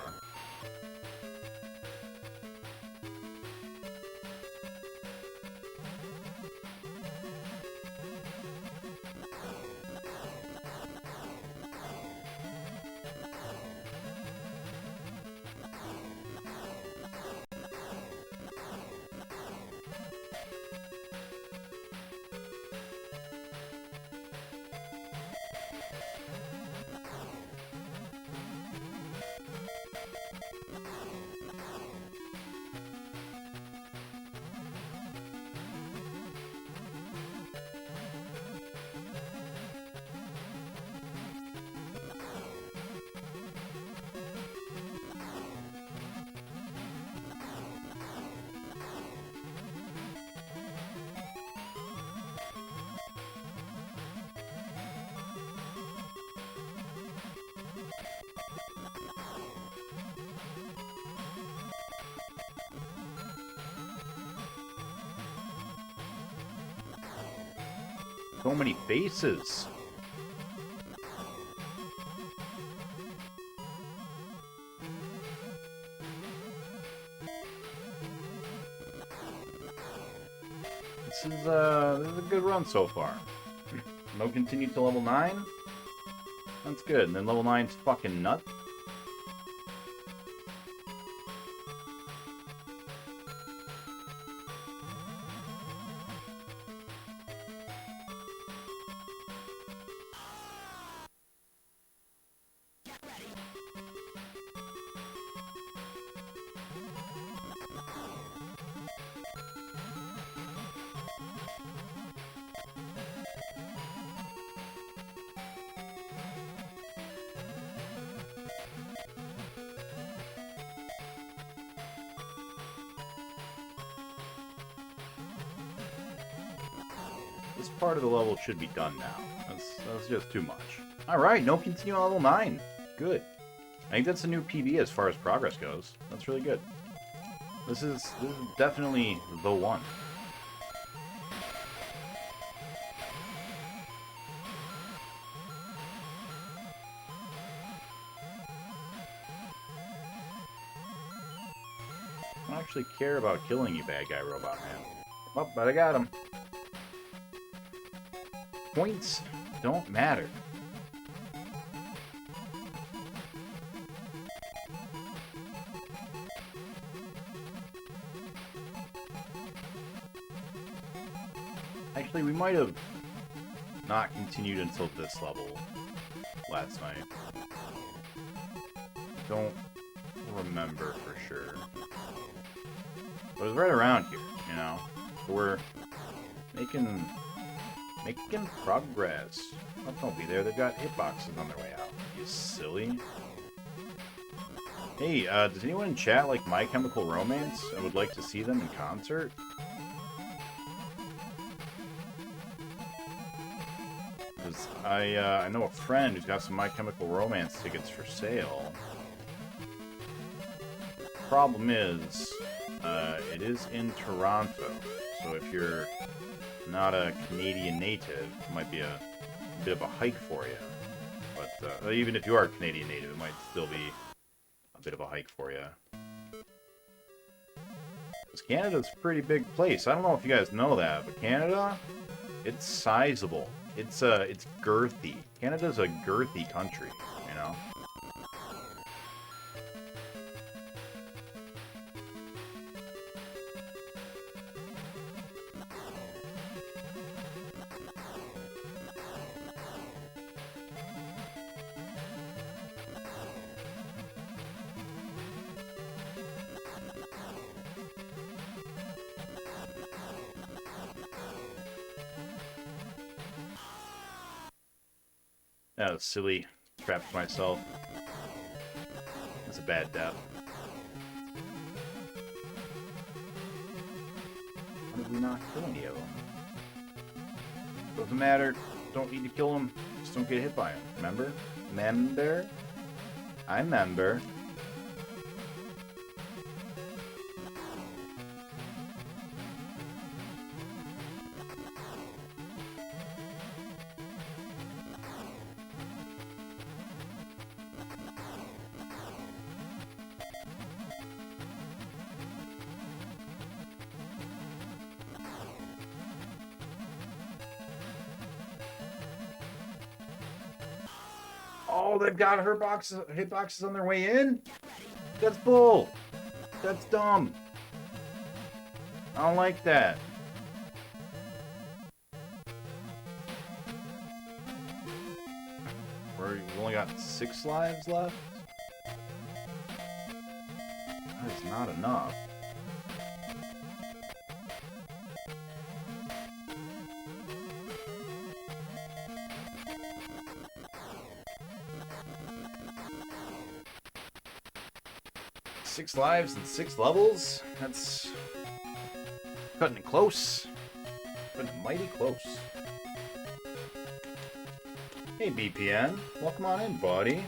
So many faces. This is a good run so far. No continue to level 9. That's good. And then level 9's fucking nuts. This part of the level should be done now. That's just too much. Alright, no continue on level 9. Good. I think that's a new PB as far as progress goes. That's really good. This is definitely the one. I don't actually care about killing you, bad guy robot man. Oh, but I got him. Points don't matter. Actually, we might have not continued until this level last night. Don't remember for sure. But it was right around here, you know? So we're making progress. Oh, don't be there. They've got hitboxes on their way out. You silly. Hey, does anyone in chat like My Chemical Romance? I would like to see them in concert. Because I know a friend who's got some My Chemical Romance tickets for sale. Problem is, it is in Toronto, so if you're not a Canadian native, it might be a bit of a hike for you. But even if you are a Canadian native, it might still be a bit of a hike for you. Because Canada's a pretty big place. I don't know if you guys know that, but Canada, it's sizable. It's girthy. Canada's a girthy country, you know? That was silly. Trapped myself. That's a bad death. Why did we not kill any of them? Doesn't matter. Don't need to kill them. Just don't get hit by them. Remember? Member? I member. Oh, they've got hitboxes on their way in? That's bull. That's dumb. I don't like that. We've only got 6 lives left? That is not enough. Six lives and 6 levels? That's cutting it close. Cutting it mighty close. Hey BPN, welcome on in, buddy.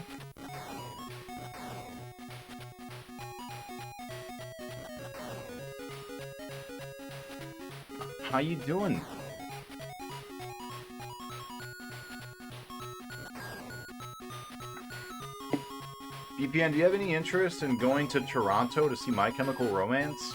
How you doing? BPN, do you have any interest in going to Toronto to see My Chemical Romance?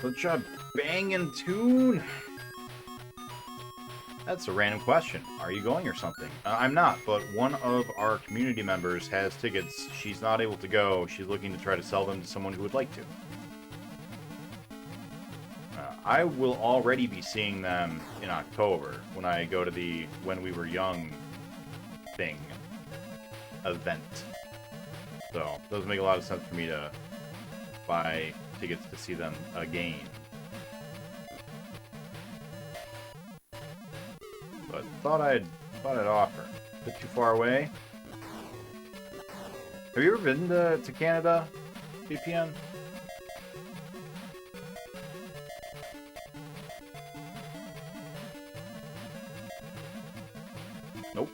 Such a bangin' tune. That's a random question. Are you going or something? I'm not, but one of our community members has tickets. She's not able to go. She's looking to try to sell them to someone who would like to. I will already be seeing them in October when I go to the When We Were Young thing event. So it doesn't make a lot of sense for me to buy tickets to see them again. But thought I'd offer. A bit too far away. Have you ever been to Canada, VPN? Nope.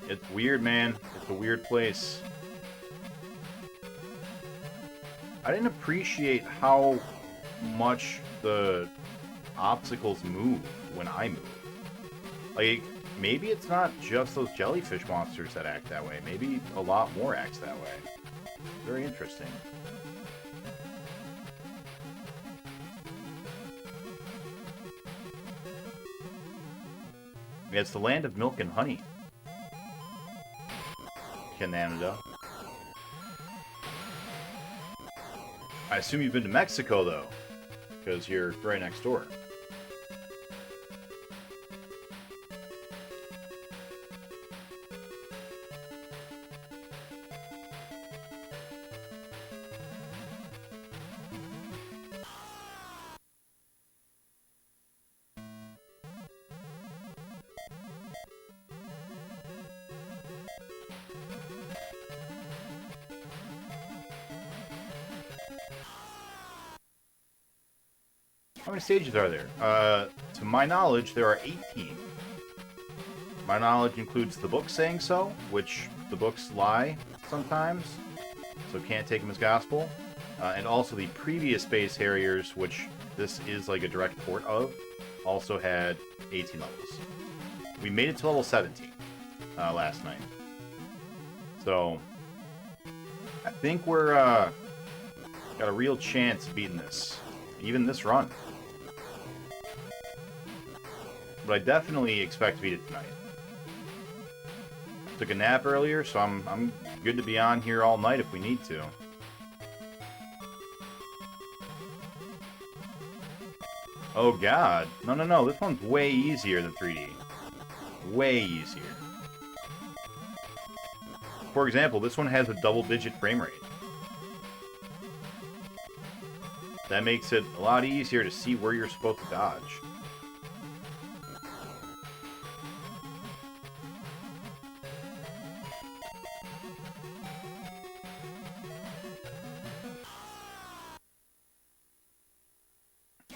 It's weird, man. It's a weird place. I didn't appreciate how much the obstacles move when I move. Like, maybe it's not just those jellyfish monsters that act that way. Maybe a lot more acts that way. Very interesting. Yeah, it's the land of milk and honey. Canada. I assume you've been to Mexico, though, because you're right next door. How many stages are there? To my knowledge, there are 18. My knowledge includes the book saying so, which the books lie sometimes, so can't take them as gospel. And also the previous Space Harriers, which this is like a direct port of, also had 18 levels. We made it to level 17 last night. So, I think we're got a real chance of beating this. Even this run. But I definitely expect to beat it tonight. Took a nap earlier, so I'm good to be on here all night if we need to. Oh god. No. This one's way easier than 3D. Way easier. For example, this one has a double-digit frame rate. That makes it a lot easier to see where you're supposed to dodge.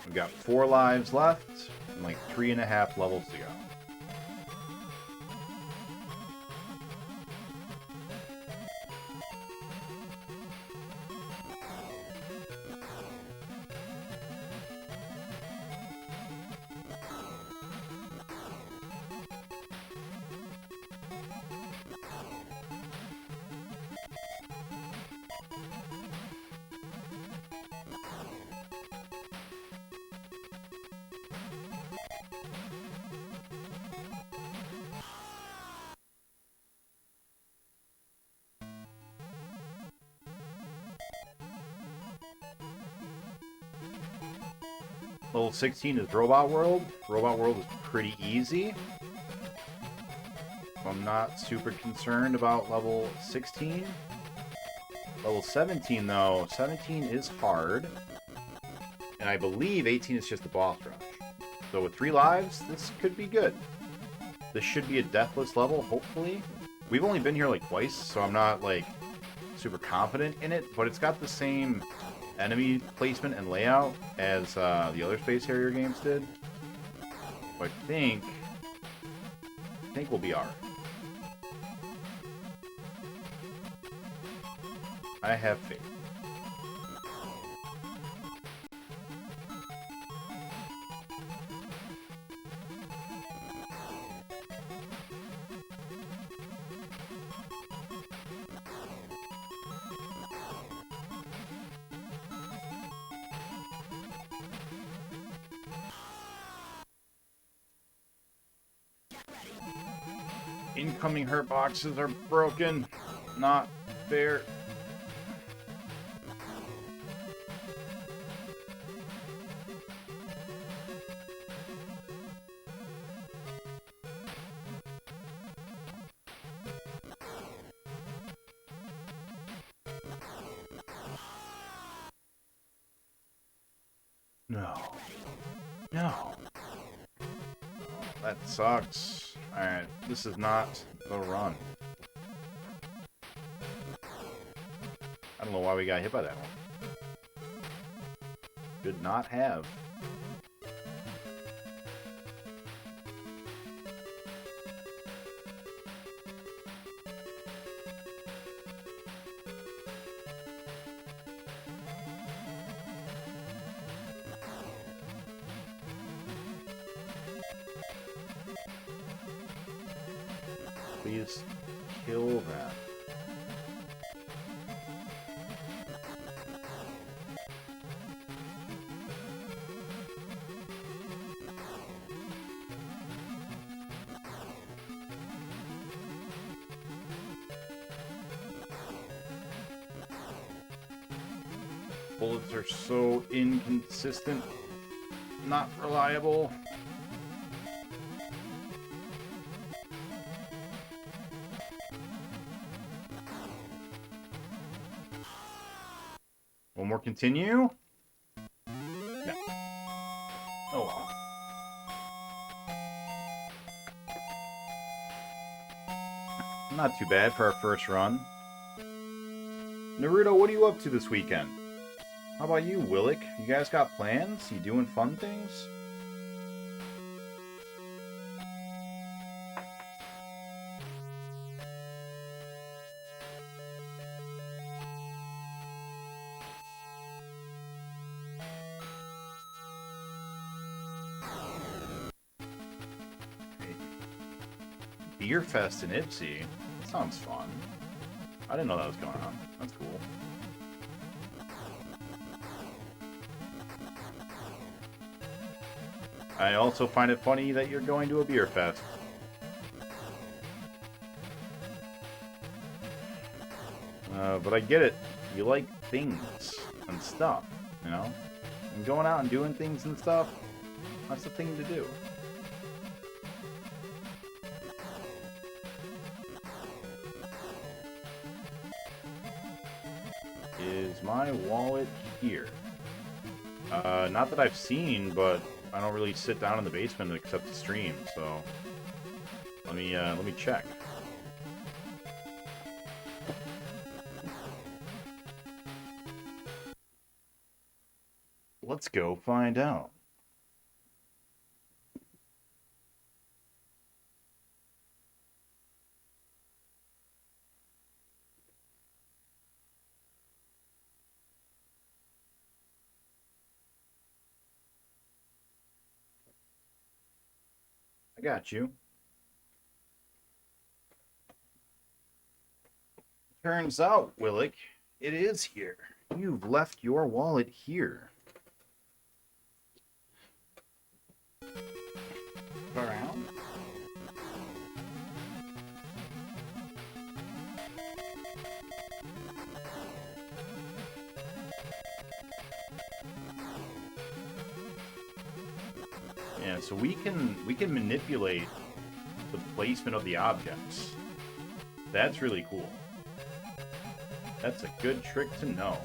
We've got 4 lives left, and like 3.5 levels to go. Level 16 is Robot World. Robot World is pretty easy. I'm not super concerned about level 16. Level 17, though, 17 is hard. And I believe 18 is just the boss rush. So with 3 lives, this could be good. This should be a deathless level, hopefully. We've only been here like twice, so I'm not like super confident in it, but it's got the same enemy placement and layout as the other Space Harrier games did. So I think we'll be alright. I have faith. Incoming hurt boxes are broken. Not fair. No. That sucks. Alright, this is not the run. I don't know why we got hit by that one. Should not have. Please kill that. Bullets are so inconsistent, not reliable. One more continue? No. Oh well. Not too bad for our first run. Naruto, what are you up to this weekend? How about you, Willick? You guys got plans? You doing fun things? Beer Fest in Ipsy? That sounds fun. I didn't know that was going on. That's cool. I also find it funny that you're going to a beer fest. But I get it. You like things and stuff, you know? And going out and doing things and stuff, that's the thing to do. Is my wallet here? Not that I've seen, but I don't really sit down in the basement except to stream, so let me check. Let's go find out. I got you. Turns out, Willick, it is here. You've left your wallet here. Around? Yeah, so we can manipulate the placement of the objects. That's really cool. That's a good trick to know.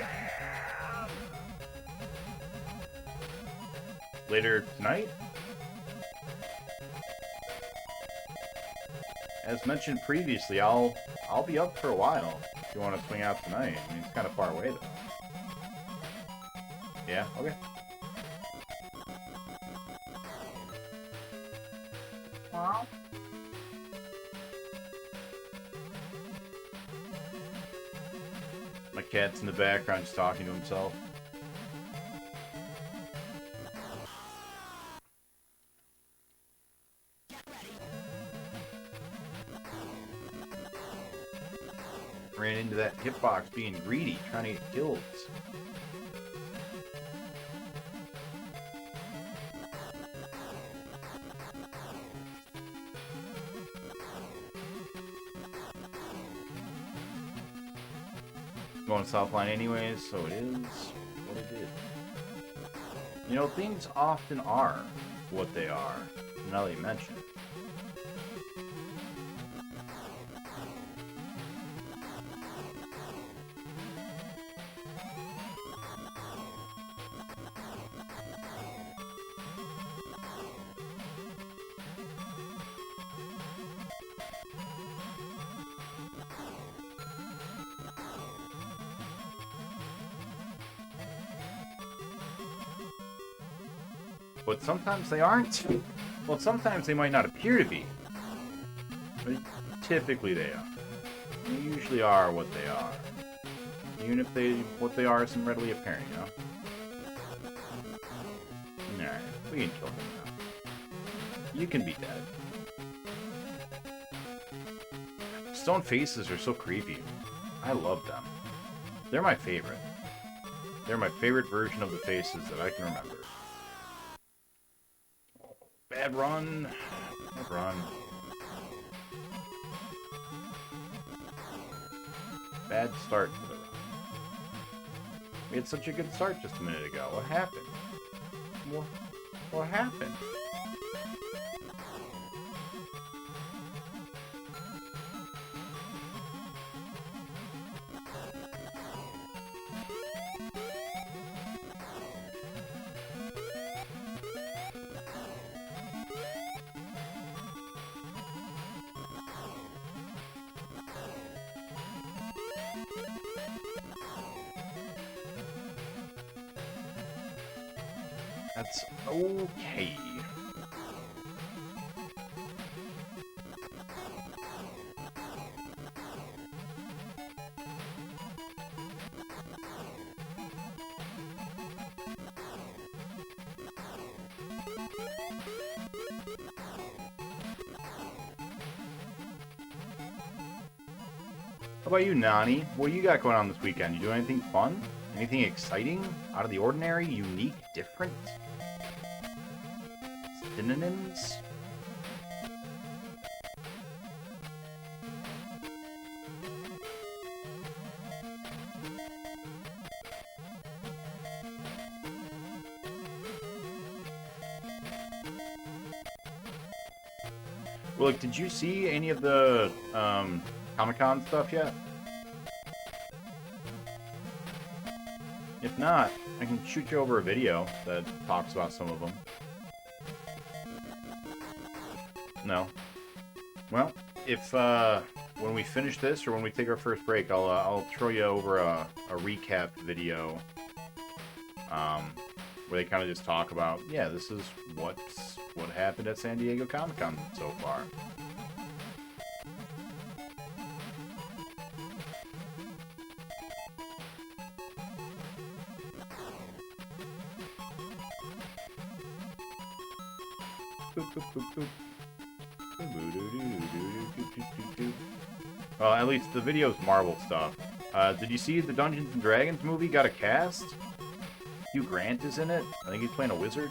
Later tonight? As mentioned previously, I'll be up for a while if you want to swing out tonight. I mean, it's kind of far away though. Yeah, okay. Wow. My cat's in the background just talking to himself. Ran into that hitbox being greedy, trying to get kills. Going south line anyways, so it is what it is. You know, things often are what they are, now that you mention it. But sometimes they aren't. Well, sometimes they might not appear to be. But typically they are. They usually are what they are. Even if what they are isn't readily apparent, you know? Alright, we can kill him now. You can be dead. Stone faces are so creepy. I love them. They're my favorite. They're my favorite version of the faces that I can remember. Bad run. Bad run. Bad start to the run. We had such a good start just a minute ago. What happened? What happened? That's okay. How about you, Nani? What do you got going on this weekend? You doing anything fun? Anything exciting? Out of the ordinary? Unique? Different? Synonyms? Well, like, did you see any of the Comic-Con stuff yet? If not, I can shoot you over a video that talks about some of them. No. Well, if when we finish this or when we take our first break, I'll throw you over a recap video where they kind of just talk about, yeah, this is what happened at San Diego Comic-Con so far. Well, at least the video's Marvel stuff. Did you see the Dungeons and Dragons movie got a cast? Hugh Grant is in it. I think he's playing a wizard.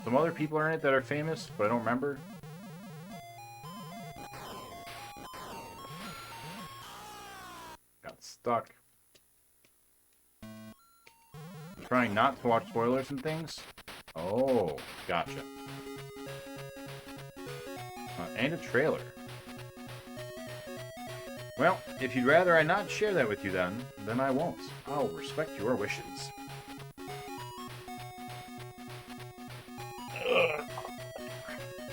Some other people are in it that are famous, but I don't remember. Got stuck. Trying not to watch spoilers and things? Oh, gotcha. And a trailer. Well, if you'd rather I not share that with you then I won't. I'll respect your wishes.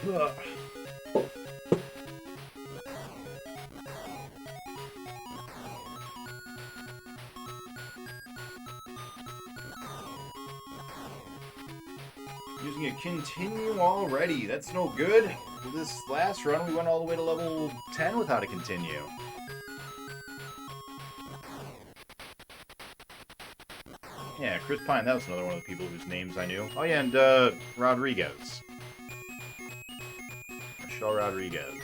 Ugh. Using a continue already. That's no good. This last run, we went all the way to level 10 without a continue. Yeah, Chris Pine, that was another one of the people whose names I knew. Oh yeah, and Rodriguez. Michelle Rodriguez.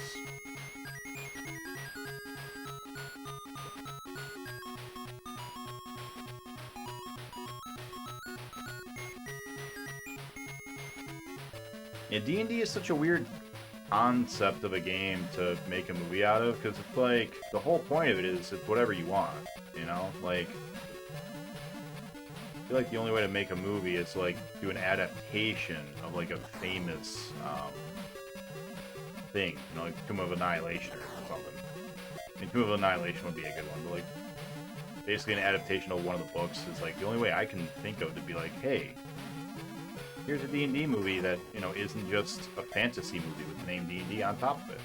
Yeah, D&D is such a weird concept of a game to make a movie out of, because it's like, the whole point of it is it's whatever you want, you know? Like, I feel like the only way to make a movie is, like, do an adaptation of, like, a famous, thing, you know, like Tomb of Annihilation or something. I mean, Tomb of Annihilation would be a good one, but, like, basically an adaptation of one of the books is, like, the only way I can think of to be like, hey, here's a D&D movie that, you know, isn't just a fantasy movie with the name D&D on top of it.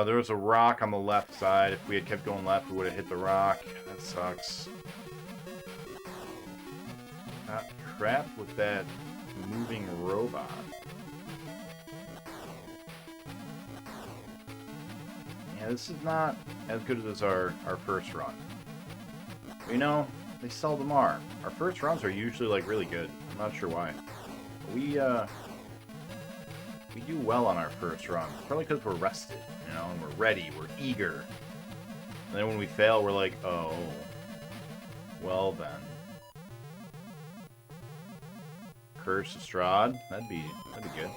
There was a rock on the left side. If we had kept going left, we would have hit the rock. That sucks. Got trapped with that moving robot. Yeah, this is not as good as our first run. But, you know, they seldom are. Our first runs are usually, like, really good. I'm not sure why. But we do well on our first run. Probably because we're rested, you know, and we're ready, we're eager. And then when we fail, we're like, oh, well then. Curse of Strahd. That'd be good.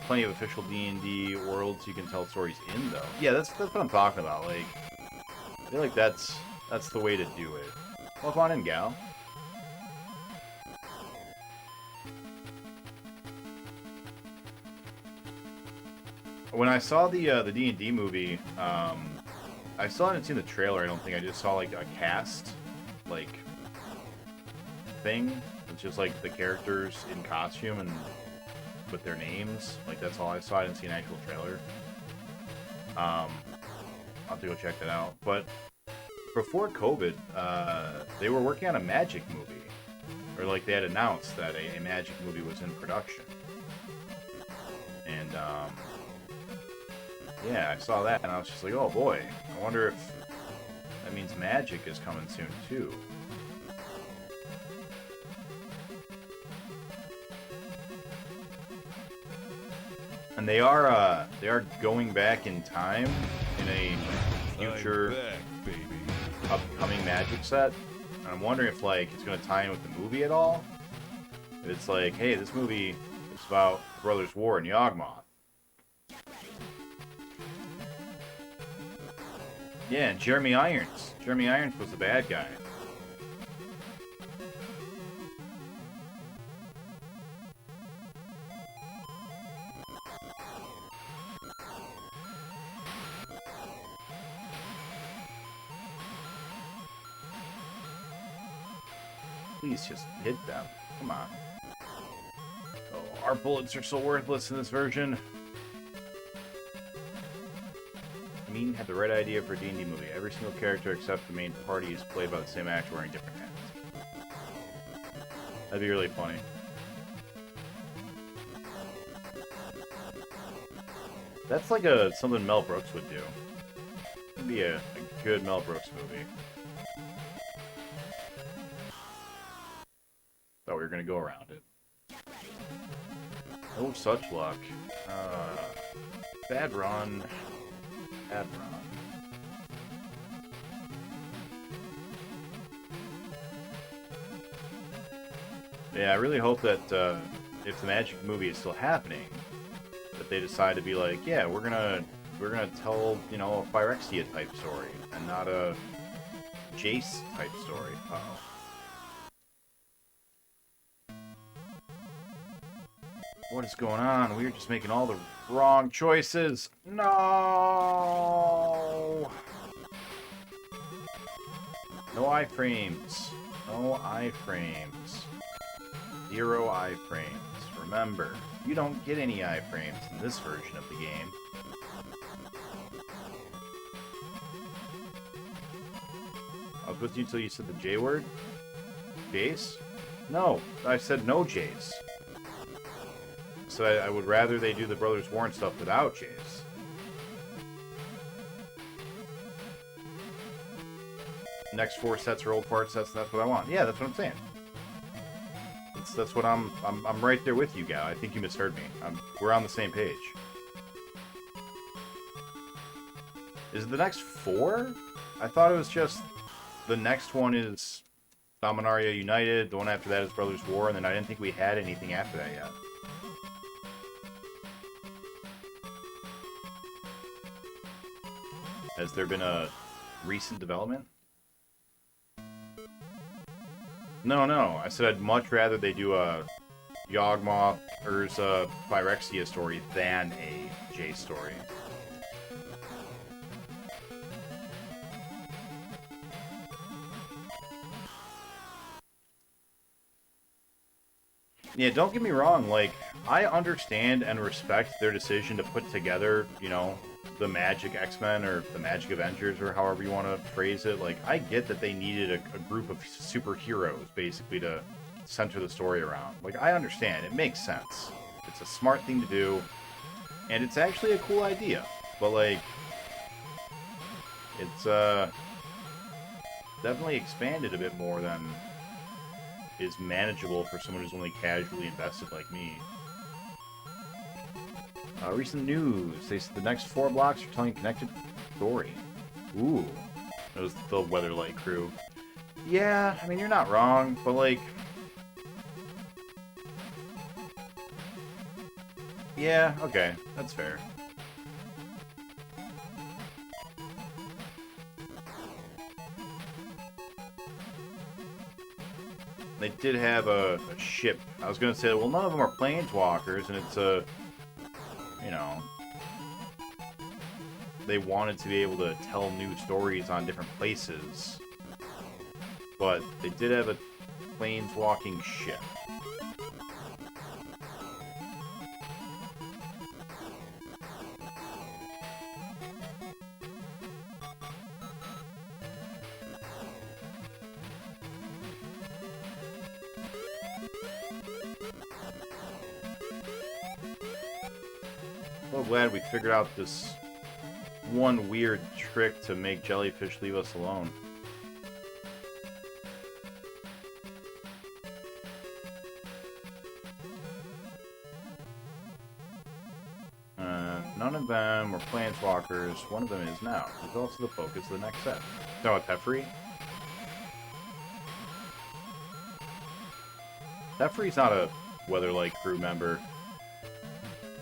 Plenty of official D&D worlds you can tell stories in, though. Yeah, that's what I'm talking about. Like, I feel like that's the way to do it. Well, come on in, gal. When I saw the D&D movie, I still hadn't seen the trailer. I don't think. I just saw like a cast, like, thing. It's just like the characters in costume and with their names. Like, that's all I saw. I didn't see an actual trailer. I'll have to go check that out. But before COVID, they were working on a Magic movie, or like they had announced that a Magic movie was in production. And yeah, I saw that and I was just like, oh boy, I wonder if that means Magic is coming soon too. And they are going back in time in a future upcoming Magic set. And I'm wondering if like it's going to tie in with the movie at all. If it's like, hey, this movie is about the Brothers' War in Yawgmoth. Yeah, and Jeremy Irons. Jeremy Irons was the bad guy. Please just hit them. Come on. Oh, our bullets are so worthless in this version. I mean, had the right idea for a D&D movie. Every single character except the main party is played by the same actor wearing different hats. That'd be really funny. That's like something Mel Brooks would do. It'd be a good Mel Brooks movie. Thought we were gonna go around it. Oh, such luck. Bad run. Bad run. Yeah, I really hope that if the Magic movie is still happening, that they decide to be like, yeah, we're gonna tell, you know, a Phyrexia type story and not a Jace type story. Uh-oh. What is going on? We're just making all the wrong choices. No! No iframes. No iframes. 0 iframes. Remember, you don't get any iframes in this version of the game. I was with you until you said the J word? Jace? No, I said no Jace. So I would rather they do the Brothers Warren stuff without Jace. Next 4 sets are old fart sets, and that's what I want. Yeah, that's what I'm saying. That's what I'm right there with you, gal. I think you misheard me. We're on the same page. Is it the next 4? I thought it was just the next one is Dominaria United, the one after that is Brothers War, and then I didn't think we had anything after that yet. Has there been a recent development? No. I said I'd much rather they do a Yawgmoth, Urza, Phyrexia story than a Jace story. Yeah, don't get me wrong, like, I understand and respect their decision to put together, you know, the Magic X-Men or the Magic Avengers or however you want to phrase it. Like, I get that they needed a group of superheroes, basically, to center the story around. Like, I understand. It makes sense. It's a smart thing to do, and it's actually a cool idea. But, like, it's, definitely expanded a bit more than is manageable for someone who's only casually invested like me. Recent news. They said the next 4 blocks are telling a connected story. Ooh. It was the Weatherlight crew. Yeah, I mean, you're not wrong, but, like, Yeah, okay. That's fair. They did have a ship. I was going to say, well, none of them are planeswalkers, and it's a... You know... They wanted to be able to tell new stories on different places. But they did have a planeswalking ship. So glad we figured out this one weird trick to make jellyfish leave us alone. None of them were planeswalkers. One of them is now. He's also the focus of the next set. No, Teferi? Teferi's not a Weatherlight crew member.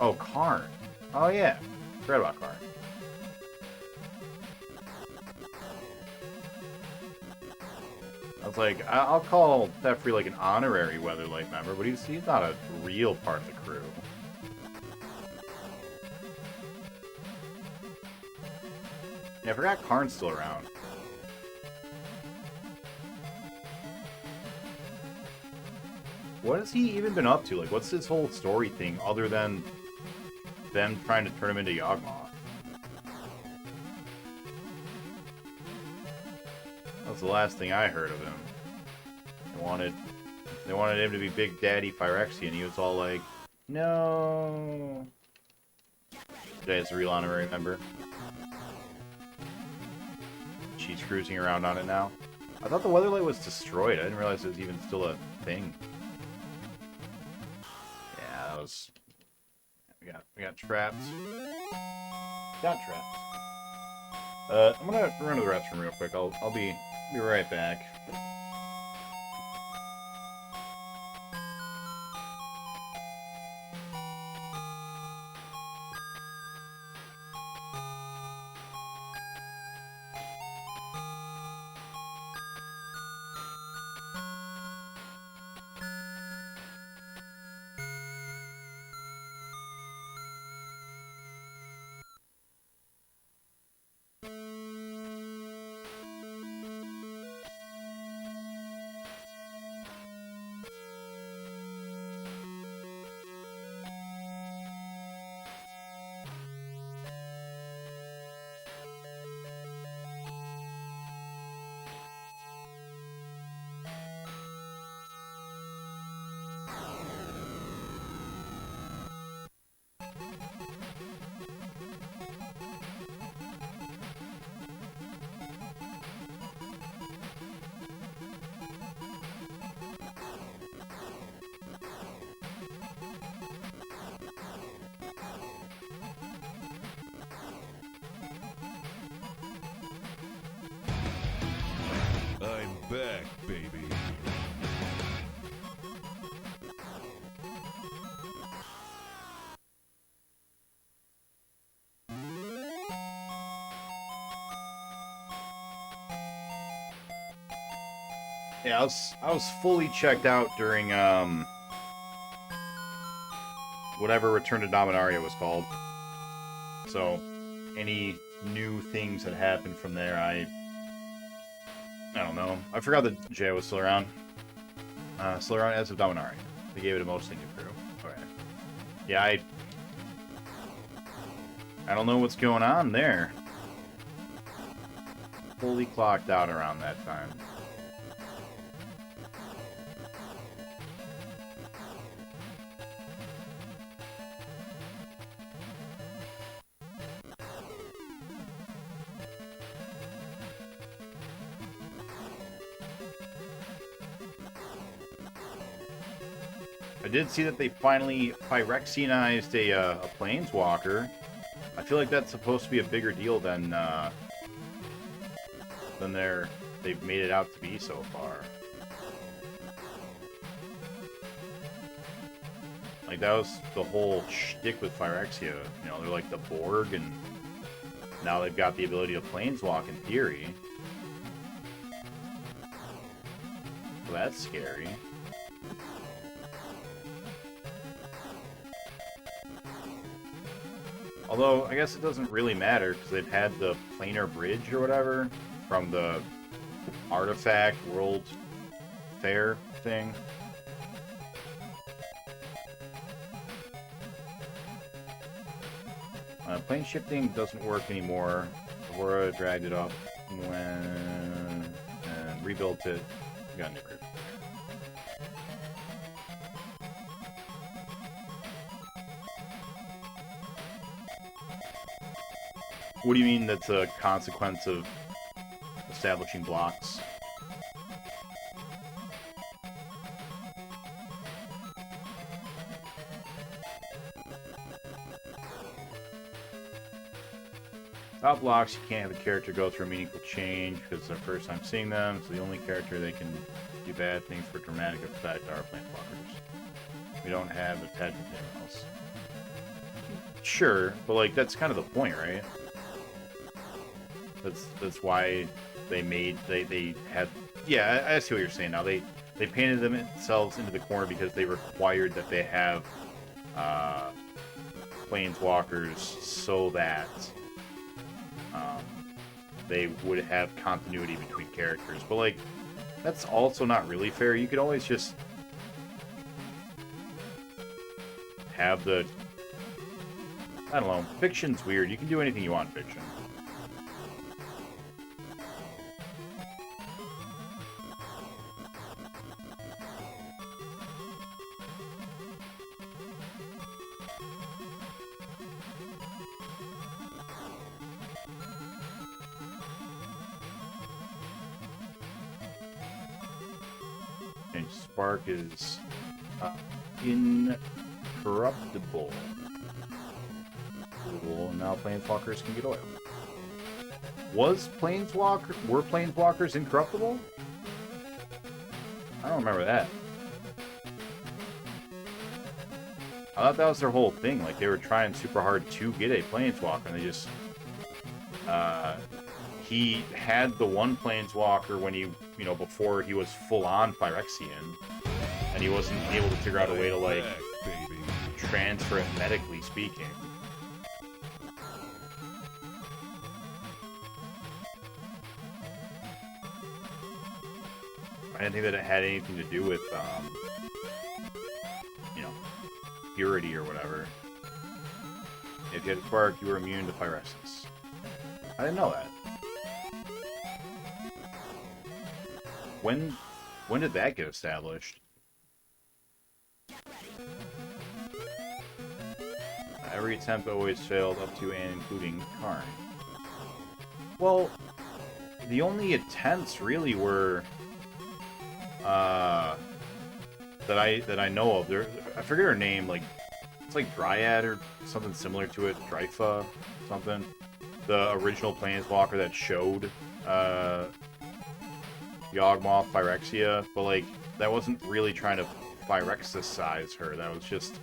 Oh, Karn. Oh, yeah. Forgot about Karn. I was like, I'll call Teferi like an honorary Weatherlight member, but he's not a real part of the crew. Yeah, I forgot Karn's still around. What has he even been up to? Like, what's his whole story thing other than them trying to turn him into Yawgmoth? That was the last thing I heard of him. They wanted him to be Big Daddy Phyrexian, and he was all like, no. Today's a real honorary member. She's cruising around on it now. I thought the Weatherlight was destroyed. I didn't realize it was even still a thing. Yeah, that was... We got trapped. Got trapped. I'm gonna run to the restroom real quick. I'll be right back. I'm back, baby. Yeah, I was fully checked out during whatever Return to Dominaria was called. So any new things that happened from there, I don't know. I forgot that Jay was still around. Still around as of Dominaria. They gave it a mostly new crew. Okay. Yeah, I don't know what's going on there. Fully clocked out around that time. I did see that they finally Phyrexianized a planeswalker. I feel like that's supposed to be a bigger deal than they've made it out to be so far. Like, that was the whole shtick with Phyrexia. You know, they're like the Borg, and now they've got the ability to planeswalk in theory. So that's scary. Although, I guess it doesn't really matter, because they've had the planar bridge or whatever from the Artifact World Fair thing. Plane shifting doesn't work anymore. Aurora dragged it up when... and rebuilt it. Got a new crypt. What do you mean that's a consequence of establishing blocks? Without blocks, you can't have a character go through a meaningful change because it's their first time seeing them, so the only character they can do bad things for dramatic effect are planeswalkers. We don't have attachment to anyone else. Sure, but like that's kind of the point, right? That's why they made they had yeah, I see what you're saying now. They painted themselves into the corner because they required that they have planeswalkers so that they would have continuity between characters. But like that's also not really fair. You could always just have the I don't know, fiction's weird. You can do anything you want in fiction. And Spark is incorruptible. Cool. Now planeswalkers can get oil. Were planeswalkers incorruptible? I don't remember that. I thought that was their whole thing. Like they were trying super hard to get a planeswalker, and they just he had the one planeswalker when he, you know, before he was full on Phyrexian, and he wasn't able to figure out a way to like transfer it medically speaking. I didn't think that it had anything to do with, you know, purity or whatever. If you had Spark, you were immune to Phyresis. I didn't know that. When did that get established? Every attempt always failed up to and including Karn. Well, the only attempts really were that I know of. I forget her name. Like it's like Dryad or something similar to it. Dryfa, something. The original Planeswalker that showed Yawgmoth Phyrexia, but like that wasn't really trying to Phyrexicize her. That was just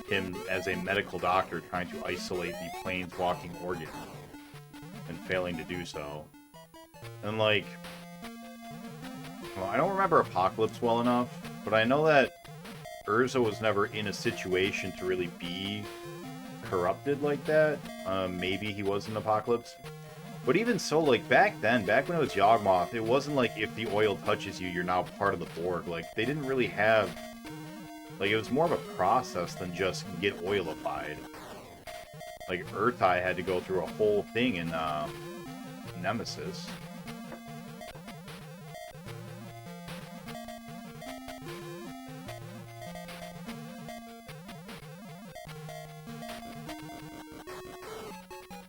him as a medical doctor trying to isolate the planeswalking organ and failing to do so. And like, well, I don't remember Apocalypse well enough, but I know that Urza was never in a situation to really be corrupted like that. Maybe he was in Apocalypse. But even so, like, back then, back when it was Yawgmoth, it wasn't like if the oil touches you, you're now part of the Borg. Like, they didn't really have... Like, it was more of a process than just get oilified. Like, Urtai had to go through a whole thing in Nemesis.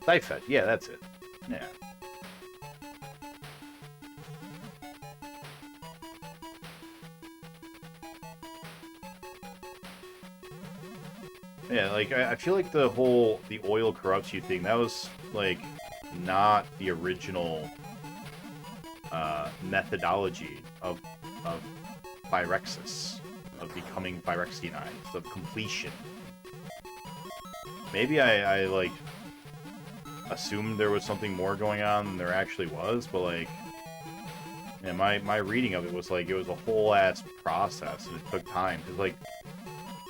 Typhet, yeah, that's it. Yeah. Yeah, like, I feel like the oil corrupts you thing, that was, like, not the original, methodology of Phyrexis. of becoming Phyrexianized, of completion. Maybe I like, assumed there was something more going on than there actually was, but, like, yeah, my reading of it was, like, it was a whole-ass process, and it took time, because, like,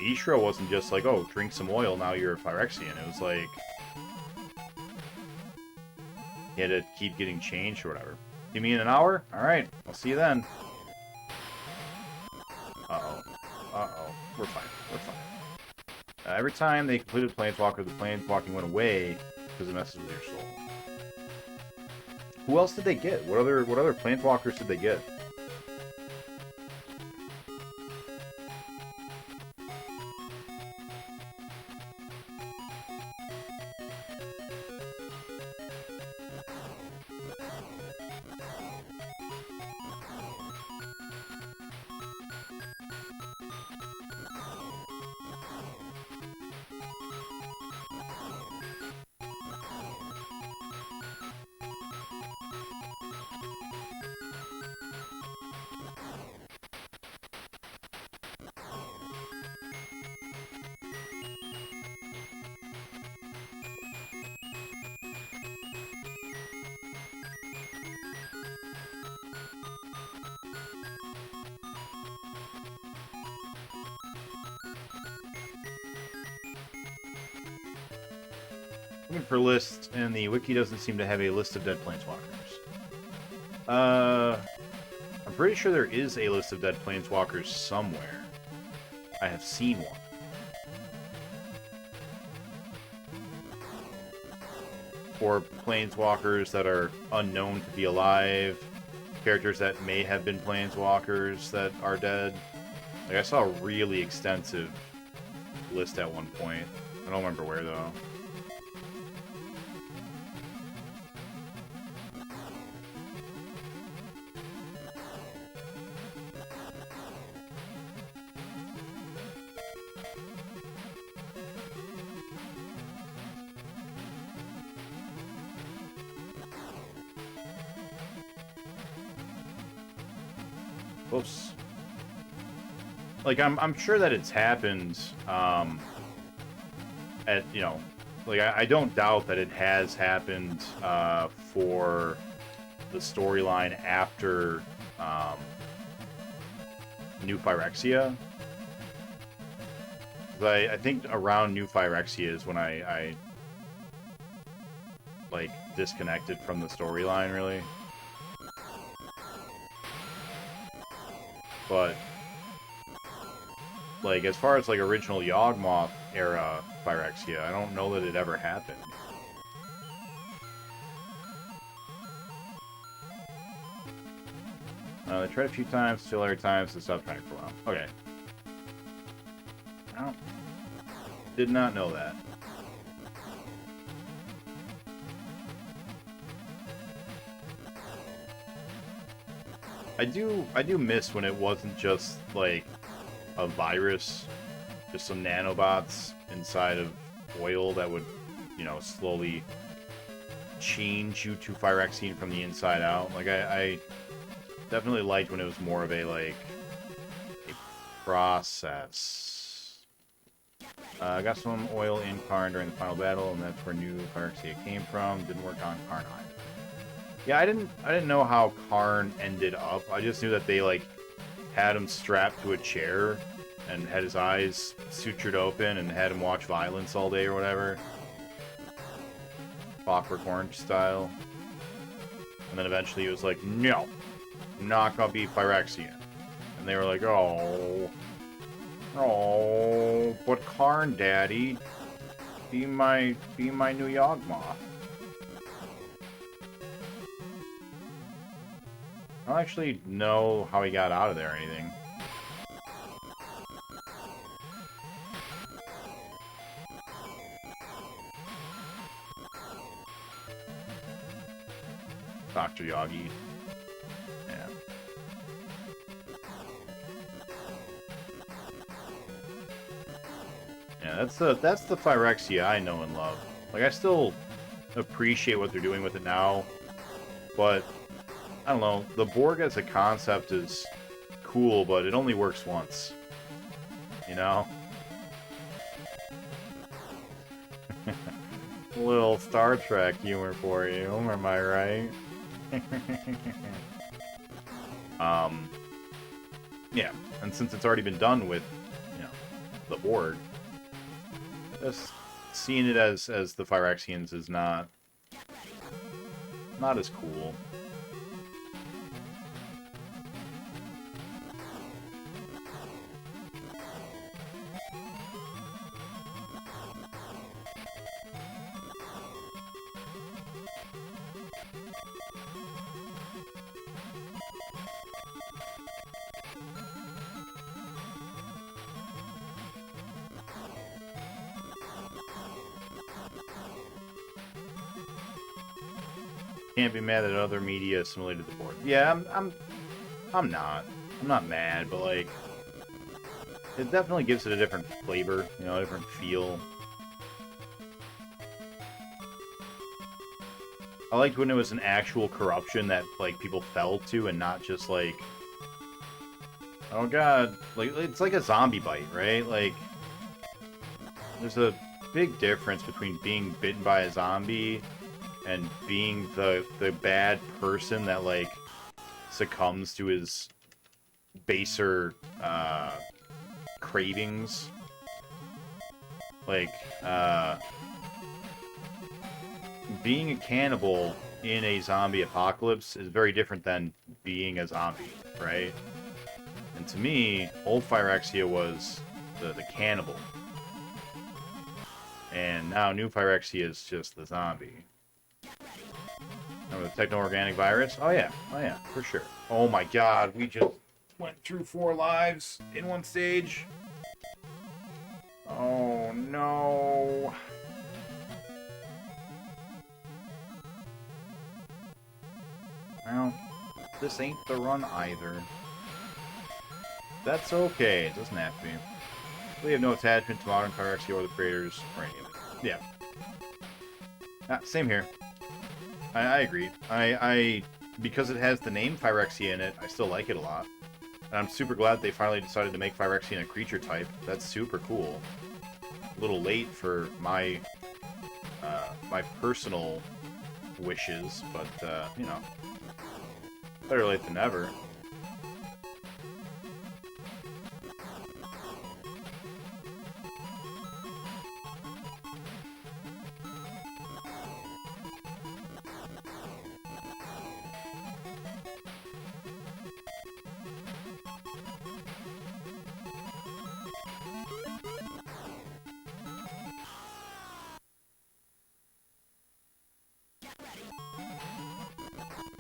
Ishra wasn't just like, oh, drink some oil, now you're a Phyrexian. It was like, you had to keep getting changed or whatever. You mean an hour? Alright, I'll see you then. Uh-oh. Uh-oh. We're fine. We're fine. Every time they completed Planeswalker, the Planeswalking went away because it messes with your soul. Who else did they get? What other Planeswalkers did they get? Looking for lists, and the wiki doesn't seem to have a list of dead Planeswalkers. I'm pretty sure there is a list of dead Planeswalkers somewhere. I have seen one. Or Planeswalkers that are unknown to be alive. Characters that may have been Planeswalkers that are dead. Like, I saw a really extensive list at one point. I don't remember where, though. Whoops. Like, I'm sure that it's happened, at, you know, like, I don't doubt that it has happened, for the storyline after, New Phyrexia. I think around New Phyrexia is when I like, disconnected from the storyline, really. But, like, as far as, like, original Yawgmoth era Phyrexia, I don't know that it ever happened. They tried a few times, still every time, so stopped trying for a while. Okay. I did not know that. I do miss when it wasn't just, like, a virus, just some nanobots inside of oil that would, you know, slowly change you to Phyrexian from the inside out. Like, I definitely liked when it was more of a, like, a process. I got some oil in Karn during the final battle, and that's where New Phyrexia came from. Didn't work on Karn either. Yeah, I didn't know how Karn ended up. I just knew that they, like, had him strapped to a chair and had his eyes sutured open and had him watch violence all day or whatever. Clockwork Orange style. And then eventually he was like, no, not gonna be Phyrexian. And they were like, oh, but Karn, Daddy, be my new Yawgmoth. I don't actually know how he got out of there or anything. Dr. Yagi. Yeah. Yeah, that's the Phyrexia I know and love. Like, I still appreciate what they're doing with it now, but I don't know, the Borg as a concept is cool, but it only works once. you know? A little Star Trek humor for you, am I right? Yeah, and since it's already been done with, you know, the board, just seeing it as the Phyrexians is not as cool. Can't be mad that other media assimilated the board. Yeah, I'm not mad, but like, it definitely gives it a different flavor, you know, a different feel. I liked when it was an actual corruption that like people fell to, and not just like, oh god, like it's like a zombie bite, right? Like, there's a big difference between being bitten by a zombie and being the bad person that, like, succumbs to his baser, cravings. Like, being a cannibal in a zombie apocalypse is very different than being a zombie, right? And to me, old Phyrexia was the cannibal. And now new Phyrexia is just the zombie. Remember the techno-organic virus? Oh yeah, for sure. Oh my god, we just went through 4 lives in one stage. Oh no. Well, this ain't the run either. That's okay, it doesn't have to be. We have no attachment to modern Phyrexia or the creators or any of it. Yeah. Same here. I agree. I because it has the name Phyrexia in it, I still like it a lot. And I'm super glad they finally decided to make Phyrexian a creature type. That's super cool. A little late for my my personal wishes, but you know, better late than never.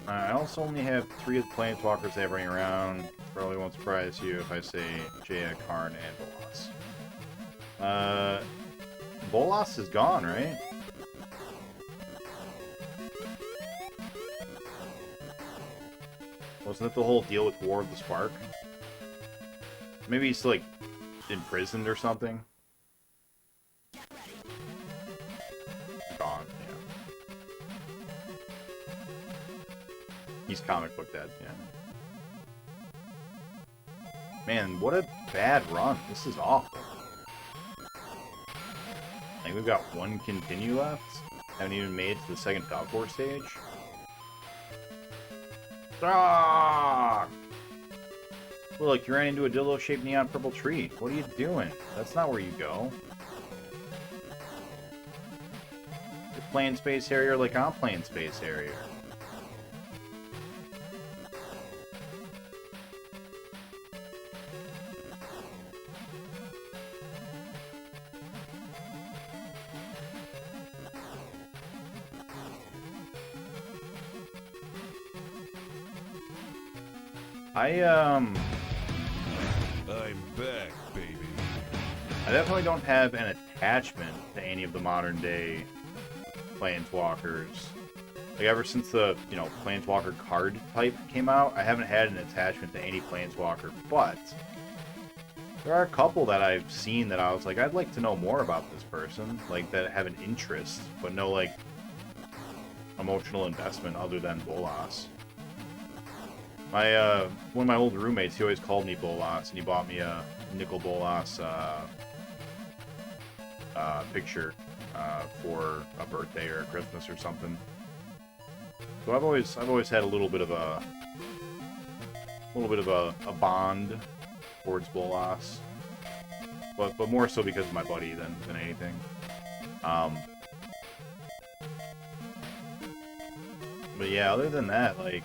I also only have 3 of the Planeswalkers they have running around. Probably won't surprise you if I say Jaya, Karn, and Bolas. Bolas is gone, right? Wasn't it the whole deal with War of the Spark? Maybe he's, like, imprisoned or something? Gone, yeah. He's comic book dead, yeah. Man, what a bad run. This is awful. Like, we've got 1 continue left. Haven't even made it to the 2nd Top 4 stage. Ah! Look, you ran into a dildo-shaped neon purple tree. What are you doing? That's not where you go. You're playing Space Harrier like I'm playing Space Harrier. I'm back, baby. I definitely don't have an attachment to any of the modern day Planeswalkers. Like, ever since the, you know, Planeswalker card type came out, I haven't had an attachment to any Planeswalker, but there are a couple that I've seen that I was like, I'd like to know more about this person, like, that have an interest, but no, like, emotional investment other than Bolas. My, one of my old roommates, he always called me Bolas, and he bought me a Nicol Bolas picture for a birthday or a Christmas or something. So I've always had a little bit of a bond towards Bolas, but more so because of my buddy than anything. But yeah, other than that, like,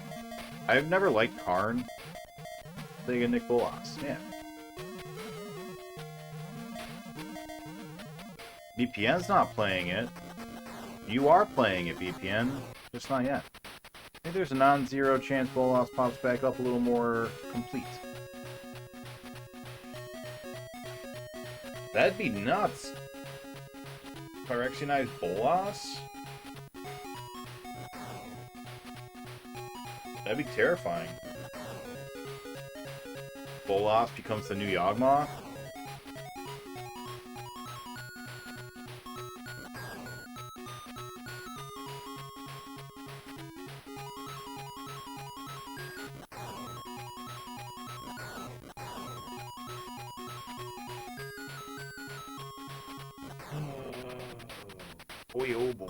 I've never liked Karn. Seganick Bolas, yeah. VPN's not playing it. You are playing it, VPN, just not yet. I think there's a non-zero chance Bolas pops back up a little more complete. That'd be nuts. Pyrexionized Bolas? That'd be terrifying. Bolas becomes the new Yawgmoth? Boy, oh boy.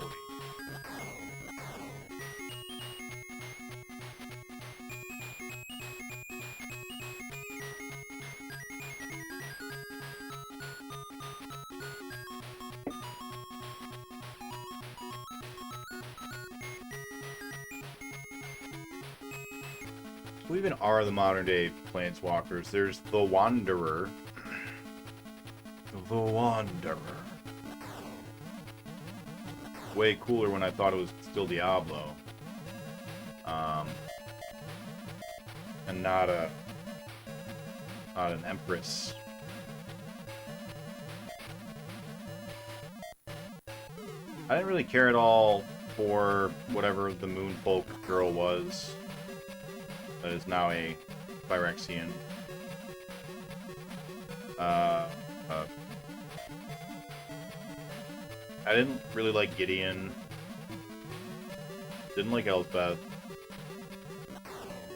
Who even are the modern day planeswalkers? There's the Wanderer. The Wanderer. Way cooler when I thought it was still Diablo. And not an Empress. I didn't really care at all for whatever the Moonfolk girl was. That is now a Phyrexian. I didn't really like Gideon. Didn't like Elspeth.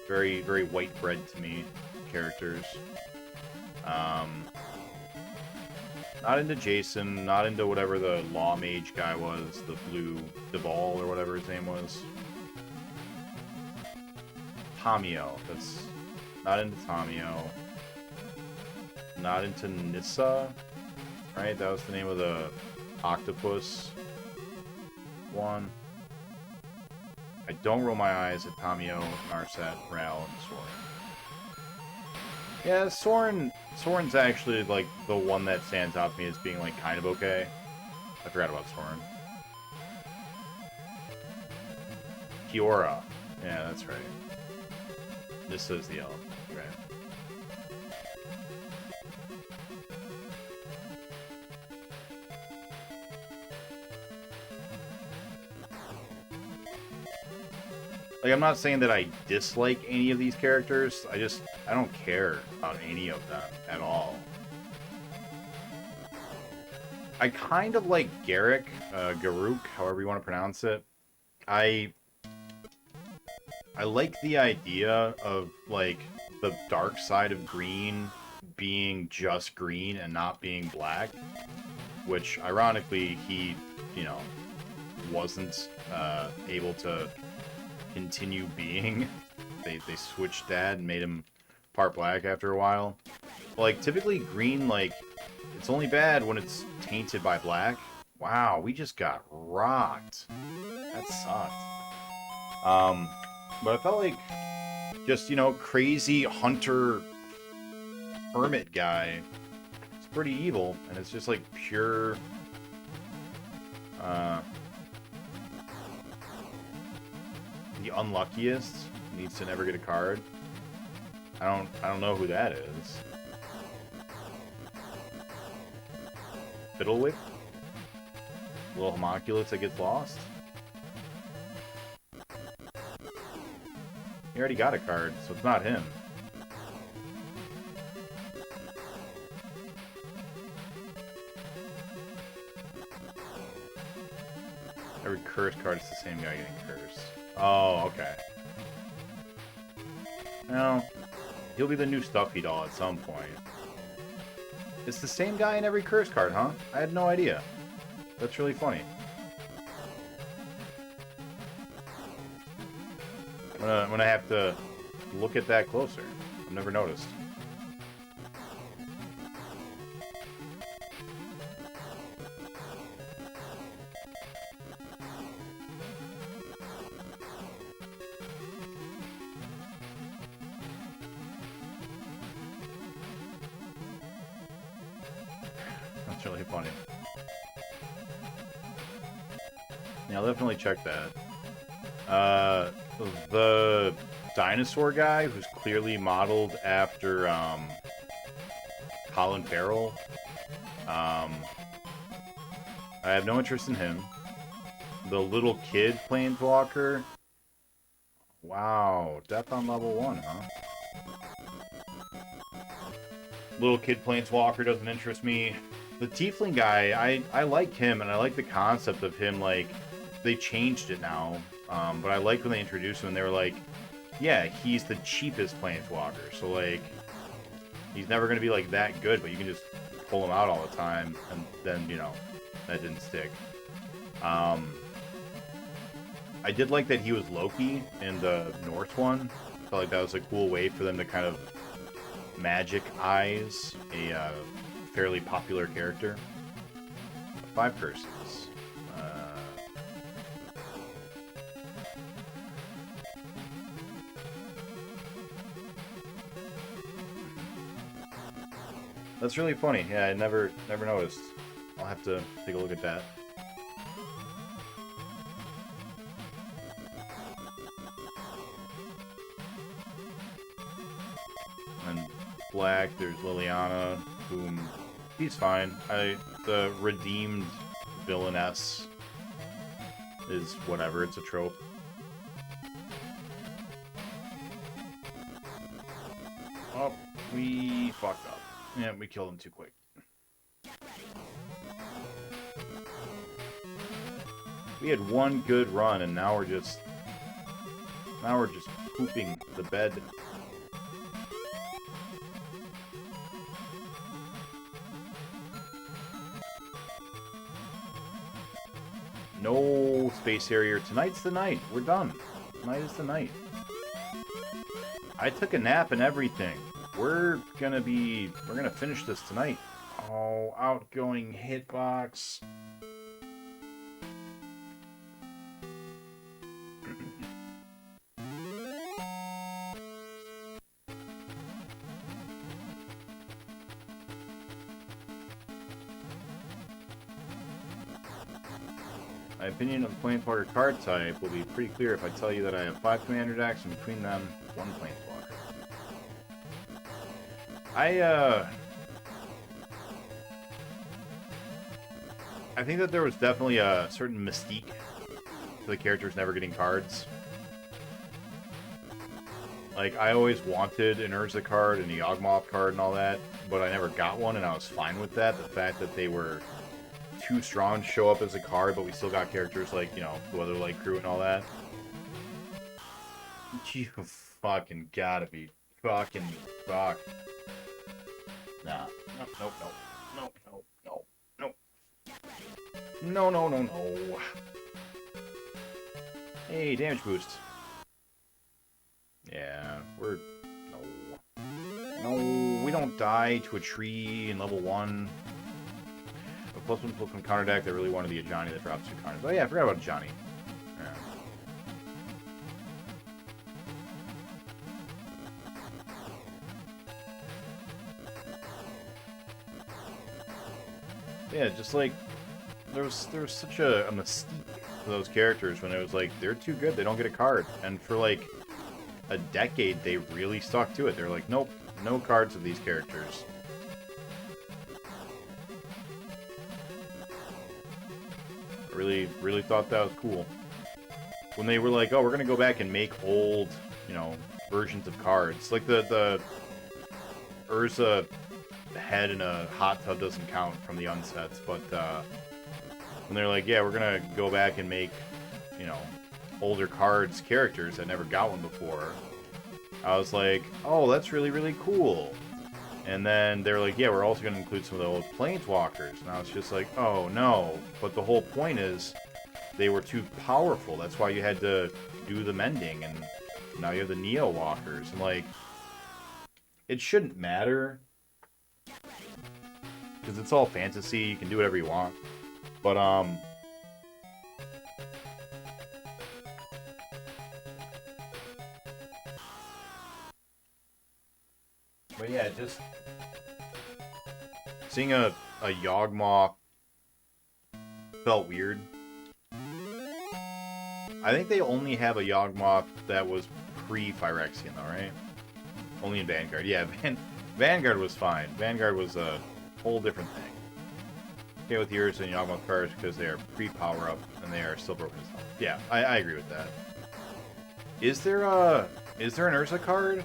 Very, very white bread to me, characters. Not into Jason, not into whatever the Law Mage guy was, the blue Deval or whatever his name was. Tamio, that's not into Tamio. Not into Nissa, right? That was the name of the octopus one. I don't roll my eyes at Tamio, Narset, Ral, and Soren. Yeah, Soren's actually like the one that stands out to me as being like kind of okay. I forgot about Soren. Kiora. Yeah, that's right. This is the elf, right? Like, I'm not saying that I dislike any of these characters. I don't care about any of them at all. I kind of like Garruk, however you want to pronounce it. I like the idea of, like, the dark side of green being just green and not being black. Which, ironically, he, you know, wasn't able to continue being. They switched that and made him part black after a while. But, like, typically green, like, it's only bad when it's tainted by black. Wow, we just got rocked. That sucked. But I felt like just, you know, crazy hunter hermit guy. It's pretty evil, and it's just like pure the unluckiest needs to never get a card. I don't know who that is. Fiddlewick? Little homunculus that gets lost? He already got a card, so it's not him. Every cursed card is the same guy getting cursed. Oh, okay. Well, he'll be the new Stuffy doll at some point. It's the same guy in every curse card, huh? I had no idea. That's really funny. I'm gonna have to look at that closer. I've never noticed. That's really funny. Yeah, I'll definitely check that. The dinosaur guy, who's clearly modeled after, Colin Farrell. I have no interest in him. The little kid planeswalker. Wow, death on level 1, huh? Little kid planeswalker doesn't interest me. The tiefling guy, I like him, and I like the concept of him, like, they changed it now. But I liked when they introduced him, and they were like, yeah, he's the cheapest planeswalker, so, like, he's never going to be, like, that good, but you can just pull him out all the time, and then, you know, that didn't stick. I did like that he was Loki in the Norse one. I felt like that was a cool way for them to kind of magic eyes a fairly popular character. 5 curses. That's really funny. Yeah, I never noticed. I'll have to take a look at that. And black, there's Liliana, whom he's fine. The redeemed villainess is whatever. It's a trope. Oh, we fucked up. Yeah, we killed him too quick. We had one good run, and now we're just pooping the bed. No Space Harrier. Tonight's the night. We're done. Tonight is the night. I took a nap and everything. We're gonna finish this tonight. Oh, outgoing hitbox. My opinion of the Planeswalker card type will be pretty clear if I tell you that I have 5 commander decks, and between them, 1 Planeswalker. I think that there was definitely a certain mystique to the characters never getting cards. Like, I always wanted an Urza card and a Yawgmoth card and all that, but I never got one, and I was fine with that. The fact that they were too strong to show up as a card, but we still got characters like, you know, the Weatherlight Crew and all that. You fucking gotta be fucking fuck. Nah. Nope. No. Hey, damage boost. Yeah, we're... No, we don't die to a tree in level 1. A +1/+1 counter deck that really wanted to be a Johnny that drops 2 counters. Oh yeah, I forgot about Johnny. Yeah, just like there was such a mystique to those characters when it was like they're too good, they don't get a card, and for like a decade they really stuck to it. They're like, nope, no cards of these characters. I really thought that was cool when they were like, oh, we're gonna go back and make old, you know, versions of cards, like the Urza head in a hot tub doesn't count from the unsets, but when they're like, yeah, we're gonna go back and make, you know, older cards characters that never got one before, I was like, oh, that's really cool. And then they're like, yeah, we're also going to include some of the old planeswalkers. Now it's just like, oh no. But the whole point is they were too powerful. That's why you had to do the mending. And now you have the Neo Walkers. And like, it shouldn't matter. Because it's all fantasy. You can do whatever you want. But, yeah, just seeing a Yawgmoth felt weird. I think they only have a Yawgmoth that was pre-Phyrexian, though, right? Only in Vanguard. Yeah, Vanguard was fine. Vanguard was a whole different thing. Okay with yours and Yawgmoth cards because they are pre-power-up and they are still broken as hell. Yeah, I agree with that. Is there an Urza card?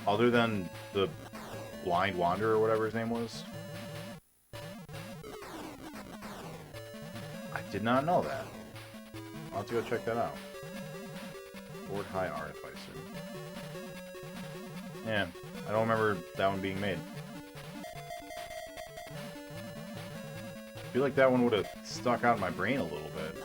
Other than the Blind Wanderer or whatever his name was? I did not know that. I'll have to go check that out. Fort High Artificer. Yeah, I don't remember that one being made. I feel like that one would have stuck out in my brain a little bit.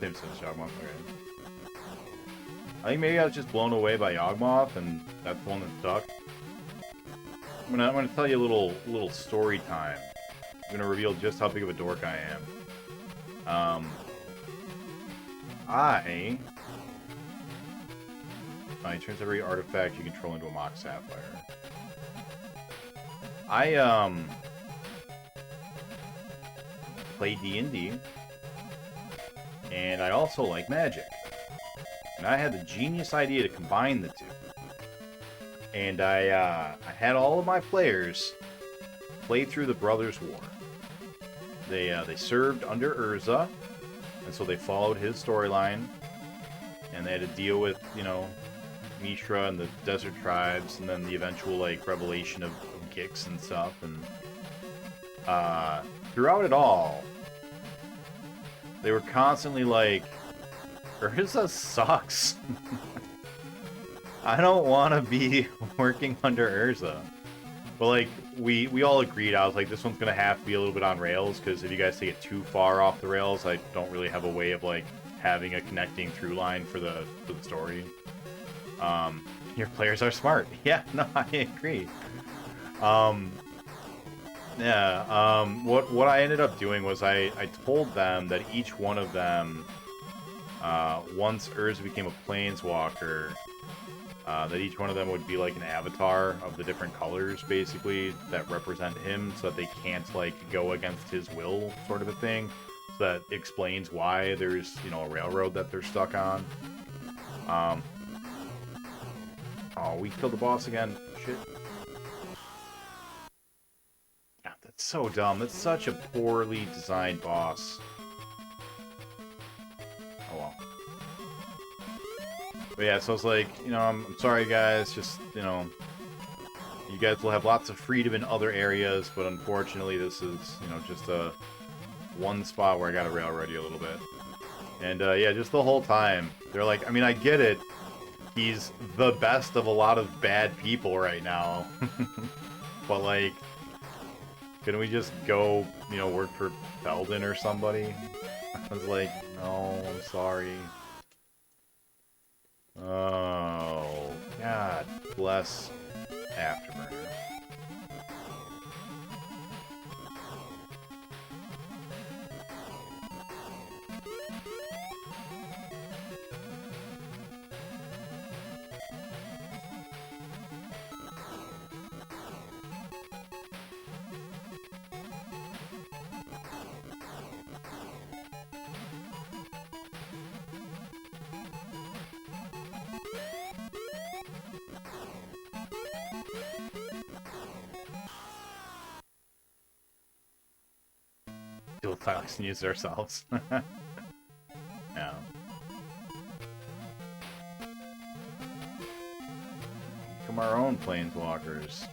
Same sense, Yawgmoth. Okay. I think maybe I was just blown away by Yawgmoth, and that's the one that stuck. I'm gonna tell you a little story time. I'm gonna reveal just how big of a dork I am. He turns every artifact you control into a Mock Sapphire. I play D&D. And I also like Magic. And I had the genius idea to combine the two. And I had all of my players play through the Brothers' War. They served under Urza, and so they followed his storyline. And they had to deal with, you know, Mishra and the Desert Tribes, and then the eventual, like, revelation of Gix and stuff. And throughout it all, they were constantly like, Urza sucks. I don't want to be working under Urza. But, like, we all agreed. I was like, this one's going to have to be a little bit on rails, because if you guys take it too far off the rails, I don't really have a way of, like, having a connecting through line for the story. Your players are smart. Yeah, no, I agree. What I ended up doing was I told them that each one of them, once Urza became a planeswalker, that each one of them would be like an avatar of the different colors, basically, that represent him, so that they can't, like, go against his will, sort of a thing. So that explains why there's, you know, a railroad that they're stuck on. Oh, we killed the boss again. Shit. God, that's so dumb. That's such a poorly designed boss. Oh well. But yeah, so it's like, you know, I'm sorry guys, just, you know, you guys will have lots of freedom in other areas, but unfortunately this is, you know, just a one spot where I gotta railroad you a little bit. And yeah, just the whole time, they're like, I mean, I get it. He's the best of a lot of bad people right now. But, like, couldn't we just go, you know, work for Felden or somebody? I was like, no, I'm sorry. Oh, God bless Afterburner. Dual Thylax and use it ourselves. Yeah. Become our own planeswalkers.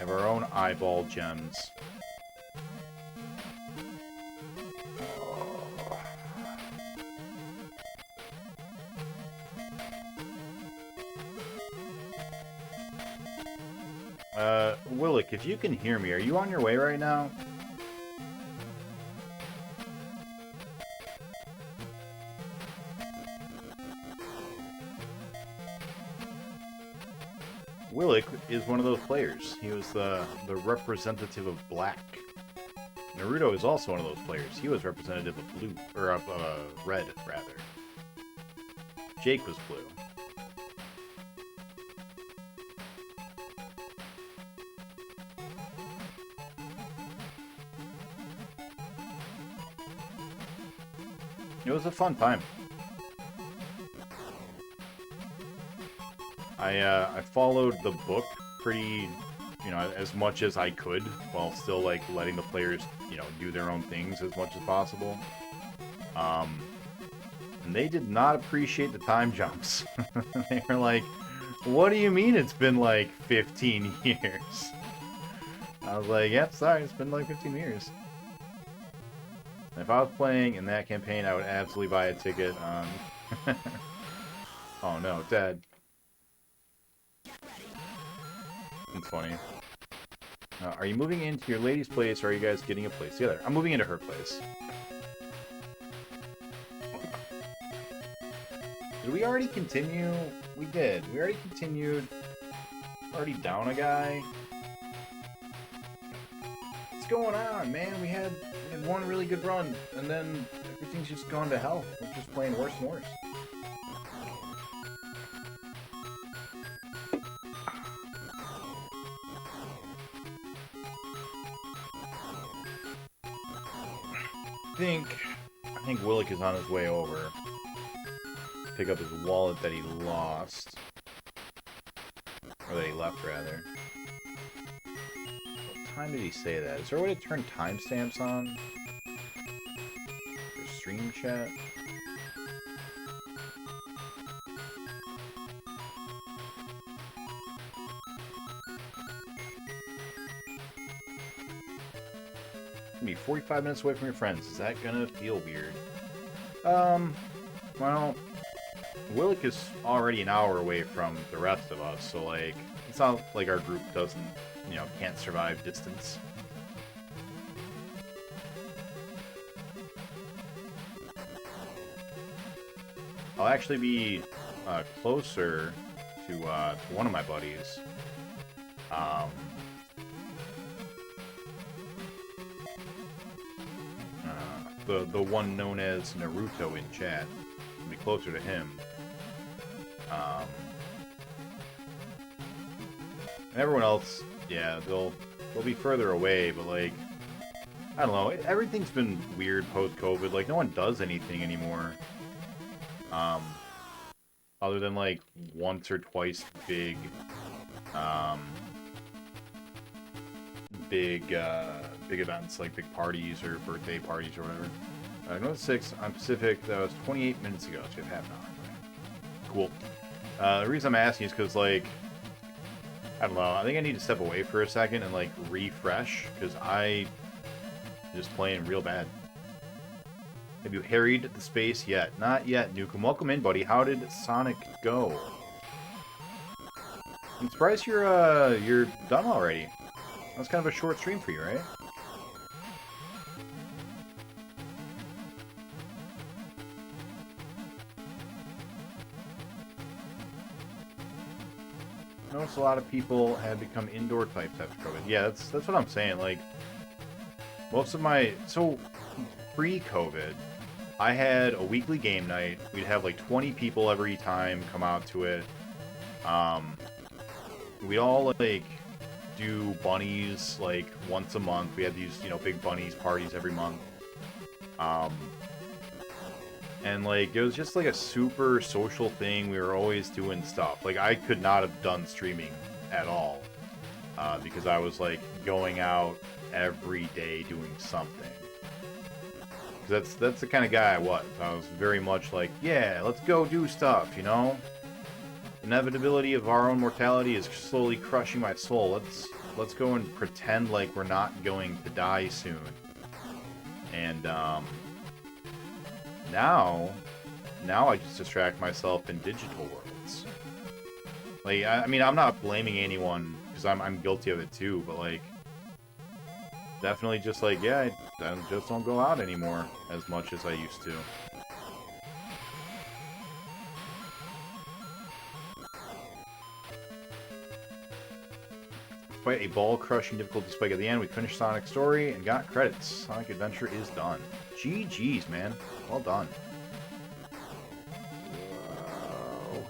have our own eyeball gems. Willick, if you can hear me, are you on your way right now? Willick is one of those players. He was the representative of black. Naruto is also one of those players. He was representative of blue, or of red, rather. Jake was blue. It was a fun time. I followed the book pretty, as much as I could, while still, like, letting the players, do their own things as much as possible. And they did not appreciate the time jumps. They were like, what do you mean it's been, like, 15 years? I was like, yep, sorry, it's been, like, 15 years. If I was playing in that campaign, I would absolutely buy a ticket on... Oh no, Dad. It's funny. Are you moving into your lady's place, or are you guys getting a place together? I'm moving into her place. Did we already continue? We did. We already continued. Already down a guy. What's going on, man? We had one really good run, and then everything's just gone to hell. We're just playing worse and worse. I think Willick is on his way over to pick up his wallet that he lost. Or that he left, rather. What time did he say that? Is there a way to turn timestamps on? For stream chat? Be 45 minutes away from your friends. Is that gonna feel weird? Well, Willick is already an hour away from the rest of us, so, like, it's not like our group doesn't, can't survive distance. I'll actually be closer to one of my buddies. The one known as Naruto in chat. I'll be closer to him. And everyone else, yeah, they'll be further away, but, like, I don't know, everything's been weird post-COVID. Like, no one does anything anymore. Other than, like, once or twice big events, like big parties or birthday parties or whatever. North 6 on Pacific, that was 28 minutes ago, so you have half an hour. Cool. The reason I'm asking is because, like, I don't know, I think I need to step away for a second and, like, refresh, because I just playing real bad. Have you harried the space yet? Not yet, Nukem. Welcome in, buddy. How did Sonic go? I'm surprised you're done already. That's kind of a short stream for you, right? I noticed a lot of people have become indoor types after COVID. Yeah, that's what I'm saying. Like, most of my... So, pre-COVID, I had a weekly game night. We'd have, like, 20 people every time come out to it. We'd all, like, do bunnies, like, once a month. We had these, big bunnies parties every month. And, like, it was just, like, a super social thing. We were always doing stuff. Like, I could not have done streaming at all. Because I was, like, going out every day doing something. Because that's the kind of guy I was. I was very much like, yeah, let's go do stuff, Inevitability of our own mortality is slowly crushing my soul. let's go and pretend like we're not going to die soon. And now I just distract myself in digital worlds. Like, I mean, I'm not blaming anyone because I'm guilty of it too, but like, definitely just like, yeah, I just don't go out anymore as much as I used to. Despite a ball-crushing difficulty spike at the end, we finished Sonic's story and got credits. Sonic Adventure is done. GG's, man. Well done. Wow.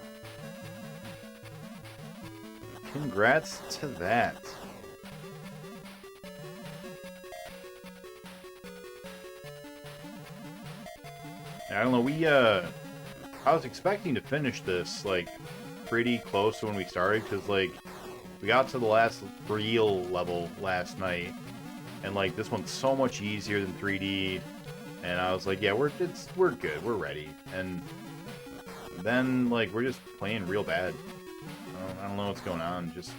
Congrats to that. I don't know, I was expecting to finish this, like, pretty close to when we started, because, like, we got to the last real level last night, and, like, this one's so much easier than 3D, and I was like, yeah, we're good, we're ready, and then, like, we're just playing real bad. I don't know what's going on, just,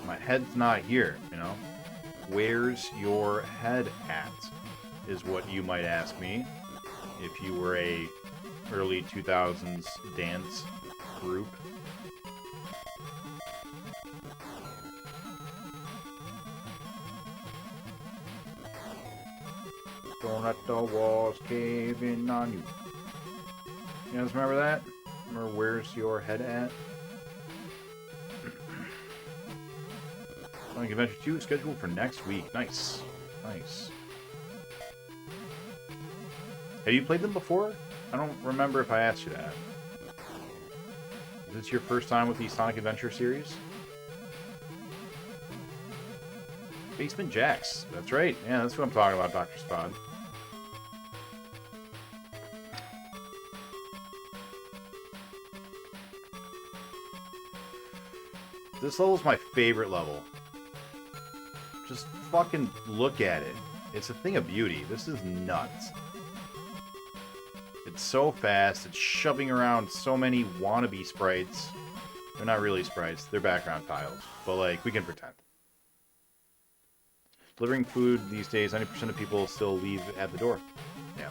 my head's not here, you know? Where's your head at, is what you might ask me. If you were a early 2000s dance group. Don't let the walls cave in on you. You guys remember that? Remember Where's Your Head At? Sonic Adventure 2 is scheduled for next week. Nice. Nice. Have you played them before? I don't remember if I asked you that. Is this your first time with the Sonic Adventure series? Basement Jacks. That's right. Yeah, that's what I'm talking about, Dr. Spod. This level's my favorite level. Just fucking look at it. It's a thing of beauty. This is nuts. It's so fast, it's shoving around so many wannabe sprites. They're not really sprites, they're background tiles. But, like, we can pretend. Delivering food these days, 90% of people still leave at the door. Yeah.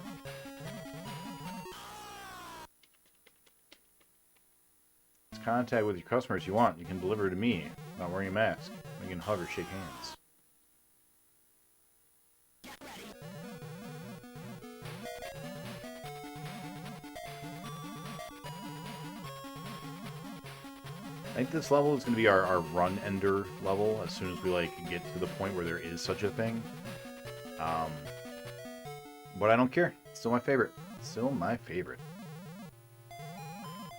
It's contact with your customers you want. You can deliver to me, not wearing a mask. We can hug or shake hands. I think this level is going to be our run ender level as soon as we like get to the point where there is such a thing. But I don't care. It's still my favorite. Still my favorite.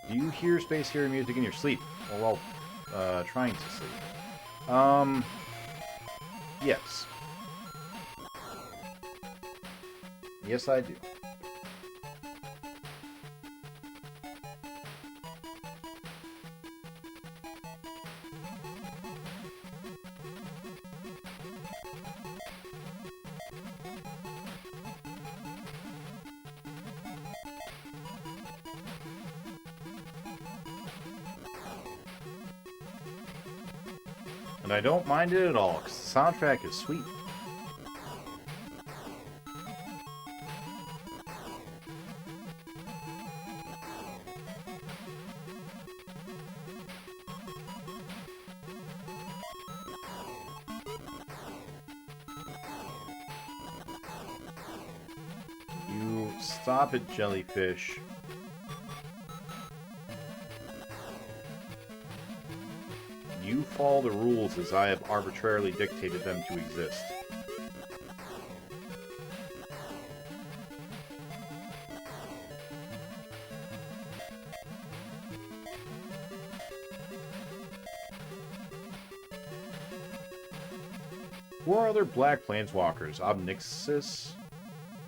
Do you hear Space Hero music in your sleep? Or while trying to sleep? Yes. Yes, I do. And I don't mind it at all, because the soundtrack is sweet. You stop it, jellyfish. You follow the rules as I have arbitrarily dictated them to exist. Who are other black planeswalkers? Obnixis?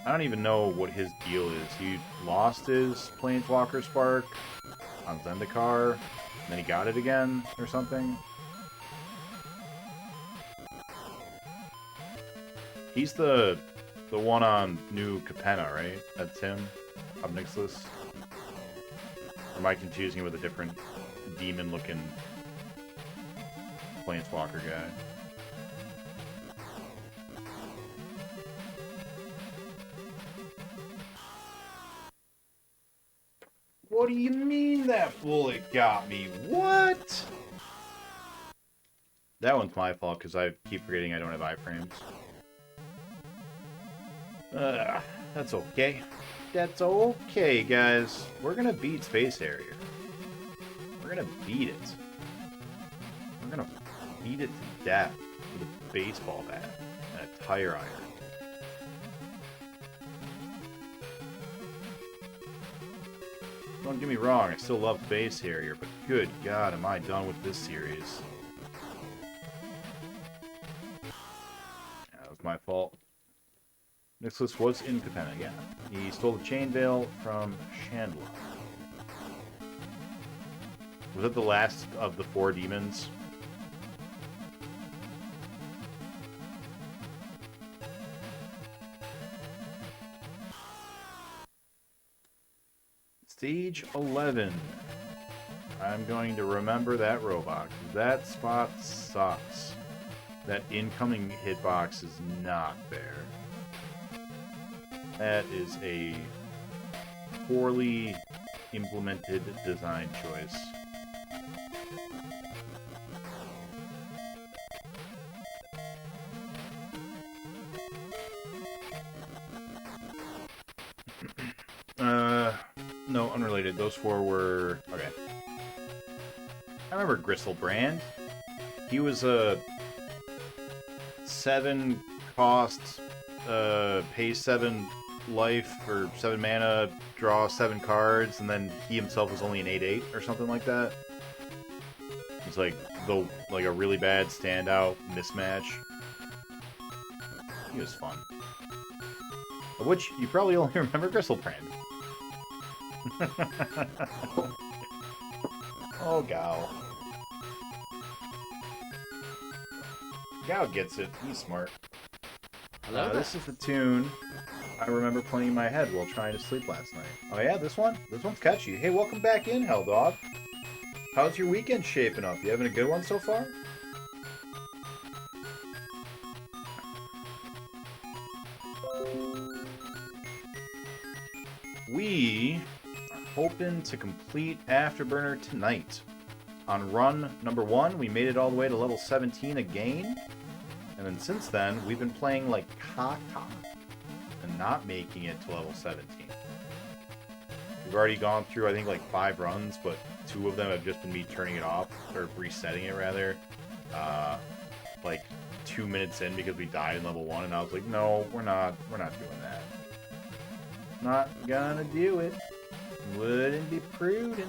I don't even know what his deal is. He lost his planeswalker spark on Zendikar, and then he got it again, or something. He's the one on New Capenna, right? That's him? Obnixis? Or am I confusing him with a different demon-looking Planeswalker guy. What do you mean that bullet got me? What? That one's my fault because I keep forgetting I don't have iframes. That's okay. That's okay, guys. We're gonna beat Space Harrier. We're gonna beat it. We're gonna beat it to death with a baseball bat and a tire iron. Don't get me wrong, I still love Space Harrier, but good God, am I done with this series. That was my fault. Nicholas was incompetent again. He stole the chain veil from Chandler. Was it the last of the 4 demons? Stage 11. I'm going to remember that robot. That spot sucks. That incoming hitbox is not there. That is a poorly implemented design choice. No, unrelated. Those 4 were... Okay. I remember Gristlebrand. He was a 7 cost, pay 7 life, or 7 mana, draw 7 cards, and then he himself was only an 8/8 or something like that. It was like a really bad standout mismatch. He was fun. Of which you probably only remember Gristlebrand. Oh, Gao. Gao gets it. He's smart. Hello there. This is the tune I remember playing in my head while trying to sleep last night. Oh yeah, this one? This one's catchy. Hey, welcome back in, Helldog. How's your weekend shaping up? You having a good one so far? We are hoping to complete Afterburner tonight. On run number 1, we made it all the way to level 17 again. And then since then, we've been playing like caca and not making it to level 17. We've already gone through, I think, like 5 runs, but 2 of them have just been me turning it off, or resetting it rather, like 2 minutes in because we died in level 1, and I was like, no, we're not doing that. Not gonna do it. Wouldn't be prudent.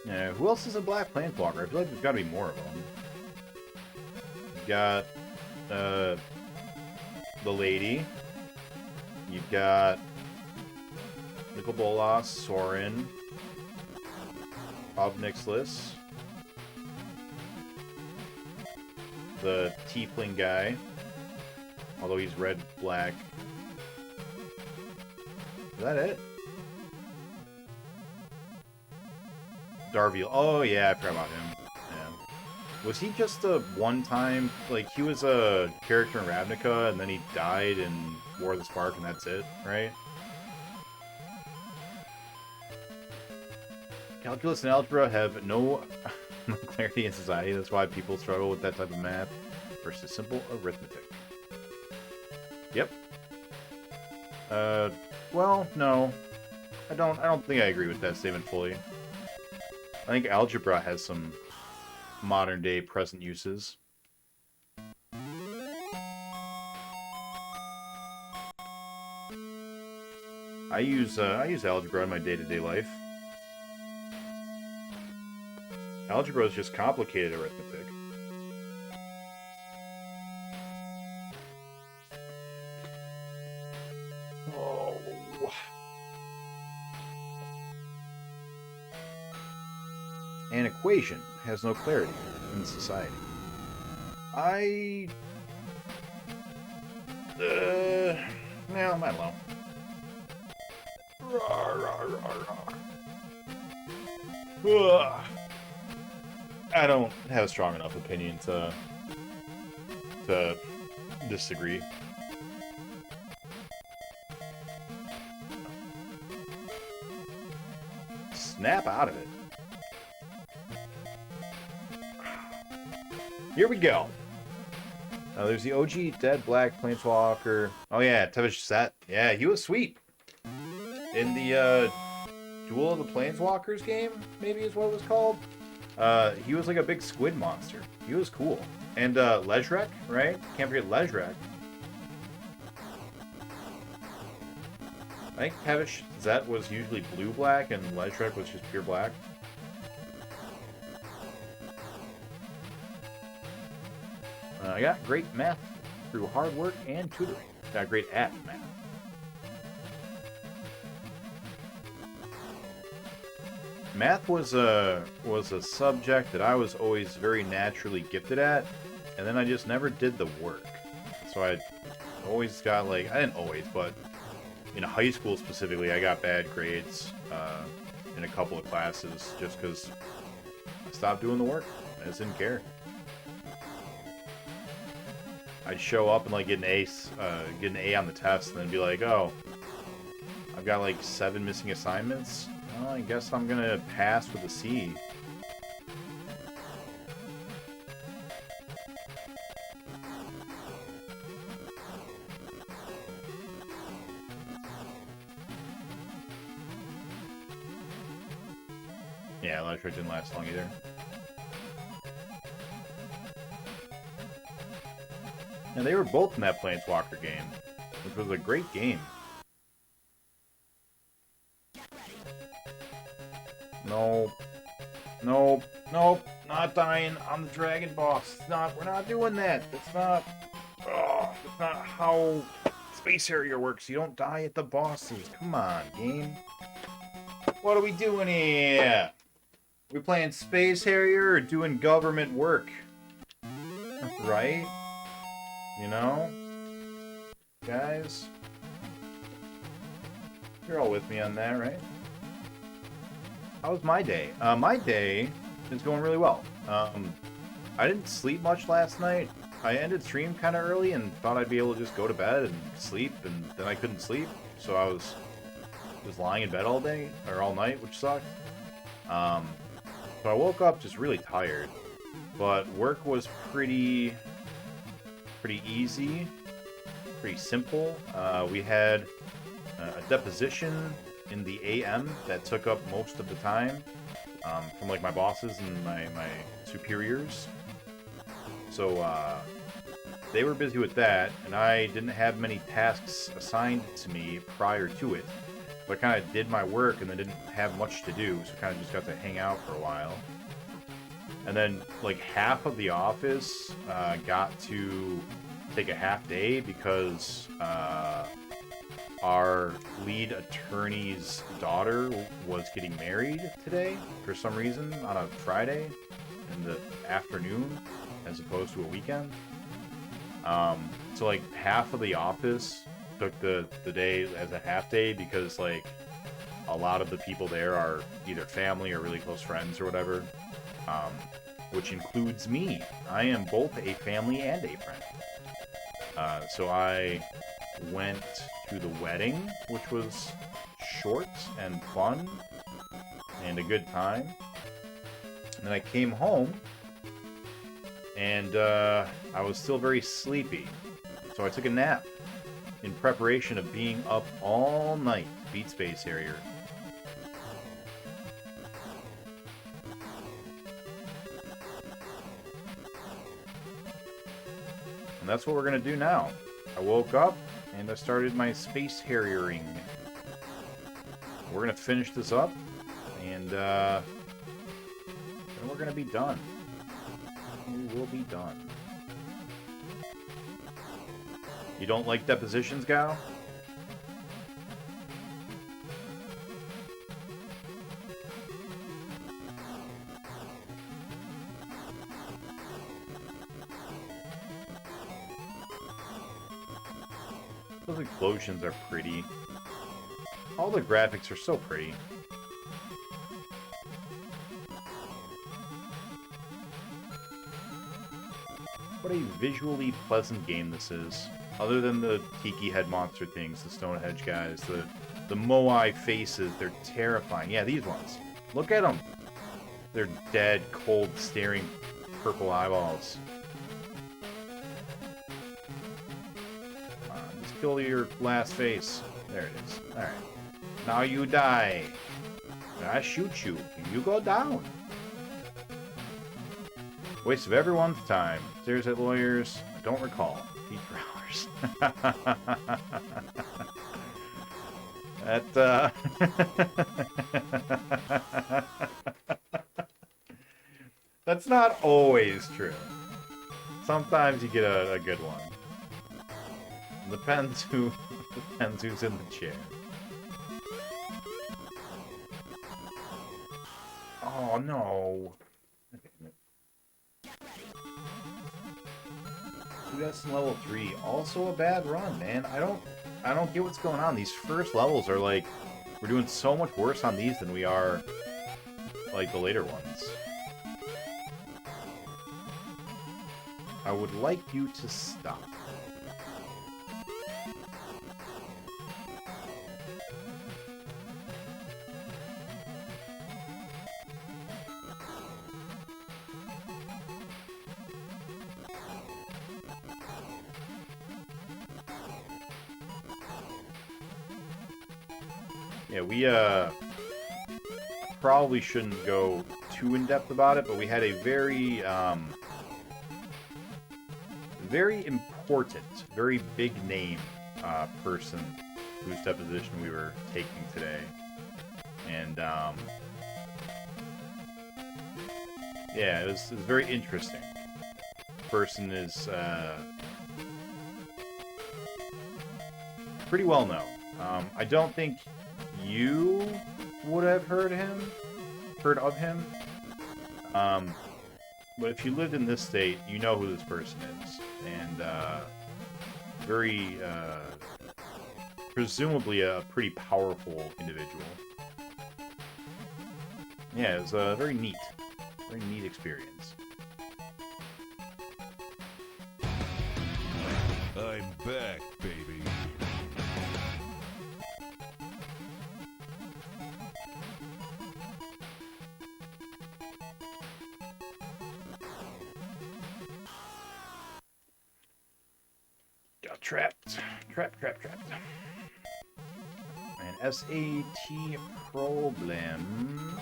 Yeah, who else is a black planeswalker? I feel like there's got to be more of them. You've got the lady. You've got Nicol Bolas, Sorin, Obnixlis, the Tiefling guy, although he's red-black. Is that it? Darviel. Oh, yeah, I forgot about him. Yeah. Was he just a one-time... Like, he was a character in Ravnica, and then he died in War of the Spark, and that's it, right? Calculus and algebra have no clarity in society. That's why people struggle with that type of math versus simple arithmetic. Yep. Well, no. I don't think I agree with that statement fully. I think algebra has some modern-day present uses. I use algebra in my day-to-day life. Algebra is just complicated arithmetic. Oh. An equation has no clarity in society. I No, I'm not alone. I don't have a strong enough opinion to disagree. Snap out of it. Here we go. Now there's the OG Dead Black Planeswalker. Oh yeah, Tevish Set. Yeah, he was sweet. In the Duel of the Planeswalkers game, maybe is what it was called. He was like a big squid monster. He was cool. And Lejrek, right? Can't forget Lejrek. I think Tevish Zet was usually blue-black and Lejrek was just pure black. I got great math through hard work and tutoring. Got great at math. Math was a subject that I was always very naturally gifted at, and then I just never did the work. So I always got like, I didn't always, but in high school specifically, I got bad grades in a couple of classes just because I stopped doing the work. I just didn't care. I'd show up and like get an A on the test, and then be like, "Oh, I've got like 7 missing assignments. Well, I guess I'm gonna pass with a C." Yeah, Electric didn't last long either. And they were both in that Planeswalker game, which was a great game. Nope. Nope. Nope. Not dying on the dragon boss. It's not. We're not doing that. That's not. Oh, that's not how Space Harrier works. You don't die at the bosses. Come on, game. What are we doing here? We playing Space Harrier or doing government work? Right? You know? Guys? You're all with me on that, right? How was my day? My day is going really well. I didn't sleep much last night. I ended stream kind of early and thought I'd be able to just go to bed and sleep, and then I couldn't sleep. So I was just lying in bed all day, or all night, which sucked. So I woke up just really tired. But work was pretty easy, pretty simple. We had a deposition in the AM that took up most of the time from like my bosses and my superiors. So they were busy with that, and I didn't have many tasks assigned to me prior to it. So I kind of did my work and then didn't have much to do, so kind of just got to hang out for a while. And then like half of the office got to take a half day because our lead attorney's daughter was getting married today for some reason on a Friday in the afternoon as opposed to a weekend. So like half of the office took the day as a half day because like a lot of the people there are either family or really close friends or whatever. Which includes me. I am both a family and a friend. So I went to the wedding, which was short and fun and a good time. And then I came home, and I was still very sleepy. So I took a nap in preparation of being up all night to beat Space Harrier. And that's what we're going to do now. I woke up and I started my Space Harriering. We're going to finish this up and then we're going to be done. We will be done. You don't like depositions, Gal? Those explosions are pretty. All the graphics are so pretty. What a visually pleasant game this is. Other than the tiki head monster things, the Stonehenge guys, the Moai faces, they're terrifying. Yeah, these ones. Look at them. They're dead, cold, staring purple eyeballs. Come on, just kill your last face. There it is. Alright. Now you die. I shoot you. You go down. Waste of everyone's time. Stares at lawyers. I don't recall. Feet for hours. That, That's not always true. Sometimes you get a good one. Depends who's in the chair. Oh no. That's in level 3. Also a bad run, man. I don't get what's going on. These first levels are like, we're doing so much worse on these than we are like the later ones. I would like you to stop. Yeah, we probably shouldn't go too in-depth about it, but we had a very very important, very big name person whose deposition we were taking today. And yeah, it was very interesting. The person is pretty well known. I don't think you would have heard of him. But if you lived in this state, you know who this person is. And very, presumably a pretty powerful individual. Yeah, it was a very neat experience. I'm back, baby. Trapped. Trapped. An SAT problem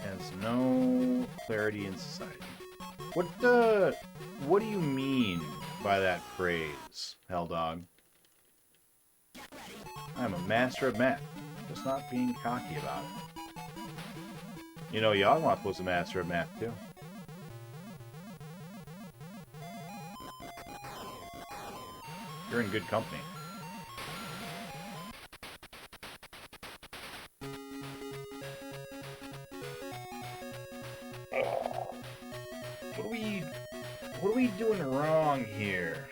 has no clarity in society. What do you mean by that phrase, Helldog? I'm a master of math, just not being cocky about it. You know, Yawgmoth was a master of math, too. You're in good company. What are we doing wrong here?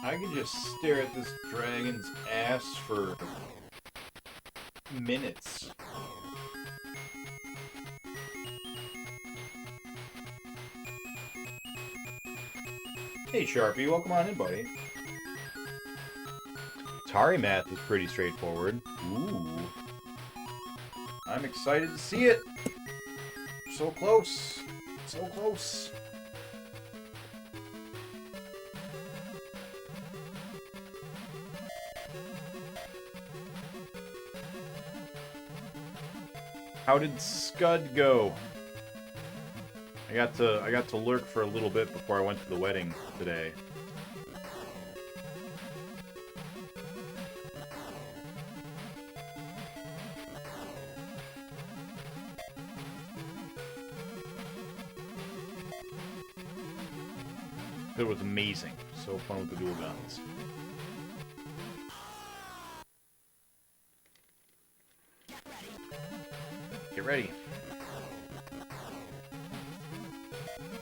I could just stare at this dragon's ass for minutes. Hey Sharpie, welcome on in, buddy. Atari math is pretty straightforward. Ooh. I'm excited to see it. So close. So close. How did Scud go? I got to lurk for a little bit before I went to the wedding today. It was amazing. So fun with the dual guns. Get ready.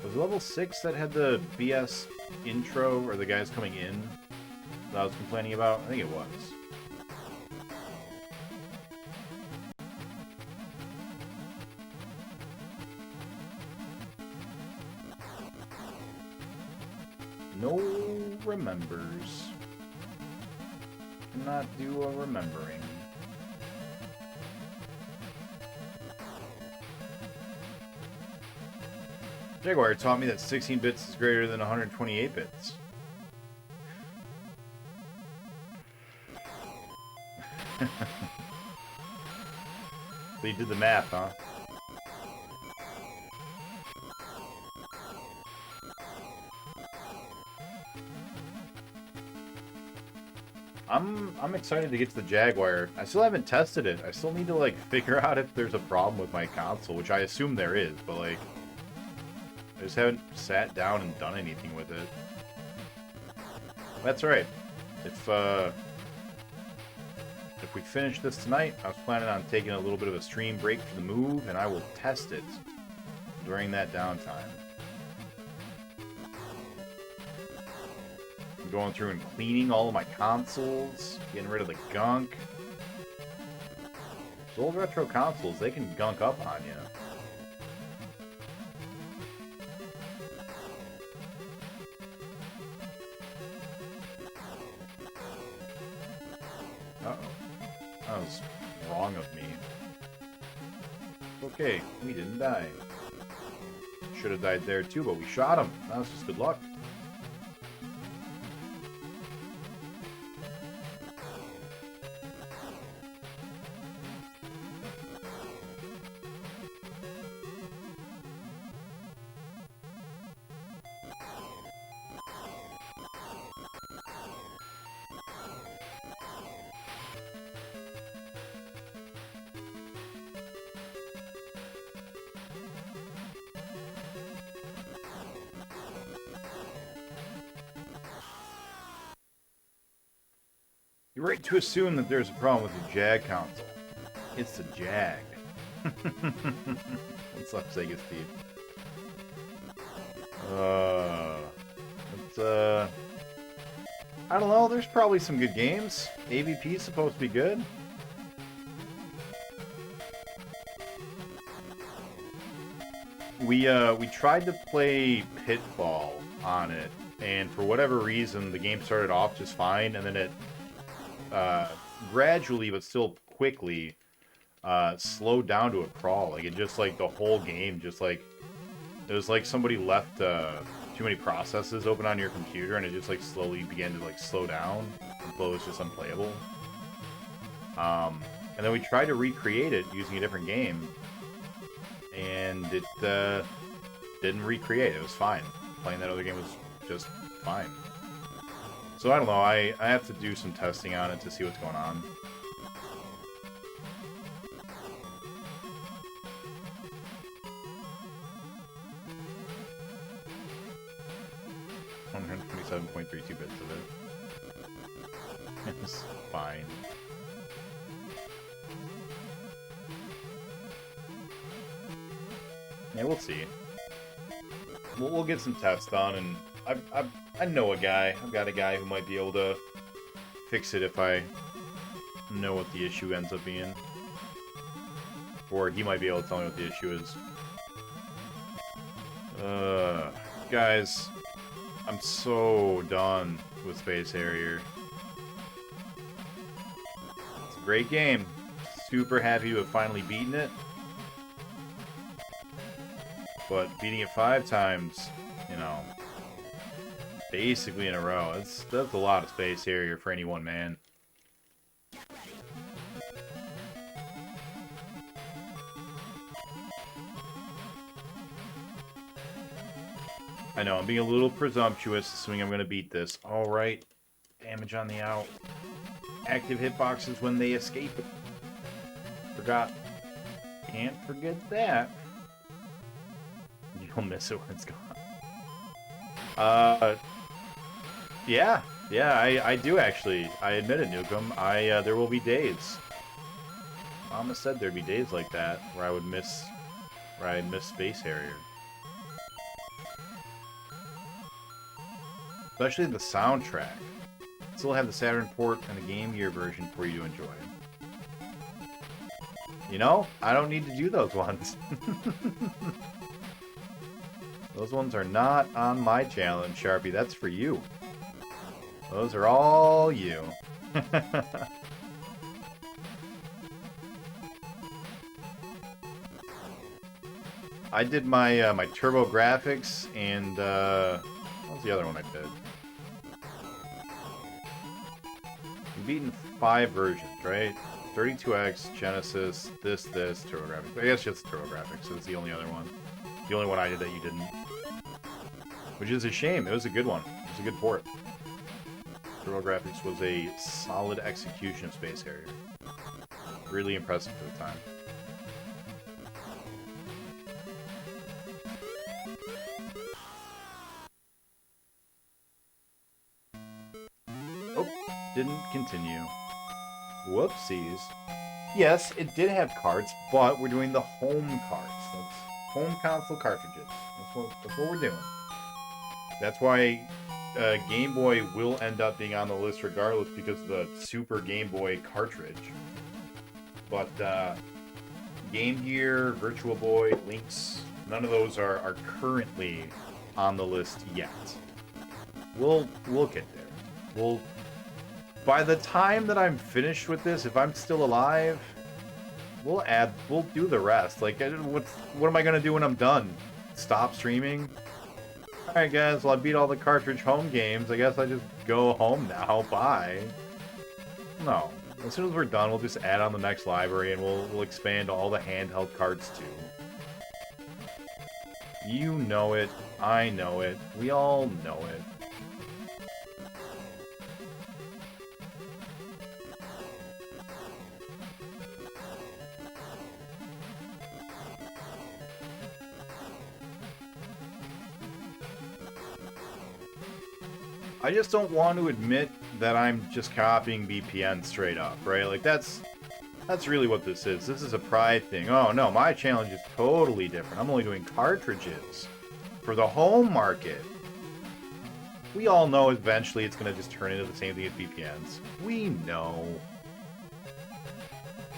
Was it level 6 that had the BS intro, or the guys coming in, that I was complaining about? I think it was. No remembers. Cannot do a remembering. Jaguar taught me that 16 bits is greater than 128 bits. So you did the math, huh? I'm excited to get to the Jaguar. I still haven't tested it. I still need to like figure out if there's a problem with my console, which I assume there is, but like I just haven't sat down and done anything with it. That's right. If we finish this tonight, I was planning on taking a little bit of a stream break for the move, and I will test it during that downtime. I'm going through and cleaning all of my consoles, getting rid of the gunk. Those old retro consoles, they can gunk up on you. Uh-oh. That was wrong of me. Okay, we didn't die. Should have died there too, but we shot him. That was just good luck. You're right to assume that there's a problem with the Jag console. It's the Jag. What's up, Sega Steve? I don't know, there's probably some good games. AVP is supposed to be good. We tried to play Pitfall on it, and for whatever reason, the game started off just fine, and then it gradually, but still quickly, slowed down to a crawl. Like, it just, like, the whole game just, like, it was like somebody left too many processes open on your computer, and it just, like, slowly began to, like, slow down until it was just unplayable. And then we tried to recreate it using a different game, and it didn't recreate. It was fine. Playing that other game was just fine. So I don't know, I have to do some testing on it to see what's going on. $127.32 bits of it. It's fine. Yeah, we'll see. We'll get some tests done, and I know a guy. I've got a guy who might be able to fix it if I know what the issue ends up being. Or he might be able to tell me what the issue is. Guys, I'm so done with Space Harrier. It's a great game. Super happy to have finally beaten it. But beating it 5 times, you know, basically in a row, that's a lot of Space Harrier for any one man. I know, I'm being a little presumptuous, assuming I'm going to beat this. Alright, damage on the out. Active hitboxes when they escape it. Forgot. Can't forget that. You'll miss it when it's gone. Yeah, I do actually. I admit it, Nukem. There will be days. Mama said there'd be days like that where I'd miss Space Harrier. Especially the soundtrack. Still have the Saturn port and the Game Gear version for you to enjoy. You know, I don't need to do those ones. Those ones are not on my challenge, Sharpie. That's for you. Those are all you. I did my my Turbo Graphics and what was the other one I did? We've beaten 5 versions, right? 32X, Genesis, this, Turbo Graphics. I guess just Turbo Graphics is the only other one. The only one I did that you didn't. Which is a shame. It was a good one. It was a good port. Turbo Graphics was a solid execution of Space Harrier. Really impressive for the time. Oh, didn't continue. Whoopsies. Yes, it did have carts, but we're doing the home carts. That's home console cartridges. That's what we're doing. That's why Game Boy will end up being on the list regardless because of the Super Game Boy cartridge. But Game Gear, Virtual Boy, Lynx, none of those are currently on the list yet. We'll get there. By the time that I'm finished with this, if I'm still alive, we'll do the rest. Like, what am I gonna do when I'm done? Stop streaming? Alright guys, well I beat all the cartridge home games. I guess I just go home now. Bye. No. As soon as we're done, we'll just add on the next library and we'll expand all the handheld carts too. You know it. I know it. We all know it. I just don't want to admit that I'm just copying VPN straight up, right? Like, that's really what this is. This is a pride thing. Oh, no, my challenge is totally different. I'm only doing cartridges for the home market. We all know eventually it's going to just turn into the same thing as VPNs. We know.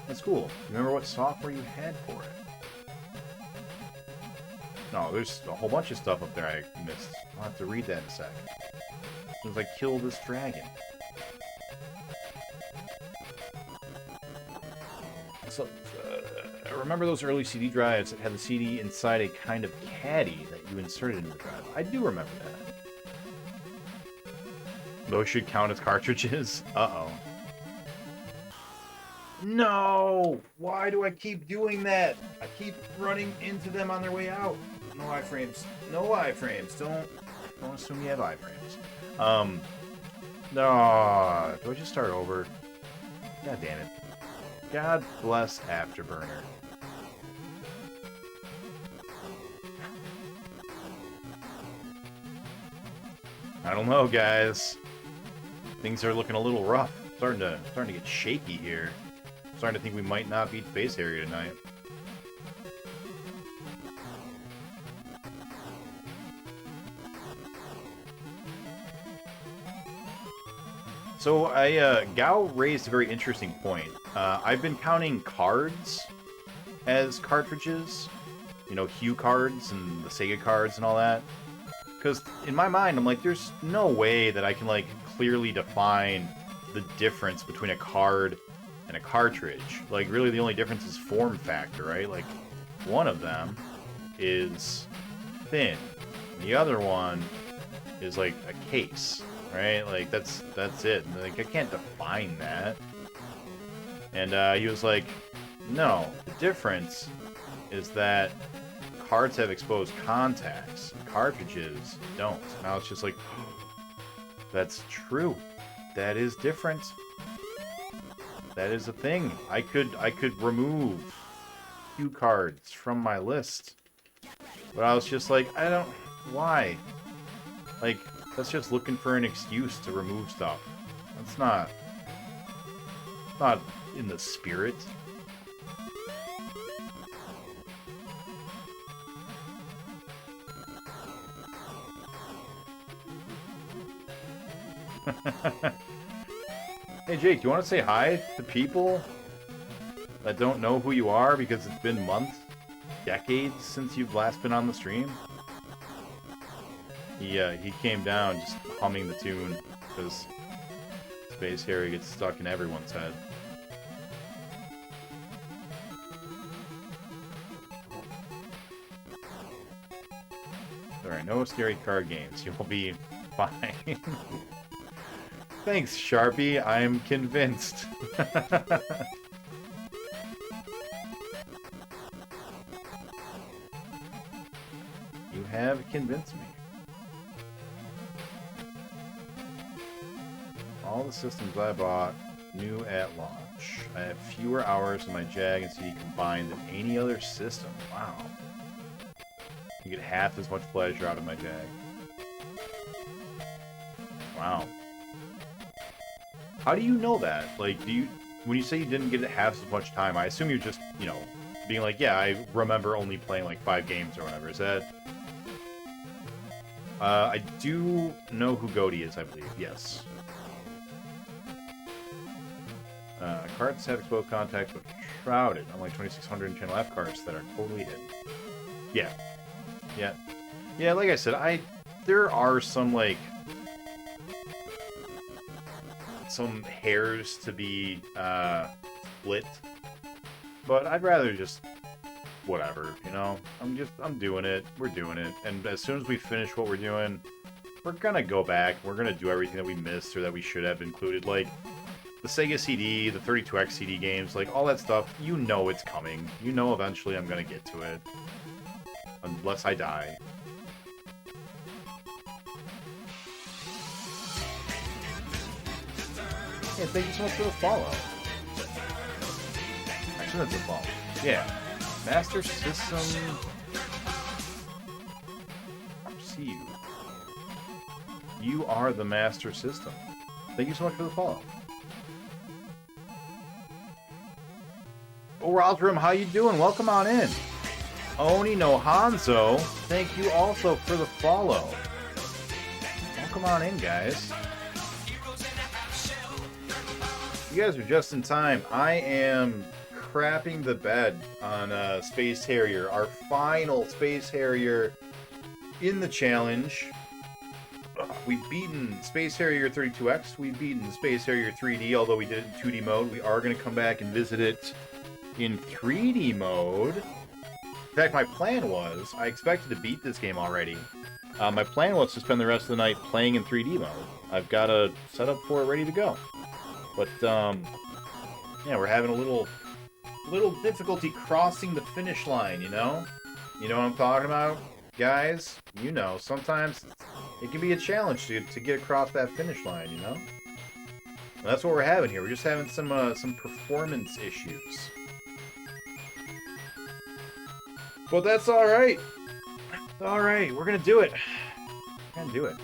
That's cool. Remember what software you had for it. No, there's a whole bunch of stuff up there I missed. I'll have to read that in a second. As soon as I kill this dragon. So, remember those early CD drives that had the CD inside a kind of caddy that you inserted into the drive? I do remember that. Those should count as cartridges? Uh-oh. No! Why do I keep doing that? I keep running into them on their way out. No iframes. No iframes. Don't assume you have iframes. No. Do I just start over? God damn it. God bless Afterburner. I don't know, guys. Things are looking a little rough. Starting to get shaky here. Starting to think we might not beat Space Harrier tonight. So Gao raised a very interesting point. I've been counting cards as cartridges, you know, Hue cards and the Sega cards and all that. Because in my mind, I'm like, there's no way that I can like clearly define the difference between a card and a cartridge. Like, really, the only difference is form factor, right? Like, one of them is thin, the other one is like a case. Right? Like, that's it. Like, I can't define that. And he was like, no, the difference is that cards have exposed contacts, cartridges don't. And I was just like, that's true. That is different. That is a thing. I could remove cue cards from my list. But I was just like, why? Like, that's just looking for an excuse to remove stuff. That's not in the spirit. Hey Jake, do you want to say hi to people that don't know who you are because it's been months, decades since you've last been on the stream? He came down just humming the tune because Space Harrier gets stuck in everyone's head. Alright, no scary card games. You'll be fine. Thanks, Sharpie. I'm convinced. You have convinced me. All the systems I bought new at launch. I have fewer hours in my Jag and CD combined than any other system. Wow. You get half as much pleasure out of my Jag. Wow. How do you know that? Like, when you say you didn't get it half as much time, I assume you're just, you know, being like, yeah, I remember only playing like 5 games or whatever. Is that... I do know who Goaty is, I believe. Yes. Cards have exposed contacts but shrouded, unlike 2600 and Channel F cards that are totally hidden. Yeah. Yeah. Yeah, like I said, there are some, like... some hairs to be split, but I'd rather just whatever, you know. I'm doing it. We're doing it, and as soon as we finish what we're doing, we're gonna go back. We're gonna do everything that we missed or that we should have included, like the Sega CD, the 32X CD games, like all that stuff. You know it's coming. You know eventually I'm gonna get to it, unless I die. Yeah, thank you so much for the follow. Actually, that's a follow. Yeah. Master System... See you. You are the Master System. Thank you so much for the follow. Oh, Rosram, how you doing? Welcome on in. Oni no Hanzo, thank you also for the follow. Welcome on in, guys. You guys are just in time. I am crapping the bed on Space Harrier, our final Space Harrier in the challenge. We've beaten Space Harrier 32X. We've beaten Space Harrier 3D, although we did it in 2D mode. We are going to come back and visit it in 3D mode. In fact, my plan was, I expected to beat this game already. My plan was to spend the rest of the night playing in 3D mode. I've got a setup for it ready to go. But, yeah, we're having a little difficulty crossing the finish line, you know? You know what I'm talking about, guys? You know, sometimes it can be a challenge to get across that finish line, you know? And that's what we're having here. We're just having some performance issues. But that's alright. Alright, we're gonna do it. We're gonna do it.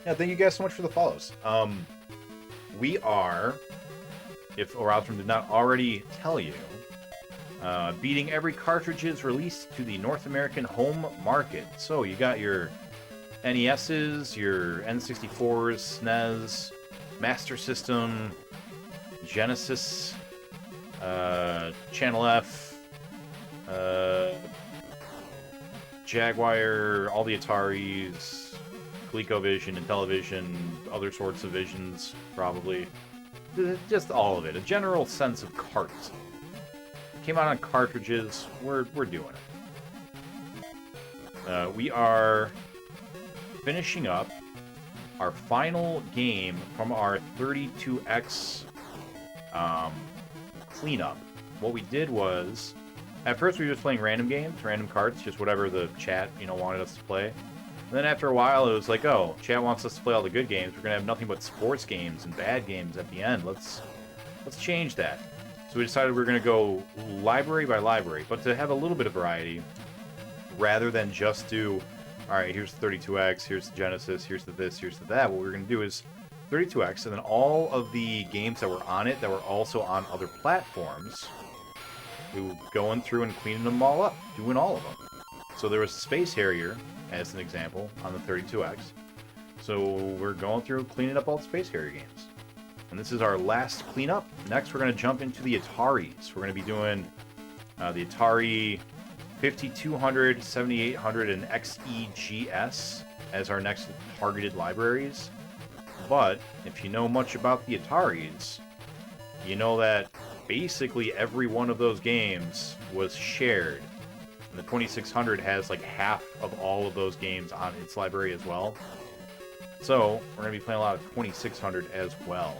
Yeah, thank you guys so much for the follows. We are, if Oraltron did not already tell you, beating every cartridges released to the North American home market. So you got your NESs, your N64s, SNES, Master System, Genesis, Channel F, Jaguar, all the Ataris, ColecoVision, and Intellivision, other sorts of visions, probably. Just all of it. A general sense of carts. Came out on cartridges. We're doing it. We are finishing up our final game from our 32X cleanup. What we did was, at first we were just playing random games, random carts, just whatever the chat, you know, wanted us to play. And then after a while, it was like, oh, chat wants us to play all the good games. We're gonna have nothing but sports games and bad games at the end. Let's change that. So we decided we were gonna go library by library, but to have a little bit of variety, rather than just do, all right, here's the 32X, here's the Genesis, here's the this, here's the that. What we're going to do is 32X, and then all of the games that were on it that were also on other platforms, we were going through and cleaning them all up, doing all of them. So there was Space Harrier, as an example, on the 32X. So we're going through cleaning up all the Space Harrier games. And this is our last cleanup. Next, we're going to jump into the Ataris. We're going to be doing the Atari 5200, 7800, and XEGS as our next targeted libraries. But if you know much about the Ataris, you know that basically every one of those games was shared. And the 2600 has like half of all of those games on its library as well. So we're going to be playing a lot of 2600 as well.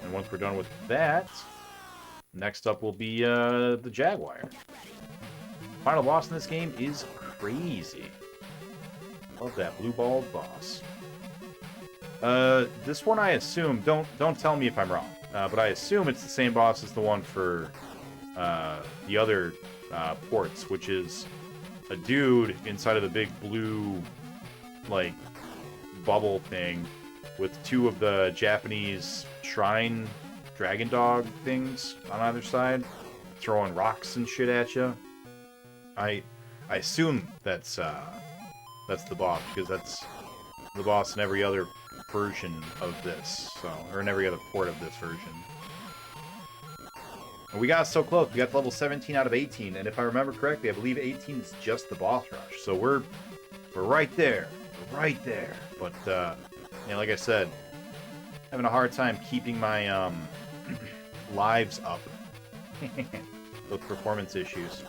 And once we're done with that, next up will be the Jaguar. Final boss in this game is crazy. Love that blue-balled boss. This one I assume, don't tell me if I'm wrong, but I assume it's the same boss as the one for the other ports, which is a dude inside of the big blue, like, bubble thing with two of the Japanese shrine dragon dog things on either side, throwing rocks and shit at you. I assume that's the boss, because that's the boss in every other version of this, so, or in every other port of this version. And we got so close. We got to level 17 out of 18, and if I remember correctly, I believe 18 is just the boss rush. So we're right there. We're right there. But yeah, like I said, having a hard time keeping my lives up. Those performance issues.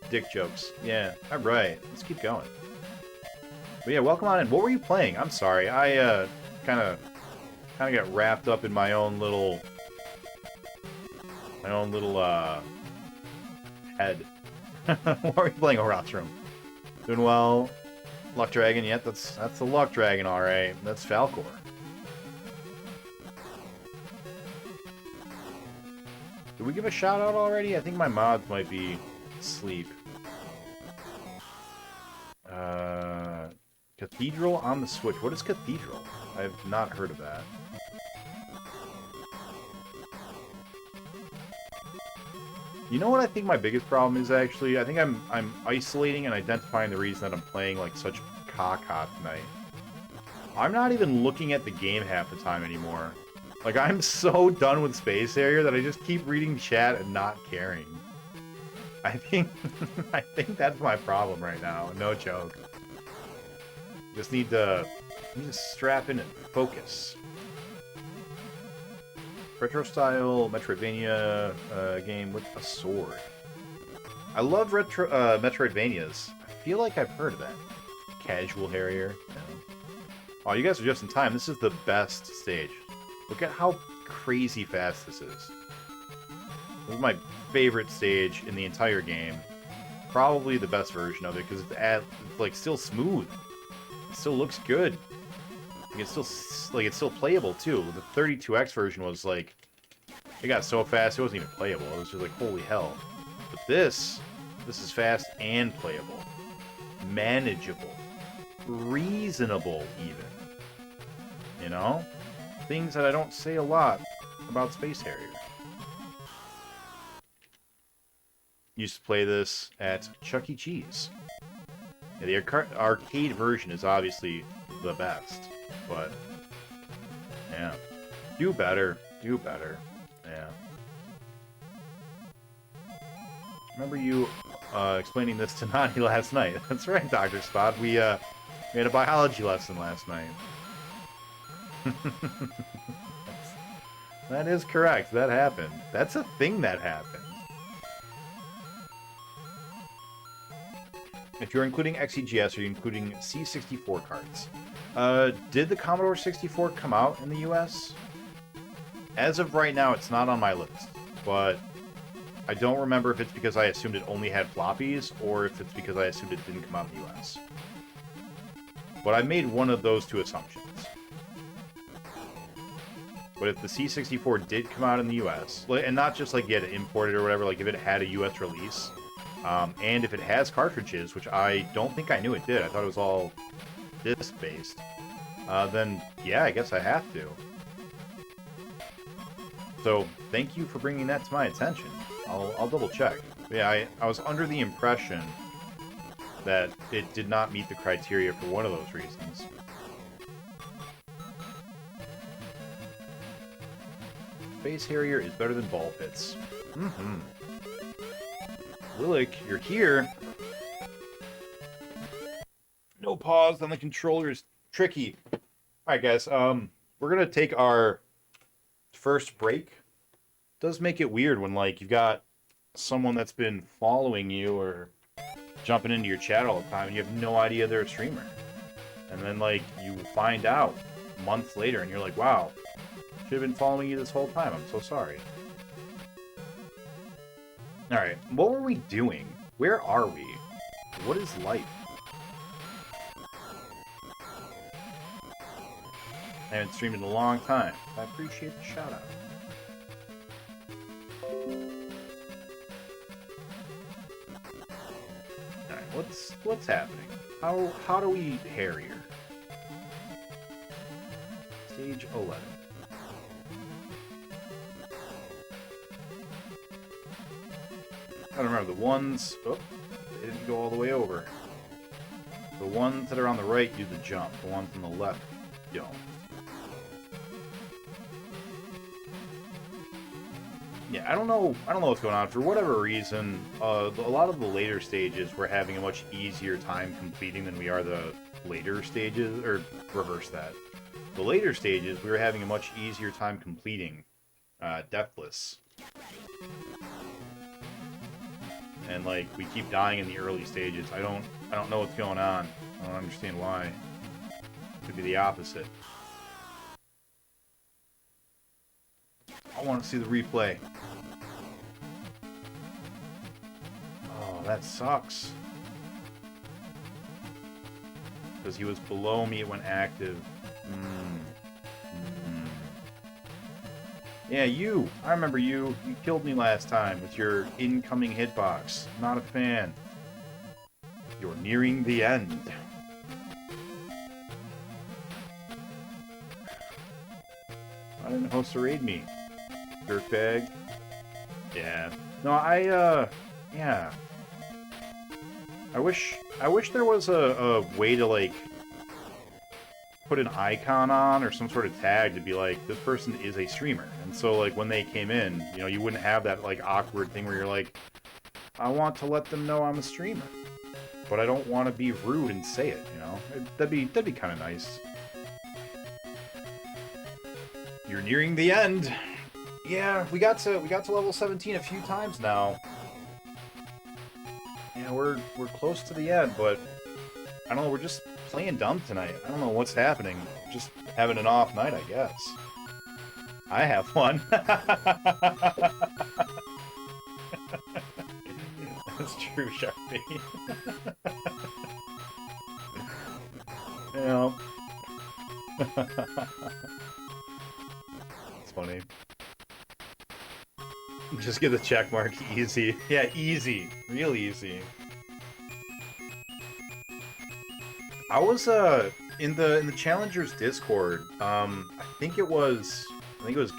Dick jokes. Yeah, alright. Let's keep going. But yeah, welcome on in. What were you playing? I'm sorry. I kind of got wrapped up in my own little head. What were you playing, Horatrum? Doing well. Luck Dragon, yep, that's the Luck Dragon, alright. That's Falcor. Did we give a shout out already? I think my mods might be asleep. Cathedral on the Switch. What is Cathedral? I've not heard of that. You know what I think my biggest problem is, actually? I think I'm isolating and identifying the reason that I'm playing like such caca tonight. I'm not even looking at the game half the time anymore. Like, I'm so done with Space Harrier that I just keep reading chat and not caring. I think that's my problem right now. No joke. Just need to strap in and focus. Retro-style Metroidvania game with a sword. I love retro Metroidvanias. I feel like I've heard of that. Casual Harrier. No. Oh, you guys are just in time. This is the best stage. Look at how crazy fast this is. This is my favorite stage in the entire game. Probably the best version of it, because it's like still smooth. It still looks good. It's still playable too. The 32X version was like, it got so fast it wasn't even playable. It was just like, holy hell. But this is fast and playable, manageable, reasonable even. You know, things that I don't say a lot about Space Harrier. Used to play this at Chuck E. Cheese. Yeah, the arcade version is obviously the best. But, yeah. Do better. Do better. Yeah. Remember you explaining this to Nani last night. That's right, Dr. Spot. We had a biology lesson last night. That is correct. That happened. That's a thing that happened. If you're including XEGS, are you including C64 cards? Did the Commodore 64 come out in the US? As of right now, it's not on my list, but I don't remember if it's because I assumed it only had floppies, or if it's because I assumed it didn't come out in the US. But I made one of those two assumptions. But if the C64 did come out in the US, and not just like you had to import it or whatever, like if it had a US release, and if it has cartridges, which I don't think I knew it did, I thought it was all disc-based, then yeah, I guess I have to. So thank you for bringing that to my attention. I'll double check. Yeah, I was under the impression that it did not meet the criteria for one of those reasons. Space Harrier is better than ball pits. Mm-hmm. Willick, you're here. No pause on the controller is tricky. Alright guys, we're gonna take our first break. It does make it weird when like you've got someone that's been following you or jumping into your chat all the time and you have no idea they're a streamer. And then like you find out months later and you're like, wow, should have been following you this whole time. I'm so sorry. Alright, what were we doing? Where are we? What is life? I haven't streamed in a long time. I appreciate the shout out. Alright, what's happening? How do we Harrier? Stage 11. I don't remember the ones. Oh, they didn't go all the way over. The ones that are on the right do the jump. The ones on the left don't. Yeah, I don't know what's going on. For whatever reason, a lot of the later stages we're having a much easier time completing than we are the later stages, or reverse that. The later stages we were having a much easier time completing Deathless. And like we keep dying in the early stages. I don't know what's going on. I don't understand why. Could be the opposite. I want to see the replay. Oh, that sucks. Because he was below me, it went active. Yeah, you. I remember you. You killed me last time with your incoming hitbox. Not a fan. You're nearing the end. I didn't host to raid me. Dirtbag. Yeah. No, yeah. I wish there was a way to, like, put an icon on or some sort of tag to be like, this person is a streamer. And so, like, when they came in, you know, you wouldn't have that, like, awkward thing where you're like, I want to let them know I'm a streamer, but I don't want to be rude and say it, you know? That'd be kind of nice. You're nearing the end. Yeah, we got to level 17 a few times now. Yeah, we're close to the end, but I don't know, we're just playing dumb tonight. I don't know what's happening. Just having an off night, I guess. I have one. That's true, Sharpie. Yeah. It's funny. Just give the check mark easy. Yeah, easy. Real easy. I was in the Challengers Discord. I think it was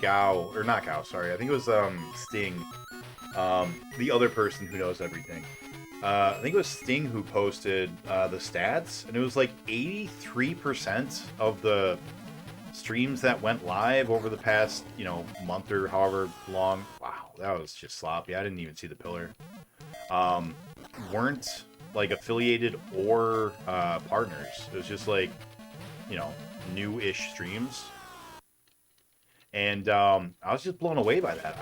Gao, or not Gao, sorry. I think it was Sting. The other person who knows everything. I think it was Sting who posted the stats, and it was like 83% of the streams that went live over the past, you know, month or however long. Wow, that was just sloppy. I didn't even see the pillar. Weren't like affiliated or partners. It was just like, you know, new-ish streams. And I was just blown away by that.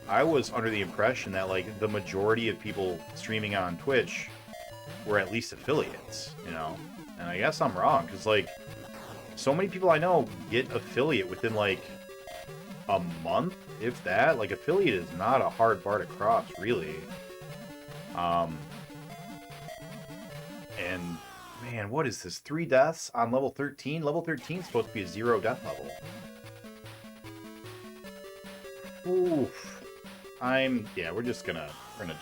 I was under the impression that like the majority of people streaming on Twitch were at least affiliates, you know. And I guess I'm wrong, because like so many people I know get affiliate within like a month, if that. Like affiliate is not a hard bar to cross, really. And man, what is this? 3 deaths on level 13? Level 13 is supposed to be a 0 death level. Oof. We're gonna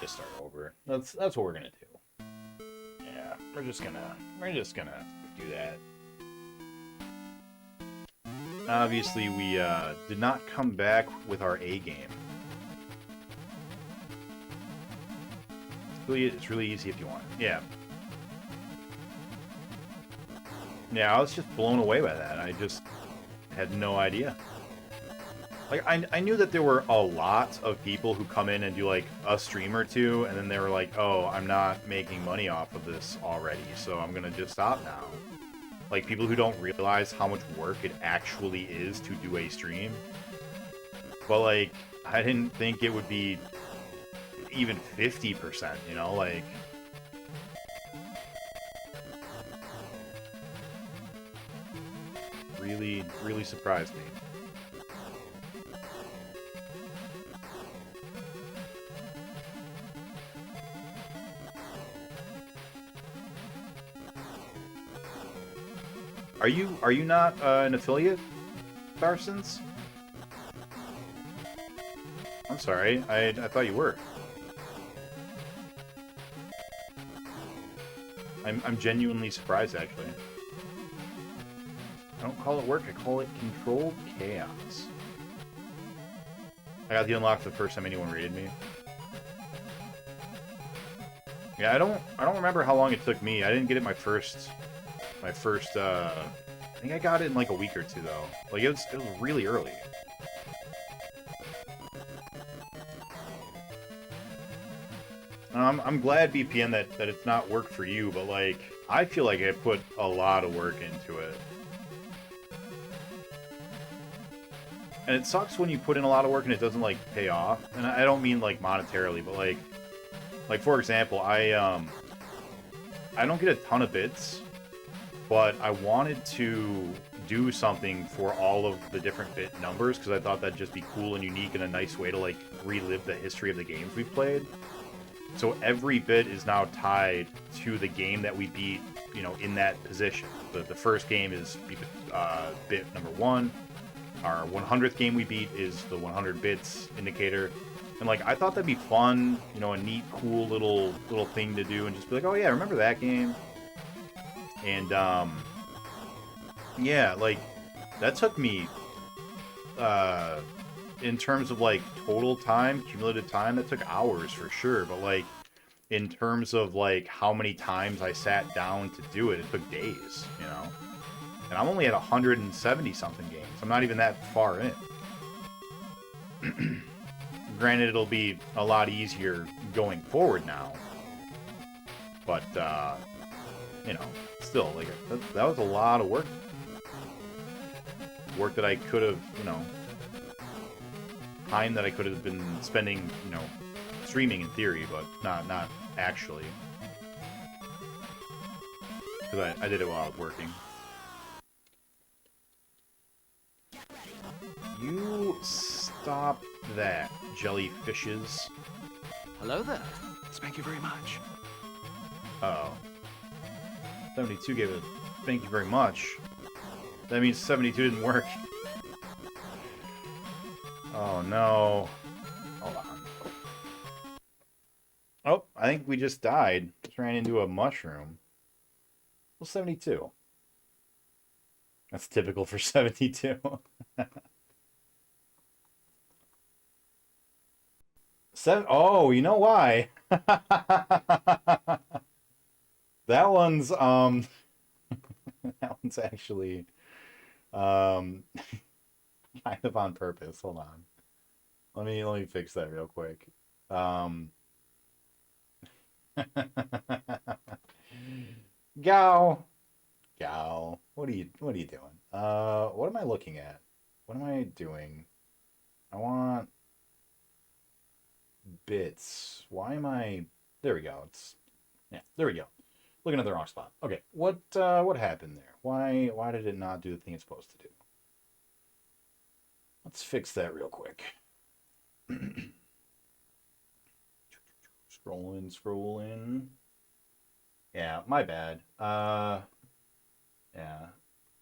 just start over. That's what we're gonna do. Yeah, we're just gonna do that. Obviously, we did not come back with our A game. It's really easy if you want it. Yeah. Yeah, I was just blown away by that. I just had no idea. Like, I knew that there were a lot of people who come in and do, like, a stream or two, and then they were like, oh, I'm not making money off of this already, so I'm gonna just stop now. Like, people who don't realize how much work it actually is to do a stream. But, like, I didn't think it would be even 50%, you know? Like... Really, really surprised me. Are you not an affiliate, Darsons? I'm sorry, I thought you were. I'm genuinely surprised, actually. I don't call it work, I call it controlled chaos. I got the unlock the first time anyone raided me. Yeah, I don't remember how long it took me. I didn't get it my first I think I got it in like a week or two though. Like it was really early. I'm glad, BPN, that it's not work for you, but like I feel like I put a lot of work into it. And it sucks when you put in a lot of work and it doesn't like pay off. And I don't mean like monetarily, but like for example, I don't get a ton of bits, but I wanted to do something for all of the different bit numbers because I thought that'd just be cool and unique and a nice way to like relive the history of the games we've played. So every bit is now tied to the game that we beat, you know, in that position. The first game is bit number 1. Our 100th game we beat is the 100 bits indicator. And like I thought that'd be fun, you know, a neat, cool little thing to do, and just be like, oh yeah, remember that game? And yeah, like that took me in terms of like total time, cumulative time, that took hours for sure. But like in terms of like how many times I sat down to do it, it took days, you know. And I'm only at 170 something games. I'm not even that far in. Granted, it'll be a lot easier going forward now. But you know, still, like that was a lot of work. Work that I could have, you know, time that I could have been spending, you know, streaming in theory, but not actually. Because I did it while I was working. You stop that, jellyfishes. Hello there. Thank you very much. Uh oh. 72 gave it thank you very much. That means 72 didn't work. Oh no. Hold on. Oh, I think we just died. Just ran into a mushroom. Well, 72. That's typical for 72. Oh, you know why? That one's that one's actually kind of on purpose. Hold on. Let me fix that real quick. Go. What are you doing? What am I looking at? What am I doing? I want bits. Why am I... There we go. Yeah, there we go. Looking at the wrong spot. Okay, what happened there? Why did it not do the thing it's supposed to do? Let's fix that real quick. Scrolling. Yeah, my bad. Yeah.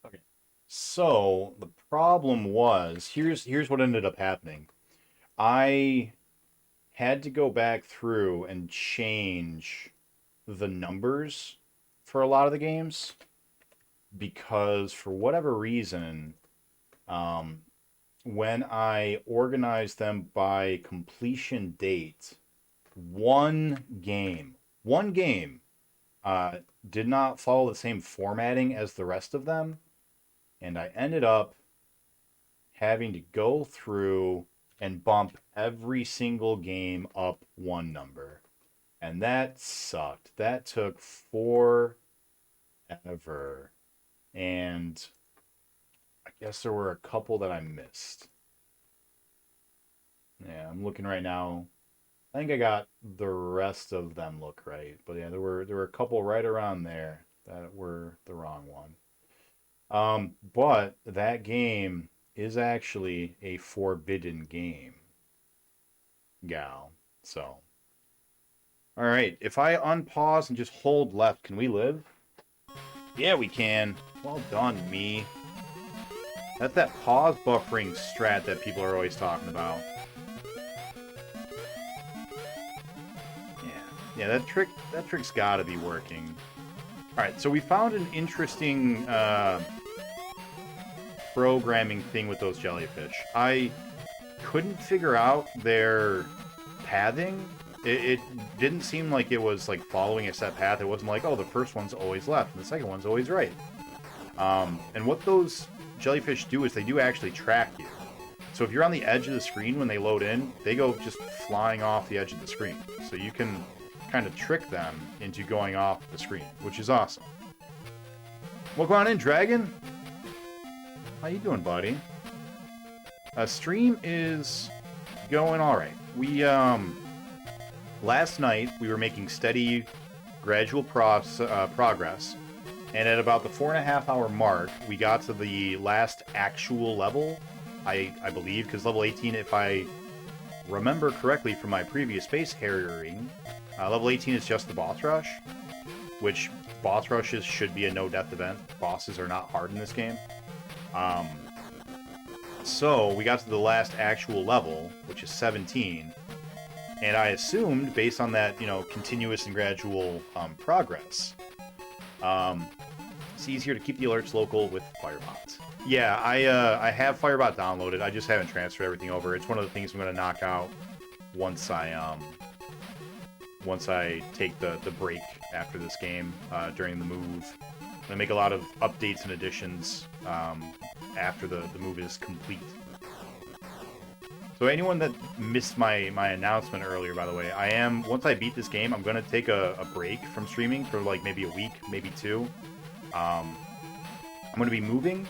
Okay. So the problem was, here's what ended up happening. I had to go back through and change the numbers for a lot of the games because for whatever reason, when I organized them by completion date, one game did not follow the same formatting as the rest of them, and I ended up having to go through and bump every single game up one number. And that sucked. That took forever. And I guess there were a couple that I missed. Yeah, I'm looking right now. I think I got the rest of them look right. But yeah, there were a couple right around there that were the wrong one. But that game is actually a forbidden game, gal. So, all right. If I unpause and just hold left, can we live? Yeah, we can. Well done, me. That's that pause buffering strat that people are always talking about. Yeah, that trick's got to be working. All right, so we found an interesting programming thing with those jellyfish. I couldn't figure out their pathing. It didn't seem like it was like following a set path. It wasn't like, oh, the first one's always left and the second one's always right. And what those jellyfish do is they do actually track you. So if you're on the edge of the screen when they load in, they go just flying off the edge of the screen. So you can kind of trick them into going off the screen, which is awesome. Welcome on in, Dragon. How you doing, buddy? Stream is going all right. We last night we were making steady, gradual progress, and at about the 4.5 hour mark, we got to the last actual level. I believe, because level 18, if I remember correctly from my previous space harriering, level 18 is just the boss rush, which boss rushes should be a no-death event. Bosses are not hard in this game. So we got to the last actual level, which is 17, and I assumed, based on that, continuous and gradual progress, it's easier to keep the alerts local with Firebot. Yeah, I have Firebot downloaded. I just haven't transferred everything over. It's one of the things I'm going to knock out once I take the break after this game during the move. I'm going to make a lot of updates and additions after the move is complete. So anyone that missed my announcement earlier, by the way, once I beat this game, I'm going to take a break from streaming for like maybe a week, maybe two. I'm going to be moving,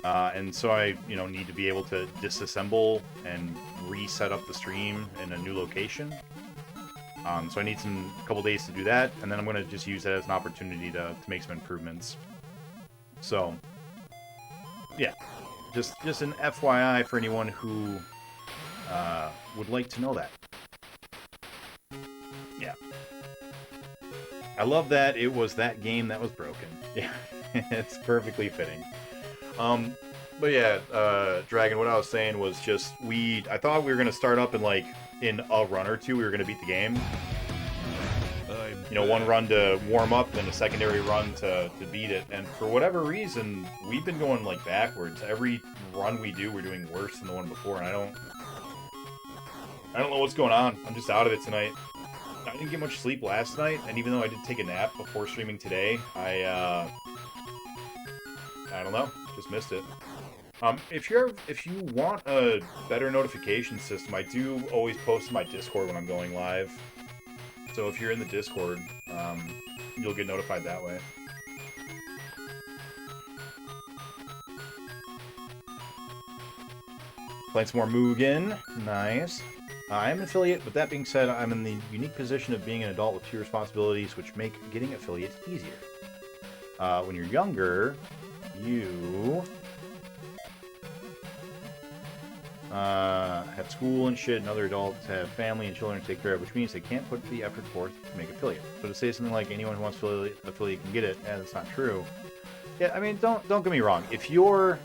and so I need to be able to disassemble and reset up the stream in a new location. So I need a couple days to do that, and then I'm going to just use that as an opportunity to make some improvements. So, yeah, just an FYI for anyone who would like to know that. Yeah. I love that it was that game that was broken. Yeah, it's perfectly fitting. But yeah, Dragon, what I was saying was just, I thought we were going to start up in a run or two, we were going to beat the game. One run to warm up, then a secondary run to beat it. And for whatever reason, we've been going backwards. Every run we do, we're doing worse than the one before, and I don't know what's going on. I'm just out of it tonight. I didn't get much sleep last night, and even though I did take a nap before streaming today, I don't know, just missed it. If you want a better notification system, I do always post in my Discord when I'm going live. So if you're in the Discord, you'll get notified that way. Playing some more Mugen. Nice. I am an affiliate, but that being said, I'm in the unique position of being an adult with few responsibilities, which make getting affiliates easier. When you're younger, you have school and shit, and other adults have family and children to take care of, which means they can't put the effort forth to make affiliate. So to say something like anyone who wants affiliate can get it, that's not true. Yeah, I mean, don't get me wrong. If you're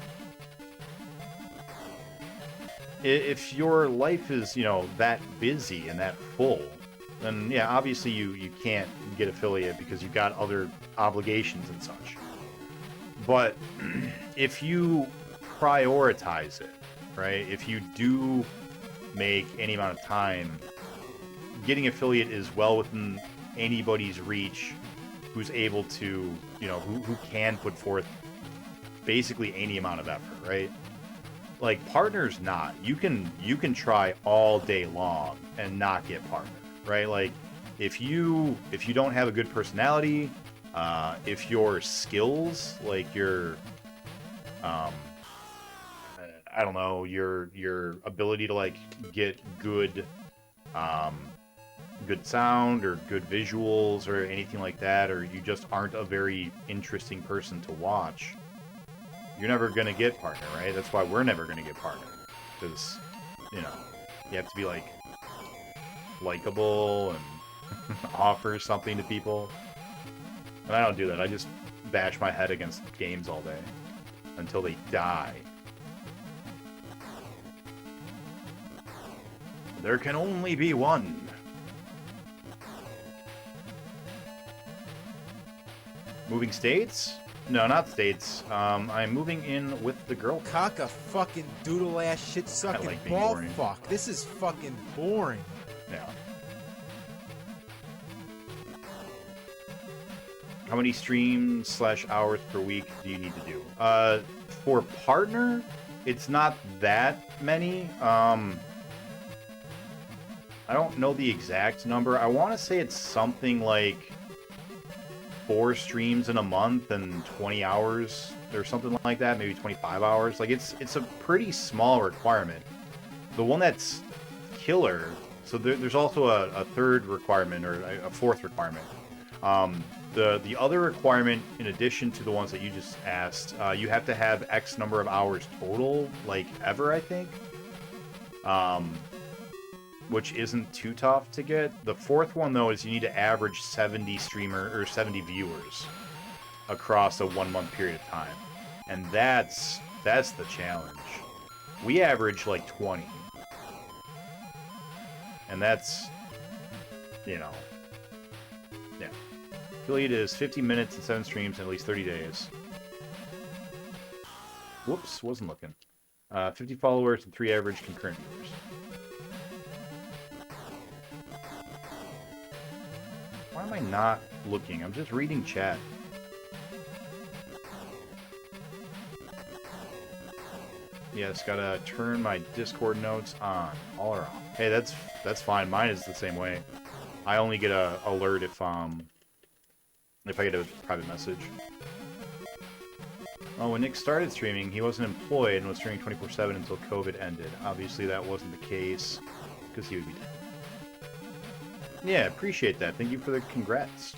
if your life is, you know, that busy and that full, then yeah, obviously you can't get affiliate because you've got other obligations and such. But if you prioritize it, right? If you do make any amount of time, getting affiliate is well within anybody's reach who's able to, you know, who can put forth basically any amount of effort, right? Like, partner's not. You can try all day long and not get partner, right? Like, if you don't have a good personality, if your skills, like your I don't know, your ability to like get good good sound or good visuals or anything like that, or you just aren't a very interesting person to watch, you're never going to get partner, right? That's why we're never going to get partner. Because, you know, you have to be, like, likable and offer something to people. And I don't do that. I just bash my head against games all day until they die. There can only be one. Moving states? No, not states. I'm moving in with the girl. Cock a fucking doodle ass shit sucking like being ball boring. fuck. This is fucking boring. Yeah. How many streams / hours per week do you need to do? For partner, it's not that many. I don't know the exact number. I want to say it's something like 4 streams in a month and 20 hours or something like that, maybe 25 hours. Like, it's a pretty small requirement. The one that's killer, so there's also a third requirement, or a fourth requirement. The other requirement, in addition to the ones that you just asked, you have to have X number of hours total, like, ever, I think. Which isn't too tough to get. The fourth one, though, is you need to average 70 viewers across a 1 month period of time. And that's the challenge. We average like 20. And that's, you know, yeah. Affiliate is 50 minutes and 7 streams in at least 30 days. Whoops, wasn't looking. 50 followers and 3 average concurrent viewers. Why am I not looking? I'm just reading chat. Yes, gotta turn my Discord notes on. All are on. Hey, that's fine. Mine is the same way. I only get a alert if I get a private message. Oh, when Nick started streaming, he wasn't employed and was streaming 24/7 until COVID ended. Obviously, that wasn't the case because he would be dead. Yeah, appreciate that. Thank you for the congrats.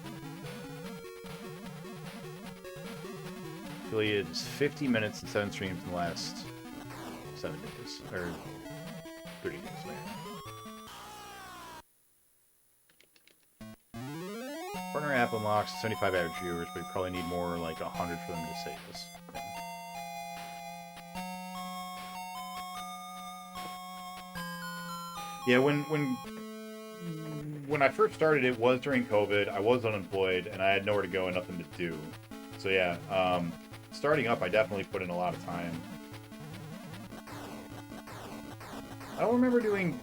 Affiliate is 50 minutes and 7 streams in the last 7 days. Or 30 days, man. Partner app unlocks 75 average viewers, but you probably need more, like 100 for them to say this. Yeah, when I first started, it was during COVID. I was unemployed, and I had nowhere to go and nothing to do. So yeah, starting up, I definitely put in a lot of time. I don't remember doing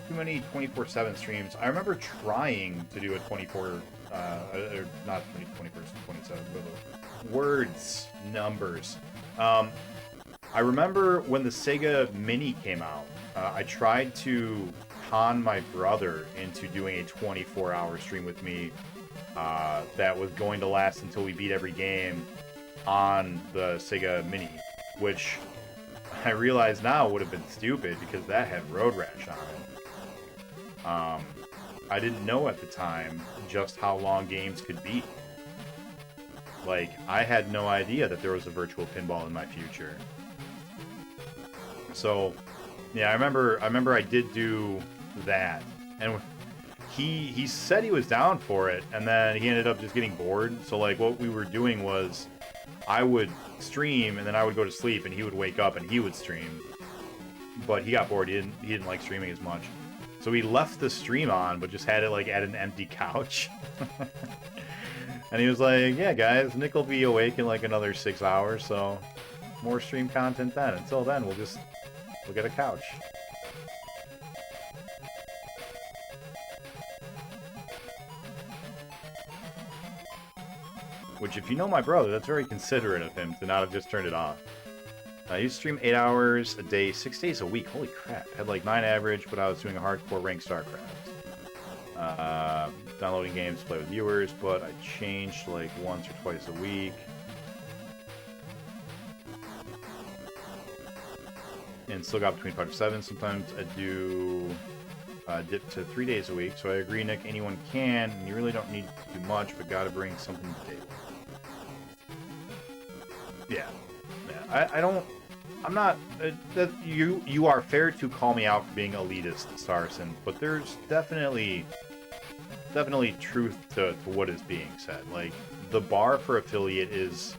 too many 24/7 streams. I remember trying to do a 24, or not 24/7, but words, numbers. I remember when the Sega Mini came out, I tried to con my brother into doing a 24-hour stream with me that was going to last until we beat every game on the Sega Mini, which I realize now would have been stupid because that had Road Rash on it. I didn't know at the time just how long games could be. Like, I had no idea that there was a virtual pinball in my future. So, yeah, I remember I did do that, and he said he was down for it, and then he ended up just getting bored. So, like, what we were doing was I would stream, and then I would go to sleep, and he would wake up, and he would stream. but he got bored. He didn't like streaming as much. So he left the stream on, but just had it like at an empty couch. And he was like, yeah, guys, Nick will be awake in like another 6 hours, so more stream content then. Until then, we'll get a couch. Which, if you know my brother, that's very considerate of him to not have just turned it off. I used to stream 8 hours a day, 6 days a week. Holy crap. I had like 9 average, but I was doing a hardcore ranked StarCraft. Downloading games to play with viewers, but I changed like once or twice a week. And still got between 5 to 7. Sometimes I do dip to 3 days a week. So I agree, Nick, anyone can, and you really don't need to do much, but gotta bring something to the table. Yeah. I'm not, you are fair to call me out for being elitist, Starson, but there's definitely truth to what is being said. Like, the bar for affiliate is,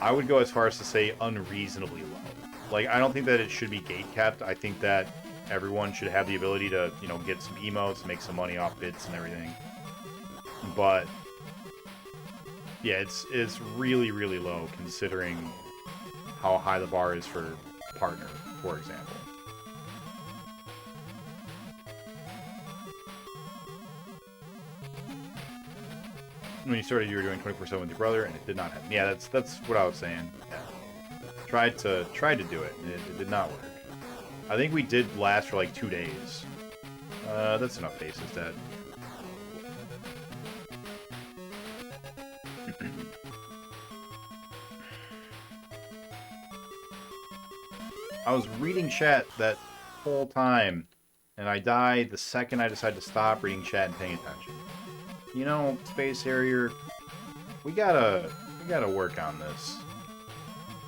I would go as far as to say, unreasonably low. Like, I don't think that it should be gatekept. I think that everyone should have the ability to, you know, get some emotes, make some money off bits and everything. But yeah, it's really, really low considering how high the bar is for partner, for example. When you started, you were doing 24/7 with your brother, and it did not happen. Yeah, that's what I was saying. Yeah. Tried to do it. It did not work. I think we did last for like 2 days. That's enough faces dead. I was reading chat that whole time, and I died the second I decided to stop reading chat and paying attention. You know, Space Harrier, we gotta work on this.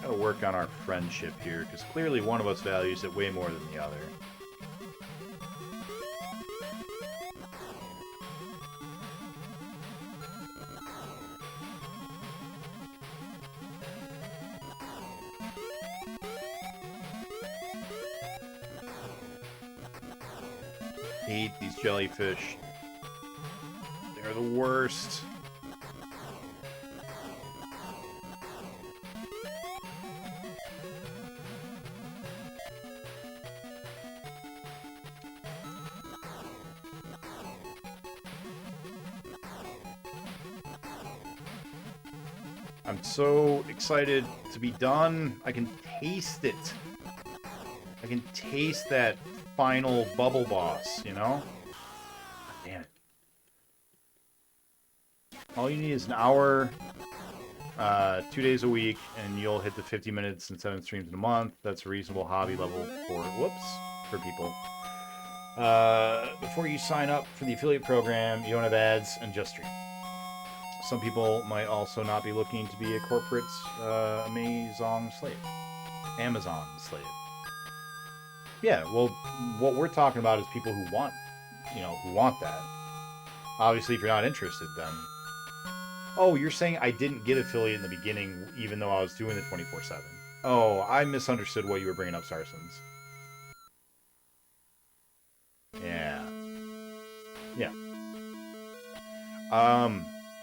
Gotta work on our friendship here, because clearly one of us values it way more than the other. Hate these jellyfish. They're the worst. I'm so excited to be done. I can taste it. I can taste that final bubble boss, you know? Damn it. All you need is an hour, 2 days a week, and you'll hit the 50 minutes and 7 streams in a month. That's a reasonable hobby level for people. Before you sign up for the affiliate program, you don't have ads and just stream. Some people might also not be looking to be a corporate Amazon slave. Yeah, well, what we're talking about is people who want, who want that. Obviously, if you're not interested, then... Oh, you're saying I didn't get affiliate in the beginning, even though I was doing the 24/7. Oh, I misunderstood what you were bringing up, Sarsons. Yeah. Yeah.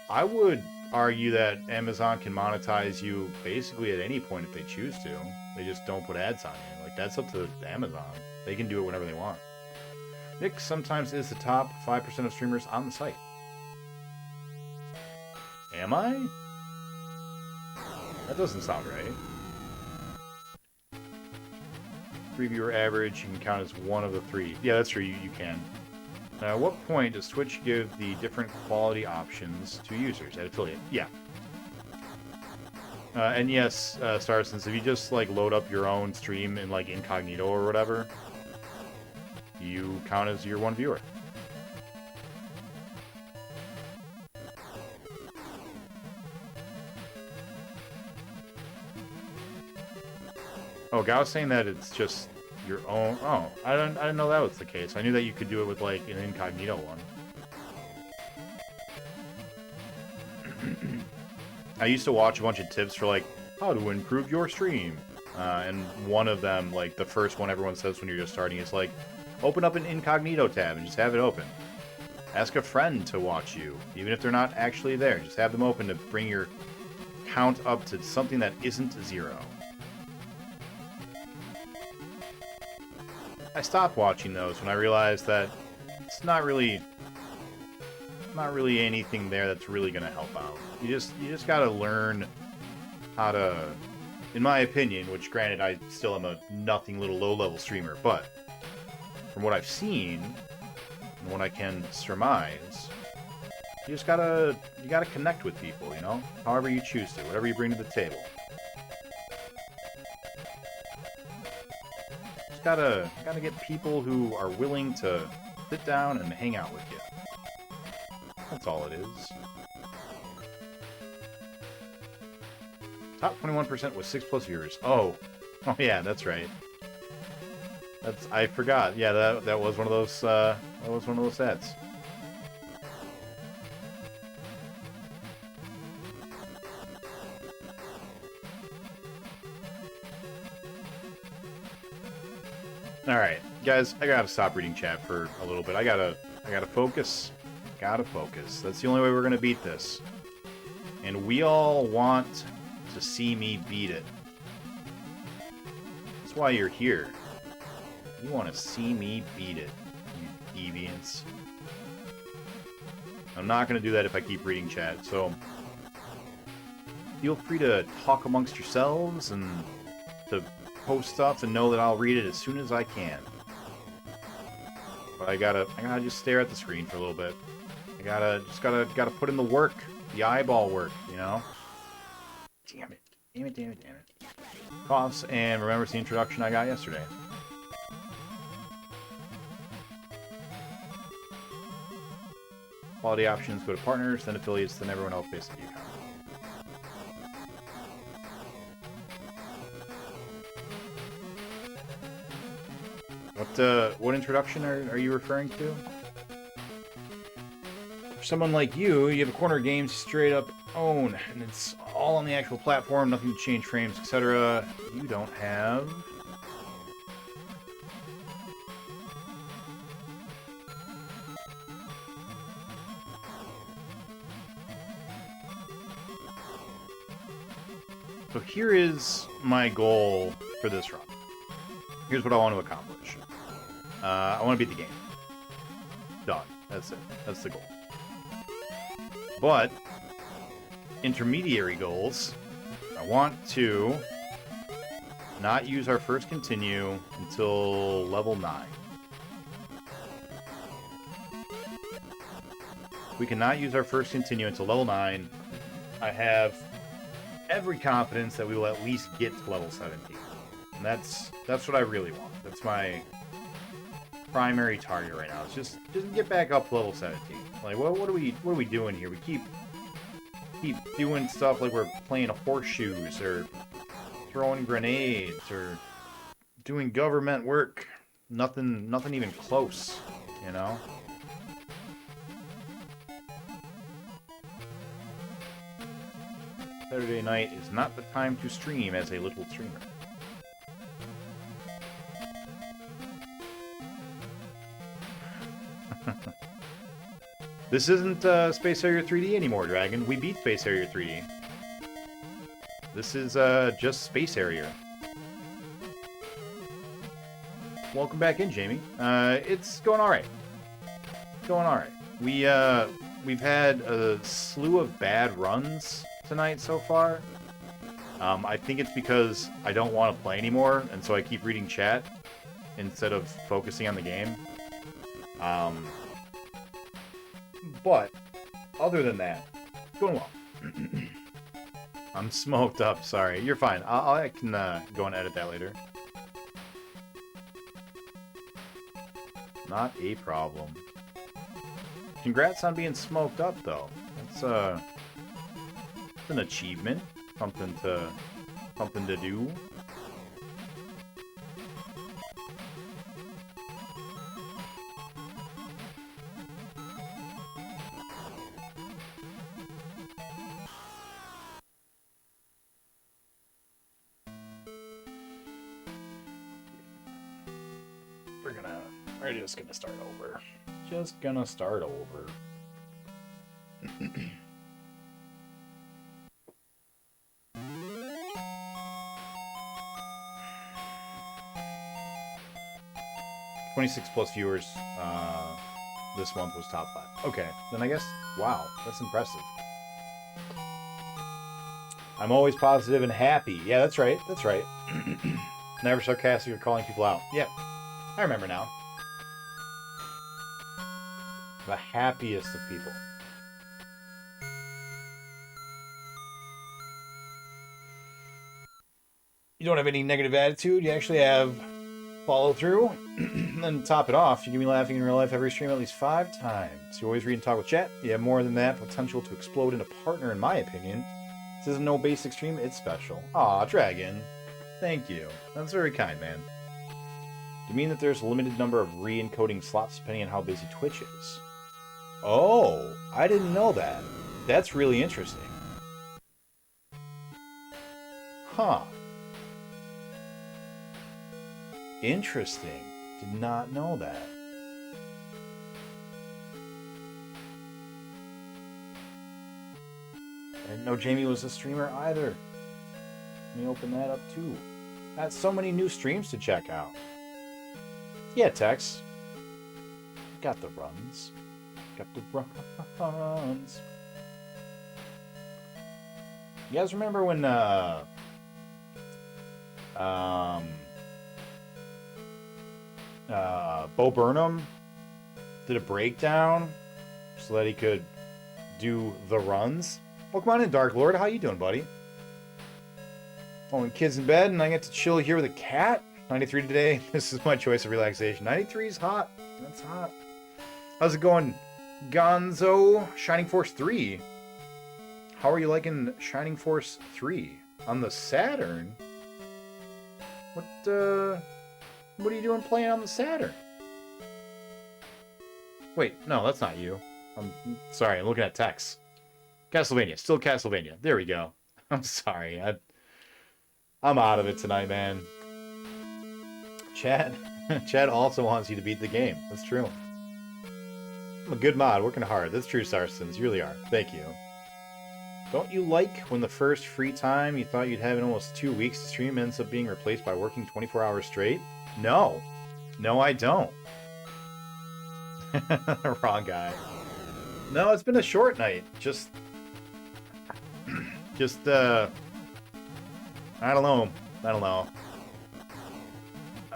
I would argue that Amazon can monetize you basically at any point if they choose to. They just don't put ads on you. Like, that's up to Amazon. They can do it whenever they want. Nick sometimes is the top 5% of streamers on the site. Am I? That doesn't sound right. 3 viewer average, you can count as one of the 3. Yeah, that's true, you can. Now, at what point does Twitch give the different quality options to users at affiliate? Yeah. And yes, Starsense, if you just like load up your own stream in like incognito or whatever, you count as your one viewer. Oh, Guy was saying that it's just your own. Oh, I didn't know that was the case. I knew that you could do it with like an incognito one. I used to watch a bunch of tips for like how to improve your stream. And one of them, like the first one everyone says when you're just starting, is like, open up an incognito tab and just have it open. Ask a friend to watch you, even if they're not actually there. Just have them open to bring your count up to something that isn't 0. I stopped watching those when I realized that it's not really anything there that's really going to help out. You just got to learn how to, in my opinion, which granted I still am a nothing little low-level streamer, but from what I've seen and what I can surmise, you gotta connect with people, you know? However you choose to, whatever you bring to the table. Just gotta get people who are willing to sit down and hang out with you. That's all it is. Top 21% with 6+ viewers. Oh yeah, that's right. I forgot. Yeah, that was one of those sets. All right, guys, I gotta stop reading chat for a little bit. I gotta focus. Gotta focus. That's the only way we're gonna beat this. And we all want to see me beat it. That's why you're here. You want to see me beat it, you deviants. I'm not going to do that if I keep reading chat, so feel free to talk amongst yourselves and to post stuff and know that I'll read it as soon as I can. But I gotta just stare at the screen for a little bit. I gotta put in the work, the eyeball work, you know? Damn it. Damn it. Coughs, and remembers the introduction I got yesterday. Quality options, go to partners, then affiliates, then everyone else based on the account. What introduction are you referring to? For someone like you have a corner game straight up own, and it's all on the actual platform, nothing to change frames, etc. You don't have... So here is my goal for this run. Here's what I want to accomplish. I want to beat the game. Done. That's it. That's the goal. But intermediary goals, I want to not use our first continue until level 9. We cannot use our first continue until level 9. I have every confidence that we will at least get to level 17. And that's what I really want. That's my primary target right now. It's just get back up to level 17. Like, what are we doing here? We keep doing stuff like we're playing horseshoes or throwing grenades or doing government work. Nothing even close, you know? Saturday night is not the time to stream as a little streamer. This isn't Space Harrier 3D anymore, Dragon. We beat Space Harrier 3D. This is just Space Harrier. Welcome back in, Jamie. It's going alright. Going alright. We've had a slew of bad runs tonight so far. I think it's because I don't want to play anymore, and so I keep reading chat instead of focusing on the game. But other than that, it's going well. I'm smoked up. Sorry, you're fine. I can go and edit that later. Not a problem. Congrats on being smoked up, though. That's an achievement. Something to do. We're just gonna start over. Just gonna start over. +26 viewers this month was top 5. Okay, then I guess, wow, that's impressive. I'm always positive and happy. Yeah, that's right, that's right. Never sarcastic or calling people out. Yep, I remember now. The happiest of people. You don't have any negative attitude, you actually have follow through. And then top it off, you can be laughing in real life every stream at least 5 times. You always read and talk with chat. You have more than that potential to explode into partner, in my opinion. This isn't no basic stream, it's special. Aw, Dragon. Thank you. That's very kind, man. Do you mean that there's a limited number of re-encoding slots depending on how busy Twitch is? Oh, I didn't know that. That's really interesting. Huh. Interesting. Did not know that. I didn't know Jamie was a streamer either. Let me open that up too. Got so many new streams to check out. Yeah, Tex. Got the runs. Got the runs. You guys remember when Bo Burnham did a breakdown so that he could do the runs? Welcome on in, Dark Lord. How you doing, buddy? Oh, and kids in bed, and I get to chill here with a cat. 93 today. This is my choice of relaxation. 93 is hot. That's hot. How's it going, Gonzo? Shining Force 3. How are you liking Shining Force 3 on the Saturn? What are you doing playing on the Saturn? Wait, no, that's not you. I'm sorry, I'm looking at text. Castlevania, still Castlevania. There we go. I'm sorry. I'm out of it tonight, man. Chad also wants you to beat the game. That's true. I'm a good mod, working hard. That's true, Sarstons. You really are. Thank you. Don't you like when the first free time you thought you'd have in almost 2 weeks to stream ends up being replaced by working 24 hours straight? No. No, I don't. Wrong guy. No, it's been a short night. Just, I don't know.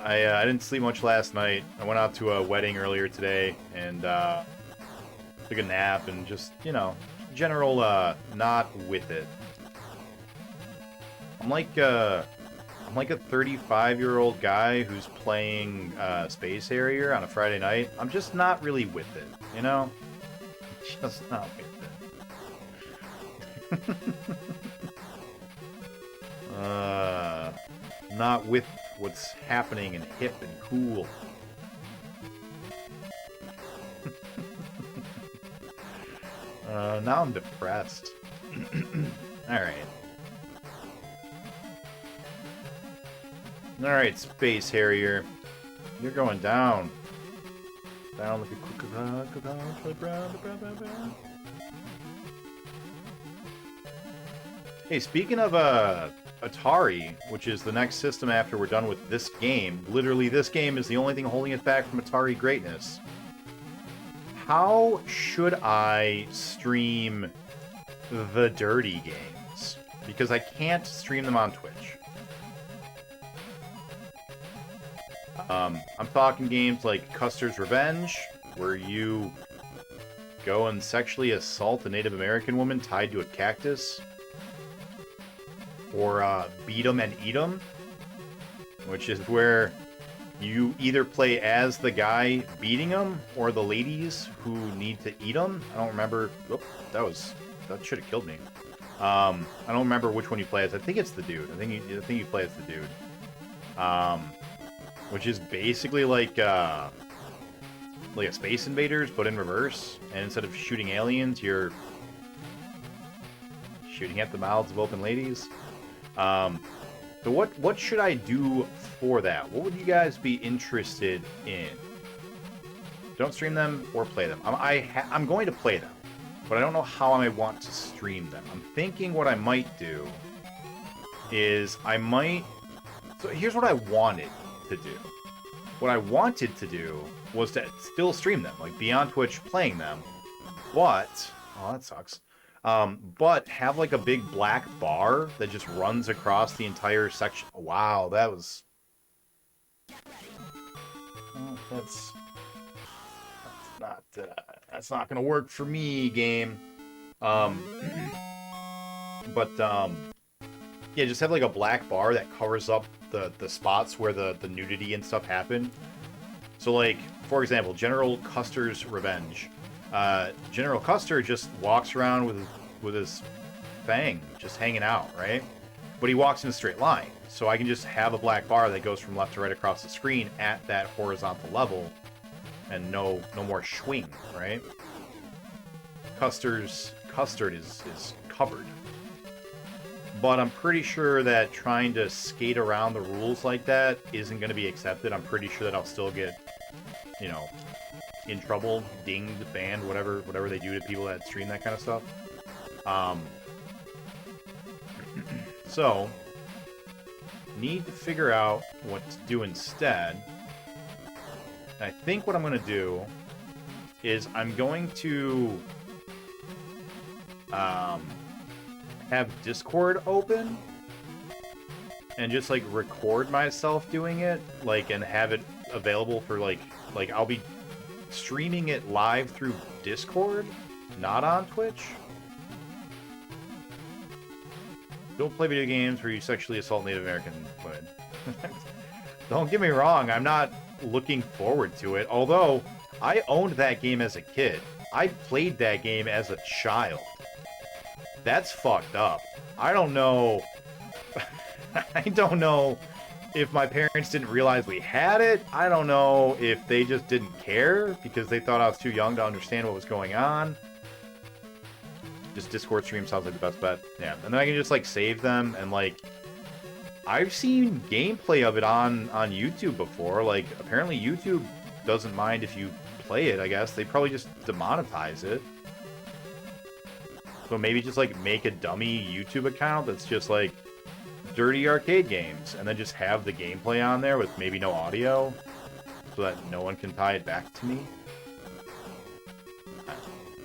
I didn't sleep much last night. I went out to a wedding earlier today and took a nap and just, you know, general not with it. I'm like a 35-year-old guy who's playing Space Harrier on a Friday night. I'm just not really with it, you know? Just not with it. Not with what's happening and hip and cool. Now I'm depressed. Alright. Alright, Space Harrier. You're going down. Down like a Hey, speaking of Atari, which is the next system after we're done with this game, literally this game is the only thing holding it back from Atari greatness. How should I stream the dirty games? Because I can't stream them on Twitch. I'm talking games like Custer's Revenge, where you go and sexually assault a Native American woman tied to a cactus. Or Beat 'em and Eat 'em, which is where you either play as the guy beating them or the ladies who need to eat them. I don't remember. Oh, that should have killed me. I don't remember which one you play as. I think it's the dude. I think you play as the dude. Which is basically like a Space Invaders, but in reverse. And instead of shooting aliens, you're shooting at the mouths of open ladies. So what should I do for that? What would you guys be interested in? Don't stream them or play them. I'm going to play them, but I don't know how I want to stream them. I'm thinking what I might do is I might... So here's what I wanted to do. What I wanted to do was to still stream them, like be on Twitch playing them, but... Oh, that sucks. But have like a big black bar that just runs across the entire section. Wow, that was... Well, that's not gonna work for me, game. Yeah, just have like a black bar that covers up the spots where the nudity and stuff happen. So like, for example, General Custer's Revenge. General Custer just walks around with his fang just hanging out, right? But he walks in a straight line. So I can just have a black bar that goes from left to right across the screen at that horizontal level, and no more swing, right? Custard is covered. But I'm pretty sure that trying to skate around the rules like that isn't going to be accepted. I'm pretty sure that I'll still get, you know, in trouble, dinged, banned, whatever they do to people that stream that kind of stuff. So, need to figure out what to do instead. And I think what I'm going to do is I'm going to have Discord open and just like record myself doing it, like, and have it available for like I'll be streaming it live through Discord, not on Twitch. Don't play video games where you sexually assault Native American women. Don't get me wrong, I'm not looking forward to it, although I owned that game as a kid. I played that game as a child. That's fucked up. I don't know... I don't know if my parents didn't realize we had it. I don't know if they just didn't care because they thought I was too young to understand what was going on. Just Discord stream sounds like the best bet. Yeah, and then I can just like save them, and like I've seen gameplay of it on YouTube before. Like apparently YouTube doesn't mind if you play it, I guess. They probably just demonetize it. So maybe just like make a dummy YouTube account that's just like dirty arcade games, and then just have the gameplay on there with maybe no audio so that no one can tie it back to me.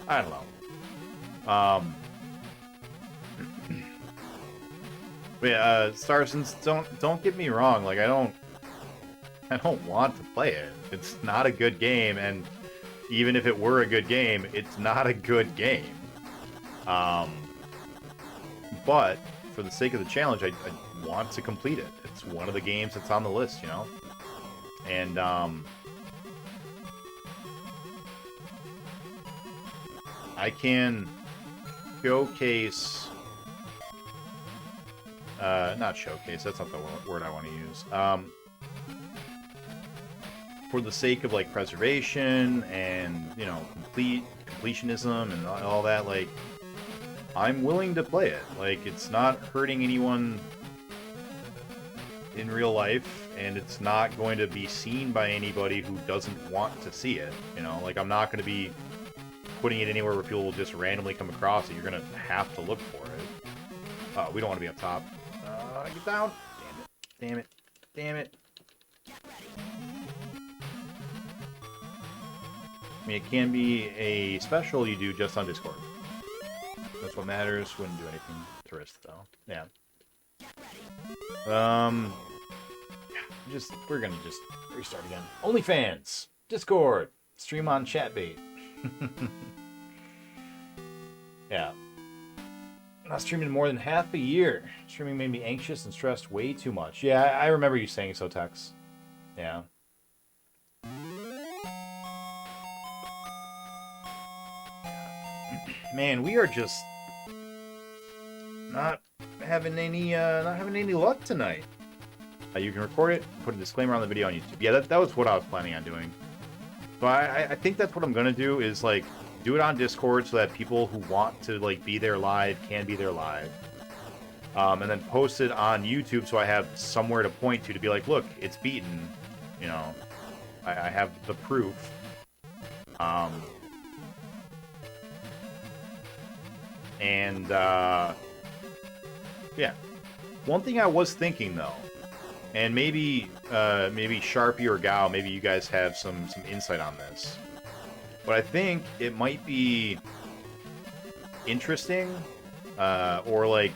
I don't know. But yeah, Starsons, don't get me wrong, like I don't want to play it. It's not a good game, and even if it were a good game, it's not a good game. But for the sake of the challenge, I want to complete it. It's one of the games that's on the list, you know? And I can showcase, not showcase, that's not the word I want to use. For the sake of like preservation and, you know, completionism and all that, like, I'm willing to play it. Like, it's not hurting anyone in real life, and it's not going to be seen by anybody who doesn't want to see it. You know, like, I'm not going to be putting it anywhere where people will just randomly come across it. You're going to have to look for it. We don't want to be up top. Get down. Damn it. Damn it. I mean, it can be a special you do just on Discord. That's what matters. Wouldn't do anything to risk, though. Yeah. We're gonna just restart again. OnlyFans, Discord, stream on Chatbait. Yeah. Not streaming more than half a year. Streaming made me anxious and stressed way too much. Yeah, I remember you saying so, Tex. Yeah. Man, we are just not having any luck tonight. You can record it, put a disclaimer on the video on YouTube. Yeah, that was what I was planning on doing. So I think that's what I'm gonna do, is like do it on Discord so that people who want to like be there live can be there live. And then post it on YouTube so I have somewhere to point to be like, look, it's beaten. You know, I have the proof. And, yeah. One thing I was thinking, though, and maybe Sharpie or Gao, maybe you guys have some insight on this, but I think it might be interesting, or, like,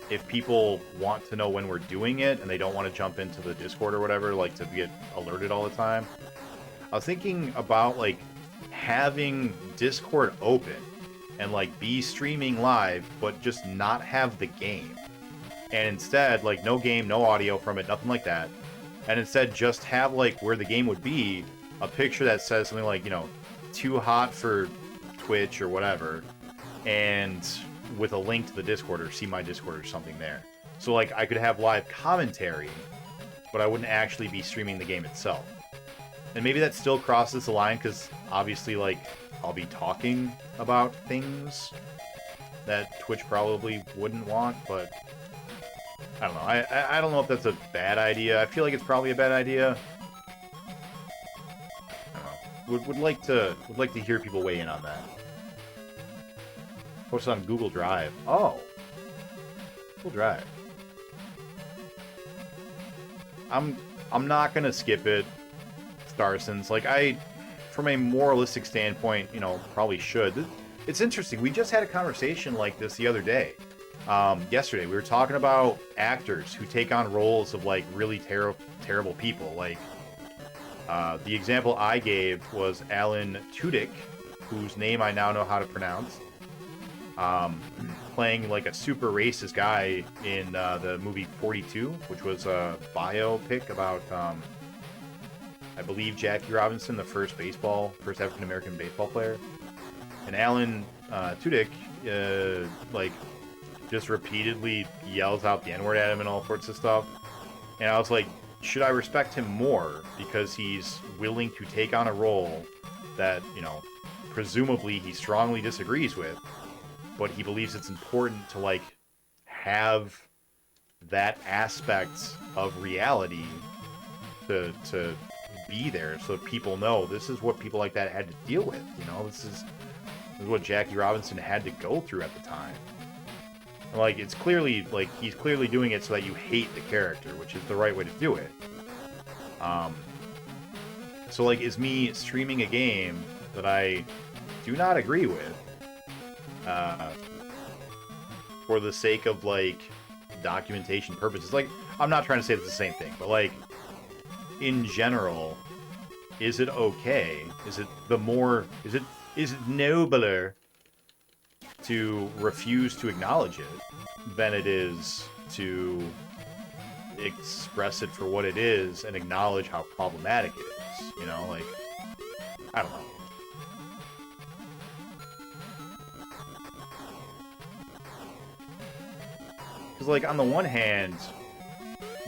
if people want to know when we're doing it and they don't want to jump into the Discord or whatever, like, to get alerted all the time. I was thinking about, like, having Discord open and, like, be streaming live, but just not have the game. And instead, like, no game, no audio from it, nothing like that. And instead just have, like, where the game would be, a picture that says something like, you know, too hot for Twitch or whatever, and with a link to the Discord or see my Discord or something there. So, like, I could have live commentary, but I wouldn't actually be streaming the game itself. And maybe that still crosses the line, because obviously, like, I'll be talking about things that Twitch probably wouldn't want, but I don't know. I don't know if that's a bad idea. I feel like it's probably a bad idea. I don't know. Would like to hear people weigh in on that. Post on Google Drive. Oh, Google Drive. I'm not gonna skip it, Starsons. Like, from a moralistic standpoint, you know, probably should. It's interesting. We just had a conversation like this the other day. Yesterday, we were talking about actors who take on roles of, like, really terrible people. Like, the example I gave was Alan Tudyk, whose name I now know how to pronounce, playing, like, a super racist guy in the movie 42, which was a biopic about, I believe, Jackie Robinson, the first African-American baseball player. And Alan Tudyk, like, just repeatedly yells out the N-word at him and all sorts of stuff. And I was like, should I respect him more because he's willing to take on a role that, you know, presumably he strongly disagrees with, but he believes it's important to, like, have that aspect of reality to be there so people know this is what people like that had to deal with, you know? This is what Jackie Robinson had to go through at the time. Like, it's clearly, like, he's clearly doing it so that you hate the character, which is the right way to do it. So, like, is me streaming a game that I do not agree with, for the sake of, like, documentation purposes? Like, I'm not trying to say it's the same thing, but, like, in general, is it okay? Is it nobler to refuse to acknowledge it than it is to express it for what it is and acknowledge how problematic it is, you know? Like, I don't know. Because, like, on the one hand,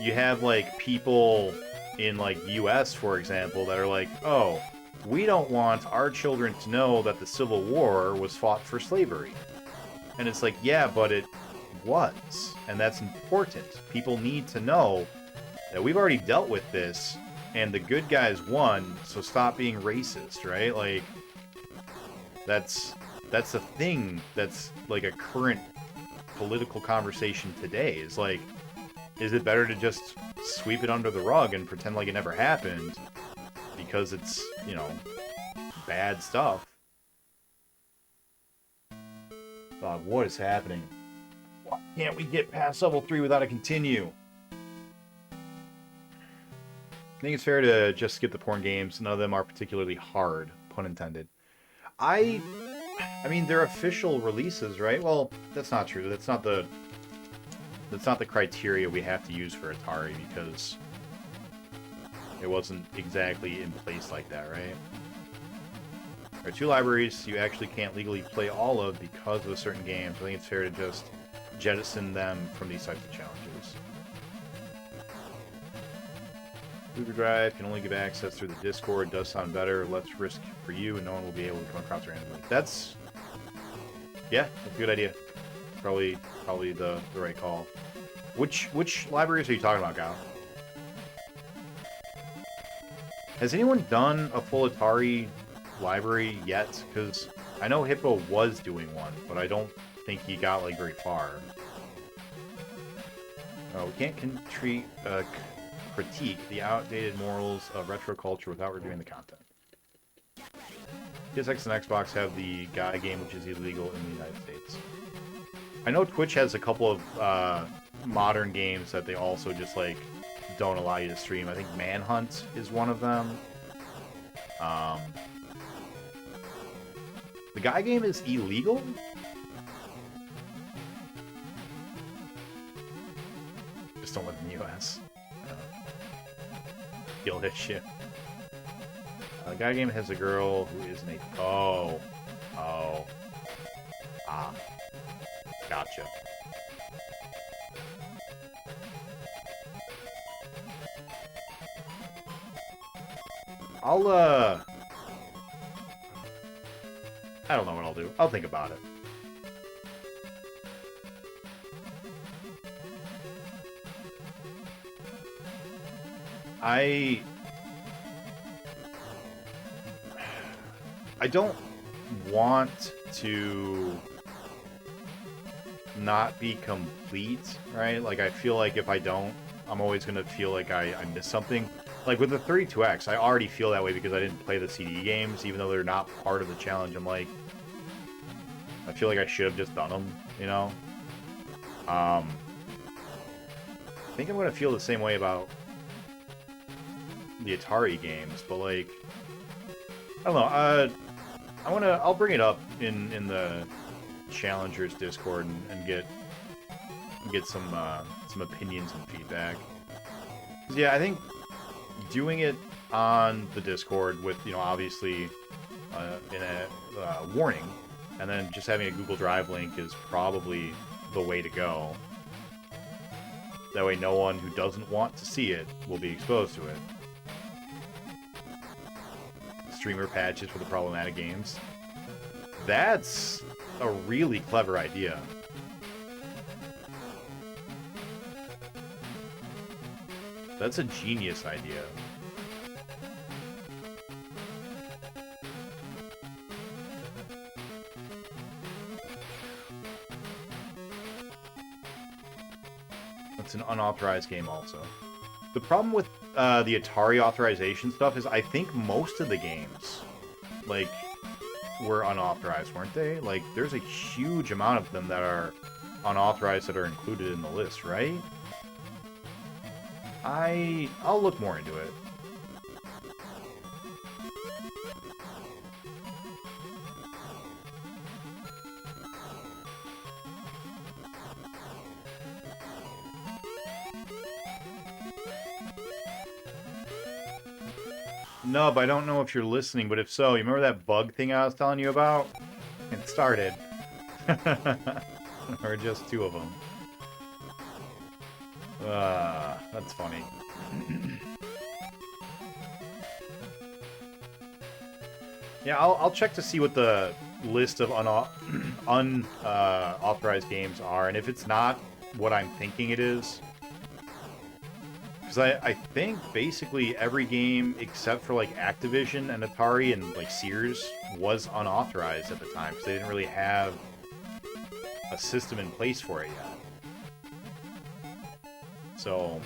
you have, like, people in, like, US, for example, that are like, oh, we don't want our children to know that the Civil War was fought for slavery. And it's like, yeah, but it was. And that's important. People need to know that we've already dealt with this, and the good guys won, so stop being racist, right? Like, that's a thing that's, like, a current political conversation today. Is like, is it better to just sweep it under the rug and pretend like it never happened because it's, you know, bad stuff? God, what is happening? Why can't we get past level 3 without a continue? I think it's fair to just skip the porn games. None of them are particularly hard, pun intended. I mean, they're official releases, right? Well, that's not true. That's not the criteria we have to use for Atari, because it wasn't exactly in place like that, right? There are 2 libraries you actually can't legally play all of because of a certain game, so I think it's fair to just jettison them from these types of challenges. Google Drive can only give access through the Discord. Does sound better, less risk for you, and no one will be able to come across randomly. That's a good idea. Probably the right call. Which libraries are you talking about, Gal? Has anyone done a full Atari library yet, because I know Hippo was doing one, but I don't think he got, like, very far. We can't critique the outdated morals of retro culture without reviewing the content. PSX and Xbox have the Guy game, which is illegal in the United States. I know Twitch has a couple of modern games that they also just, like, don't allow you to stream. I think Manhunt is one of them. The Guy game is illegal? Just don't live in the U.S. Kill this shit. The Guy game has a girl who is an... Oh. Ah. Gotcha. I don't know what I'll do. I'll think about it. I don't want to not be complete, right? Like, I feel like if I don't, I'm always going to feel like I missed something. Like, with the 32X, I already feel that way because I didn't play the CD games, even though they're not part of the challenge. I'm like, I feel like I should have just done them, you know? I think I'm going to feel the same way about the Atari games, but, like, I don't know, I'll bring it up in the Challengers Discord and get some opinions and feedback. 'Cause, yeah, I think doing it on the Discord with, you know, obviously in a warning, and then just having a Google Drive link is probably the way to go. That way no one who doesn't want to see it will be exposed to it. Streamer patches for the problematic games. That's a really clever idea. That's a genius idea. It's an unauthorized game also. The problem with the Atari authorization stuff is I think most of the games, like, were unauthorized, weren't they? Like, there's a huge amount of them that are unauthorized that are included in the list, right? I'll look more into it. Nub, I don't know if you're listening, but if so, you remember that bug thing I was telling you about? It started. Or just two of them. That's funny. Yeah, I'll check to see what the list of unauthorized games are, and if it's not what I'm thinking it is, because I think basically every game except for like Activision and Atari and like Sears was unauthorized at the time, because they didn't really have a system in place for it yet. So,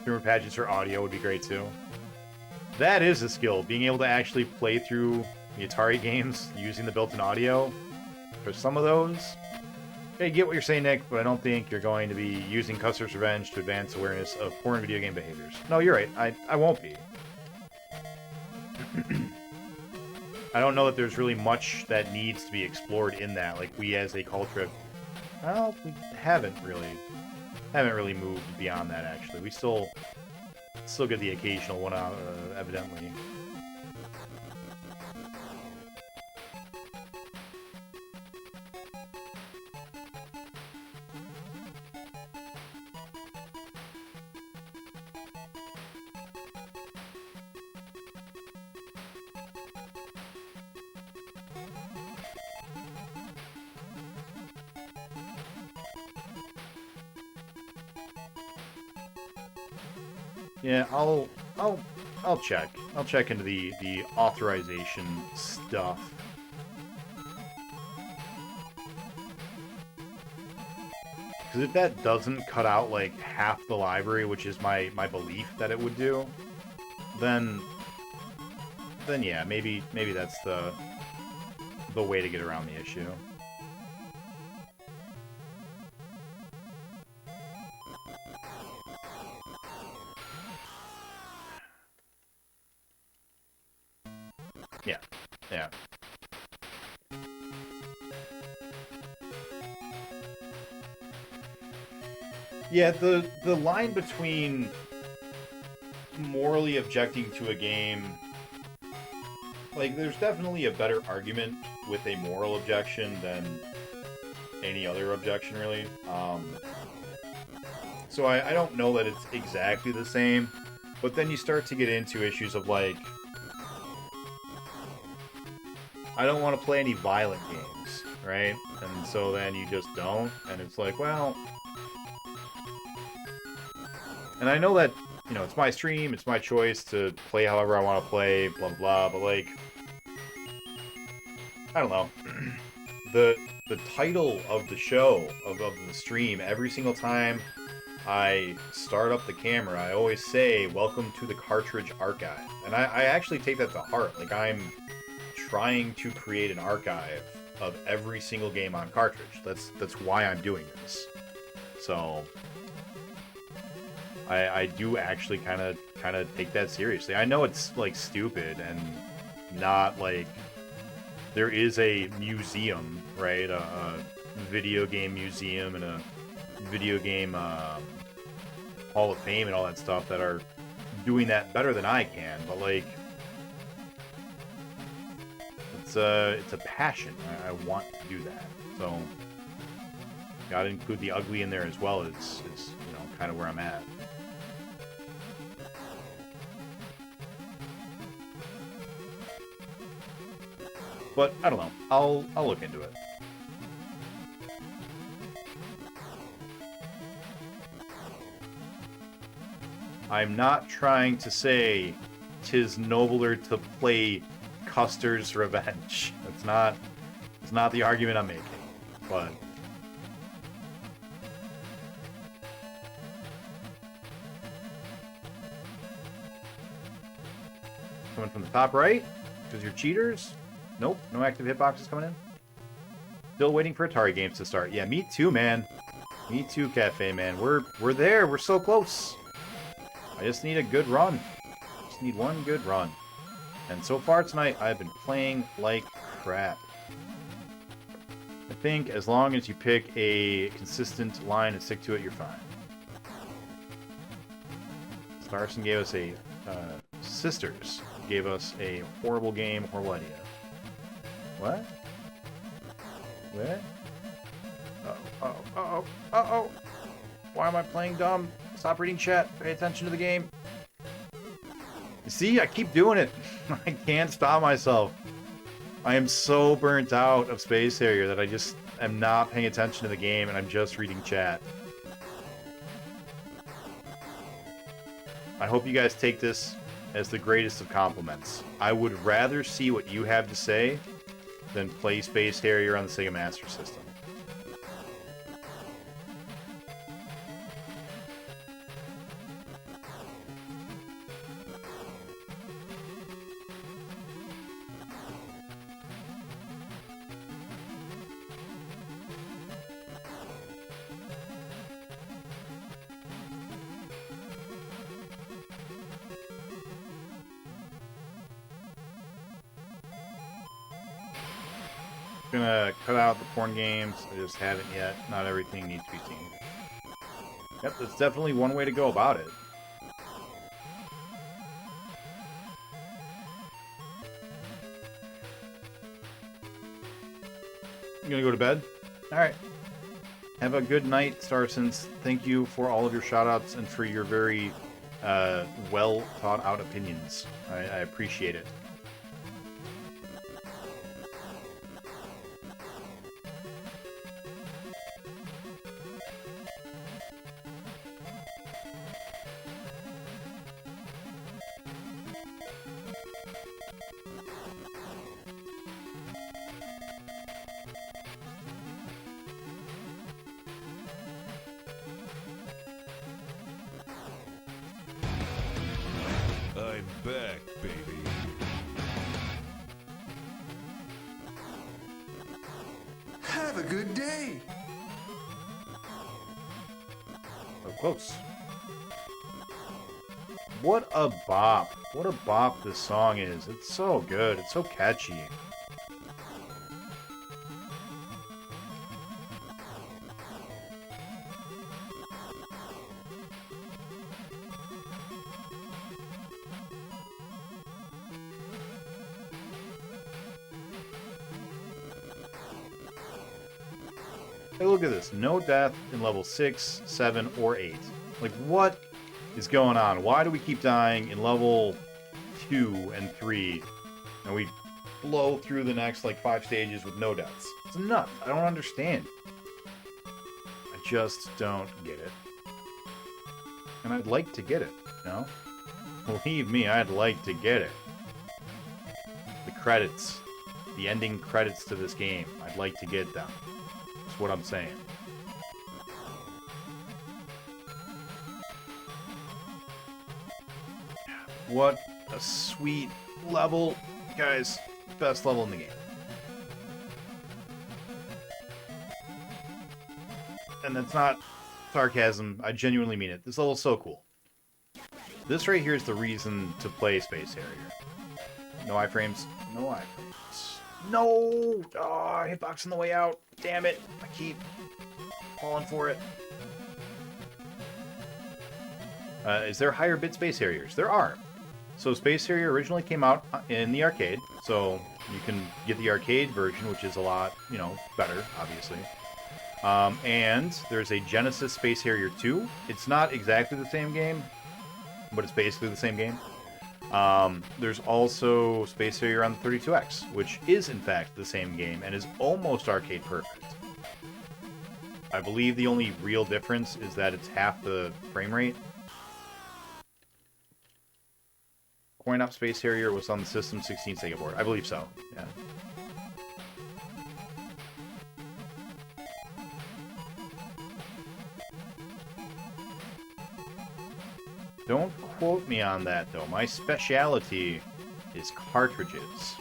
streamer patches for audio would be great too. That is a skill, being able to actually play through the Atari games using the built-in audio. For some of those, I get what you're saying, Nick, but I don't think you're going to be using Custer's Revenge to advance awareness of porn video game behaviors. No, you're right. I won't be. I don't know that there's really much that needs to be explored in that. Like, we as a culture, well, we haven't really moved beyond that, actually. We still get the occasional one out, evidently. Yeah, I'll check. I'll check into the authorization stuff. Because if that doesn't cut out like half the library, which is my belief that it would do, then yeah, maybe that's the way to get around the issue. Yeah. Yeah. Yeah, the line between morally objecting to a game, like, there's definitely a better argument with a moral objection than any other objection, really. So I don't know that it's exactly the same, but then you start to get into issues of, like, I don't want to play any violent games, right? And so then you just don't, and it's like, well... And I know that, you know, it's my stream, it's my choice to play however I want to play, blah, blah, blah, but, like... I don't know. The title of the show, of the stream, every single time I start up the camera, I always say, welcome to the Cartridge Archive. And I actually take that to heart. Like, I'm trying to create an archive of every single game on cartridge. That's why I'm doing this. So I do actually kind of take that seriously. I know it's like stupid and not like there is a museum, right? A video game museum and a video game Hall of Fame and all that stuff that are doing that better than I can, but like it's a passion. I want to do that, so gotta include the ugly in there as well. Is you know, kind of where I'm at. But I don't know. I'll look into it. I'm not trying to say 'tis nobler to play Custer's Revenge. It's not the argument I'm making, but coming from the top right because you're cheaters. Nope, no active hitboxes coming in. Still waiting for Atari games to start. Yeah, me too, man. Me too, Cafe Man. We're there. We're so close. I just need a good run. Just need one good run. And so far tonight, I've been playing like crap. I think as long as you pick a consistent line and stick to it, you're fine. Starson gave us a... Sisters gave us a horrible game, horrible idea. What? What? Uh-oh. Why am I playing dumb? Stop reading chat. Pay attention to the game. See, I keep doing it. I can't stop myself. I am so burnt out of Space Harrier that I just am not paying attention to the game and I'm just reading chat. I hope you guys take this as the greatest of compliments. I would rather see what you have to say than play Space Harrier on the Sega Master System. Gonna cut out the porn games. I just haven't yet. Not everything needs to be seen. Yep, that's definitely one way to go about it. You gonna go to bed? Alright. Have a good night, Starsons. Thank you for all of your shoutouts and for your very well thought out opinions. I appreciate it. back, baby. Have a good day. So close. What a bop. What a bop this song is. It's so good. It's so catchy. Hey, look at this. No death in level 6, 7, or 8. Like, what is going on? Why do we keep dying in level 2 and 3, and we blow through the next, like, 5 stages with no deaths? It's nuts. I don't understand. I just don't get it. And I'd like to get it, you know? Believe me, I'd like to get it. The credits. The ending credits to this game. I'd like to get them. That's what I'm saying. What a sweet level. Guys, best level in the game. And that's not sarcasm. I genuinely mean it. This level's so cool. This right here is the reason to play Space Harrier. No iframes. No iframes. No! Oh, hitbox on the way out. Damn it. I keep falling for it. Is there higher bit Space Harriers? There are. So Space Harrier originally came out in the arcade. So you can get the arcade version, which is a lot, you know, better, obviously. And there's a Genesis Space Harrier 2. It's not exactly the same game, but it's basically the same game. There's also Space Harrier on the 32X, which is in fact the same game and is almost arcade perfect. I believe the only real difference is that it's half the frame rate. Coin-Op Space Harrier was on the System 16 Sega board. I believe so, yeah. Don't quote me on that, though. My specialty is cartridges.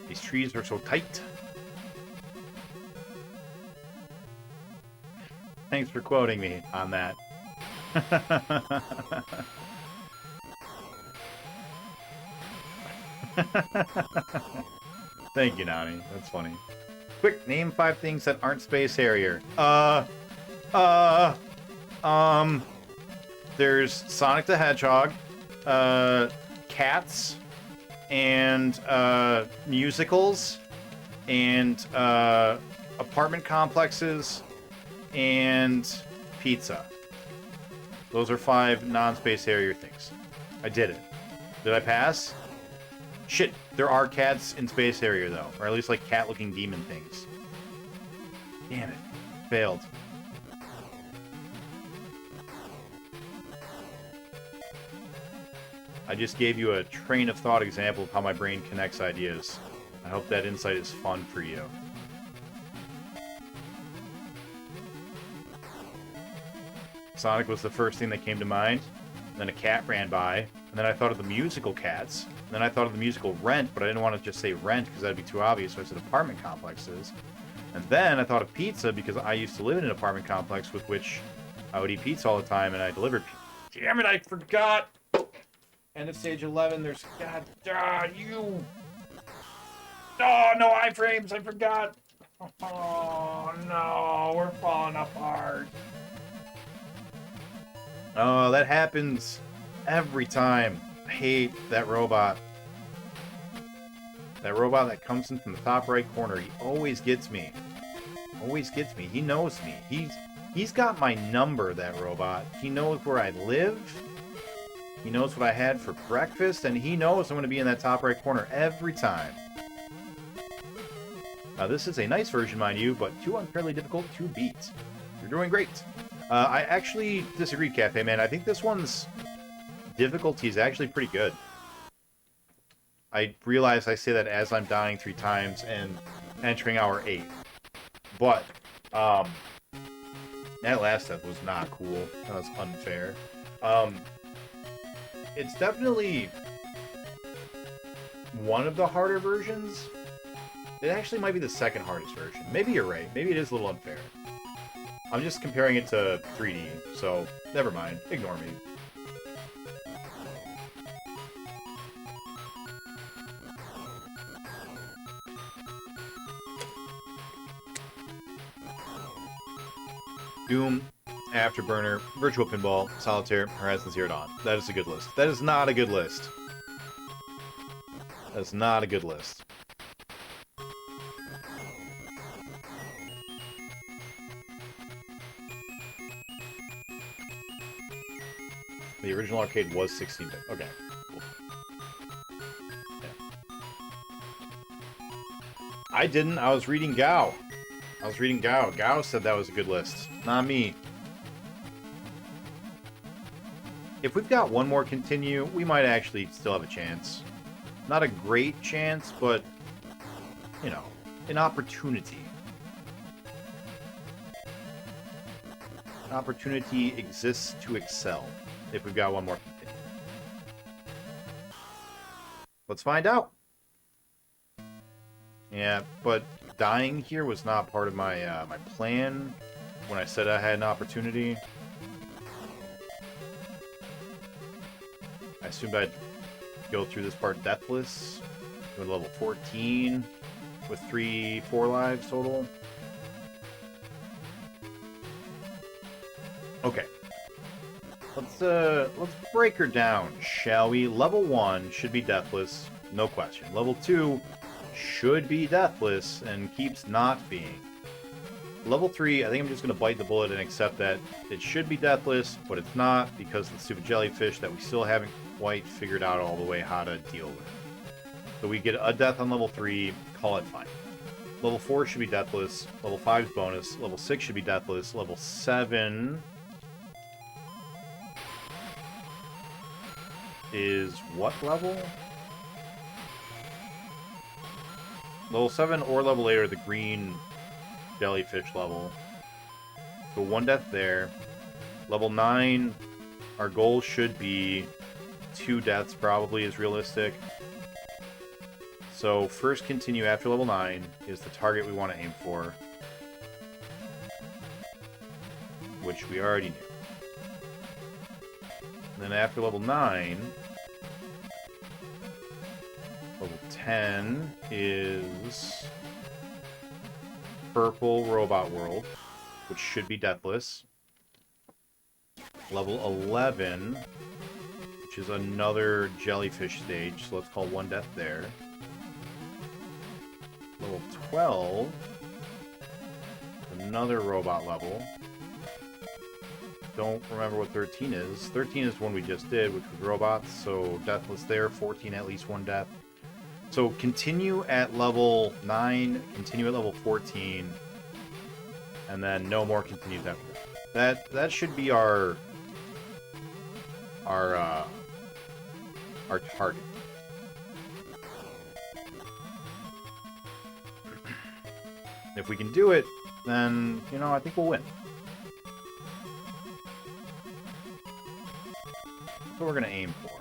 These trees are so tight. Thanks for quoting me on that. Thank you, Nani. That's funny. Quick, name 5 things that aren't Space Harrier. There's Sonic the Hedgehog, cats, and musicals, and apartment complexes, and pizza. Those are 5 non-Space Harrier things. I did it. Did I pass? Shit, there are cats in Space Harrier, though. Or at least, like, cat-looking demon things. Damn it. Failed. I just gave you a train of thought example of how my brain connects ideas. I hope that insight is fun for you. Sonic was the first thing that came to mind. Then a cat ran by. And then I thought of the musical Cats. And then I thought of the musical Rent, but I didn't want to just say Rent because that'd be too obvious, so I said apartment complexes. And then I thought of pizza because I used to live in an apartment complex with which I would eat pizza all the time, and I delivered pizza. Damn it, I forgot! End of stage 11, there's... God, you... Oh, no iframes, I forgot! Oh, no, we're falling apart. Oh, that happens every time. I hate that robot. That robot that comes in from the top right corner, he always gets me. Always gets me. He knows me. He's got my number, that robot. He knows where I live. He knows what I had for breakfast, and he knows I'm going to be in that top right corner every time. Now, this is a nice version, mind you, but too unfairly difficult to beat. You're doing great. I actually disagreed, Cafe Man. I think this one's difficulty is actually pretty good. I realize I say that as I'm dying 3 times and entering hour 8. But, that last step was not cool. That was unfair. It's definitely one of the harder versions. It actually might be the second hardest version. Maybe you're right. Maybe it is a little unfair. I'm just comparing it to 3D, so never mind. Ignore me. Doom, Afterburner, Virtual Pinball, Solitaire, Horizon Zero Dawn. That is a good list. That is not a good list. That's not a good list. The original arcade was 16-bit. Okay. Cool. Yeah. I didn't. I was reading Gao. Gao said that was a good list. Not me. If we've got one more continue, we might actually still have a chance. Not a great chance, but, you know, an opportunity. An opportunity exists to excel. If we've got one more continue. Let's find out. Yeah, but dying here was not part of my my plan when I said I had an opportunity. I assumed I'd go through this part deathless, doing level 14 with 4 lives total. Okay. Let's break her down, shall we? Level 1 should be deathless, no question. Level 2 should be deathless and keeps not being. Level 3, I think I'm just going to bite the bullet and accept that it should be deathless, but it's not because of the stupid jellyfish that we still haven't quite figured out all the way how to deal with. So we get a death on level 3, call it fine. Level 4 should be deathless, level 5 is bonus, level 6 should be deathless, level 7... is what level? Level 7 or level 8 are the green jellyfish level. So 1 death there. Level 9, our goal should be 2 deaths probably is realistic. So first continue after level 9 is the target we want to aim for. Which we already knew. And then after level 9... level 10 is Purple Robot World, which should be deathless. Level 11, which is another jellyfish stage, so let's call 1 death there. Level 12, another robot level. Don't remember what 13 is. 13 is the one we just did, which was robots, so deathless there. 14, at least 1 death. So continue at level 9, continue at level 14, and then no more continues after that. That should be our target. If we can do it, then, you know, I think we'll win. That's what we're going to aim for.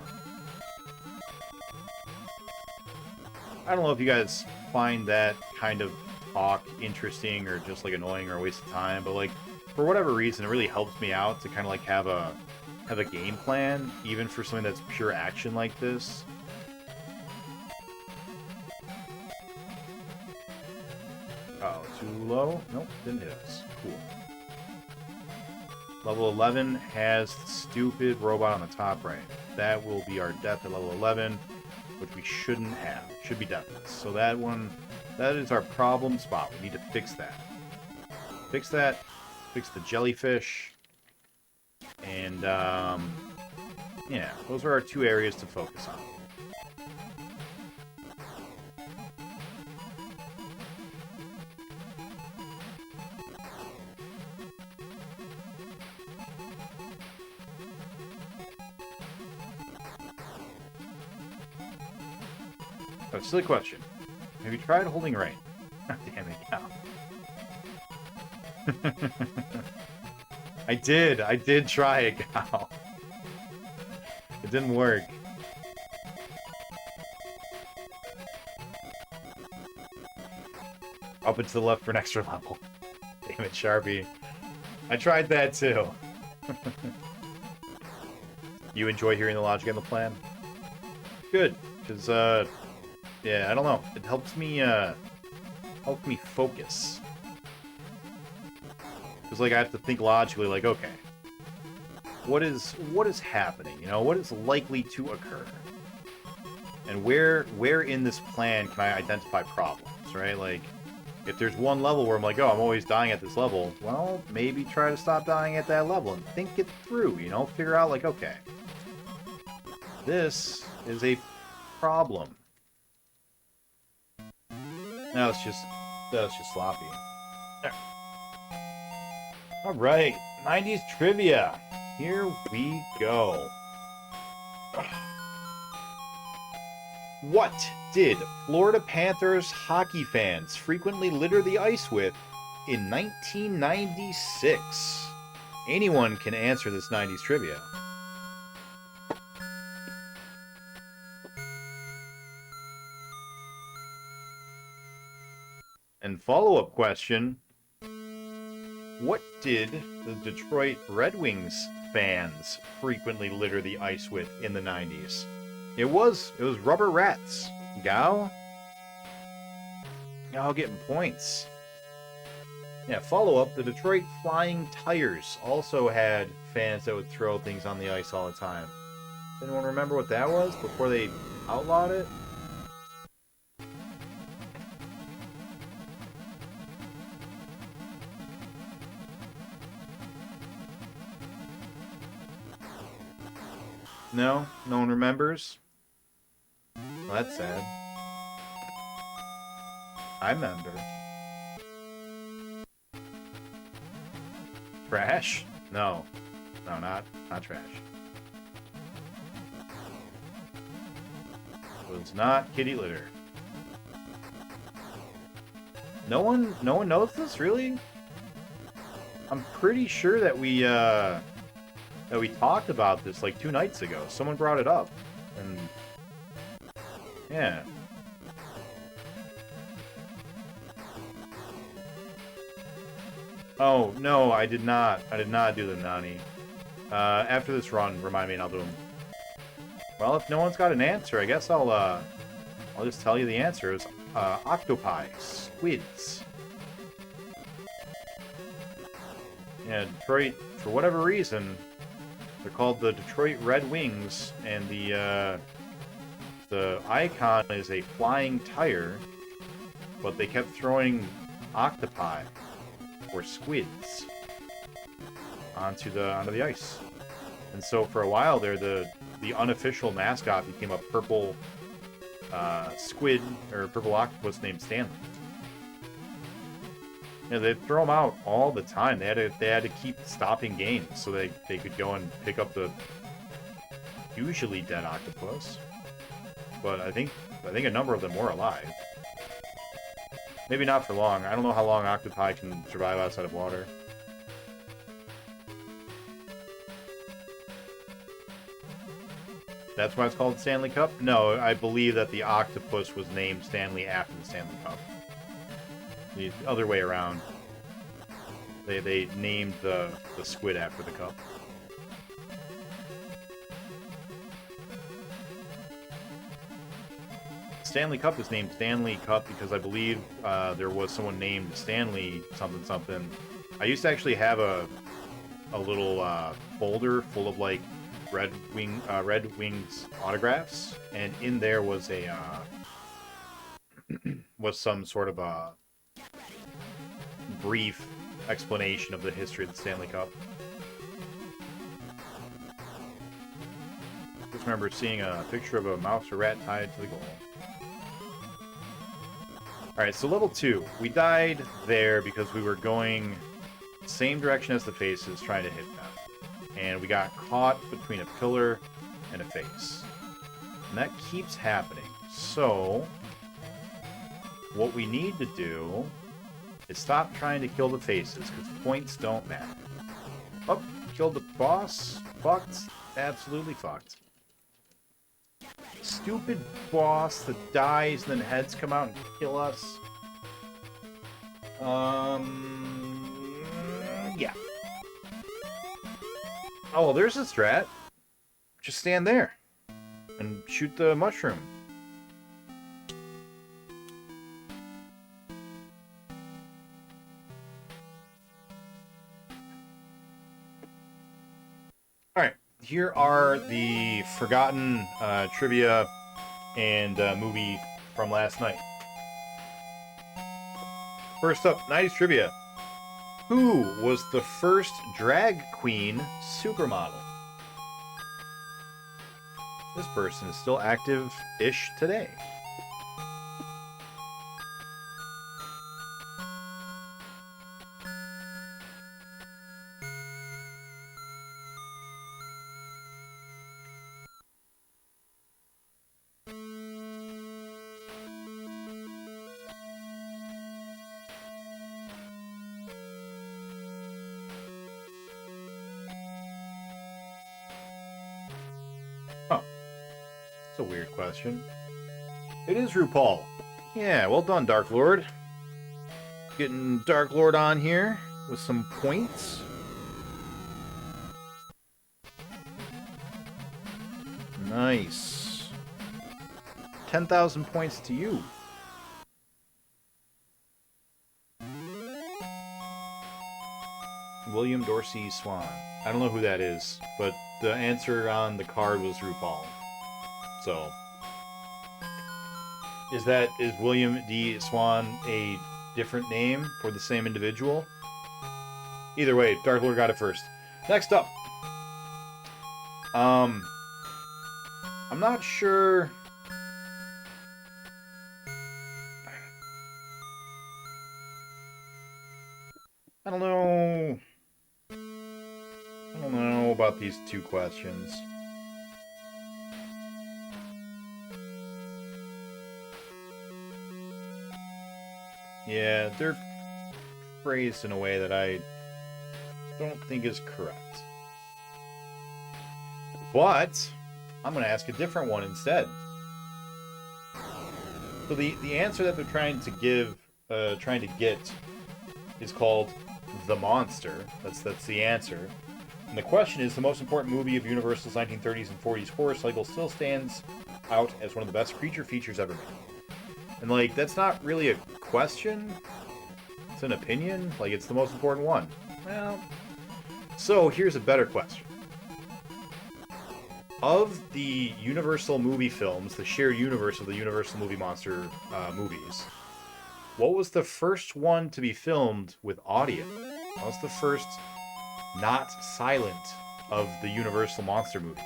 I don't know if you guys find that kind of talk interesting or just, like, annoying or a waste of time, but, like, for whatever reason, it really helps me out to kind of, like, have a game plan, even for something that's pure action like this. Oh, too low? Nope, didn't hit us. Cool. Level 11 has the stupid robot on the top right. That will be our death at level 11. which we shouldn't have. Should be deathless. So that one, that is our problem spot. We need to fix that. Fix that. Fix the jellyfish. And, yeah, those are our 2 areas to focus on. Oh, silly question. Have you tried holding rain? Damn it, Gal. I did try it, Gal. It didn't work. Up and to the left for an extra level. Damn it, Sharpie. I tried that too. You enjoy hearing the logic and the plan? Good, because, yeah, I don't know. It helps me focus. Because, like, I have to think logically, like, okay, what is happening? You know, what is likely to occur? And where in this plan can I identify problems, right? Like, if there's one level where I'm like, oh, I'm always dying at this level, well, maybe try to stop dying at that level and think it through, you know? Figure out, like, okay, this is a problem. No, it's just sloppy. There. All right, 90s trivia. Here we go. What did Florida Panthers hockey fans frequently litter the ice with in 1996? Anyone can answer this 90s trivia. And follow-up question, what did the Detroit Red Wings fans frequently litter the ice with in the 90s? It was rubber rats. Gao getting points. Yeah, follow-up, the Detroit Flying Tires also had fans that would throw things on the ice all the time. Does anyone remember what that was before they outlawed it? No? No one remembers? Well, that's sad. I remember. Trash? No. No, not trash. It was not kitty litter. No one knows this, really? I'm pretty sure that we talked about this like 2 nights ago. Someone brought it up, and yeah. Oh no, I did not. I did not do the Nani. After this run, remind me, and I'll do them. Well, if no one's got an answer, I guess I'll just tell you the answer. It was octopi, squids. Yeah, Detroit, for whatever reason, they're called the Detroit Red Wings, and the icon is a flying tire, but they kept throwing octopi or squids onto the ice. And so for a while there, the unofficial mascot became a purple squid or purple octopus named Stanley. Yeah, they'd throw them out all the time. They had to keep stopping games so they could go and pick up the usually dead octopus. But I think a number of them were alive. Maybe not for long. I don't know how long octopi can survive outside of water. That's why it's called Stanley Cup? No, I believe that the octopus was named Stanley after the Stanley Cup. The other way around. They named the squid after the cup. Stanley Cup is named Stanley Cup because I believe there was someone named Stanley something something. I used to actually have a little folder full of like Red Wing's autographs, and in there was a was some sort of a brief explanation of the history of the Stanley Cup. Just remember seeing a picture of a mouse or rat tied to the goal. Alright, so level 2. We died there because we were going the same direction as the faces, trying to hit them. And we got caught between a pillar and a face. And that keeps happening. So, what we need to do is stop trying to kill the faces, because points don't matter. Oh, killed the boss? Fucked. Absolutely fucked. Stupid boss that dies and then heads come out and kill us. Yeah. Oh, well, there's a strat. Just stand there and shoot the mushroom. Alright, here are the forgotten trivia and movie from last night. First up, 90s trivia. Who was the first drag queen supermodel? This person is still active-ish today. That's a weird question. It is RuPaul. Yeah, well done, Dark Lord. Getting Dark Lord on here with some points. Nice. 10,000 points to you. William Dorsey Swan. I don't know who that is, but the answer on the card was RuPaul. So, is William D. Swan a different name for the same individual? Either way, Dark Lord got it first. Next up. I'm not sure. I don't know about these two questions. Yeah, they're phrased in a way that I don't think is correct. But I'm going to ask a different one instead. So the answer that they're trying to get is called The Monster. That's the answer. And the question is, the most important movie of Universal's 1930s and 40s horror cycle still stands out as one of the best creature features ever made. And, like, that's not really a question. It's an opinion. Like, it's the most important one. Well, so here's a better question. Of the Universal movie films, the shared universe of the Universal movie monster movies, what was the first one to be filmed with audio? What was the first not silent of the Universal monster movies?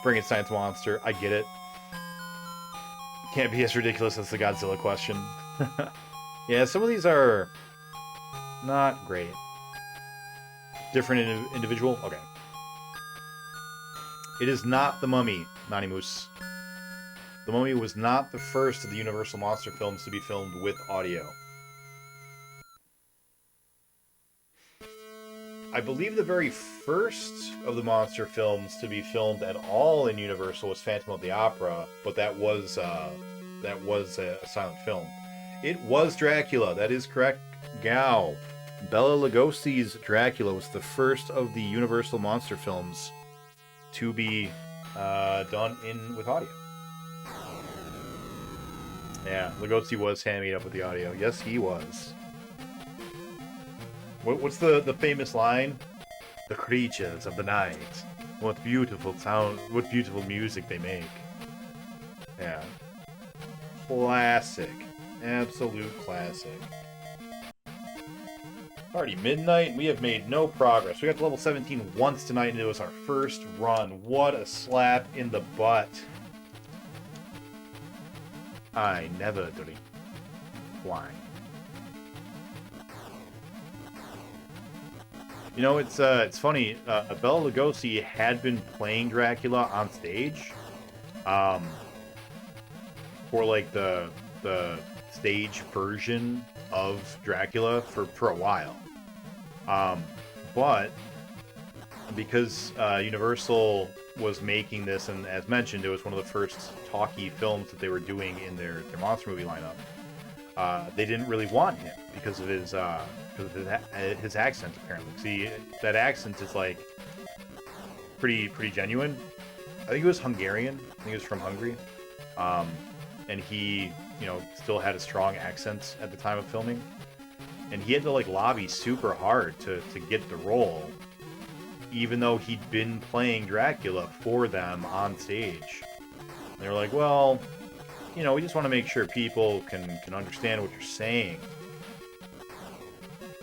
Frankenstein's monster, I get it. Can't be as ridiculous as the Godzilla question. Yeah, some of these are not great. Different individual? Okay. It is not The Mummy, Nanimus. The Mummy was not the first of the Universal monster films to be filmed with audio. I believe the very first of the monster films to be filmed at all in Universal was Phantom of the Opera, but that was a silent film. It was Dracula. That is correct, Gal. Bela Lugosi's Dracula was the first of the Universal monster films to be done with audio. Yeah, Lugosi was hamming up with the audio. Yes, he was. What's the famous line? The creatures of the night. What beautiful sound, what beautiful music they make. Yeah. Classic. Absolute classic. Already midnight, and we have made no progress. We got to level 17 once tonight, and it was our first run. What a slap in the butt. I never drink wine. You know, it's funny. Bela Lugosi had been playing Dracula on stage, for like the stage version of Dracula for a while, but because Universal was making this, and as mentioned, it was one of the first talkie films that they were doing in their monster movie lineup. They didn't really want him because of his accent, apparently. See, that accent is like pretty genuine. I think he was Hungarian. I think he was from Hungary, and he, you know, still had a strong accent at the time of filming, and he had to like lobby super hard to get the role, even though he'd been playing Dracula for them on stage. And they were like, well, you know, we just want to make sure people can understand what you're saying.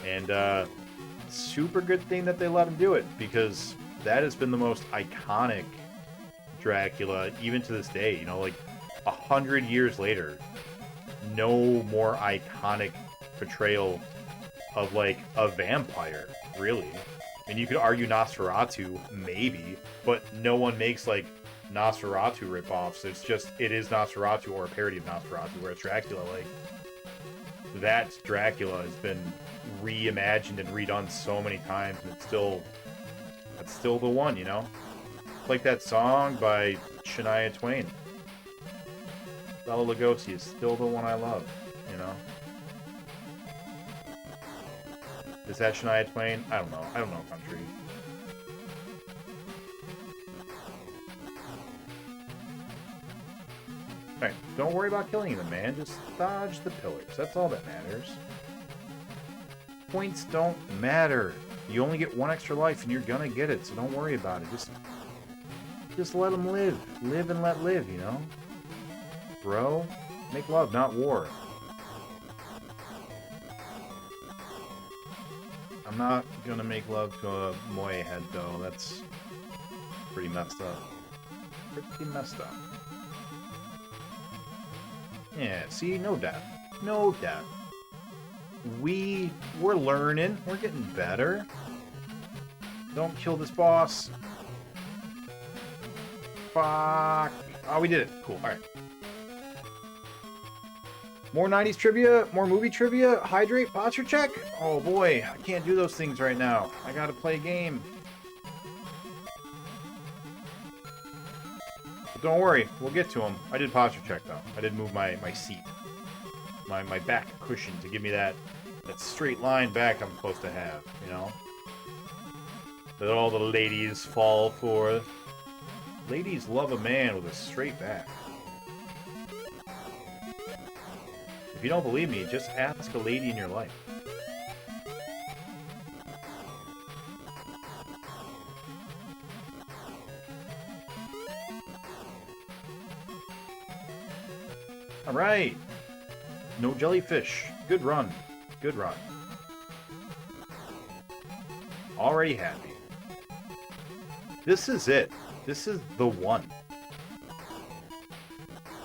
And super good thing that they let him do it, because that has been the most iconic Dracula even to this day. You know, like 100 years later, no more iconic portrayal of like a vampire, really. And you could argue Nosferatu, maybe, but no one makes like Nosferatu ripoffs. It is Nosferatu or a parody of Nosferatu, whereas Dracula, like, that Dracula has been reimagined and redone so many times, and that's still the one, you know? Like that song by Shania Twain. Bela Lugosi is still the one I love, you know? Is that Shania Twain? I don't know. I don't know country. Alright, don't worry about killing them, man. Just dodge the pillars. That's all that matters. Points don't matter. You only get one extra life, and you're gonna get it, so don't worry about it. Just let them live. Live and let live, you know? Bro, make love, not war. I'm not gonna make love to a moe head, though. That's pretty messed up. Pretty messed up. Yeah, see? No death. No death. We're learning. We're getting better. Don't kill this boss. Fuck. Oh, we did it. Cool. Alright. More 90s trivia, more movie trivia, hydrate, posture check. Oh boy, I can't do those things right now. I gotta play a game. But don't worry, we'll get to them. I did posture check though. I did move my seat. My back cushion to give me that straight line back I'm supposed to have, you know? That all the ladies fall for. Ladies love a man with a straight back. If you don't believe me, just ask a lady in your life. Alright. No jellyfish. Good run. Good run. Already happy. This is it. This is the one.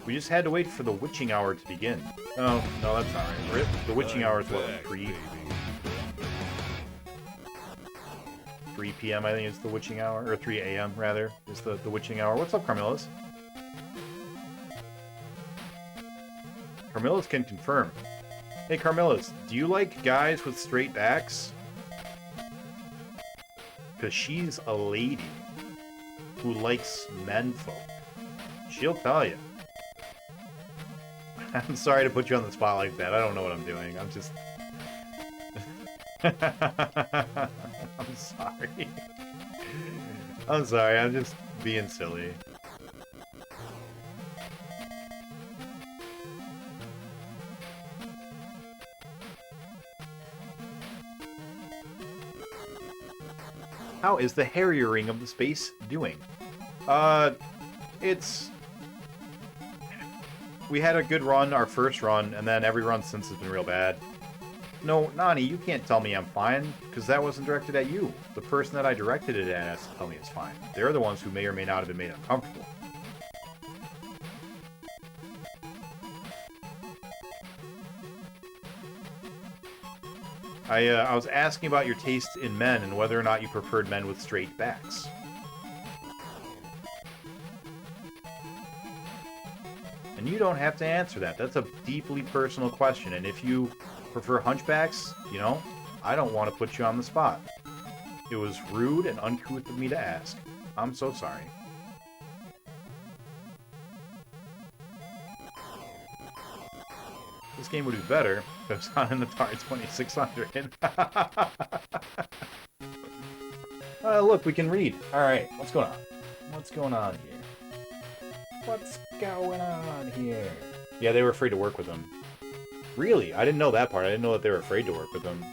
We just had to wait for the witching hour to begin. Oh, no, that's not right. The witching hour is what, 3 p.m. I think is the witching hour, or 3 a.m. rather, is the witching hour. What's up, Carmillas? Carmillas can confirm. Hey, Carmillas, do you like guys with straight backs? Because she's a lady who likes menfolk. She'll tell you. I'm sorry to put you on the spot like that. I don't know what I'm doing. I'm just... I'm sorry. I'm sorry. I'm just being silly. How is the Harriering of the space doing? It's... We had a good run, our first run, and then every run since has been real bad. No, Nani, you can't tell me I'm fine, because that wasn't directed at you. The person that I directed it at has to tell me it's fine. They're the ones who may or may not have been made uncomfortable. I was asking about your taste in men and whether or not you preferred men with straight backs. And you don't have to answer that. That's a deeply personal question. And if you prefer hunchbacks, you know, I don't want to put you on the spot. It was rude and uncouth of me to ask. I'm so sorry. This game would be better if it was on an Atari 2600. Look, we can read. Alright, what's going on? What's going on here? What's going on here? Yeah, they were afraid to work with him. Really? I didn't know that part. I didn't know that they were afraid to work with him.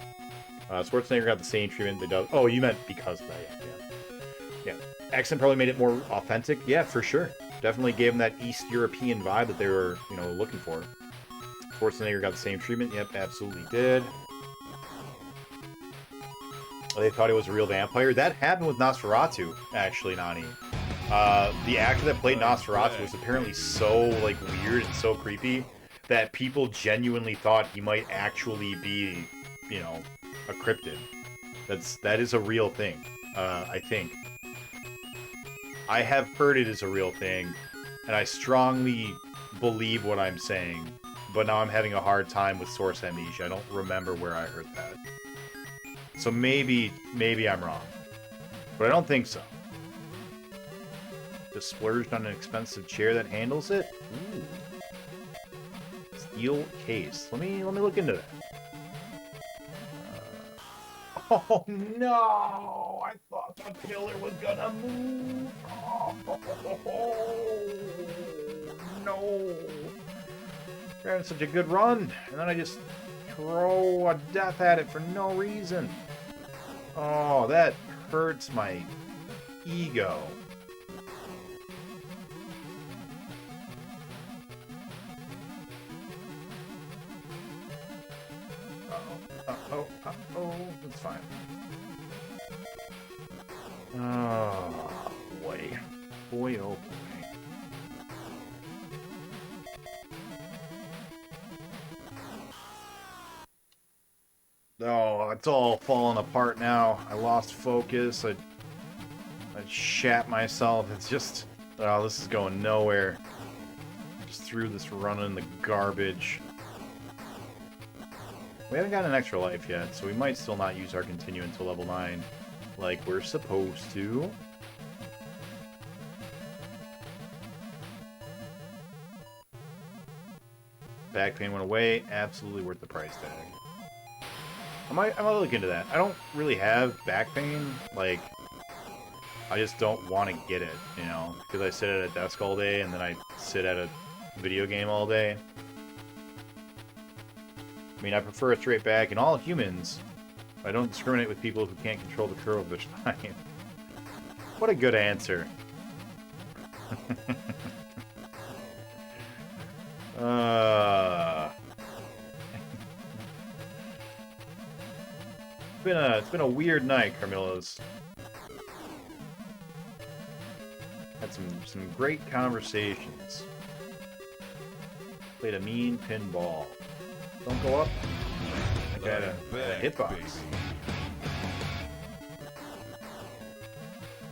Schwarzenegger got the same treatment they do. Oh, you meant because of that, yeah. Accent probably made it more authentic. Yeah, for sure. Definitely gave them that East European vibe that they were, you know, looking for. Schwarzenegger got the same treatment. Yep, absolutely did. They thought he was a real vampire. That happened with Nosferatu, actually, Nani. The actor that played Nosferatu was apparently so, like, weird and so creepy that people genuinely thought he might actually be, you know, a cryptid. That is a real thing, I think. I have heard it is a real thing, and I strongly believe what I'm saying, but now I'm having a hard time with source amnesia. I don't remember where I heard that. So maybe I'm wrong. But I don't think so. Just splurged on an expensive chair that handles it? Ooh. Steel case. Let me look into that. Oh no! I thought the pillar was gonna move. Oh, no! We're having such a good run, and then I just throw a death at it for no reason. Oh, that hurts my ego. Uh-oh, that's fine. Oh, boy. Boy, oh boy. Oh, it's all falling apart now. I lost focus. I shat myself. It's just... Oh, this is going nowhere. Just threw this run in the garbage. We haven't gotten an extra life yet, so we might still not use our continue until level 9 like we're supposed to. Back pain went away. Absolutely worth the price tag. I might look into that. I don't really have back pain. Like, I just don't want to get it, you know? Because I sit at a desk all day, and then I sit at a video game all day. I mean, I prefer a straight back in all humans. I don't discriminate with people who can't control the curve of their spine. What a good answer. It's been a weird night, Carmilla's. Had some great conversations. Played a mean pinball. Don't go up. I got a hitbox. Baby.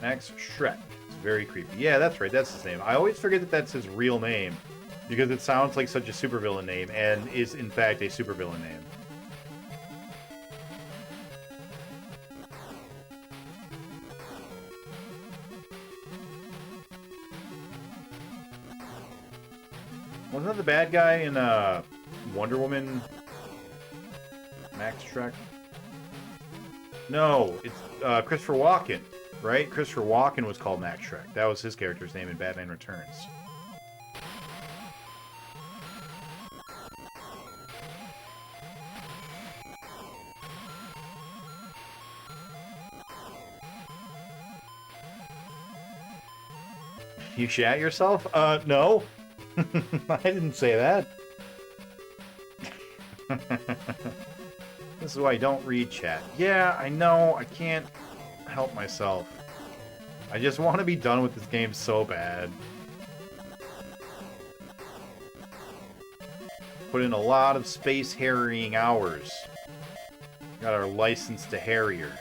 Max Shrek. It's very creepy. Yeah, that's right. That's his name. I always forget that that's his real name because it sounds like such a supervillain name and is in fact a supervillain name. Wasn't that the bad guy in Wonder Woman? Max Shrek? No, it's Christopher Walken, right? Christopher Walken was called Max Shrek. That was his character's name in Batman Returns. You shat yourself? No. I didn't say that. This is why I don't read chat. Yeah, I know. I can't help myself. I just want to be done with this game so bad. Put in a lot of space harrying hours. Got our license to Harrier.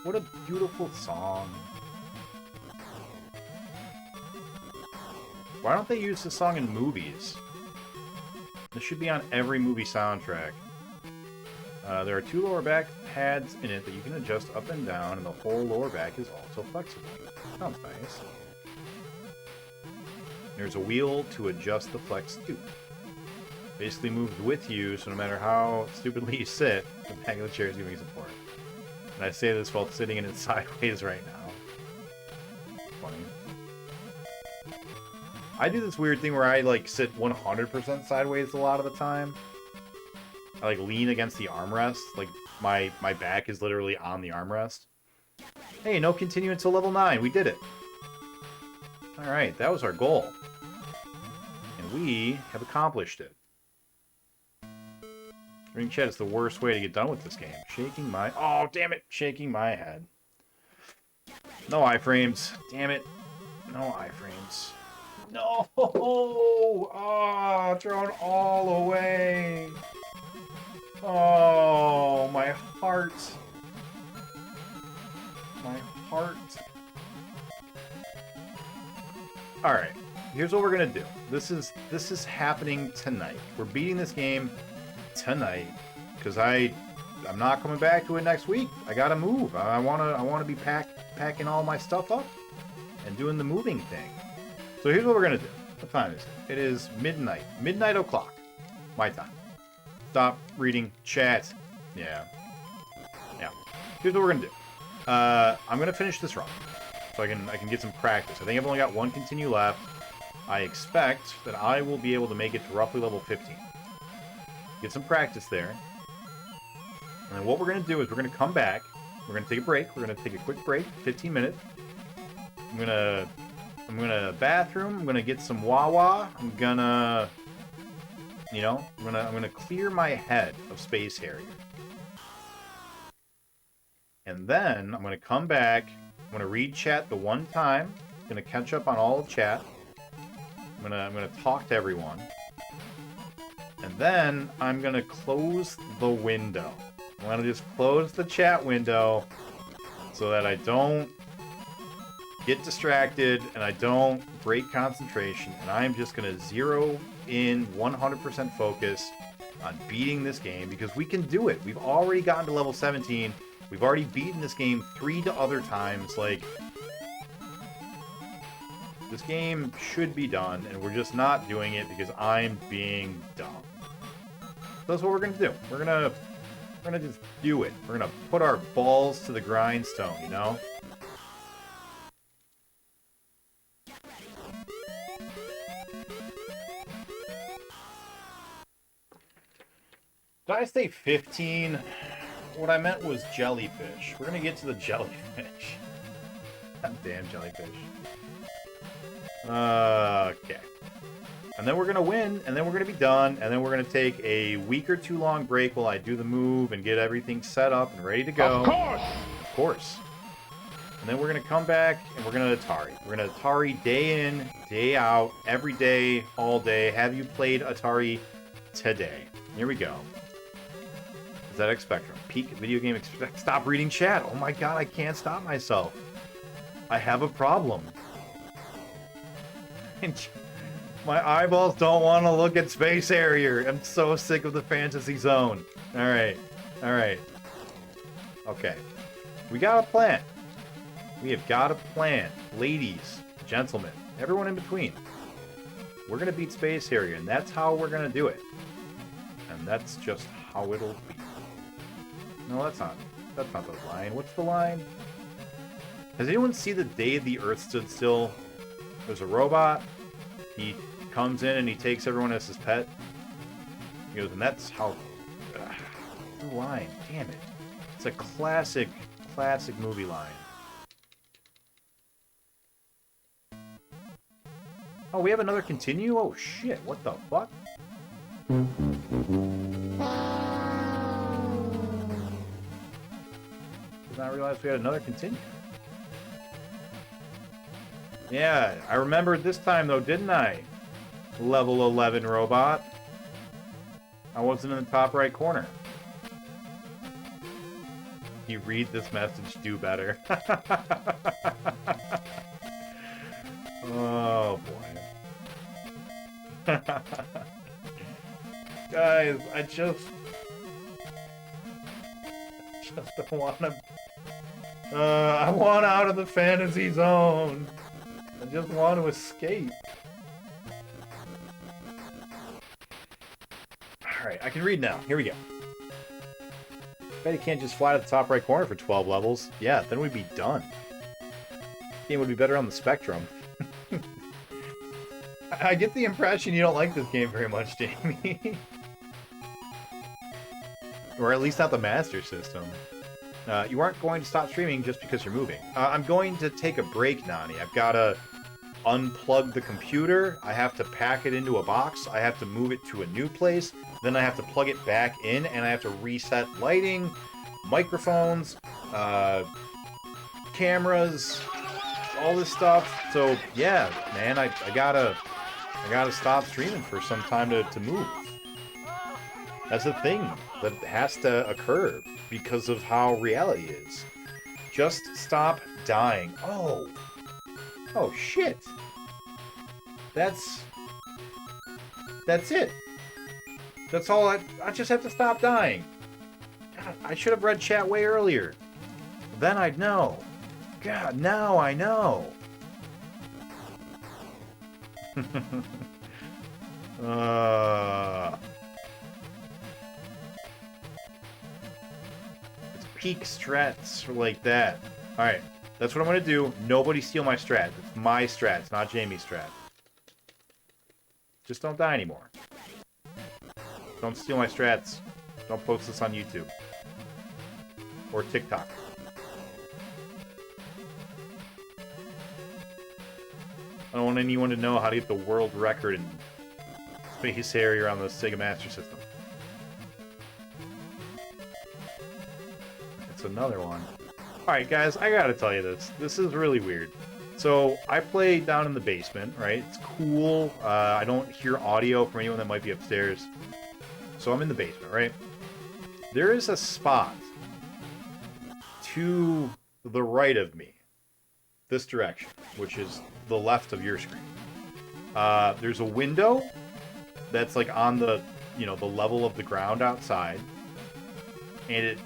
What a beautiful song. Why don't they use this song in movies? This should be on every movie soundtrack. There are 2 lower back pads in it that you can adjust up and down, and the whole lower back is also flexible. Sounds nice. There's a wheel to adjust the flex too. Basically moves with you, so no matter how stupidly you sit, the back of the chair is giving you support. And I say this while sitting in it sideways right now. Funny. I do this weird thing where I, like, sit 100% sideways a lot of the time. I, like, lean against the armrest. Like, my back is literally on the armrest. Hey, no continue until level 9. We did it. Alright, that was our goal. And we have accomplished it. Reading chat is the worst way to get done with this game. Shaking my... Oh, damn it! Shaking my head. No iframes. Damn it. No iframes. No! Oh, thrown all away. Oh, my heart. My heart. Alright. Here's what we're gonna do. This is happening tonight. We're beating this game tonight because I'm not coming back to it next week. I gotta move. I wanna be packing all my stuff up and doing the moving thing. So here's what we're gonna do. What time is it? It is midnight. Midnight o'clock. My time. Stop reading chat. Yeah. Here's what we're gonna do. I'm gonna finish this run so I can get some practice. I think I've only got 1 continue left. I expect that I will be able to make it to roughly level 15. Get some practice there. And then what we're going to do is we're going to come back. We're going to take a break. We're going to take a quick break, 15 minutes. I'm going to bathroom. I'm going to get some Wawa. I'm going to, I'm going to clear my head of Space Harrier. And then I'm going to come back. I'm going to read chat the one time. I'm going to catch up on all of chat. I'm going to talk to everyone. And then I'm going to close the window. I'm going to just close the chat window so that I don't get distracted and I don't break concentration. And I'm just going to zero in 100% focus on beating this game because we can do it. We've already gotten to level 17. We've already beaten this game 3 other times. Like, this game should be done, and we're just not doing it because I'm being dumb. That's what we're gonna do. We're gonna just do it. We're gonna put our balls to the grindstone, you know? Did I say 15? What I meant was jellyfish. We're gonna get to the jellyfish. Goddamn jellyfish. Okay. And then we're going to win, and then we're going to be done, and then we're going to take a week or 2 long break while I do the move and get everything set up and ready to go. Of course! Of course. And then we're going to come back, and we're going to Atari. We're going to Atari day in, day out, every day, all day. Have you played Atari today? Here we go. ZX Spectrum. Peak video game expect. Stop reading chat. Oh my god, I can't stop myself. I have a problem. My eyeballs don't want to look at Space Harrier. I'm so sick of the Fantasy Zone. Alright. Alright. Okay. We got a plan. We have got a plan. Ladies, gentlemen, everyone in between. We're going to beat Space Harrier, and that's how we're going to do it. And that's just how it'll be. No, that's not the line. What's the line? Has anyone seen the day the Earth stood still? There's a robot. He comes in and he takes everyone as his pet. He goes, and that's how... the line. Damn it. It's a classic movie line. Oh, we have another continue? Oh, shit. What the fuck? Did not realize we had another continue. Yeah, I remembered this time, though, didn't I? Level 11 robot. I wasn't in the top right corner. You read this message, do better. Oh, boy. Guys, I just don't want to... I want out of the fantasy zone. I just want to escape. Alright, I can read now. Here we go. Bet you can't just fly to the top right corner for 12 levels. Yeah, then we'd be done. Game would be better on the Spectrum. I get the impression you don't like this game very much, Jamie. Or at least not the Master System. You aren't going to stop streaming just because you're moving. I'm going to take a break, Nani. I've got to unplug the computer. I have to pack it into a box. I have to move it to a new place. Then I have to plug it back in, and I have to reset lighting, microphones, cameras, all this stuff. So yeah, man, I gotta stop streaming for some time to move. That's a thing that has to occur because of how reality is. Just stop dying. Oh shit. That's it. That's all. I just have to stop dying. God, I should have read chat way earlier. Then I'd know. God, now I know. It's peak strats like that. Alright, that's what I'm gonna do. Nobody steal my strat. It's my strat. It's not Jamie's strat. Just don't die anymore. Don't steal my strats. Don't post this on YouTube. Or TikTok. I don't want anyone to know how to get the world record in Space Harrier on the Sega Master System. It's another one. Alright guys, I gotta tell you this. This is really weird. So, I play down in the basement, right? It's cool. I don't hear audio from anyone that might be upstairs. So I'm in the basement, right? There is a spot to the right of me. This direction, which is the left of your screen. There's a window that's like on the, the level of the ground outside. And it,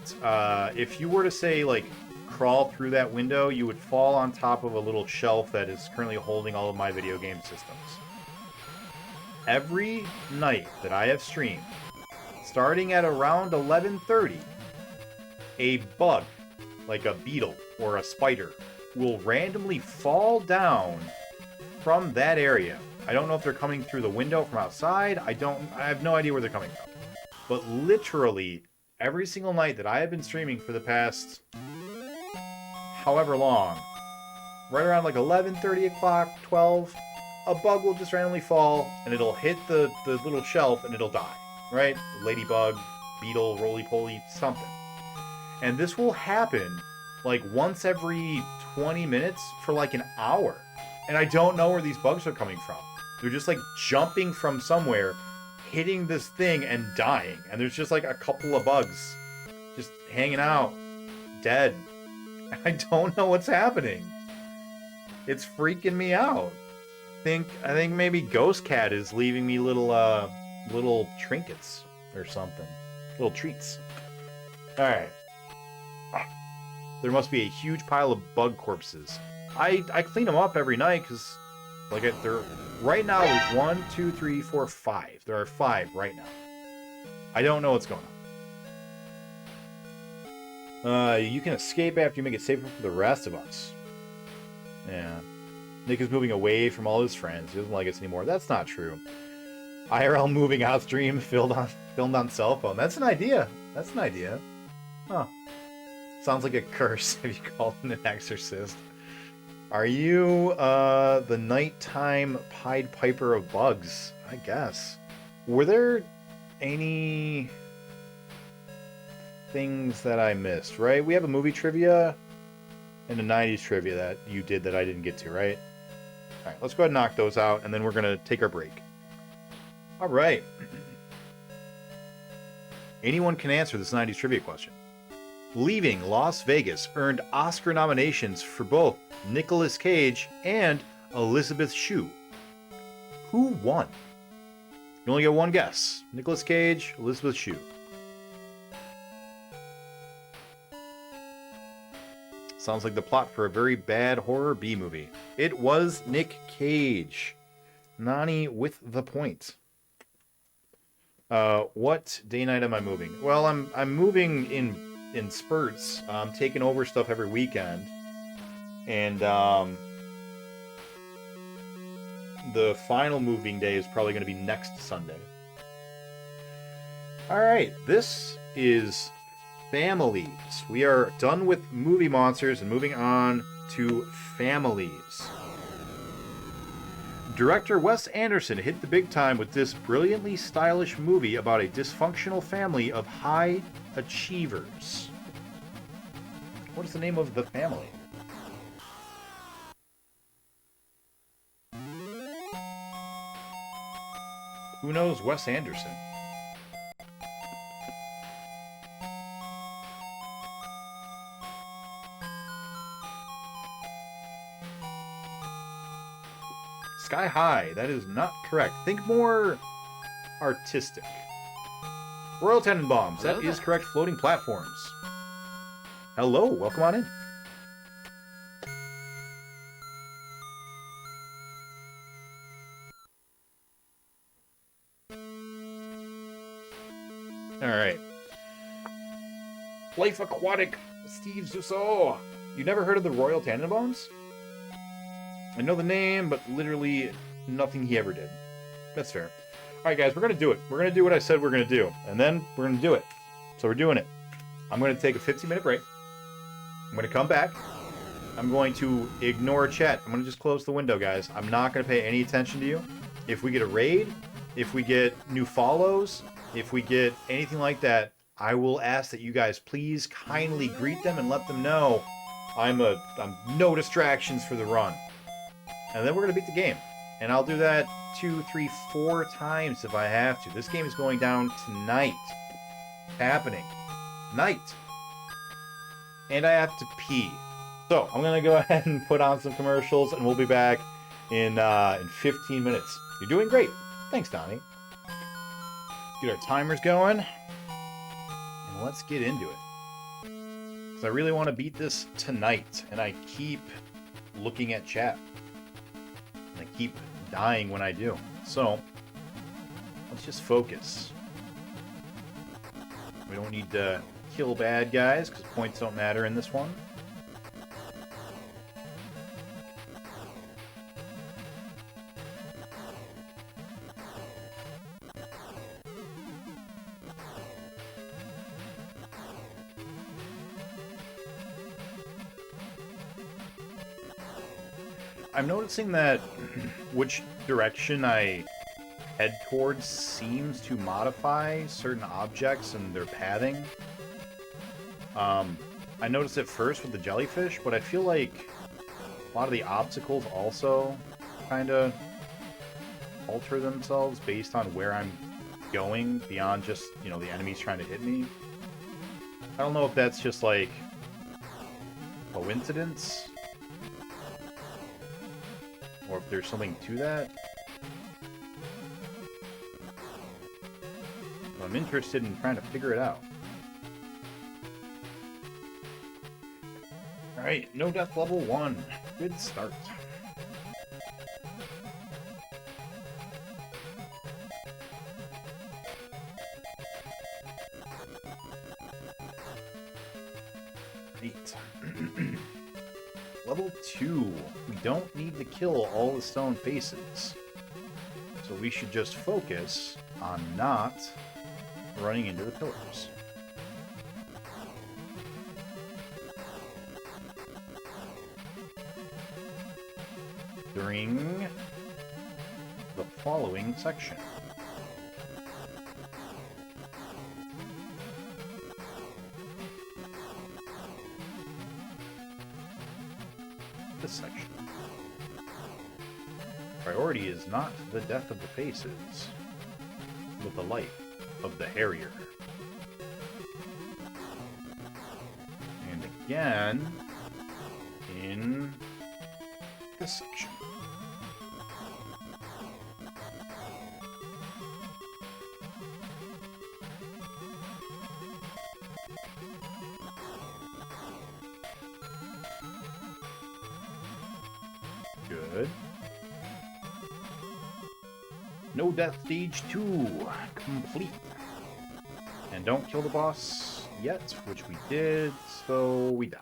if you were to say like crawl through that window, you would fall on top of a little shelf that is currently holding all of my video game systems. Every night that I have streamed, starting at around 11:30, a bug, like a beetle or a spider, will randomly fall down from that area. I don't know if they're coming through the window from outside. I have no idea where they're coming from. But literally, every single night that I have been streaming for the past however long, right around like 11:30 o'clock, 12, a bug will just randomly fall, and it'll hit the little shelf, and it'll die. Right? Ladybug, beetle, roly-poly, something. And this will happen like once every 20 minutes for like an hour. And I don't know where these bugs are coming from. They're just like jumping from somewhere, hitting this thing and dying. And there's just like a couple of bugs just hanging out, dead. I don't know what's happening. It's freaking me out. I think maybe Ghost Cat is leaving me little trinkets or something. Little treats. Alright. There must be a huge pile of bug corpses. I clean them up every night because, like, they're right now. There's 1, 2, 3, 4, 5. There are 5 right now. I don't know what's going on. You can escape after you make it safer for the rest of us. Yeah. Nick is moving away from all his friends. He doesn't like us anymore. That's not true. IRL moving out stream filmed on cell phone. That's an idea. That's an idea. Huh. Sounds like a curse if you called him an exorcist. Are you the nighttime Pied Piper of bugs? I guess. Were there any things that I missed, right? We have a movie trivia and a 90s trivia that you did that I didn't get to, right? All right, let's go ahead and knock those out, and then we're going to take our break. All right. Anyone can answer this 90s trivia question. Leaving Las Vegas earned Oscar nominations for both Nicolas Cage and Elizabeth Shue. Who won? You only get one guess. Nicolas Cage, Elizabeth Shue. Sounds like the plot for a very bad horror B movie. It was Nick Cage. Nani with the point. What day night am I moving? Well, I'm moving in spurts. I'm taking over stuff every weekend. And the final moving day is probably going to be next Sunday. Alright, this is Families. We are done with movie monsters and moving on to Families. Director Wes Anderson hit the big time with this brilliantly stylish movie about a dysfunctional family of high achievers. What is the name of the family? Who knows Wes Anderson? Sky High. That is not correct. Think more artistic. Royal Tenenbaums. That is correct. Floating platforms. Hello. Welcome on in. Alright. Life Aquatic. Steve Zissou. You never heard of the Royal Tenenbaums? I know the name, but literally nothing he ever did. That's fair. Alright, guys, we're going to do it. We're going to do what I said we're going to do. And then we're going to do it. So we're doing it. I'm going to take a 15-minute break. I'm going to come back. I'm going to ignore chat. I'm going to just close the window, guys. I'm not going to pay any attention to you. If we get a raid, if we get new follows, if we get anything like that, I will ask that you guys please kindly greet them and let them know I'm no distractions for the run. And then we're going to beat the game. And I'll do that 2, 3, 4 times if I have to. This game is going down tonight. It's happening. Night. And I have to pee. So, I'm going to go ahead and put on some commercials, and we'll be back in 15 minutes. You're doing great. Thanks, Donnie. Let's get our timers going. And let's get into it. Because I really want to beat this tonight. And I keep looking at chat. I keep dying when I do. So, let's just focus. We don't need to kill bad guys, because points don't matter in this one. I'm noticing that which direction I head towards seems to modify certain objects and their pathing. I noticed it first with the jellyfish, but I feel like a lot of the obstacles also kind of alter themselves based on where I'm going beyond just, you know, the enemies trying to hit me. I don't know if that's just like coincidence or if there's something to that. I'm interested in trying to figure it out. Alright, no death level 1. Good start. Right. Level 2. We don't need to kill all the stone faces. So we should just focus on not running into the pillars. During the following section. This section. Priority is not the death of the faces, but the life of the Harrier. And again, in this section. Good. No death stage 2 complete. And don't kill the boss yet, which we did, so we die.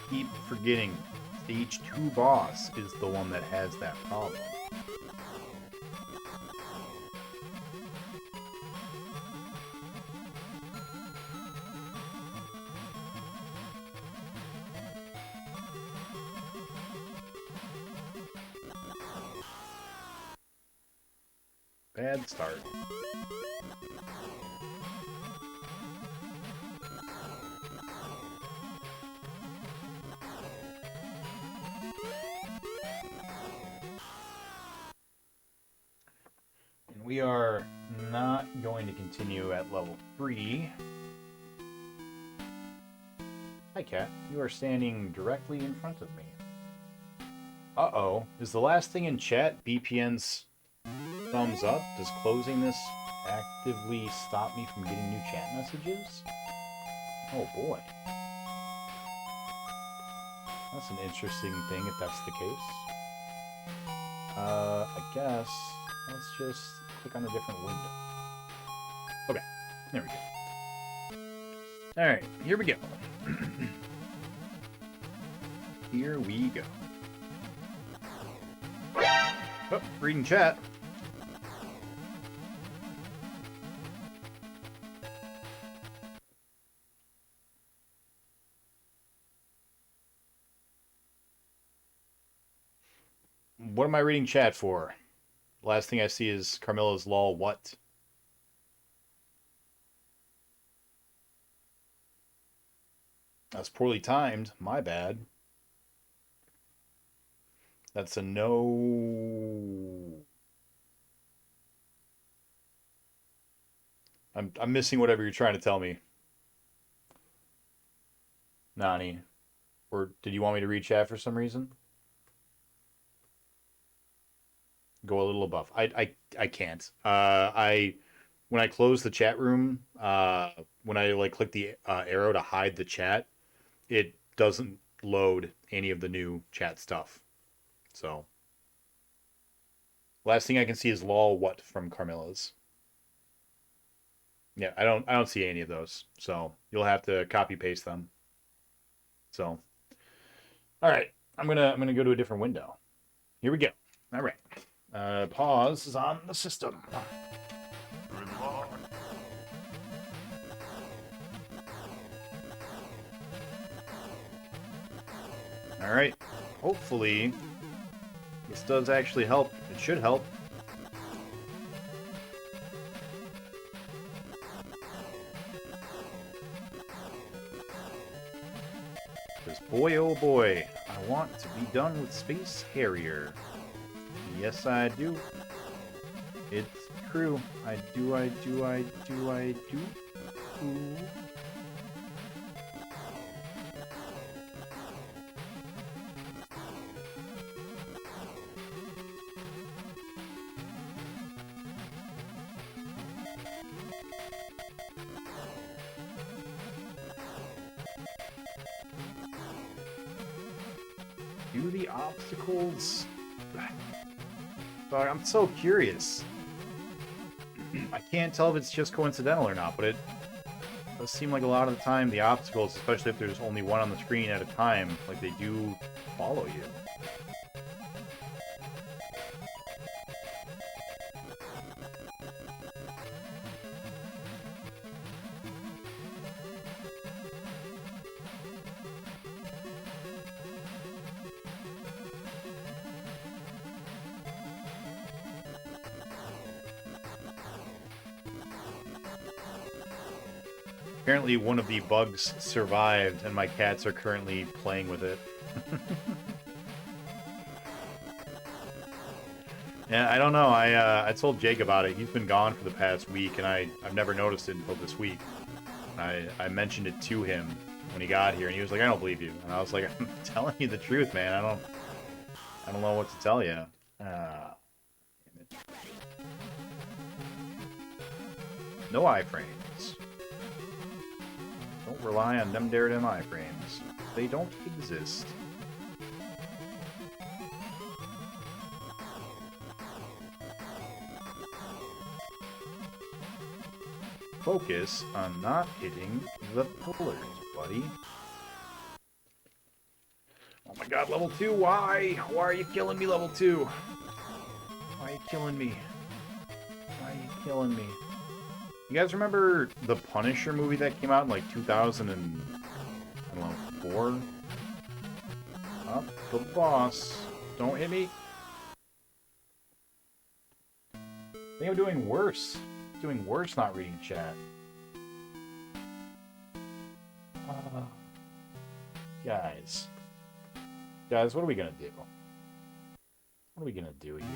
Keep forgetting, stage 2 boss is the one that has that problem. Bad start. And we are not going to continue at level 3. Hi, Cat. You are standing directly in front of me. Uh-oh. Is the last thing in chat BPN's thumbs up? Does closing this actively stop me from getting new chat messages? Oh boy. That's an interesting thing if that's the case. I guess let's just click on a different window. Okay, there we go. Alright, here we go. Here we go. Oh, reading chat. What am I reading chat for? Last thing I see is Carmilla's lol what? That's poorly timed. My bad. That's a no. I'm missing whatever you're trying to tell me. Nani. Or did you want me to read chat for some reason? Go a little above. I can't. When I close the chat room, when I like click the arrow to hide the chat, it doesn't load any of the new chat stuff. So last thing I can see is lol what from Carmilla's. Yeah, I don't see any of those. So you'll have to copy paste them. So all right, I'm gonna go to a different window. Here we go. All right. Pause is on the system. Alright. Hopefully, this does actually help. It should help. Because boy, oh boy, I want to be done with Space Harrier. Yes, I do. It's true. I do. Ooh. do the obstacles... But I'm so curious. I can't tell if it's just coincidental or not, but it does seem like a lot of the time the obstacles, especially if there's only one on the screen at a time, like they do follow you. Apparently one of the bugs survived, and my cats are currently playing with it. Yeah, I don't know. I told Jake about it. He's been gone for the past week, and I've never noticed it until this week. I mentioned it to him when he got here, and he was like, "I don't believe you." And I was like, "I'm telling you the truth, man. I don't know what to tell you." No iframes. Don't rely on them dared iframes. They don't exist. Focus on not hitting the pillars, buddy. Oh my god, level 2, why? Why are you killing me, level 2? Why are you killing me? Why are you killing me? You guys remember the Punisher movie that came out in like 2004? Up to the boss. Don't hit me. I think I'm doing worse. Doing worse not reading chat. Guys, what are we gonna do? What are we gonna do here?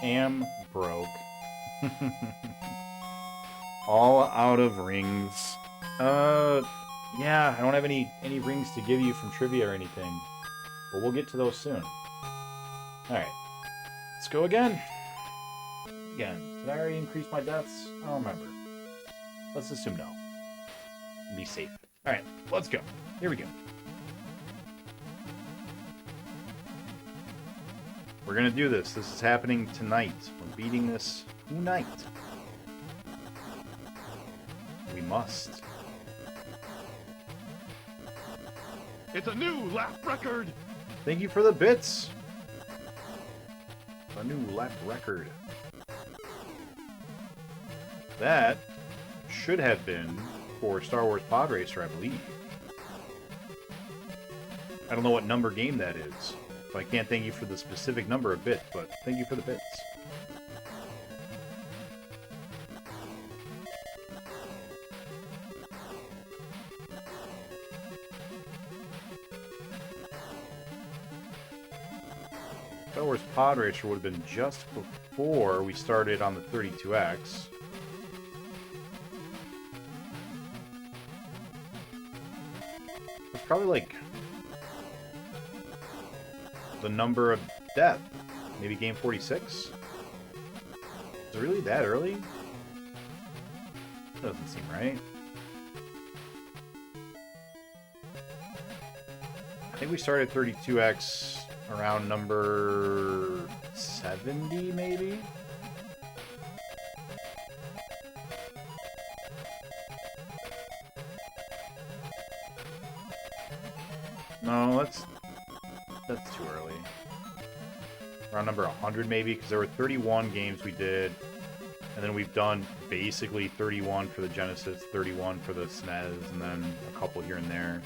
Am broke. All out of rings. Yeah, I don't have any rings to give you from trivia or anything. But we'll get to those soon. Alright. Let's go again. Did I already increase my deaths? I don't remember. Let's assume no. Be safe. Alright, let's go. Here we go. We're gonna do this. This is happening tonight. We're beating this tonight. We must. It's a new lap record! Thank you for the bits! A new lap record. That should have been for Star Wars Pod Racer, I believe. I don't know what number game that is. So I can't thank you for the specific number of bits, but thank you for the bits. Star Wars Pod Racer would have been just before we started on the 32X. It's probably like the number of death. Maybe game 46? Is it really that early? Doesn't seem right. I think we started 32X around number 70, maybe? No, that's too early. Around number 100 maybe, because there were 31 games we did, and then we've done basically 31 for the Genesis, 31 for the SNES, and then a couple here and there.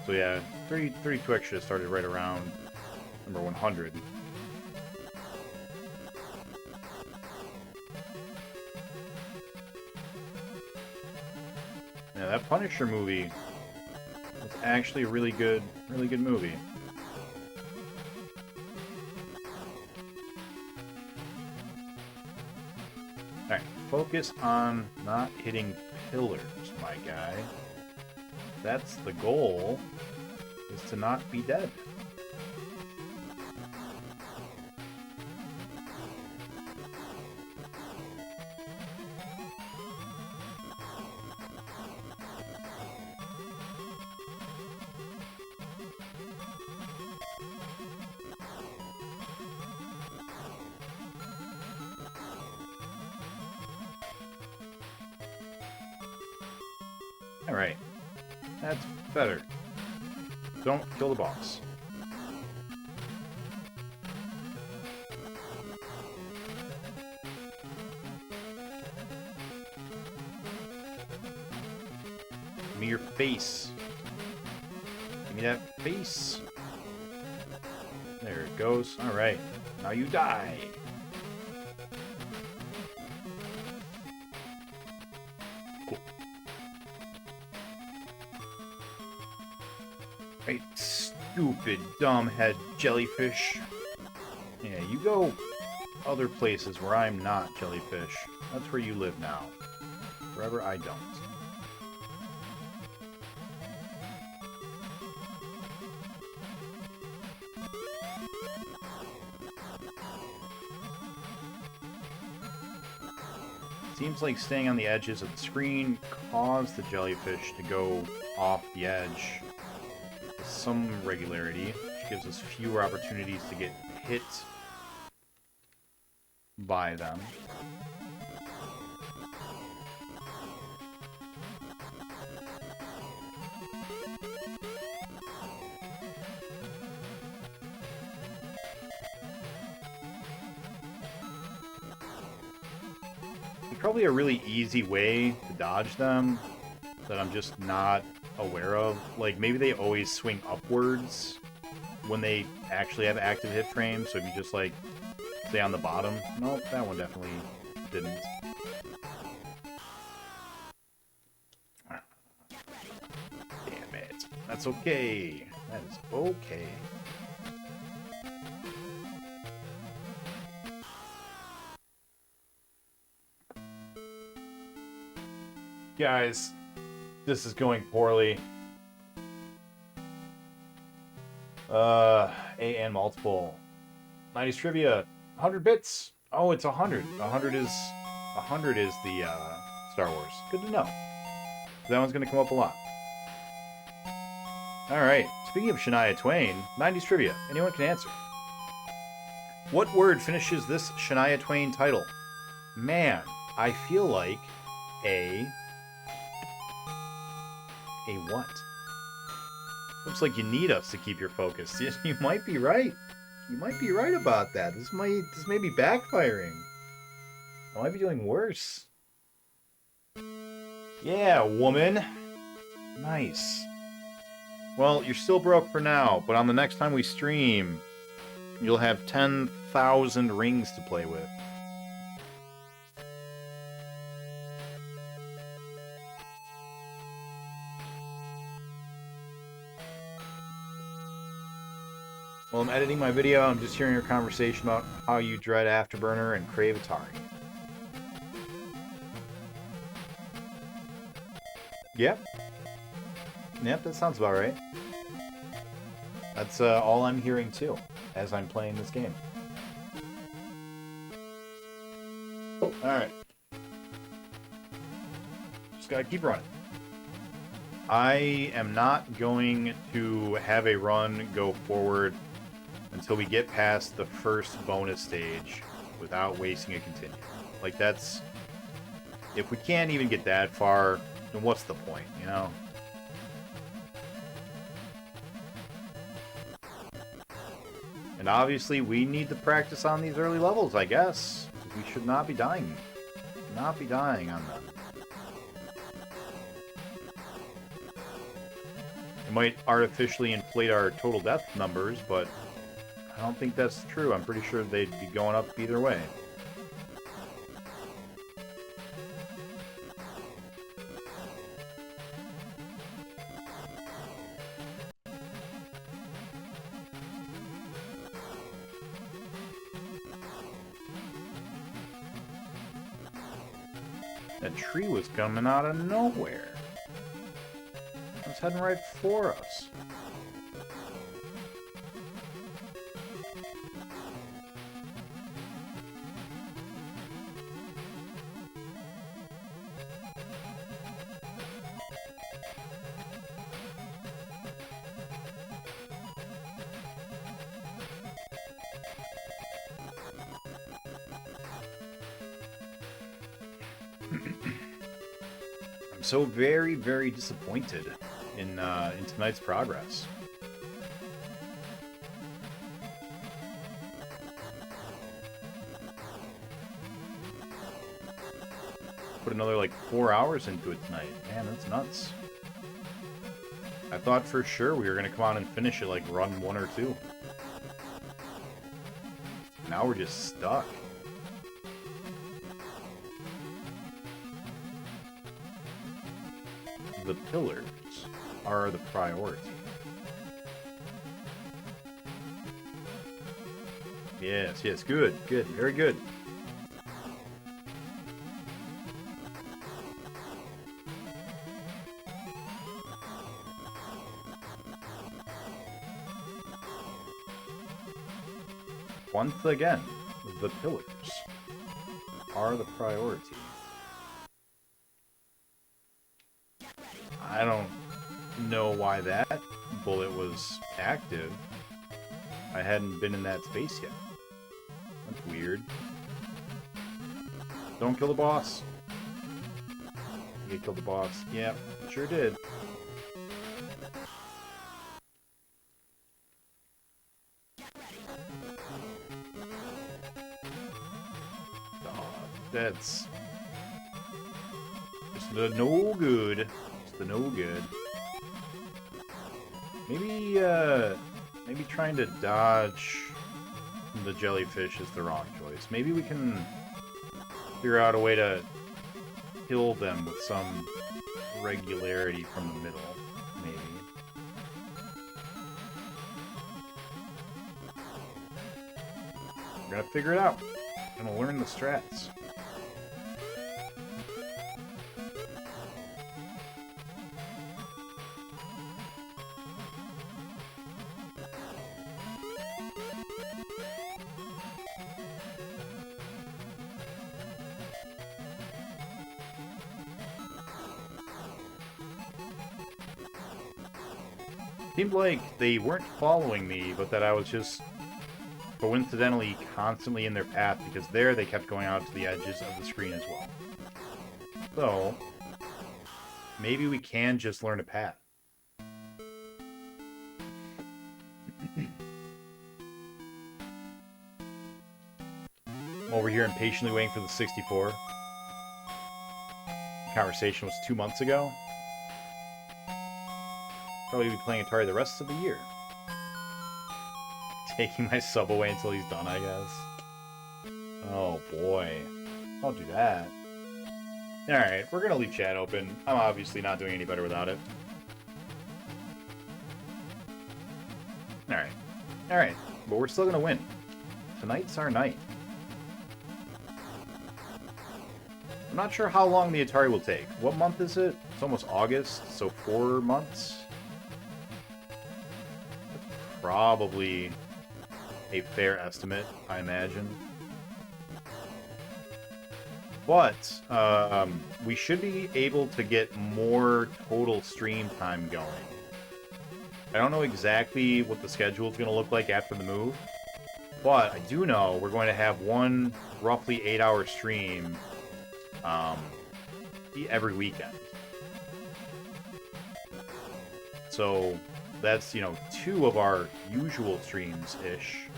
So yeah, 32X should have started right around number 100. Yeah, that Punisher movie was actually a really good movie. Alright, focus on not hitting pillars, my guy. That's the goal, is to not be dead. Alright. That's better. Don't kill the boss. Give me your face. Give me that face. There it goes. Alright. Now you die. Cool. Right, stupid, dumb head jellyfish. Yeah, you go other places where I'm not jellyfish. That's where you live now. Forever I don't. Seems like staying on the edges of the screen caused the jellyfish to go off the edge with some regularity, which gives us fewer opportunities to get hit by them. Probably a really easy way to dodge them that I'm just not aware of. Like, maybe they always swing upwards when they actually have active hit frames, so if you just, like, stay on the bottom. Nope, that one definitely didn't. Damn it. That's okay. That is okay. Guys, this is going poorly. AN multiple. 90s trivia. 100 bits. Oh, it's 100. 100 is the Star Wars. Good to know. That one's gonna come up a lot. Alright, speaking of Shania Twain, 90s trivia. Anyone can answer. What word finishes this Shania Twain title? Man, I feel like a what? Looks like you need us to keep your focus. You might be right. You might be right about that. This may be backfiring. I might be doing worse. Yeah, woman. Nice. Well, you're still broke for now, but on the next time we stream, you'll have 10,000 rings to play with. While I'm editing my video, I'm just hearing your conversation about how you dread Afterburner and crave Atari. Yep. Yep, that sounds about right. That's all I'm hearing too, as I'm playing this game. Alright. Just gotta keep running. I am not going to have a run go forward until we get past the first bonus stage without wasting a continue. Like, that's... If we can't even get that far, then what's the point, you know? And obviously, we need to practice on these early levels, I guess. We should not be dying. Not be dying on them. It might artificially inflate our total death numbers, but I don't think that's true. I'm pretty sure they'd be going up either way. That tree was coming out of nowhere. It was heading right for us. so very, very disappointed in tonight's progress. Put another like 4 hours into it tonight. Man, that's nuts. I thought for sure we were gonna come on and finish it like run 1 or 2. Now we're just stuck. The pillars are the priority. Yes, yes, good, good, very good. Once again, the pillars are the priority. I don't know why that bullet was active. I hadn't been in that space yet. That's weird. Don't kill the boss. You killed the boss. Yeah, sure did. That's just the no good. Just the no good. Maybe trying to dodge the jellyfish is the wrong choice. Maybe we can figure out a way to kill them with some regularity from the middle. Maybe. We're gonna figure it out. We're gonna learn the strats. Seemed like they weren't following me, but that I was just coincidentally constantly in their path, because there they kept going out to the edges of the screen as well. So, maybe we can just learn a path. I'm over here impatiently waiting for the 64. The conversation was 2 months ago. Probably be playing Atari the rest of the year. Taking my sub away until he's done, I guess. Oh boy. Don't do that. Alright, we're gonna leave chat open. I'm obviously not doing any better without it. Alright. Alright. But we're still gonna win. Tonight's our night. I'm not sure how long the Atari will take. What month is it? It's almost August, so 4 months? Probably a fair estimate, I imagine. But we should be able to get more total stream time going. I don't know exactly what the schedule is going to look like after the move, but I do know we're going to have one roughly 8-hour stream every weekend. So that's, 2 of our usual streams-ish.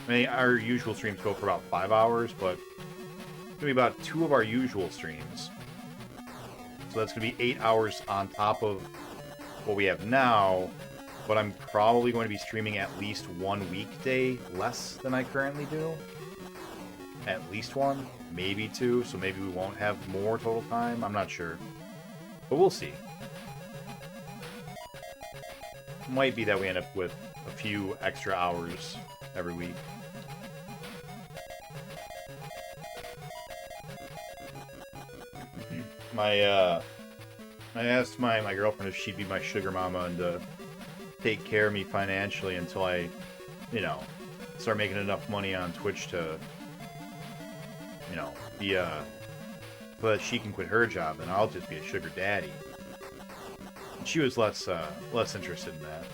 I mean, our usual streams go for about 5 hours, but it's going to be about 2 of our usual streams. So that's going to be 8 hours on top of what we have now, but I'm probably going to be streaming at least 1 weekday less than I currently do. At least 1, maybe 2, so maybe we won't have more total time. I'm not sure. But we'll see. Might be that we end up with a few extra hours every week. I asked my girlfriend if she'd be my sugar mama and take care of me financially until I, start making enough money on Twitch to, be so that she can quit her job, and I'll just be a sugar daddy. And she was less interested in that.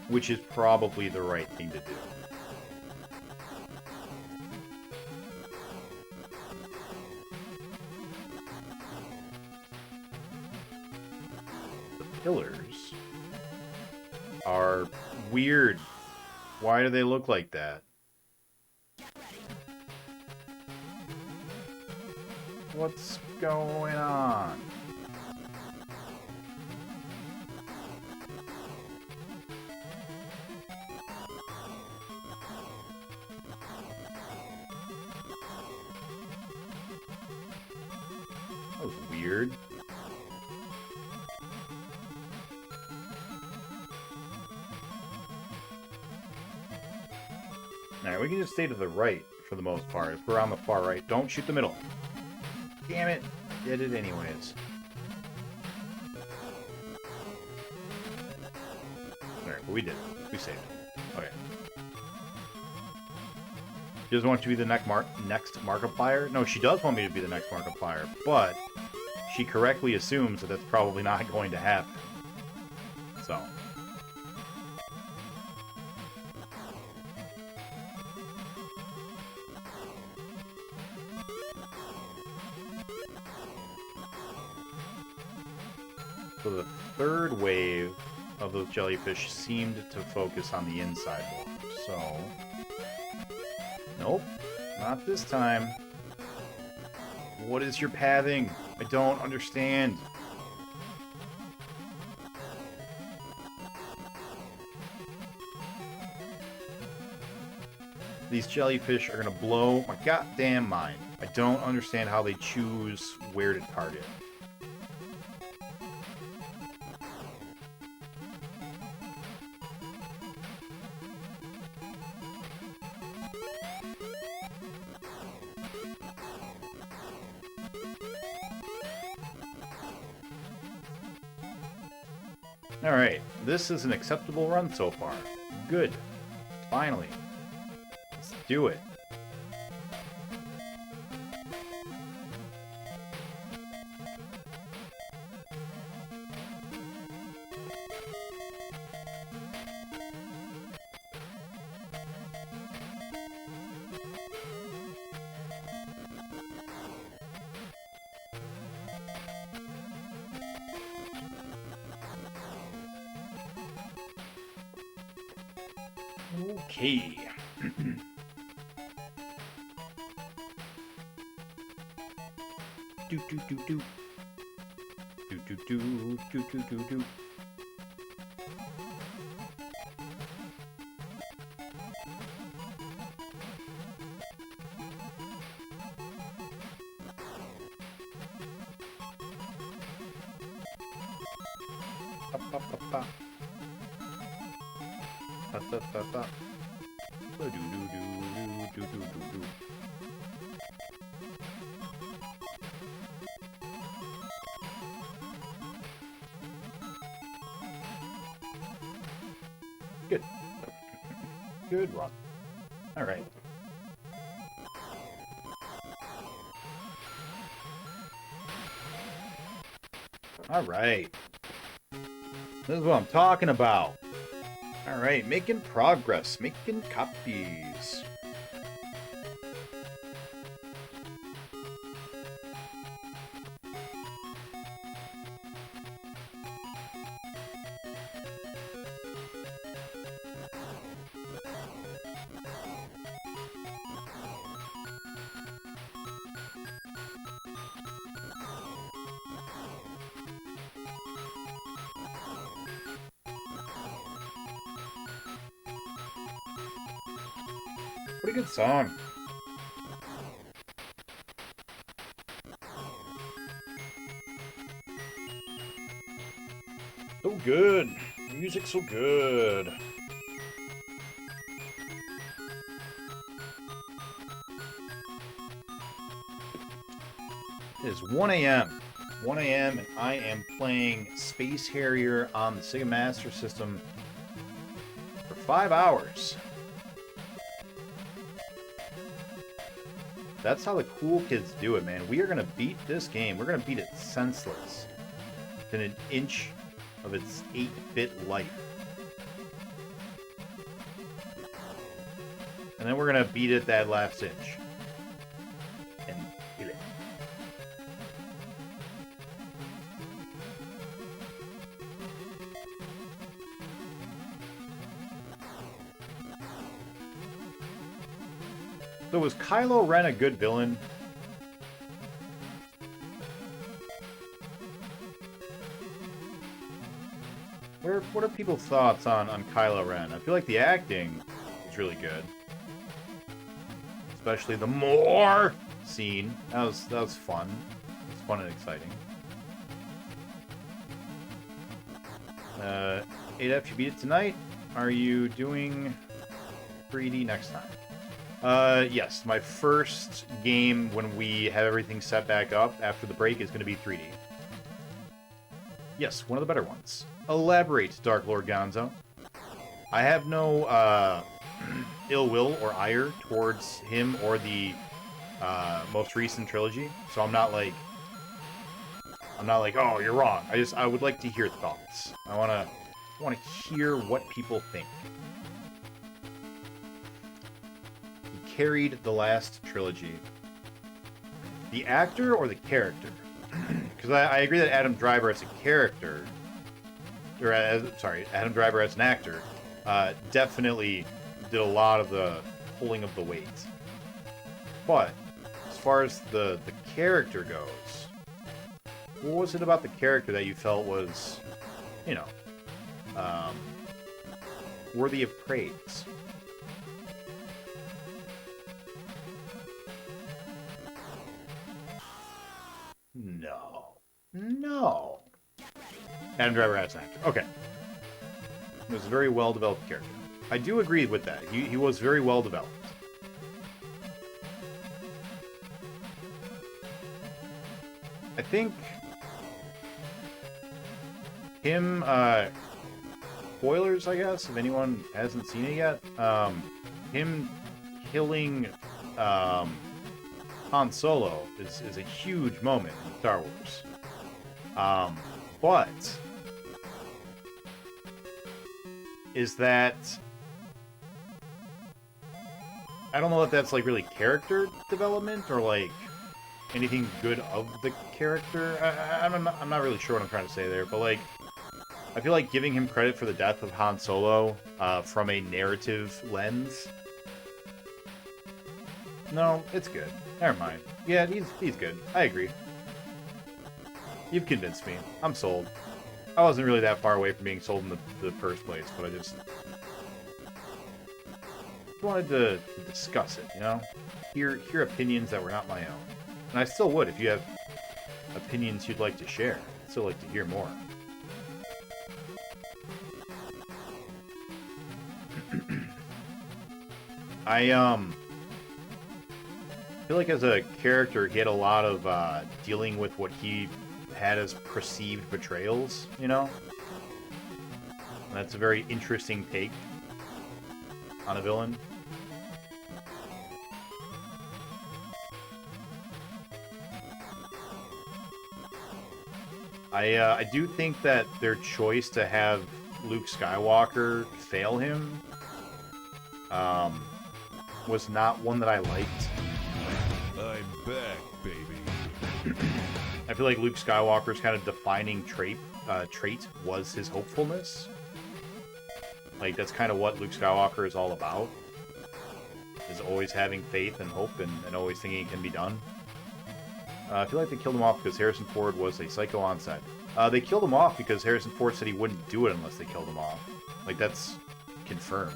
Which is probably the right thing to do. pillars are weird. Why do they look like that? What's going on? That was weird. Alright, we can just stay to the right for the most part. If we're on the far right, don't shoot the middle. Damn it. Did it anyways. Alright, but we did it. We saved it. Okay. She doesn't want you to be the next Markiplier? No, she does want me to be the next Markiplier, but she correctly assumes that that's probably not going to happen. So. So the third wave of those jellyfish seemed to focus on the inside wall. So, nope, not this time. What is your pathing? I don't understand. These jellyfish are gonna blow my goddamn mind. I don't understand how they choose where to target. Alright, this is an acceptable run so far. Good. Finally. Let's do it. Okay. Do do do do. Do do do do do do do. Up up up up. Up up up up. Do do do do do do do do. Good. Good run. All right. All right. This is what I'm talking about. All right, making progress, making copies. Pretty good song. So good. The music's so good. It is 1 a.m. 1 a.m. and I am playing Space Harrier on the Sega Master System for 5 hours. That's how the cool kids do it, man. We are going to beat this game. We're going to beat it senseless in an inch of its 8-bit life. And then we're going to beat it that last inch. And kill it. So was Kylo Ren a good villain? What are people's thoughts on Kylo Ren? I feel like the acting is really good. Especially the more scene. That was fun. It was fun and exciting. 8F, you beat it tonight. Are you doing 3D next time? Yes. My first game when we have everything set back up after the break is going to be 3D. Yes, one of the better ones. Elaborate, Dark Lord Gonzo. I have no ill will or ire towards him or the most recent trilogy, so I'm not like, oh, you're wrong. I would like to hear thoughts. I wanna hear what people think. He carried the last trilogy. The actor or the character? Because I agree that Adam Driver as a character, or Adam Driver as an actor, definitely did a lot of the pulling of the weight. But as far as the character goes, what was it about the character that you felt was, you know, worthy of praise? No. Adam Driver as an actor. Okay. He was a very well-developed character. I do agree with that. He was very well-developed. I think him, spoilers, I guess, if anyone hasn't seen it yet, him killing, Han Solo is a huge moment in Star Wars. But is that, I don't know if that's like really character development or like anything good of the character. I'm not really sure what I'm trying to say there, but like I feel like giving him credit for the death of Han Solo from a narrative lens. No, it's good. Never mind. Yeah, he's good. I agree. You've convinced me. I'm sold. I wasn't really that far away from being sold in the first place, but I just wanted to discuss it, you know? Hear opinions that were not my own. And I still would if you have opinions you'd like to share. I'd still like to hear more. I feel like as a character, he had a lot of dealing with what he had as perceived betrayals, you know? And that's a very interesting take on a villain. I do think that their choice to have Luke Skywalker fail him was not one that I liked. I'm back, baby. I feel like Luke Skywalker's kind of defining trait was his hopefulness. Like, that's kind of what Luke Skywalker is all about. Is always having faith and hope and always thinking it can be done. I feel like they killed him off because Harrison Ford was a psycho on set. They killed him off because Harrison Ford said he wouldn't do it unless they killed him off. Like, that's confirmed.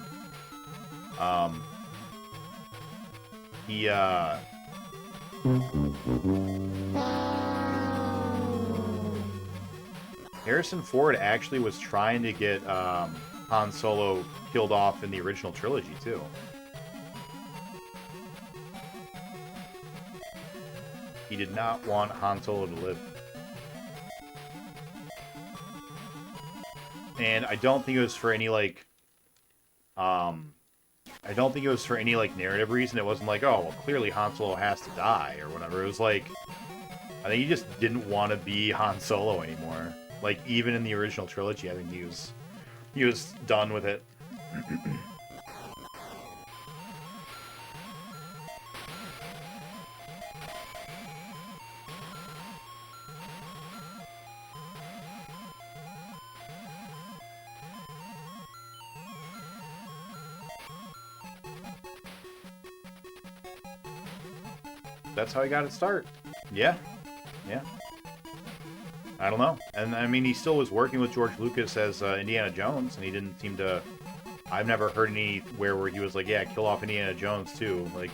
Harrison Ford actually was trying to get Han Solo killed off in the original trilogy, too. He did not want Han Solo to live. And I don't think it was for any, like, narrative reason. It wasn't like, oh, well, clearly Han Solo has to die, or whatever. It was like, I think he just didn't want to be Han Solo anymore. Like, even in the original trilogy, I think he was done with it. that's how he got his start. Yeah. Yeah. I don't know. And, I mean, he still was working with George Lucas as Indiana Jones, and he didn't seem to... I've never heard anywhere where he was like, yeah, kill off Indiana Jones, too. Like,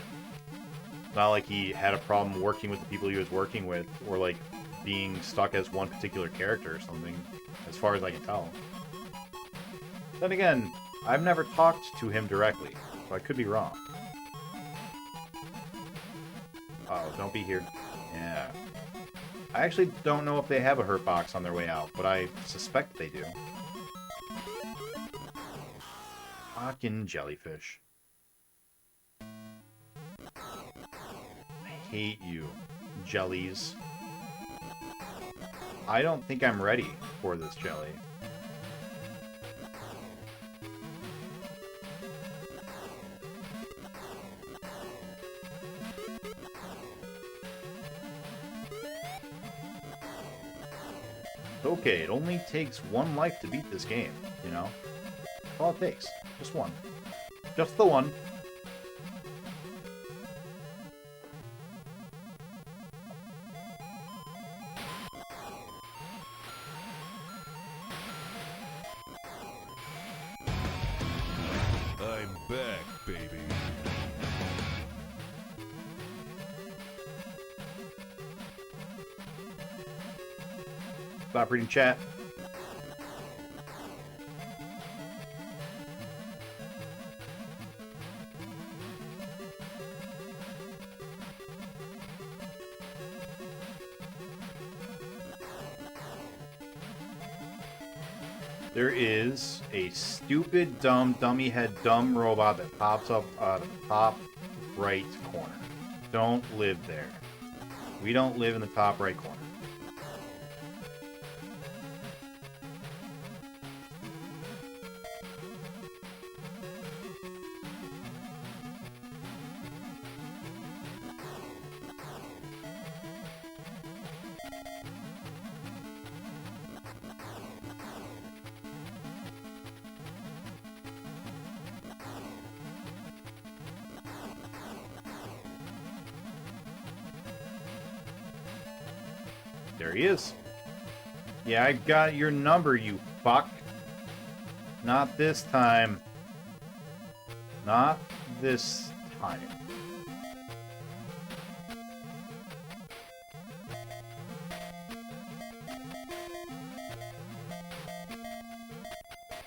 not like he had a problem working with the people he was working with, or, like, being stuck as one particular character or something, as far as I can tell. Then again, I've never talked to him directly, so I could be wrong. Uh-oh, don't be here. Yeah. I actually don't know if they have a hurt box on their way out, but I suspect they do. Fucking jellyfish. I hate you, jellies. I don't think I'm ready for this jelly. Okay, it only takes one life to beat this game, you know? That's all it takes. Just one. Just the one. I'm back, baby. Stop reading chat. There is a stupid, dumb, dummy head, dumb robot that pops up out of the top right corner. Don't live there. We don't live in the top right corner. There he is. Yeah, I got your number, you fuck. Not this time. Not this time.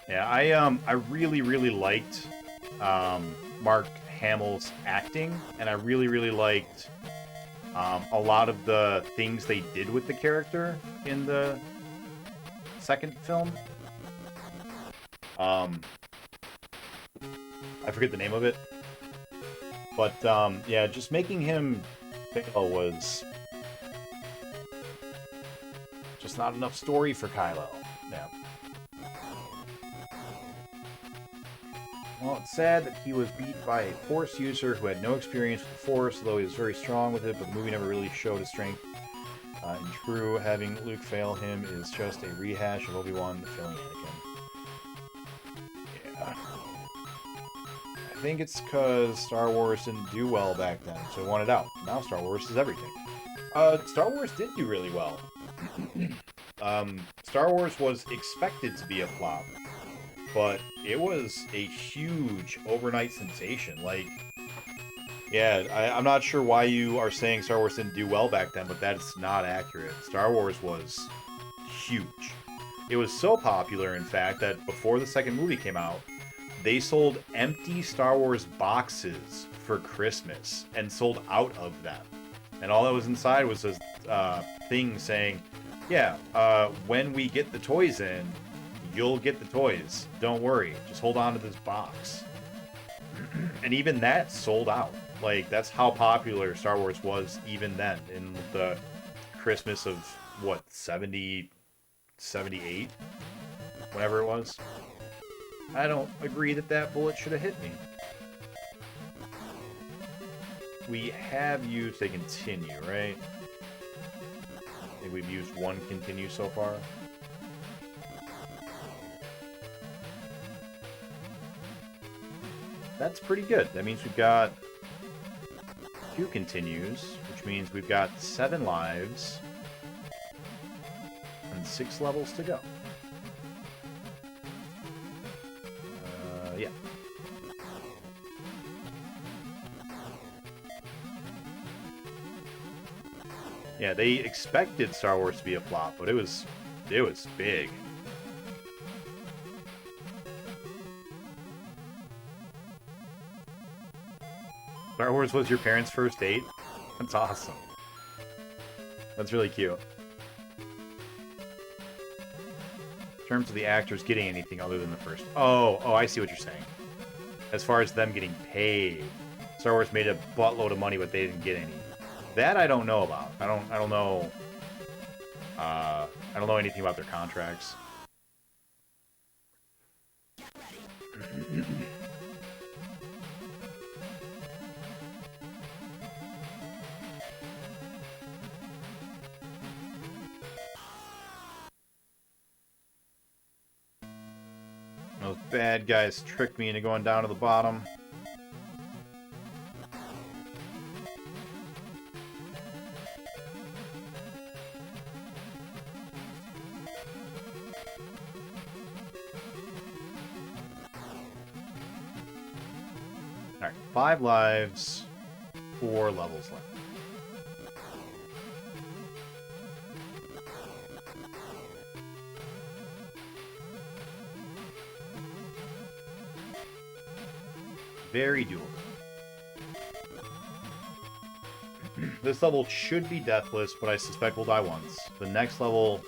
Yeah, I really, really liked Mark Hamill's acting, and I really, really liked a lot of the things they did with the character in the second film. I forget the name of it. But, yeah, just making him fail was just not enough story for Kylo. Yeah. Well, it's sad that he was beat by a Force user who had no experience with the Force, although he was very strong with it, but the movie never really showed his strength. In true, having Luke fail him is just a rehash of Obi-Wan failing Anakin. Yeah. I think it's because Star Wars didn't do well back then, so he wanted out. Now Star Wars is everything. Star Wars did do really well. Star Wars was expected to be a flop, but it was a huge overnight sensation. Like, yeah, I'm not sure why you are saying Star Wars didn't do well back then, but that's not accurate. Star Wars was huge. It was so popular, in fact, that before the second movie came out, they sold empty Star Wars boxes for Christmas and sold out of them. And all that was inside was a thing saying, yeah, when we get the toys in, you'll get the toys. Don't worry. Just hold on to this box. And even that sold out. Like, that's how popular Star Wars was even then, in the Christmas of, what, 70, 78? Whatever it was. I don't agree that that bullet should have hit me. We have used a continue, right? I think we've used one continue so far. That's pretty good. That means we've got 2 continues, which which means we've got 7 lives and 6 levels to go. Yeah. Yeah, they expected Star Wars to be a flop, but it was big. Star Wars was your parents' first date? That's awesome. That's really cute. In terms of the actors getting anything other than the first... Oh, I see what you're saying. As far as them getting paid. Star Wars made a buttload of money, but they didn't get any. That I don't know about. I don't know... I don't know anything about their contracts. Those bad guys tricked me into going down to the bottom. Alright, 5 lives, 4 levels left. Very doable. This level should be deathless, but I suspect we'll die once. The next level...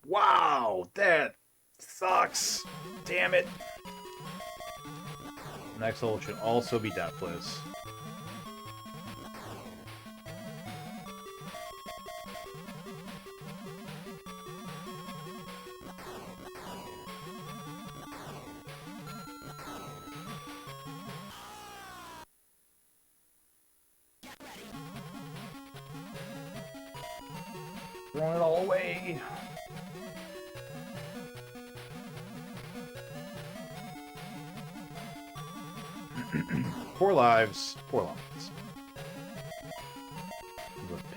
Wow! That sucks! Damn it! The next level should also be deathless. Throwing it all away. Four lives. The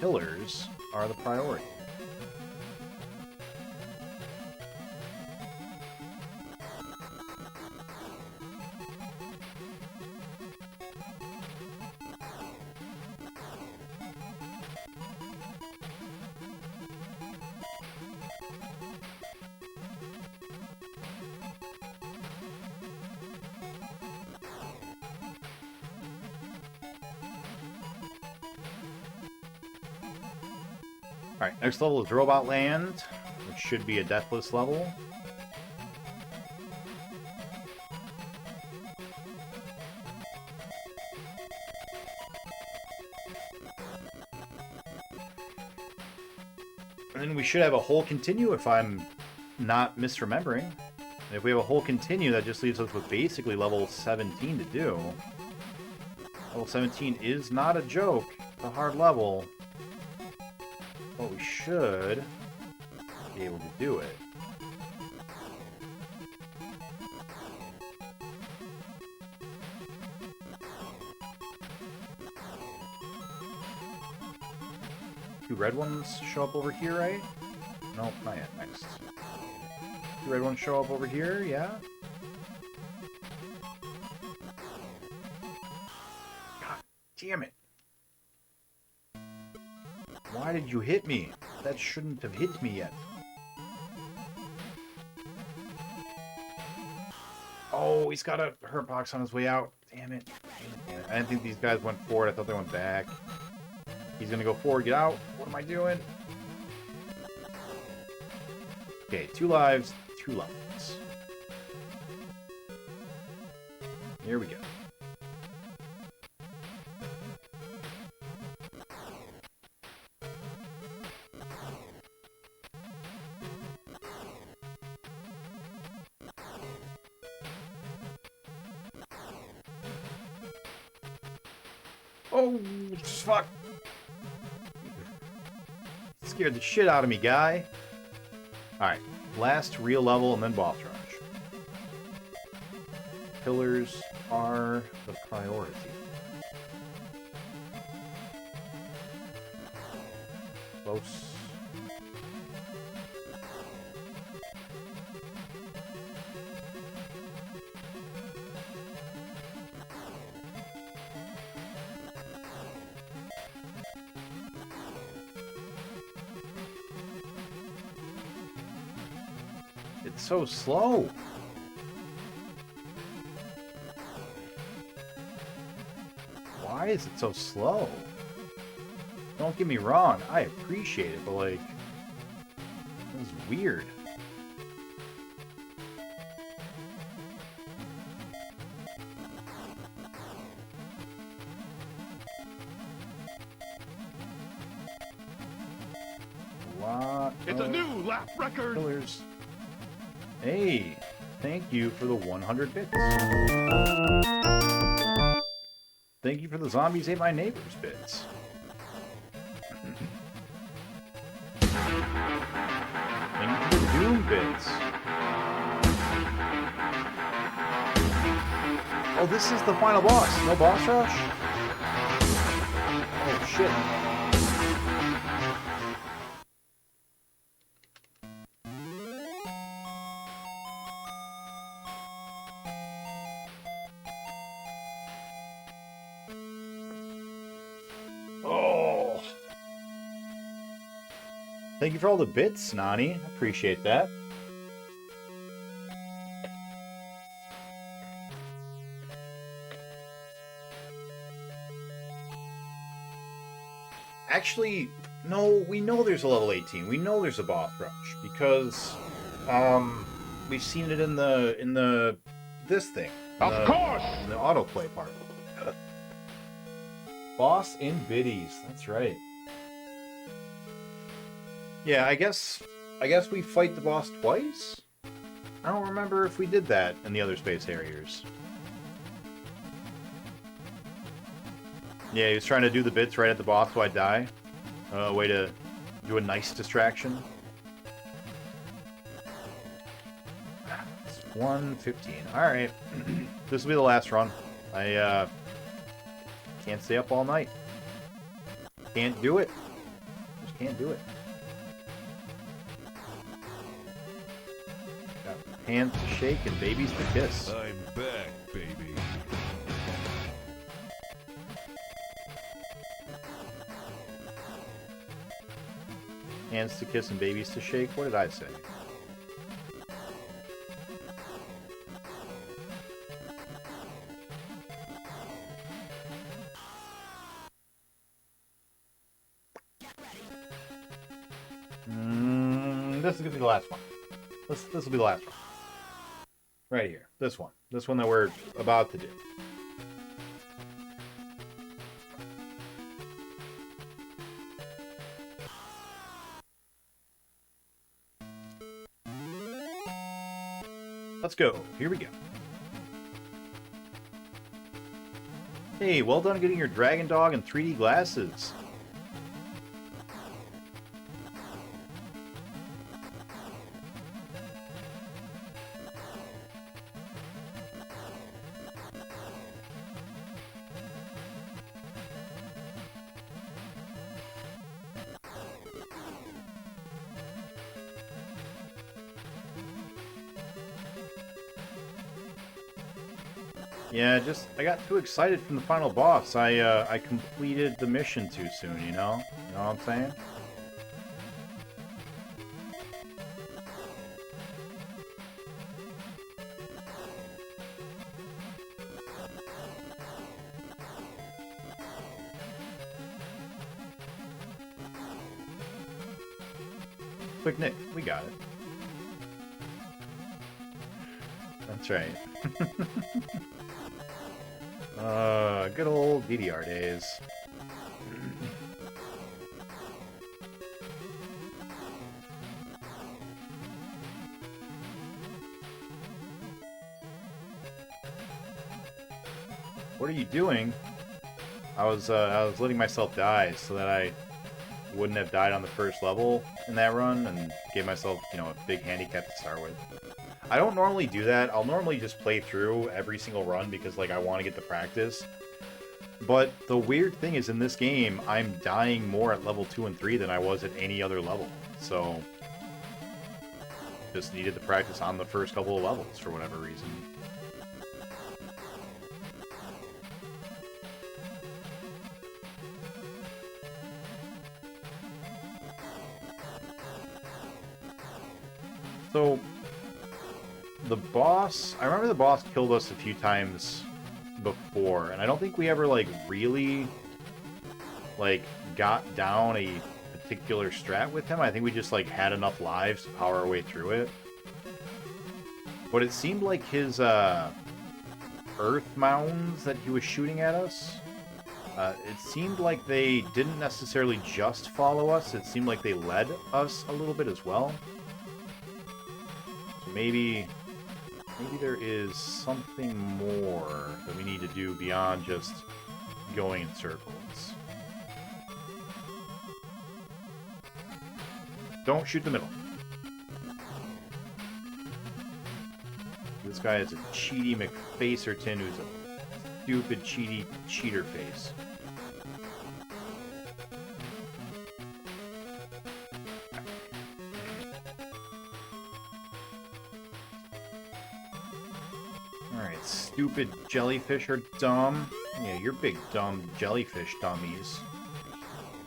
pillars are the priority. Alright, next level is Robot Land, which should be a deathless level. And then we should have a whole continue if I'm not misremembering. And if we have a whole continue, that just leaves us with basically level 17 to do. Level 17 is not a joke. It's a hard level. But we should be able to do it. Two red ones show up over here, right? Nope, not yet. Next. Two red ones show up over here, yeah? God damn it. Why did you hit me? That shouldn't have hit me yet. Oh, he's got a hurt box on his way out. Damn it. Damn it. I didn't think these guys went forward. I thought they went back. He's gonna go forward. Get out. What am I doing? Okay, 2 lives, 2 levels. Here we go. Oh, fuck. Scared the shit out of me, guy. Alright, last real level and then boss rush. Pillars are the priority. Close. It's so slow. Why is it so slow? Don't get me wrong, I appreciate it, but like, this is weird. It's a new lap record. Killers. Hey, thank you for the 100 bits. Thank you for the zombies ate my neighbor's bits. Thank you for the Doom bits. Oh, this is the final boss. No boss rush? Oh, shit. Oh. Thank you for all the bits, Nani. Appreciate that. Actually, no, we know there's a level 18. We know there's a boss rush because we've seen it in this thing. Of course! In the autoplay part. Boss in biddies. That's right. Yeah, I guess we fight the boss twice? I don't remember if we did that in the other Space Harriers. Yeah, he was trying to do the bits right at the boss so I die. A way to do a nice distraction. It's 1:15. Alright. This will be the last run. I can't stay up all night. Can't do it. Just can't do it. Got hands to shake and babies to kiss. I'm back, baby. Hands to kiss and babies to shake? What did I say? This is going to be the last one. This will be the last one. Right here. This one. This one that we're about to do. Let's go. Here we go. Hey, well done getting your Dragon Dog and 3D glasses. Yeah, I got too excited from the final boss. I completed the mission too soon, you know? You know what I'm saying? Quick Nick, we got it. That's right. Good old DDR days. What are you doing? I was letting myself die so that I wouldn't have died on the first level in that run and gave myself, you know, a big handicap to start with. I don't normally do that. I'll normally just play through every single run because, like, I want to get the practice. But the weird thing is, in this game, I'm dying more at level 2 and 3 than I was at any other level. So, just needed to practice on the first couple of levels for whatever reason. So, the boss... I remember the boss killed us a few times before, and I don't think we ever, like, really, like, got down a particular strat with him. I think we just, like, had enough lives to power our way through it. But it seemed like his, earth mounds that he was shooting at us, it seemed like they didn't necessarily just follow us. It seemed like they led us a little bit as well. So maybe there is something more that we need to do beyond just going in circles. Don't shoot the middle. This guy is a cheaty McFacerton who's a stupid, cheaty cheater face. Alright, stupid jellyfish are dumb. Yeah, you're big dumb jellyfish dummies.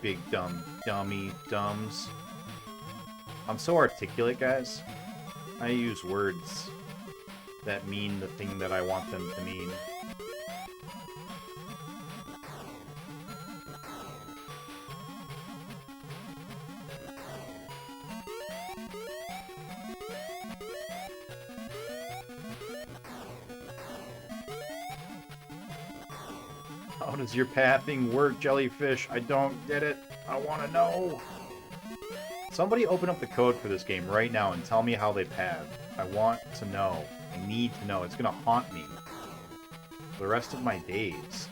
Big dumb dummy dumbs. I'm so articulate, guys. I use words that mean the thing that I want them to mean. How does your pathing work, jellyfish? I don't get it. I want to know. Somebody open up the code for this game right now and tell me how they path. I want to know. I need to know. It's going to haunt me for the rest of my days.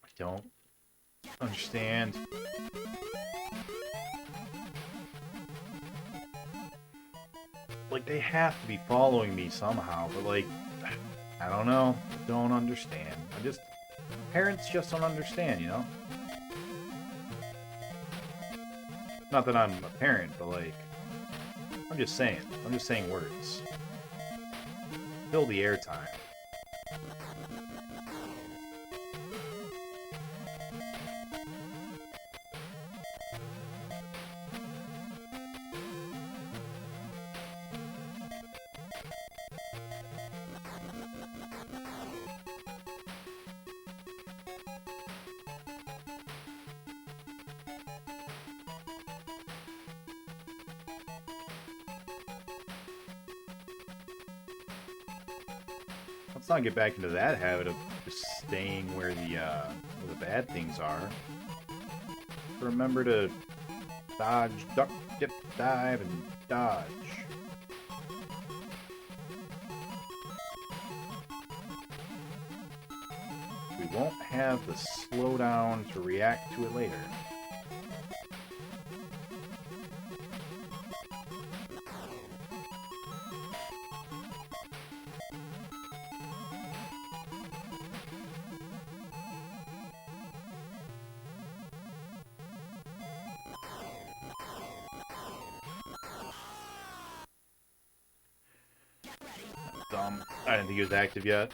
I don't understand. Like, they have to be following me somehow, but, like, I don't know. I don't understand. Parents just don't understand, you know? Not that I'm a parent, but, like, I'm just saying words. Fill the airtime. Let's not get back into that habit of just staying where the bad things are. Remember to dodge, duck, dip, dive, and dodge. We won't have the slowdown to react to it later. Dumb. I didn't think he was active yet.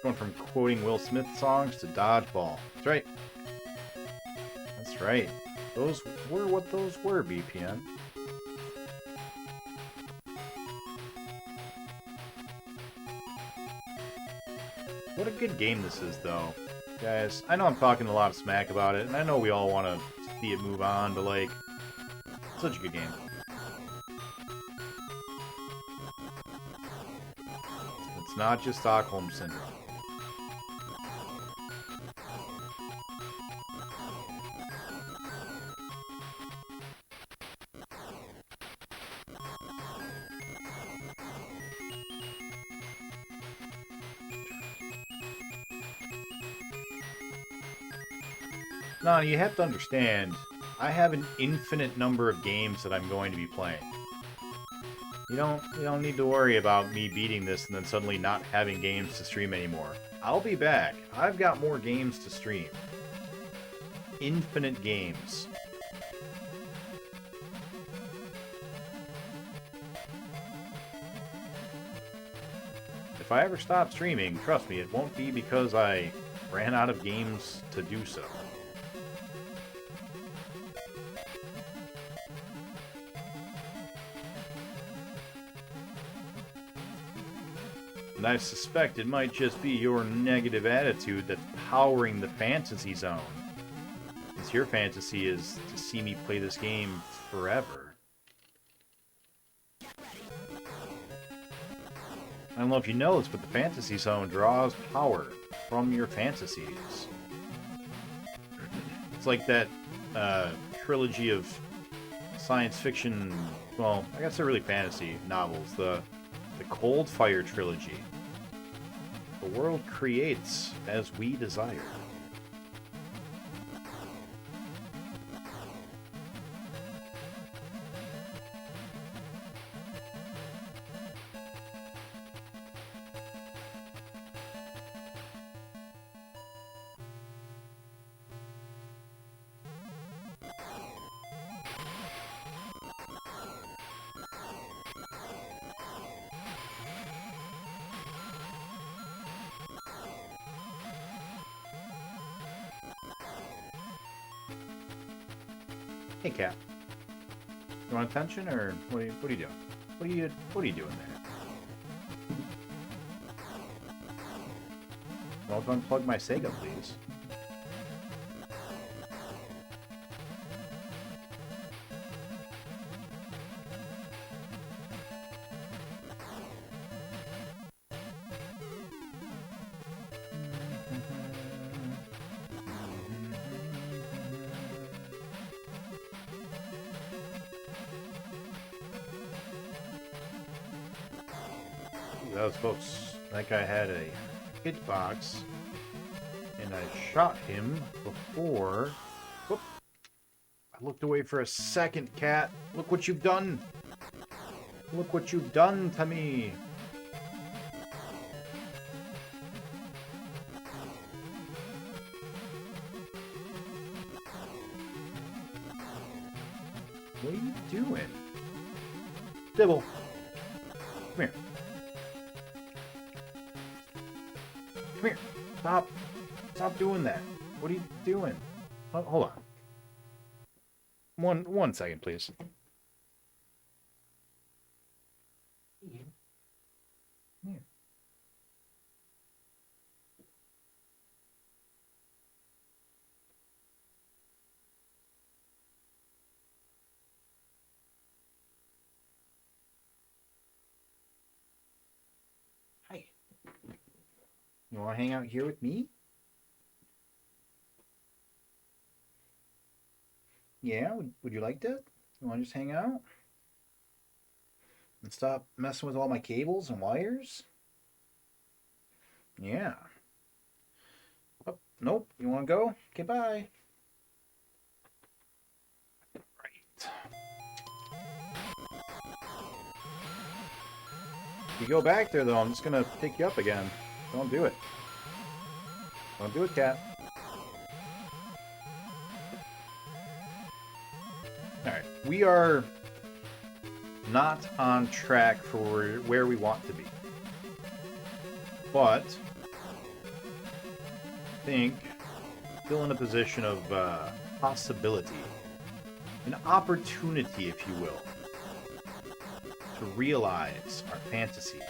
Going from quoting Will Smith songs to dodgeball. That's right. That's right. Those were what those were, BPN. What a good game this is, though. Guys, I know I'm talking a lot of smack about it, and I know we all want to see it move on, but, like, it's such a good game. It's not just Stockholm Syndrome. No, you have to understand, I have an infinite number of games that I'm going to be playing. You don't need to worry about me beating this and then suddenly not having games to stream anymore. I'll be back. I've got more games to stream. Infinite games. If I ever stop streaming, trust me, it won't be because I ran out of games to do so. And I suspect it might just be your negative attitude that's powering the fantasy zone. Since your fantasy is to see me play this game forever. I don't know if you know this, but the fantasy zone draws power from your fantasies. It's like that trilogy of science fiction, well, I guess they're really fantasy novels, the Cold Fire trilogy. The world creates as we desire. Hey, cat. You want attention, or what are you doing? What are you doing there? Don't unplug my Sega, please. That was folks. That guy had a hitbox, and I shot him before. Whoop. I looked away for a second, cat. Look what you've done. Look what you've done to me. What are you doing? Dibble. Come here. Come here. Stop. Stop doing that. What are you doing? Hold on. One second, please. Here. Hi. You want to hang out here with me? Yeah, would you like that? You want to just hang out? And stop messing with all my cables and wires? Yeah. Oh, nope. You want to go? Okay, bye. Right. If you go back there, though, I'm just going to pick you up again. Don't do it. Don't do it, cat. Alright, we are not on track for where we want to be. But, I think, still in a position of possibility. An opportunity, if you will, to realize our fantasy.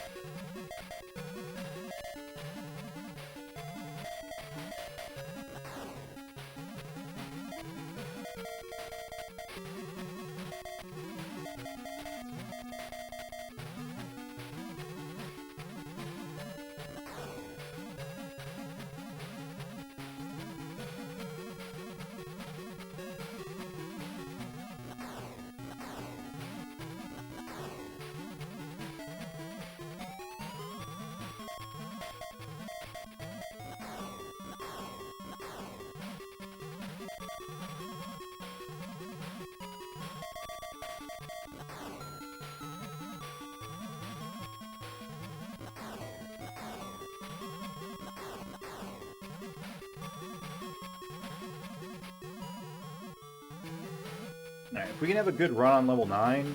Alright, if we can have a good run on level 9,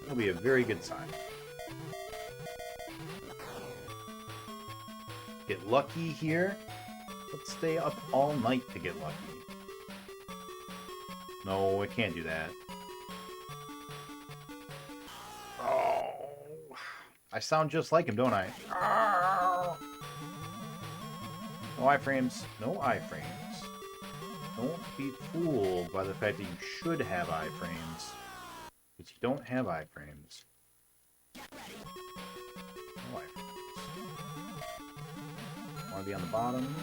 it'll be a very good sign. Get lucky here. Let's stay up all night to get lucky. No, I can't do that. Oh, I sound just like him, don't I? No iframes. No iframes. Don't be fooled by the fact that you should have iframes. But you don't have iframes. No iframes. Want to be on the bottom.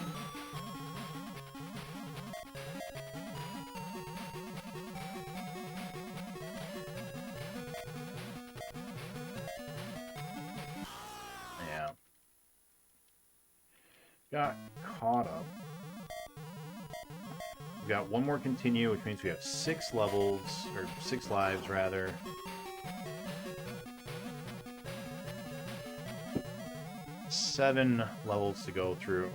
Yeah. Got caught up. We got one more continue, which means we have 6 levels, or 6 lives, rather. Seven levels to go through.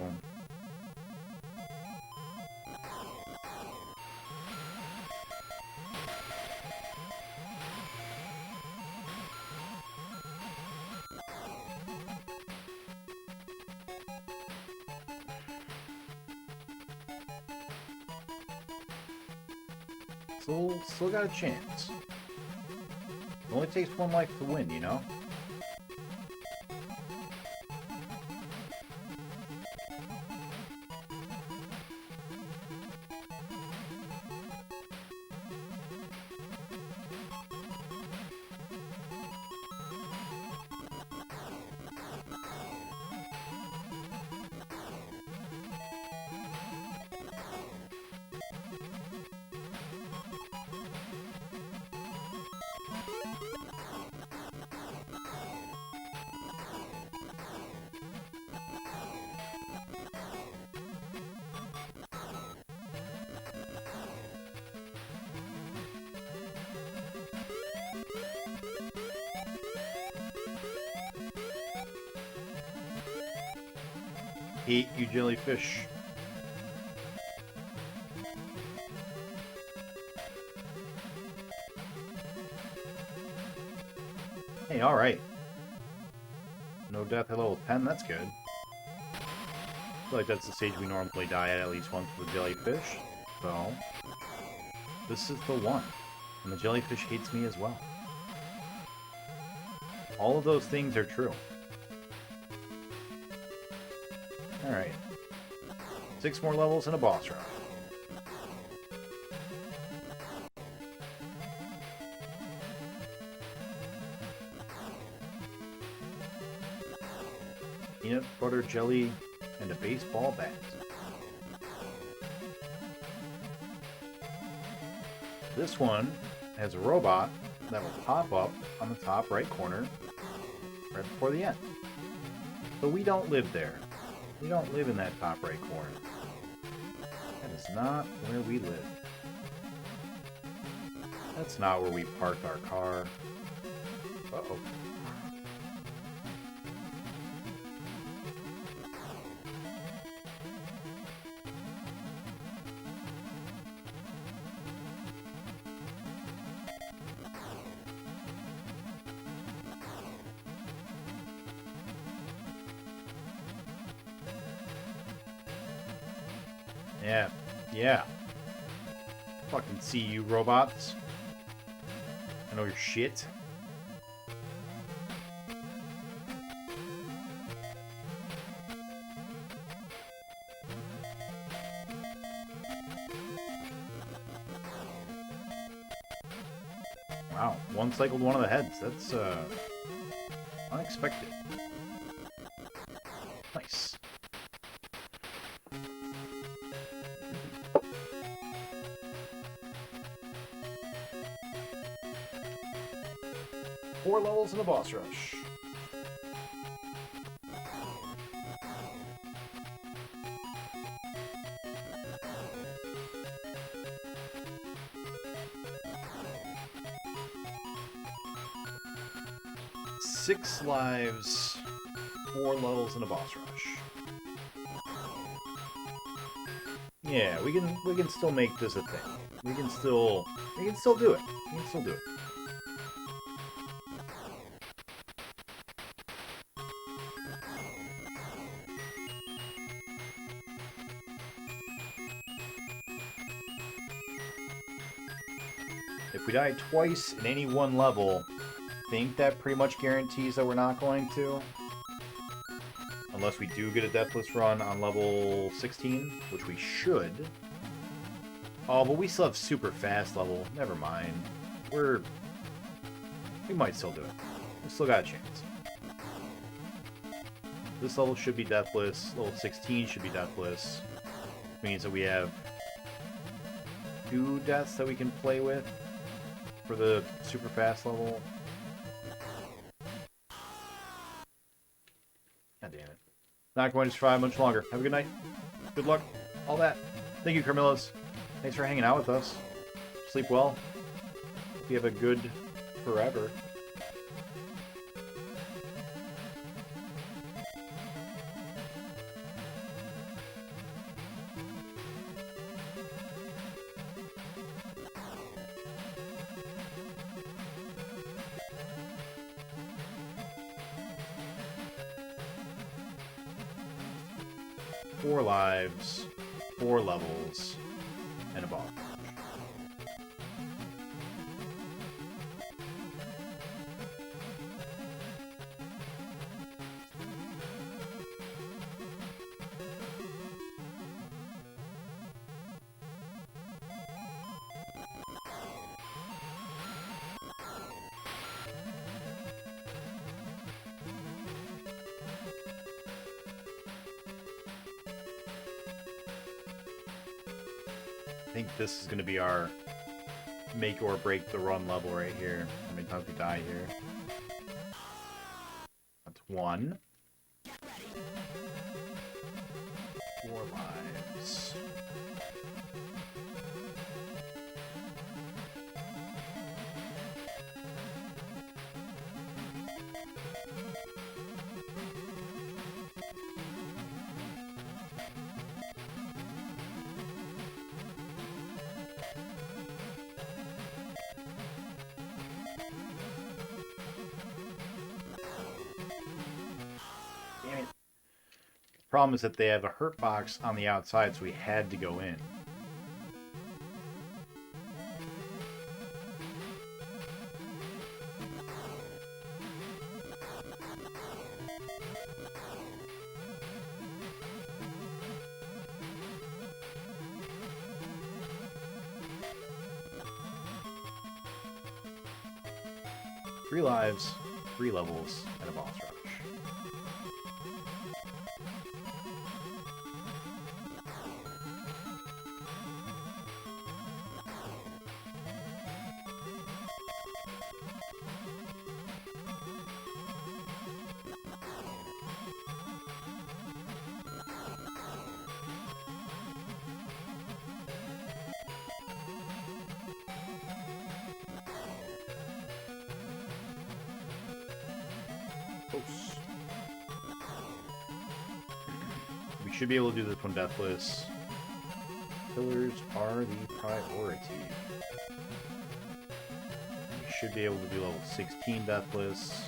Still got a chance. It only takes one life to win, you know? Eat, you jellyfish. Hey, alright. No death at level 10, that's good. I feel like that's the stage we normally die at least once with the jellyfish. So, this is the one. And the jellyfish hates me as well. All of those things are true. Alright. 6 more levels and a boss round. Peanut butter jelly and a baseball bat. This one has a robot that will pop up on the top right corner right before the end. But we don't live there. We don't live in that top right corner. That is not where we live. That's not where we parked our car. Uh-oh. Yeah. Fucking see you, robots. I know your shit. Wow, one cycled one of the heads. That's, unexpected. Nice. Four levels in a boss rush. Six lives, 4 levels in a boss rush. Yeah, we can still make this a thing. We can still do it. We can still do it. If we die twice in any one level, I think that pretty much guarantees that we're not going to. Unless we do get a Deathless run on level 16, which we should. Oh, but we still have super fast level. Never mind. We might still do it. We still got a chance. This level should be Deathless. Level 16 should be Deathless. Which means that we have 2 deaths that we can play with for the super fast level. God damn it. Not going to survive much longer. Have a good night. Good luck. All that. Thank you, Carmillas. Thanks for hanging out with us. Sleep well. Hope you have a good forever. Four lives, 4 levels, and a ball. I think this is going to be our make or break the run level right here. How many times we die here? That's 1. 4 lives. Problem is that they have a hurt box on the outside, so we had to go in. Three lives, 3 levels, and a boss rush. Close. We should be able to do this one deathless. Pillars are the priority. We should be able to do level 16 deathless.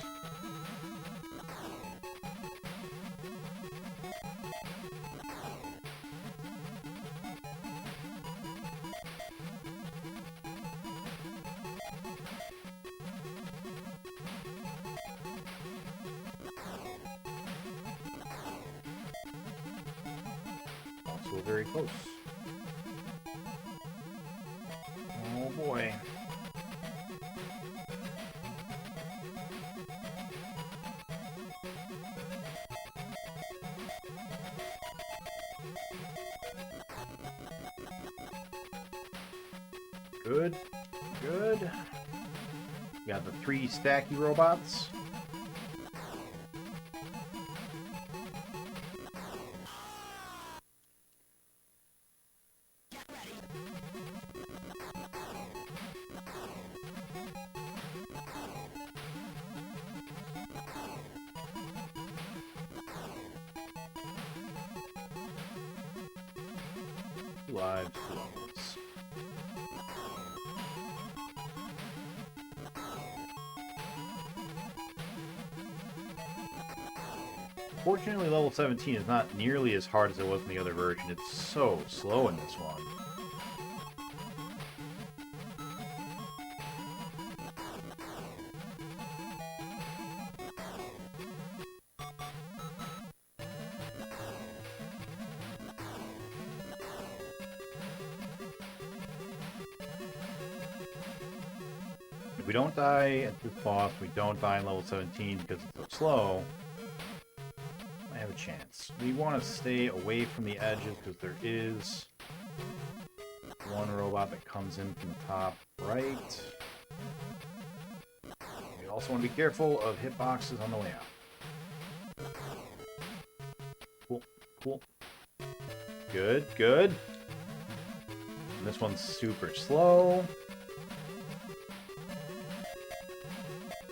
Also very close. Oh boy. Good. Good. We got the 3 stacky robots. 2 lives, 2 levels. Fortunately, level 17 is not nearly as hard as it was in the other version. It's so slow in this one. If we don't die at this boss, we don't die in level 17 because it's so slow, I have a chance. We want to stay away from the edges because there is one robot that comes in from the top right. We also want to be careful of hitboxes on the way out. Cool, cool. Good, good. And this one's super slow.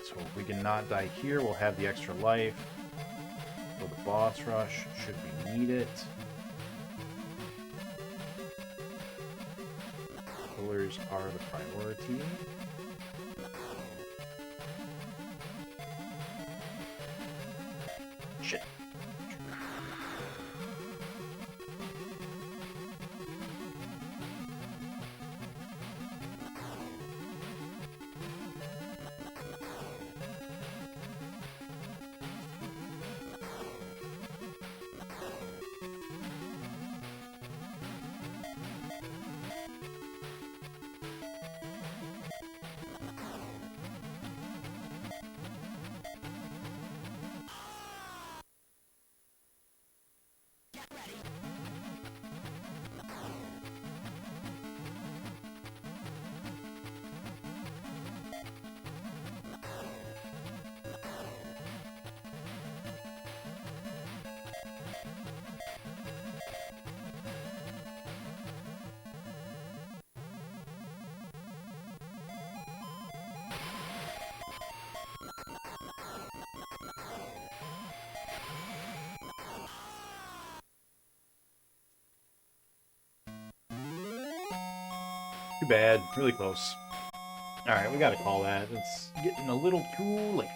So if we can not die here, we'll have the extra life. For the boss rush, should we need it. Pillars are the priority. Shit. Too bad. Really close. Alright, we gotta call that. It's getting a little too late.